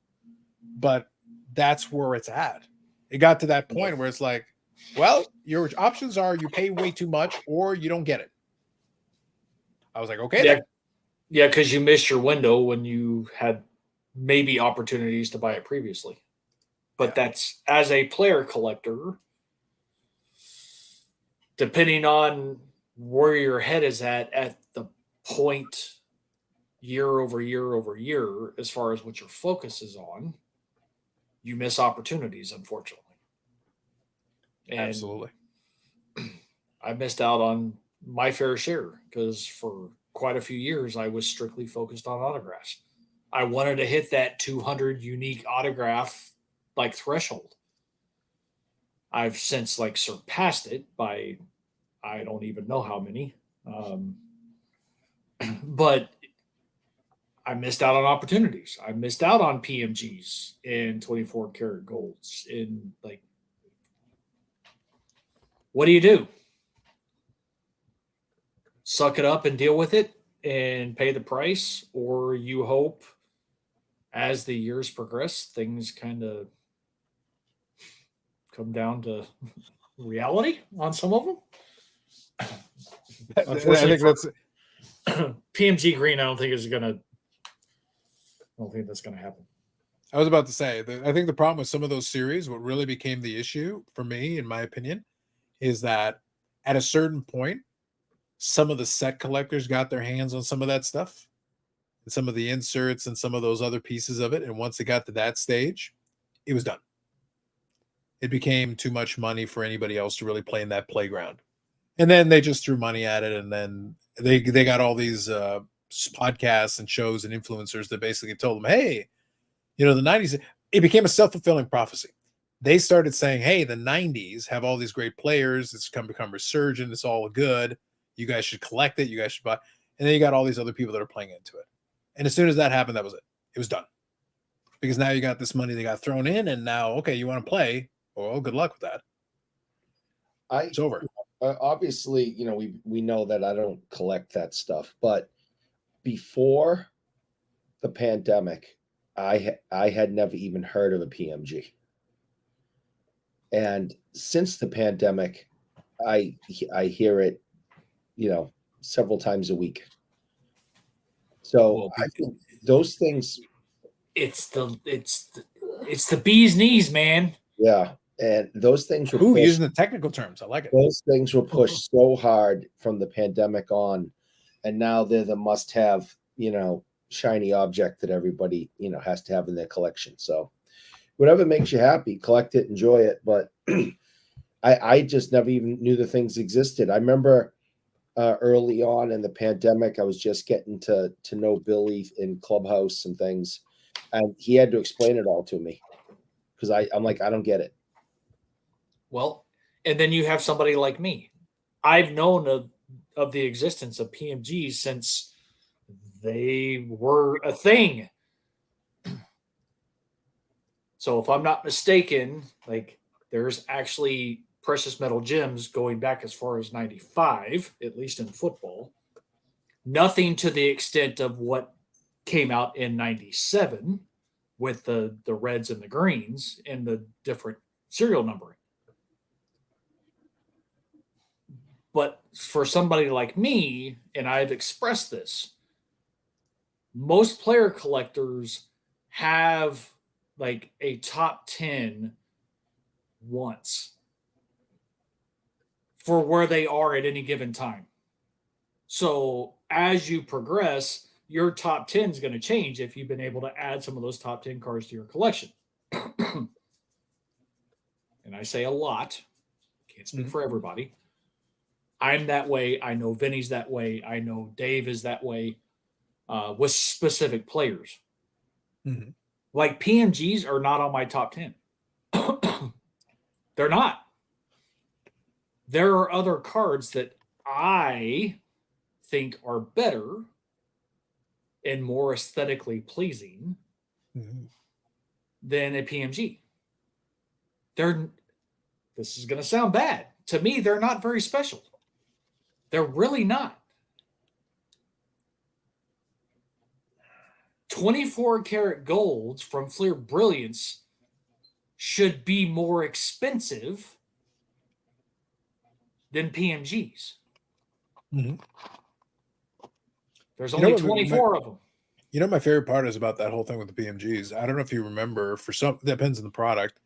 But that's where it's at. It got to that point where it's like, well, your options are you pay way too much or you don't get it. I was like, okay. Yeah. Yeah, because you missed your window when you had maybe opportunities to buy it previously. But that's, as a player collector, depending on where your head is at the point year over year over year, as far as what your focus is on, you miss opportunities, unfortunately. And absolutely. I missed out on my fair share because for quite a few years, I was strictly focused on autographs. I wanted to hit that 200 unique autograph like threshold. I've since like surpassed it by I don't even know how many. But I missed out on opportunities. I missed out on PMGs and 24 karat golds. In like, what do? Suck it up and deal with it and pay the price, or you hope as the years progress, things kind of come down to reality on some of them. I think that's PMG Green. I don't think that's going to happen. I was about to say that I think the problem with some of those series, what really became the issue for me, in my opinion, is that at a certain point, some of the set collectors got their hands on some of that stuff and some of the inserts and some of those other pieces of it. And once it got to that stage, it was done. It became too much money for anybody else to really play in that playground. And then they just threw money at it. And then they got all these podcasts and shows and influencers that basically told them, hey, the 90s, it became a self-fulfilling prophecy. They started saying, hey, the 90s have all these great players. It's become resurgent. It's all good. You guys should collect it. You guys should buy. And then you got all these other people that are playing into it. And as soon as that happened, that was it. It was done. Because now you got this money that got thrown in, and now, okay, you want to play? Well, good luck with that. It's over. Obviously, we know that I don't collect that stuff. But before the pandemic, I had never even heard of a PMG. And since the pandemic, I hear it, several times a week. So I think those things. It's the bee's knees, man. Yeah, and those things were using the technical terms. I like it. Those things were pushed so hard from the pandemic on, and now they're the must-have, shiny object that everybody, has to have in their collection. So whatever makes you happy, collect it, enjoy it. But I just never even knew the things existed. I remember early on in the pandemic, I was just getting to know Billy in Clubhouse and things, and he had to explain it all to me because I'm like, I don't get it. Well, and then you have somebody like me. I've known of the existence of PMGs since they were a thing. So if I'm not mistaken, like there's actually precious metal gems going back as far as 95, at least in football. Nothing to the extent of what came out in 97 with the reds and the greens and the different serial numbering. But for somebody like me, and I've expressed this, most player collectors have like a top 10 once for where they are at any given time. So as you progress, your top 10 is going to change if you've been able to add some of those top 10 cards to your collection. And I say a lot, can't speak for everybody. I'm that way. I know Vinny's that way. I know Dave is that way with specific players. Mm-hmm. Like PMGs are not on my top 10. They're not. There are other cards that I think are better and more aesthetically pleasing than a PMG. This is going to sound bad. To me, they're not very special. They're really not. 24 karat golds from Fleer Brilliance should be more expensive than PMGs. Mm-hmm. There's only 24 of them. You know, my favorite part is about that whole thing with the PMGs. I don't know if you remember, for some, that depends on the product.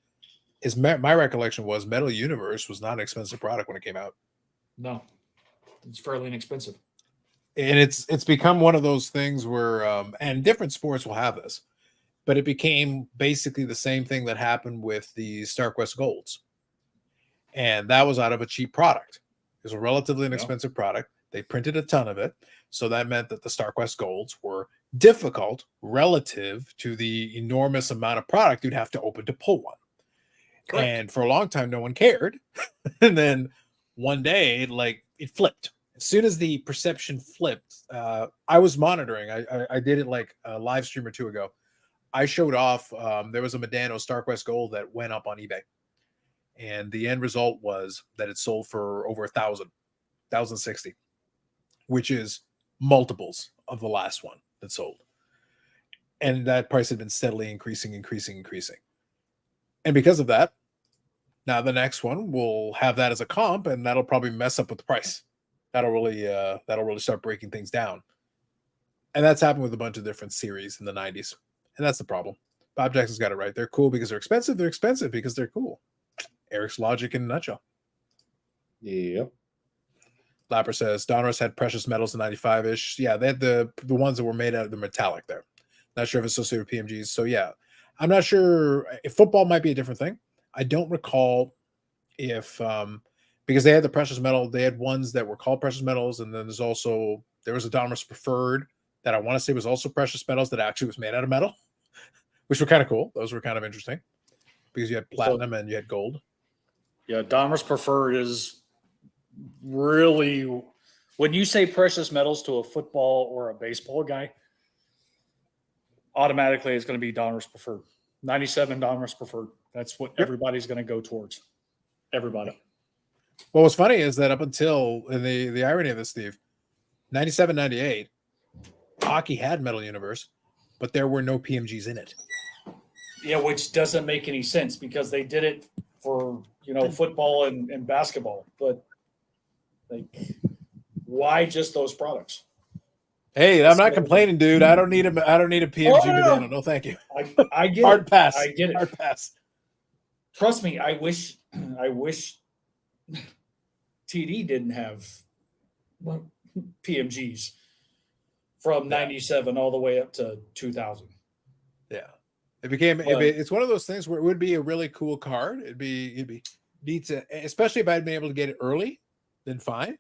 My recollection was Metal Universe was not an expensive product when it came out. No, it's fairly inexpensive. And it's become one of those things where, and different sports will have this, but it became basically the same thing that happened with the StarQuest Golds. And that was out of a cheap product. It was a relatively inexpensive product. They printed a ton of it. So that meant that the StarQuest Golds were difficult relative to the enormous amount of product you'd have to open to pull one. Correct. And for a long time, no one cared. And then one day, like, it flipped. As soon as the perception flipped, I was monitoring. I did it like a live stream or two ago. I showed off. There was a Medano StarQuest Gold that went up on eBay. And the end result was that it sold for over 1,060, which is multiples of the last one that sold. And that price had been steadily increasing. And because of that, now the next one will have that as a comp, and that'll probably mess up with the price. That'll really start breaking things down. And that's happened with a bunch of different series in the 90s. And that's the problem. Bob Jackson's got it right. They're cool because they're expensive. They're expensive because they're cool. Eric's logic in a nutshell. Yep. Lapper says Donruss had precious metals in 95-ish. Yeah, they had the ones that were made out of the metallic there. Not sure if it's associated with PMGs. So yeah, I'm not sure if football might be a different thing. I don't recall if because they had the precious metal, they had ones that were called precious metals, and then there was a Donruss Preferred that I want to say was also precious metals that actually was made out of metal, which were kind of cool. Those were kind of interesting because you had platinum and you had gold. Yeah, Donruss Preferred is really, when you say precious metals to a football or a baseball guy, automatically it's going to be Donruss Preferred. 97 Donruss Preferred. That's what everybody's going to go towards. Everybody. Well, what's funny is that up until, and the irony of this, Steve, 97, 98, hockey had Metal Universe, but there were no PMGs in it. Yeah, which doesn't make any sense because they did it for, football and basketball. But, like, why just those products? Hey, I'm not complaining, dude. I don't need a PMG Medano. No, thank you. I get hard it. pass. I get it. Hard pass. Trust me, I wish TD didn't have PMGs from 97 all the way up to 2000. Yeah. It's one of those things where it would be a really cool card. It'd be neat to, especially if I'd been able to get it early, then fine.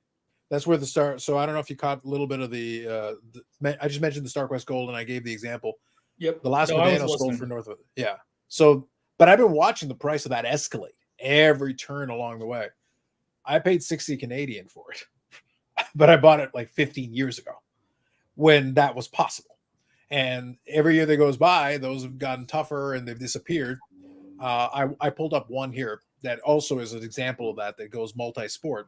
That's where the start. So I don't know if you caught a little bit of I just mentioned the StarQuest Gold and I gave the example. Yep. The last Medano sold for north of it. Yeah. So, but I've been watching the price of that escalate every turn along the way. I paid 60 Canadian for it, but I bought it like 15 years ago when that was possible. And every year that goes by, those have gotten tougher and they've disappeared. I pulled up one here that also is an example of that goes multi-sport.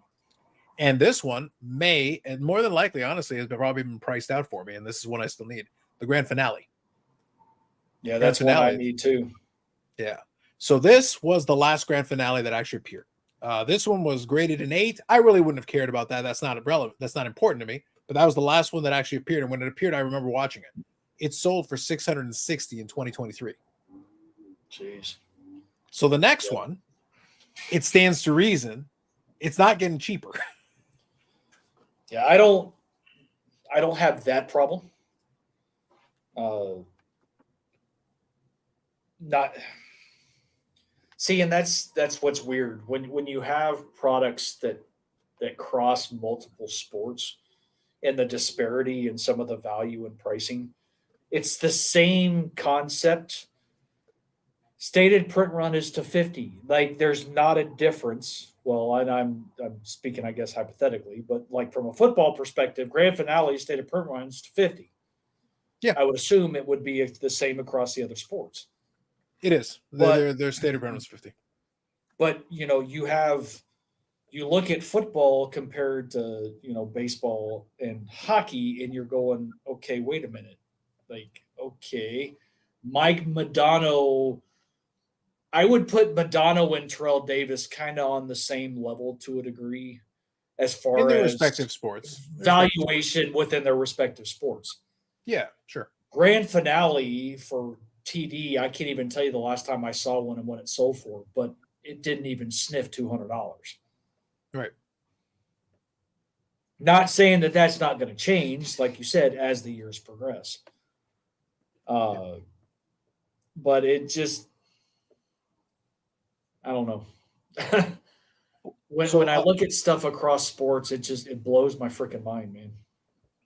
And this one may, and more than likely, honestly, has probably been priced out for me. And this is one I still need. The Grand Finale. Yeah, that's one I need too. Yeah. So this was the last Grand Finale that actually appeared. This one was graded an 8. I really wouldn't have cared about that. That's not relevant. That's not important to me. But that was the last one that actually appeared. And when it appeared, I remember watching it. It sold for 660 in 2023. Jeez. So the next one, it stands to reason, it's not getting cheaper. Yeah, I don't have that problem. Not see, and that's what's weird when you have products that cross multiple sports and the disparity in some of the value and pricing. It's the same concept. Stated print run is to 50. Like there's not a difference. Well, and I'm speaking, I guess, hypothetically, but like from a football perspective, grand finale stated print runs to 50. Yeah. I would assume it would be the same across the other sports. It is. Their stated print was 50. But you look at football compared to baseball and hockey, and you're going, okay, wait a minute, like okay, Mike Modano. I would put Modano and Terrell Davis kind of on the same level to a degree, as far in their as respective sports valuation within their respective sports. Yeah, sure. Grand finale for TD, I can't even tell you the last time I saw one and what it sold for, but it didn't even sniff $200. Right. Not saying that that's not going to change, like you said, as the years progress. But it just, I don't know. when I look at stuff across sports, it blows my freaking mind, man.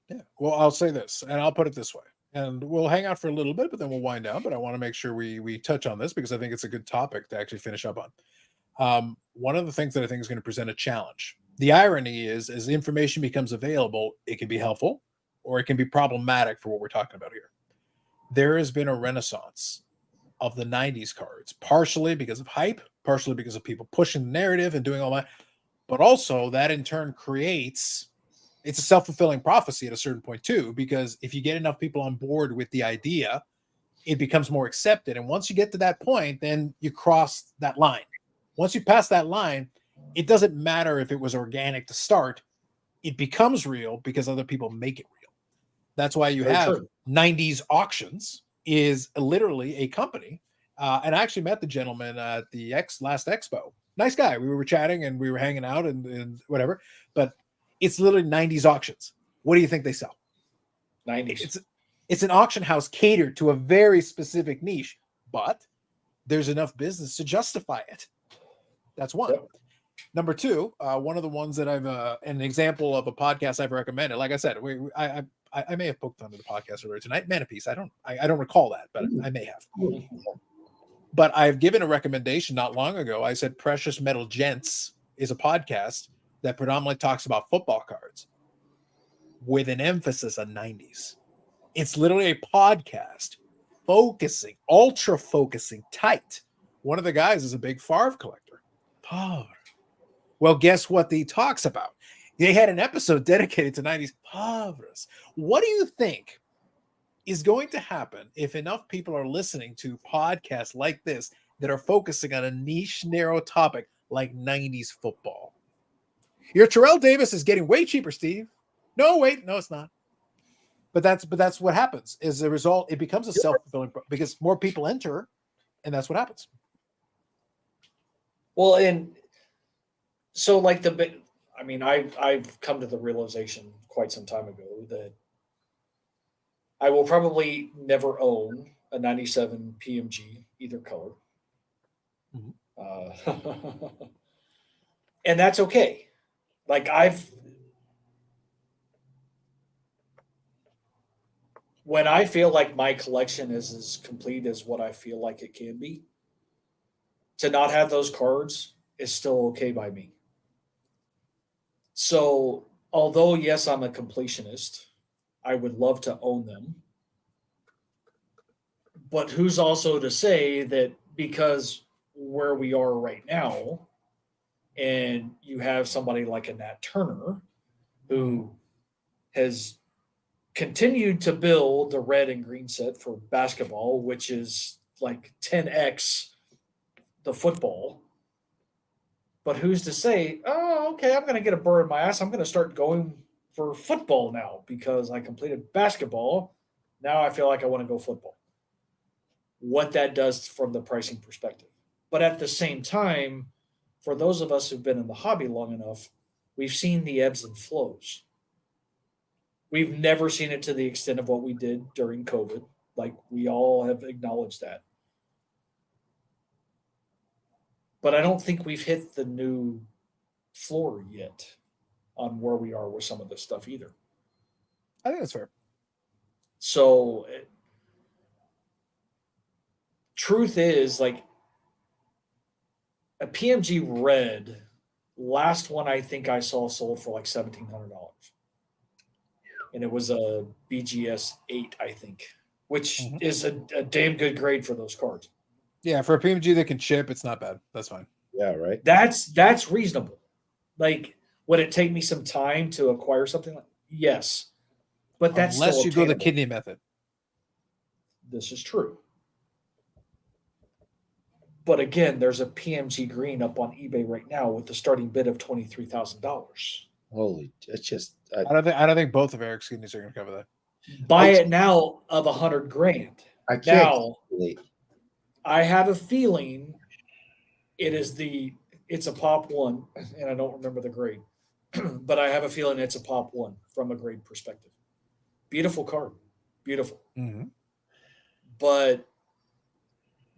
Yeah. Well, I'll say this, and I'll put it this way, and we'll hang out for a little bit, but then we'll wind down. But I want to make sure we touch on this because I think it's a good topic to actually finish up on. One of the things that I think is going to present a challenge. The irony is, as information becomes available, it can be helpful or it can be problematic for what we're talking about here. There has been a renaissance of the 90s cards, partially because of hype, partially because of people pushing the narrative and doing all that, but also that in turn creates, it's a self-fulfilling prophecy at a certain point too, because if you get enough people on board with the idea, it becomes more accepted. And once you get to that point, then you cross that line. Once you pass that line, it doesn't matter if it was organic to start, it becomes real because other people make it real. That's why you have 90s auctions is literally a company. And I actually met the gentleman at the last expo. Nice guy. We were chatting and we were hanging out and whatever, but it's literally 90s auctions. What do you think they sell? 90s. It's an auction house catered to a very specific niche, but there's enough business to justify it. That's one. Yep. Number two, one of the ones that I've an example of a podcast I've recommended. Like I said, I may have poked onto the podcast earlier tonight. Manapiece. I don't recall that, but I may have. But I've given a recommendation not long ago. I said Precious Metal Gents is a podcast that predominantly talks about football cards with an emphasis on 90s. It's literally a podcast ultra focusing tight. One of the guys is a big Favre collector. Favre. Well, guess what he talks about? They had an episode dedicated to 90s Favres. What do you think is going to happen if enough people are listening to podcasts like this that are focusing on a niche, narrow topic like 90s football? Your Terrell Davis is getting way cheaper, Steve. No, wait, no, it's not. But that's what happens. As a result, it becomes a self-fulfilling because more people enter, and that's what happens. Well, and so like I've come to the realization quite some time ago that I will probably never own a 97 PMG, either color. Mm-hmm. And that's okay. Like when I feel like my collection is as complete as what I feel like it can be, to not have those cards is still okay by me. So, although, yes, I'm a completionist, I would love to own them. But who's also to say that because where we are right now, and you have somebody like a Nat Turner who has continued to build the red and green set for basketball, which is like 10x the football. But who's to say, oh, okay, I'm going to get a bird in my ass. I'm going to start going for football now because I completed basketball. Now I feel like I want to go football. What that does from the pricing perspective. But at the same time, for those of us who've been in the hobby long enough, we've seen the ebbs and flows. We've never seen it to the extent of what we did during COVID. Like, we all have acknowledged that. But I don't think we've hit the new floor yet on where we are with some of this stuff either. I think that's fair. So, truth is, like, a PMG Red, last one I think I saw sold for like $1,700. And it was a BGS 8, I think, which is a damn good grade for those cards. Yeah, for a PMG that can chip, it's not bad. That's fine. Yeah, right. That's reasonable. Like, would it take me some time to acquire something like? Yes, but that's unless still you go the obtainable. kidney method. This is true. But again, there's a PMG green up on eBay right now with the starting bid of $23,000. Holy, it's just. I don't think both of Eric's kidneys are going to cover that. Buy it now of $100,000. I can't. Now, I have a feeling it's a pop one, and I don't remember the grade, but I have a feeling it's a pop one from a grade perspective. Beautiful card, beautiful. Mm-hmm. But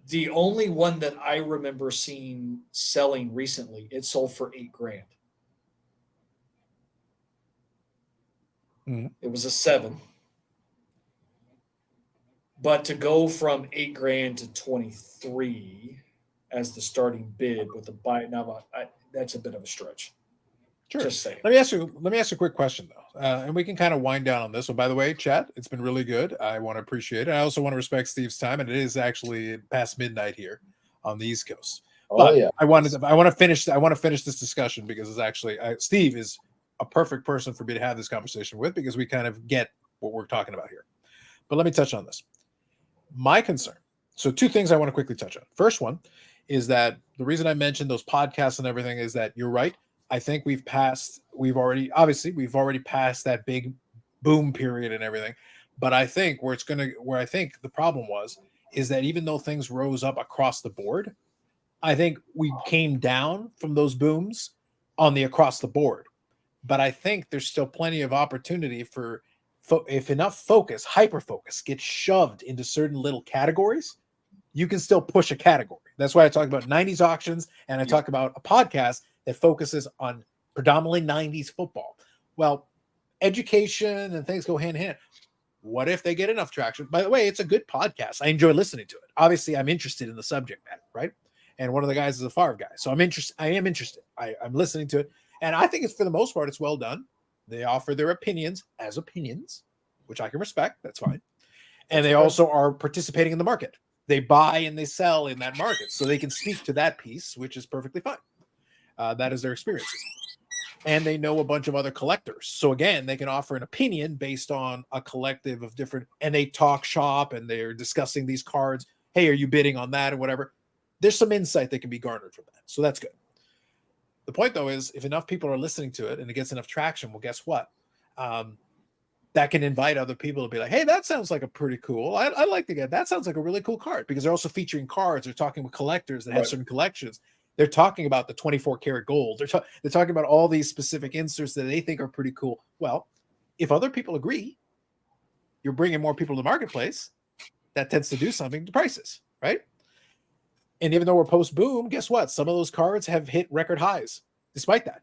the only one that I remember seeing selling recently, it sold for $8,000. Mm-hmm. It was a 7. But to go from $8,000 to 23 as the starting bid with the buy now, that's a bit of a stretch. Sure. Just saying. Let me ask you a quick question though, and we can kind of wind down on this one. By the way, chat, it's been really good. I want to appreciate it. I also want to respect Steve's time, and it is actually past midnight here on the East Coast. But yeah, I want to finish this discussion because it's actually Steve is a perfect person for me to have this conversation with because we kind of get what we're talking about here. But let me touch on this. My concern. So 2 things I want to quickly touch on. First one is that the reason I mentioned those podcasts and everything is that you're right. I think we've already passed that big boom period and everything. But I think where I think the problem is that even though things rose up across the board, I think we came down from those booms on the across the board. But I think there's still plenty of opportunity for if enough focus, hyper focus gets shoved into certain little categories, you can still push a category. That's why I talk about 90s auctions and I talk about a podcast that focuses on predominantly 90s football. Well, education and things go hand in hand. What if they get enough traction? By the way, it's a good podcast. I enjoy listening to it. Obviously, I'm interested in the subject matter, right? And one of the guys is a Favre guy. So I'm interested. I'm listening to it. And I think it's, for the most part, it's well done. They offer their opinions as opinions, which I can respect. That's fine. And they also are participating in the market. They buy and they sell in that market. So they can speak to that piece, which is perfectly fine. That is their experiences. And they know a bunch of other collectors. So again, they can offer an opinion based on a collective of different, and they talk shop and they're discussing these cards. Hey, are you bidding on that or whatever? There's some insight that can be garnered from that. So that's good. The point, though, is if enough people are listening to it and it gets enough traction, well, guess what? That can invite other people to be like, hey, that sounds like a pretty cool. I'd like to get that. Sounds like a really cool card, because they're also featuring cards. They're talking with collectors that have certain collections. They're talking about the 24 karat gold. They're talking about all these specific inserts that they think are pretty cool. Well, if other people agree, you're bringing more people to the marketplace. That tends to do something to prices, right? And even though we're post boom, guess what? Some of those cards have hit record highs. Despite that,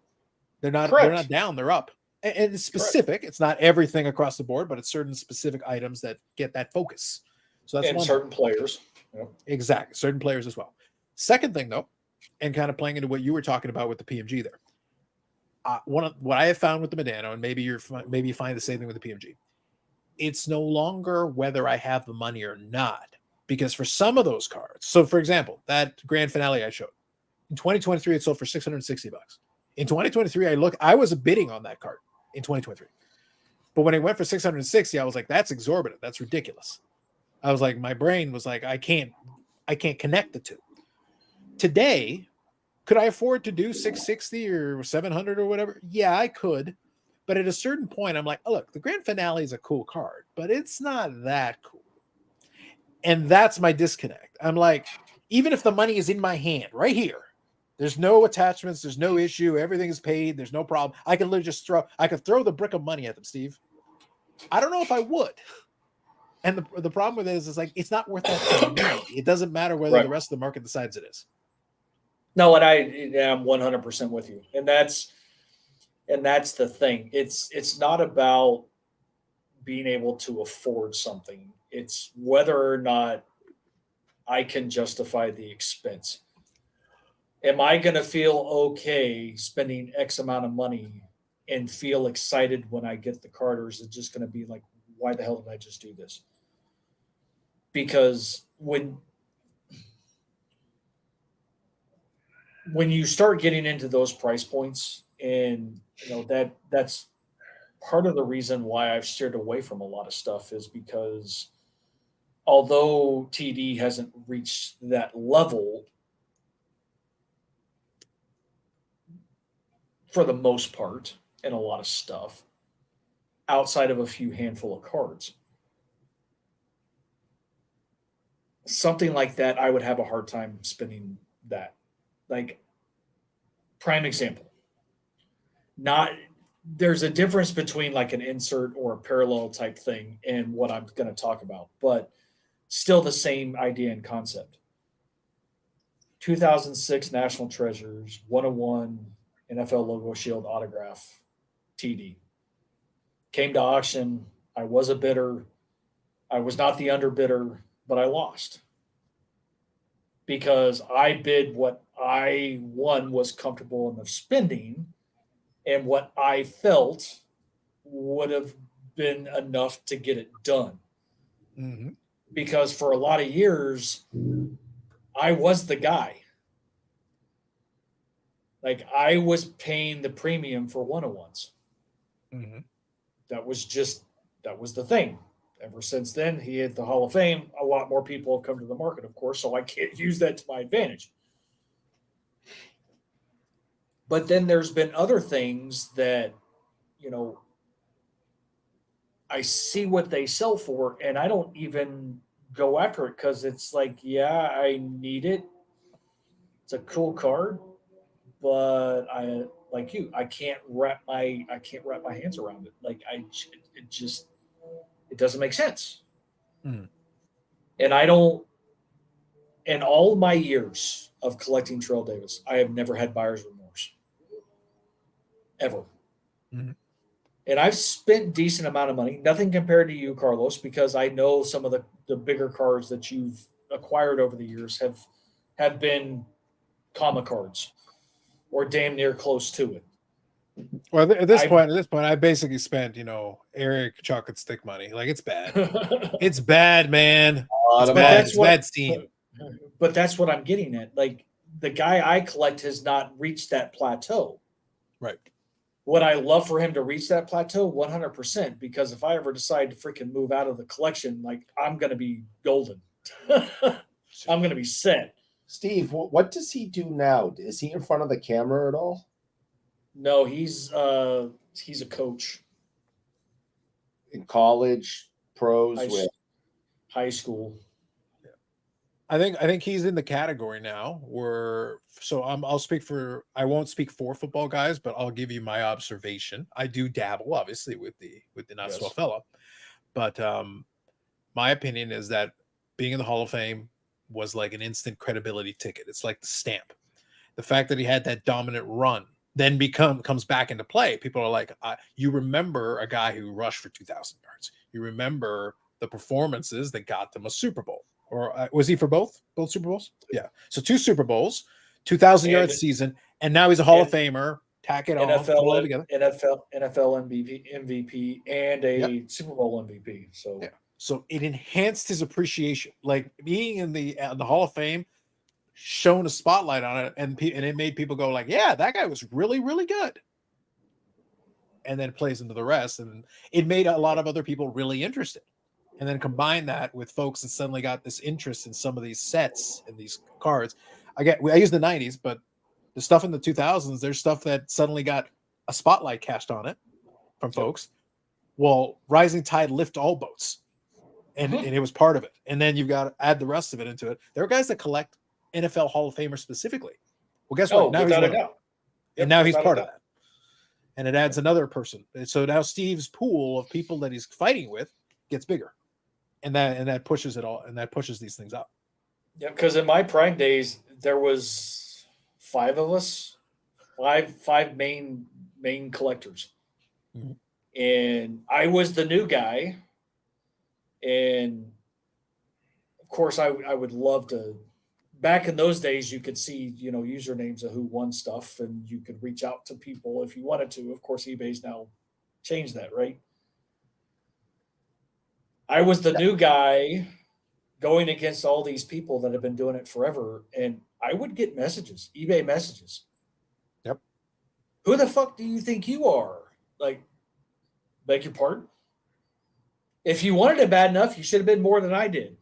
they're not down. They're up. And it's specific. It's not everything across the board, but it's certain specific items that get that focus. So that's certain players. Yep. Exactly. Certain players as well. Second thing, though, and kind of playing into what you were talking about with the PMG there. What I have found with the Medano, and maybe you find the same thing with the PMG, it's no longer whether I have the money or not. Because for some of those cards, so for example, that grand finale I showed, in 2023, it sold for $660. In 2023, I was bidding on that card in 2023. But when it went for 660, I was like, that's exorbitant. That's ridiculous. I was like, my brain was like, I can't connect the two. Today, could I afford to do 660 or 700 or whatever? Yeah, I could. But at a certain point, I'm like, oh, look, the grand finale is a cool card, but it's not that cool. And that's my disconnect. I'm like, even if the money is in my hand right here, there's no attachments, there's no issue, everything is paid, there's no problem. I could literally just throw the brick of money at them, Steve. I don't know if I would. And the problem with it is like, it's not worth that to me. It doesn't matter whether the rest of the market decides it is. No, and I'm 100% with you. And that's the thing. It's not about being able to afford something. It's whether or not I can justify the expense. Am I going to feel okay spending X amount of money and feel excited when I get the card, or is it just going to be like, why the hell did I just do this? Because when you start getting into those price points, and that's part of the reason why I've steered away from a lot of stuff, is because although TD hasn't reached that level for the most part in a lot of stuff, outside of a few handful of cards, something like that, I would have a hard time spending that. Like, prime example. There's a difference between like an insert or a parallel type thing and what I'm going to talk about, but still the same idea and concept. 2006 National Treasures 101 NFL logo shield autograph TD. Came to auction. I was a bidder. I was not the underbidder, but I lost because I bid what I was comfortable enough spending and what I felt would have been enough to get it done. Mm-hmm. Because for a lot of years, I was the guy. Like, I was paying the premium for 101s. Mm-hmm. That was the thing. Ever since then, he hit the Hall of Fame. A lot more people have come to the market, of course, so I can't use that to my advantage. But then there's been other things that, I see what they sell for, and I don't even go after it because it's like, yeah, I need it. It's a cool card, but I can't wrap my hands around it. Like, it doesn't make sense. Mm. And I don't. In all my years of collecting Trail Davis, I have never had buyer's remorse. Ever. Mm-hmm. And I've spent decent amount of money, nothing compared to you, Carlos, because I know some of the bigger cards that you've acquired over the years have been comma cards or damn near close to it. Well, at this point, I basically spent, Eric chocolate stick money. Like, it's bad. It's bad, man. It's bad. It's bad steam. But that's what I'm getting at. Like, the guy I collect has not reached that plateau. Right. Would I love for him to reach that plateau? 100%. Because if I ever decide to freaking move out of the collection, like, I'm going to be golden. I'm going to be set. Steve, what does he do now? Is he in front of the camera at all? No, he's a coach. In college, pros, high school. I think he's in the category now I won't speak for football guys, but I'll give you my observation. I do dabble, obviously, with the not swell fella, but my opinion is that being in the Hall of Fame was like an instant credibility ticket. It's like the stamp. The fact that he had that dominant run then comes back into play. People are like, you remember a guy who rushed for 2,000 yards. You remember the performances that got them a Super Bowl. Or was he for both Super Bowls? Yeah. So 2 Super Bowls, 2,000 yard season, and now he's a Hall of Famer. Tack it NFL, all together. NFL MVP, and a Super Bowl MVP. So So it enhanced his appreciation. Like, being in the Hall of Fame shone a spotlight on it, and it made people go like, yeah, that guy was really, really good. And then it plays into the rest, and it made a lot of other people really interested. And then combine that with folks that suddenly got this interest in some of these sets and these cards. I use the 90s, but the stuff in the 2000s, there's stuff that suddenly got a spotlight cast on it. from folks. Well, rising tide lift all boats, and it was part of it. And then you've got to add the rest of it into it. There are guys that collect NFL Hall of Famers specifically. Well, guess what? Now he's one of them. And now he's part of that. And it adds another person. So now Steve's pool of people that he's fighting with gets bigger. And that pushes it all, and that pushes these things up. Yeah, because in my prime days, there was 5 of us, five main collectors. Mm-hmm. And I was the new guy. And of course I would love to. Back in those days, you could see, usernames of who won stuff, and you could reach out to people if you wanted to. Of course, eBay's now changed that, right? I was the new guy going against all these people that have been doing it forever, and I would get messages, eBay messages. Yep. Who the fuck do you think you are? Like, beg your pardon? If you wanted it bad enough, you should have been more than I did.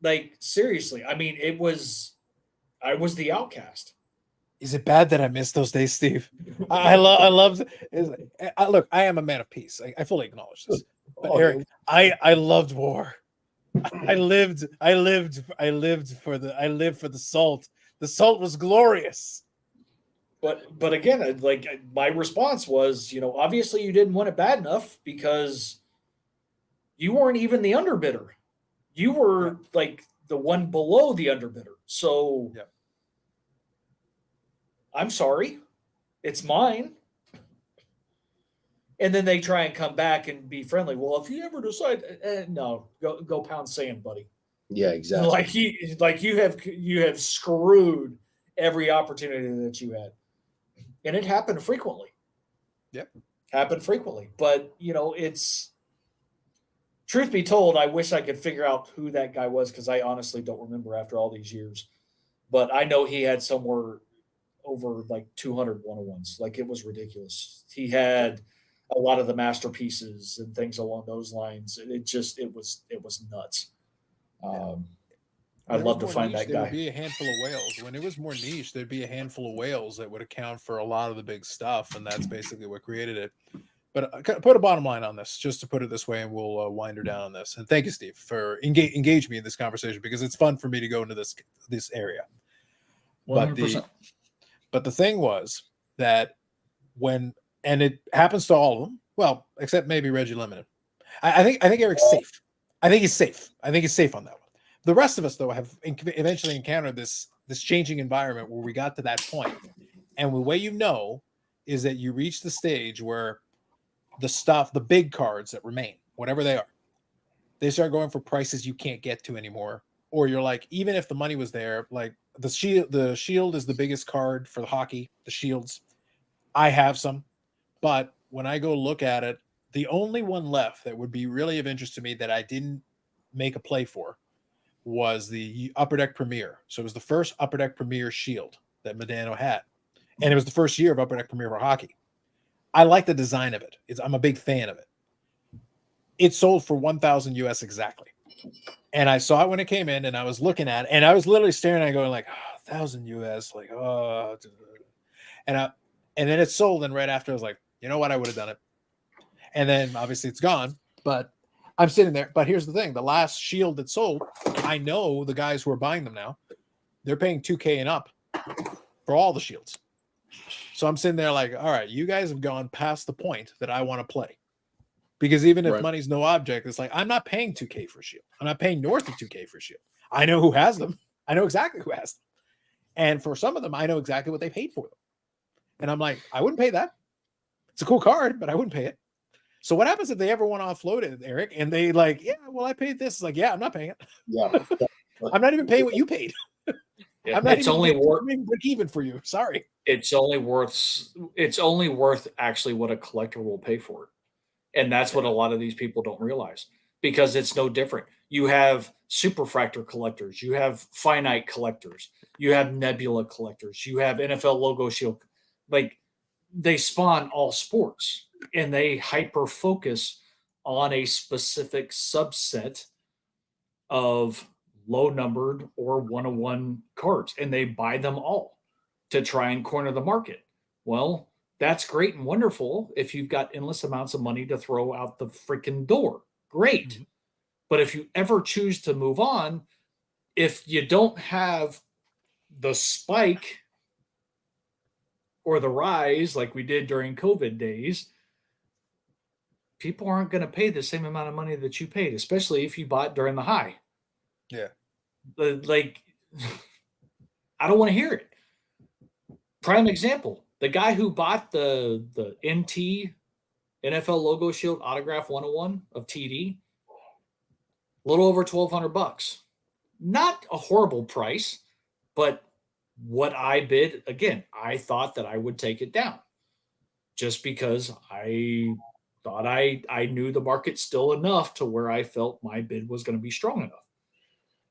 Like, seriously. I mean, I was the outcast. Is it bad that I missed those days, Steve? I love. Look, I am a man of peace. I fully acknowledge this. But Eric, I loved war. I lived for the salt. The salt was glorious. But again, like, my response was, obviously you didn't want it bad enough because you weren't even the underbidder. You were like the one below the underbidder. So I'm sorry, it's mine. And then they try and come back and be friendly. Well, if you ever decide, no, go pound sand, buddy. Yeah, exactly. Like you have screwed every opportunity that you had, and it happened frequently. Yep, happened frequently. But it's, truth be told, I wish I could figure out who that guy was, because I honestly don't remember after all these years. But I know he had somewhere over like 200 101s. Like, it was ridiculous. He had a lot of the masterpieces and things along those lines. It was nuts. I'd love to find that guy. There would be a handful of whales. When it was more niche, there'd be a handful of whales that would account for a lot of the big stuff, and that's basically what created it. But put a bottom line on this, just to put it this way, and we'll wind her down on this. And thank you, Steve, for engage me in this conversation, because it's fun for me to go into this area. 100%. But the thing was that and it happens to all of them, well, except maybe Reggie Limited. I think Eric's safe. I think he's safe. I think he's safe on that one. The rest of us, though, have eventually encountered this changing environment where we got to that point. And the way is that you reach the stage where the big cards that remain, whatever they are, they start going for prices you can't get to anymore. Or you're like, even if the money was there, like the shield is the biggest card for the hockey, the shields. I have some, but when I go look at it, the only one left that would be really of interest to me that I didn't make a play for was the Upper Deck Premier. So it was the first Upper Deck Premier shield that Medano had. And it was the first year of Upper Deck Premier for hockey. I like the design of it. I'm a big fan of it. It sold for 1,000 US exactly. And I saw it when it came in, and I was looking at it, and I was literally staring at it going like, 1,000 US, like, oh. And then it sold, and right after I was like, you know what, I would have done it. And then obviously it's gone, but I'm sitting there. But here's the thing. The last shield that sold, I know the guys who are buying them now, they're paying $2,000 and up for all the shields. So I'm sitting there like, all right, you guys have gone past the point that I want to play. Because even if money's no object, it's like, I'm not paying $2,000 for a shield. I'm not paying north of $2,000 for a shield. I know who has them. I know exactly who has them. And for some of them, I know exactly what they paid for them. And I'm like, I wouldn't pay that. It's a cool card, but I wouldn't pay it. So what happens if they ever want to offload it, Eric? And they like, yeah, well, I paid this. It's like, yeah, I'm not paying it. Yeah. I'm not even paying what you paid. Yeah, I'm not it's even only worth break even for you. Sorry. It's only worth actually what a collector will pay for it. And that's what a lot of these people don't realize, because it's no different. You have superfractor collectors, you have finite collectors, you have nebula collectors, you have NFL logo shield. Like, they spawn all sports, and they hyper focus on a specific subset of low numbered or 101 cards, and they buy them all to try and corner the market. Well, That's great and wonderful if you've got endless amounts of money to throw out the freaking door. Great. Mm-hmm. But if you ever choose to move on, if you don't have the spike or the rise like we did during COVID days, people aren't going to pay the same amount of money that you paid, especially if you bought during the high. Yeah. Like, I don't want to hear it. Prime example, the guy who bought the NT NFL logo shield autograph 101 of TD, a little over $1,200. Not a horrible price, but what I bid, again, I thought that I would take it down just because I thought I knew the market still enough to where I felt my bid was going to be strong enough.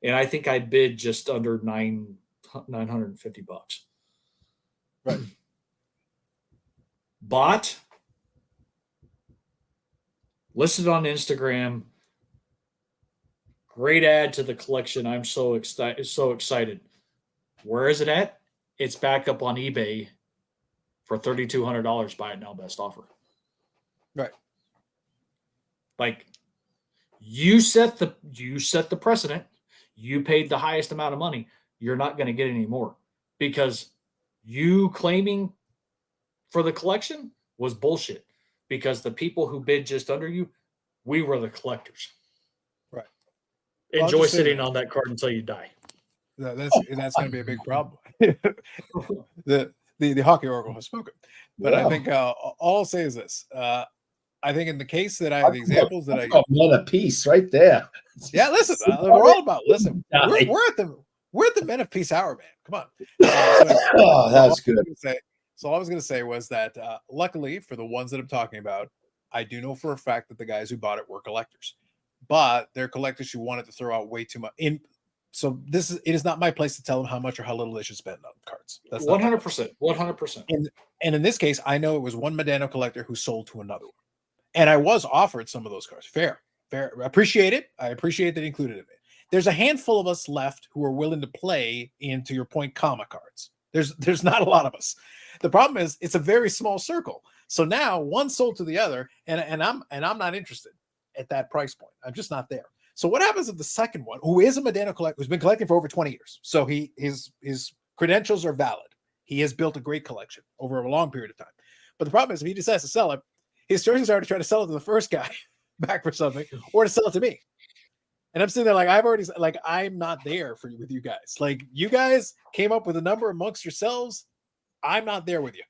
And I think I bid just under $950. Right. Bought, listed on Instagram. Great add to the collection. I'm so excited. Where is it at? It's back up on eBay for $3,200. Buy it now, best offer. Right. Like, you set the precedent. You paid the highest amount of money. You're not going to get any more because you claiming for the collection was bullshit, because the people who bid just under you, we were the collectors. Right. Well, enjoy sitting on that card until you die. That's going to be a big problem. the hockey oracle has spoken. But I think all I'll say is this. I think in the case that I have the examples that I men of peace right there. Yeah, listen, we're all about we're at the Men of Peace hour, man. Come on. That's good. So all I was going to say was that luckily for the ones that I'm talking about, I do know for a fact that the guys who bought it were collectors, but they're collectors who wanted to throw out way too much. So it is not my place to tell them how much or how little they should spend on cards. That's 100%. 100%. And in this case, I know it was one Medano collector who sold to another one, and I was offered some of those cards. Fair. Appreciate it. I appreciate that he included it. There's a handful of us left who are willing to play into your point, comma cards. There's not a lot of us. The problem is it's a very small circle. So now one sold to the other, and I'm not interested at that price point. I'm just not there. So what happens if the second one, who is a Medano collector, who's been collecting for over 20 years, so his credentials are valid. He has built a great collection over a long period of time. But the problem is if he decides to sell it, his choices are to try to sell it to the first guy back for something, or to sell it to me. And I'm sitting there like I'm not there with you guys. Like, you guys came up with a number amongst yourselves. I'm not there with you.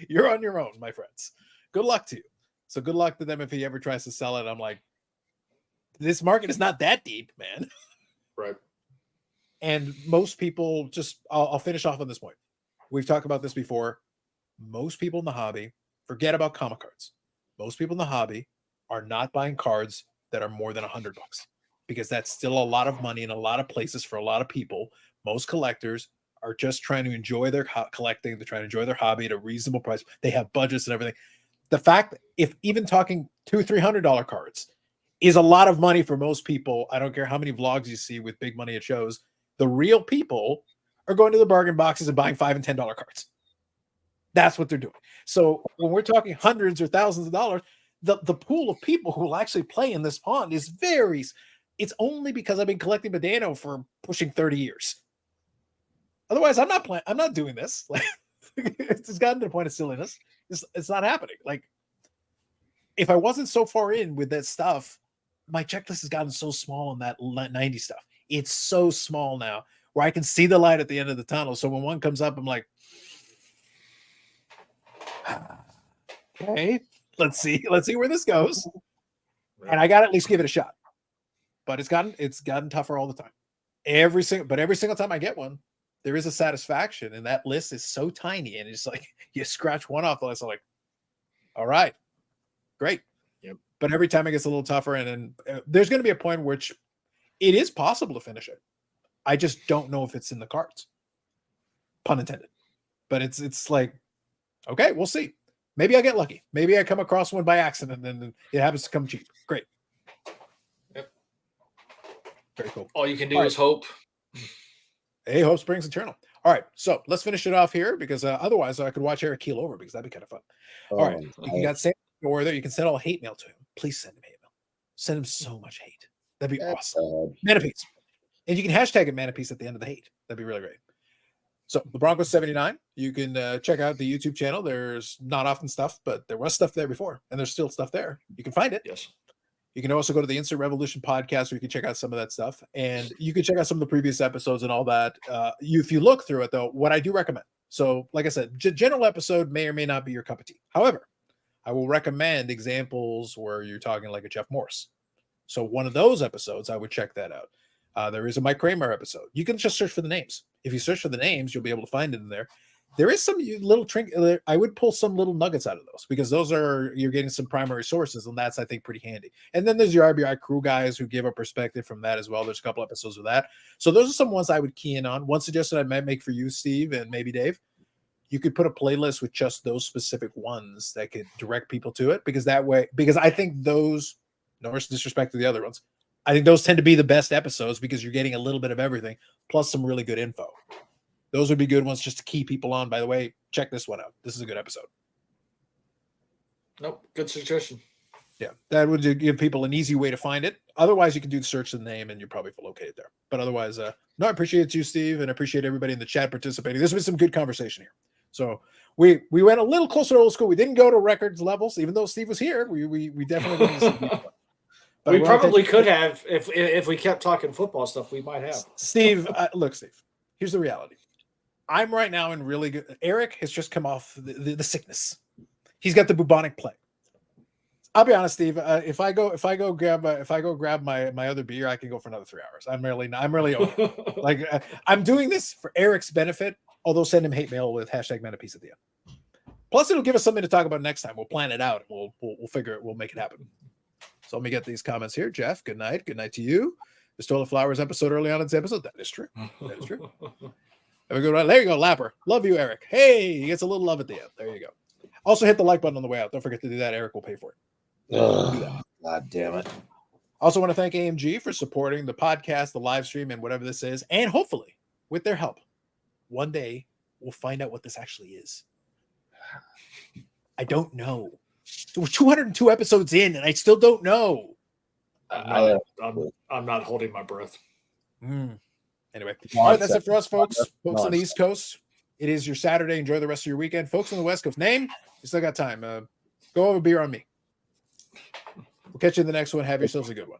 You're on your own, my friends. Good luck to you. So good luck to them if he ever tries to sell it. I'm like, this market is not that deep, man. Right. And most people I'll finish off on this point. We've talked about this before. Most people in the hobby forget about comic cards. Most people in the hobby are not buying cards that are more than $100, because that's still a lot of money in a lot of places for a lot of people. Most collectors are just trying to enjoy their collecting. They're trying to enjoy their hobby at a reasonable price. They have budgets and everything. The fact that if even talking $200-300 cards is a lot of money for most people, I don't care how many vlogs you see with big money at shows, the real people are going to the bargain boxes and buying $5 and $10 cards. That's what they're doing. So when we're talking hundreds or thousands of dollars, the pool of people who will actually play in this pond is it's only because I've been collecting Medano for pushing 30 years. Otherwise, I'm not doing this. Like, it's gotten to the point of silliness. It's not happening. Like, if I wasn't so far in with that stuff, my checklist has gotten so small on that 90 stuff. It's so small now where I can see the light at the end of the tunnel. So when one comes up, I'm like, okay, let's see where this goes. And I got to at least give it a shot. But it's gotten tougher all the time. Every single time I get one, there is a satisfaction, and that list is so tiny, and it's like you scratch one off the list. I'm like, all right, great. Yep. But every time it gets a little tougher, and then there's going to be a point which it is possible to finish it. I just don't know if it's in the cards, pun intended. But it's like, okay, we'll see. Maybe I get lucky. Maybe I come across one by accident, and then it happens to come cheap. Great. Yep. Very cool. All you can do is hope. Hey, hope springs eternal. All right, so let's finish it off here because otherwise I could watch Eric keel over because that'd be kind of fun. All right, you got Sam or there. You can send all hate mail to him. Please send him hate mail. Send him so much hate. That'd be awesome. Manapiece. And you can hashtag it Manapiece at the end of the hate. That'd be really great. So the Broncos 79. You can check out the YouTube channel. There's not often stuff, but there was stuff there before, and there's still stuff there. You can find it. Yes. You can also go to the Instant Revolution podcast where you can check out some of that stuff. And you can check out some of the previous episodes and all that. If you look through it, though, what I do recommend. So, like I said, general episode may or may not be your cup of tea. However, I will recommend examples where you're talking like a Jeff Morris. So one of those episodes, I would check that out. There is a Mike Kramer episode. You can just search for the names. If you search for the names, you'll be able to find it in there. There is some little trinket. I would pull some little nuggets out of those because those are, you're getting some primary sources, and that's, I think, pretty handy. And then there's your RBI crew guys who give a perspective from that as well. There's a couple episodes of that. So those are some ones I would key in on. One suggestion I might make for you, Steve, and maybe Dave, you could put a playlist with just those specific ones that could direct people to it, because that way, because I think those, no disrespect to the other ones, I think those tend to be the best episodes because you're getting a little bit of everything plus some really good info. Those would be good ones just to keep people on. By the way, check this one out. This is a good episode. Nope. Good suggestion. Yeah, that would give people an easy way to find it. Otherwise, you can do the search of the name and you're probably located there. But otherwise, no, I appreciate you, Steve, and I appreciate everybody in the chat participating. This has been some good conversation here. So we went a little closer to old school. We didn't go to records levels, even though Steve was here. We definitely didn't. We probably could have if we kept talking football stuff. We might have. Steve, look, Steve. Here's the reality. I'm right now in really good. Eric has just come off the sickness. He's got the bubonic plague. I'll be honest, Steve. If I go grab my other beer, I can go for another 3 hours. I'm really okay. Like I'm doing this for Eric's benefit. Although send him hate mail with hashtag Manapiece at the end. Plus, it'll give us something to talk about next time. We'll plan it out. We'll figure it. We'll make it happen. So let me get these comments here. Jeff, good night. Good night to you. The Stole the Flowers episode early on in this episode. That is true. That is true. Have a good one. There you go, Lapper. Love you, Eric. Hey, he gets a little love at the end. There you go. Also hit the like button on the way out. Don't forget to do that. Eric will pay for it. God damn it. Also want to thank AMG for supporting the podcast, the live stream, and whatever this is. And hopefully, with their help, one day we'll find out what this actually is. I don't know. So we're 202 episodes in, and I still don't know. I'm not holding my breath. Anyway, all right, that's it for us, folks. Folks on the East Coast, it is your Saturday. Enjoy the rest of your weekend. Folks on the West Coast, name, you still got time. Go have a beer on me. We'll catch you in the next one. Have yourselves a good one.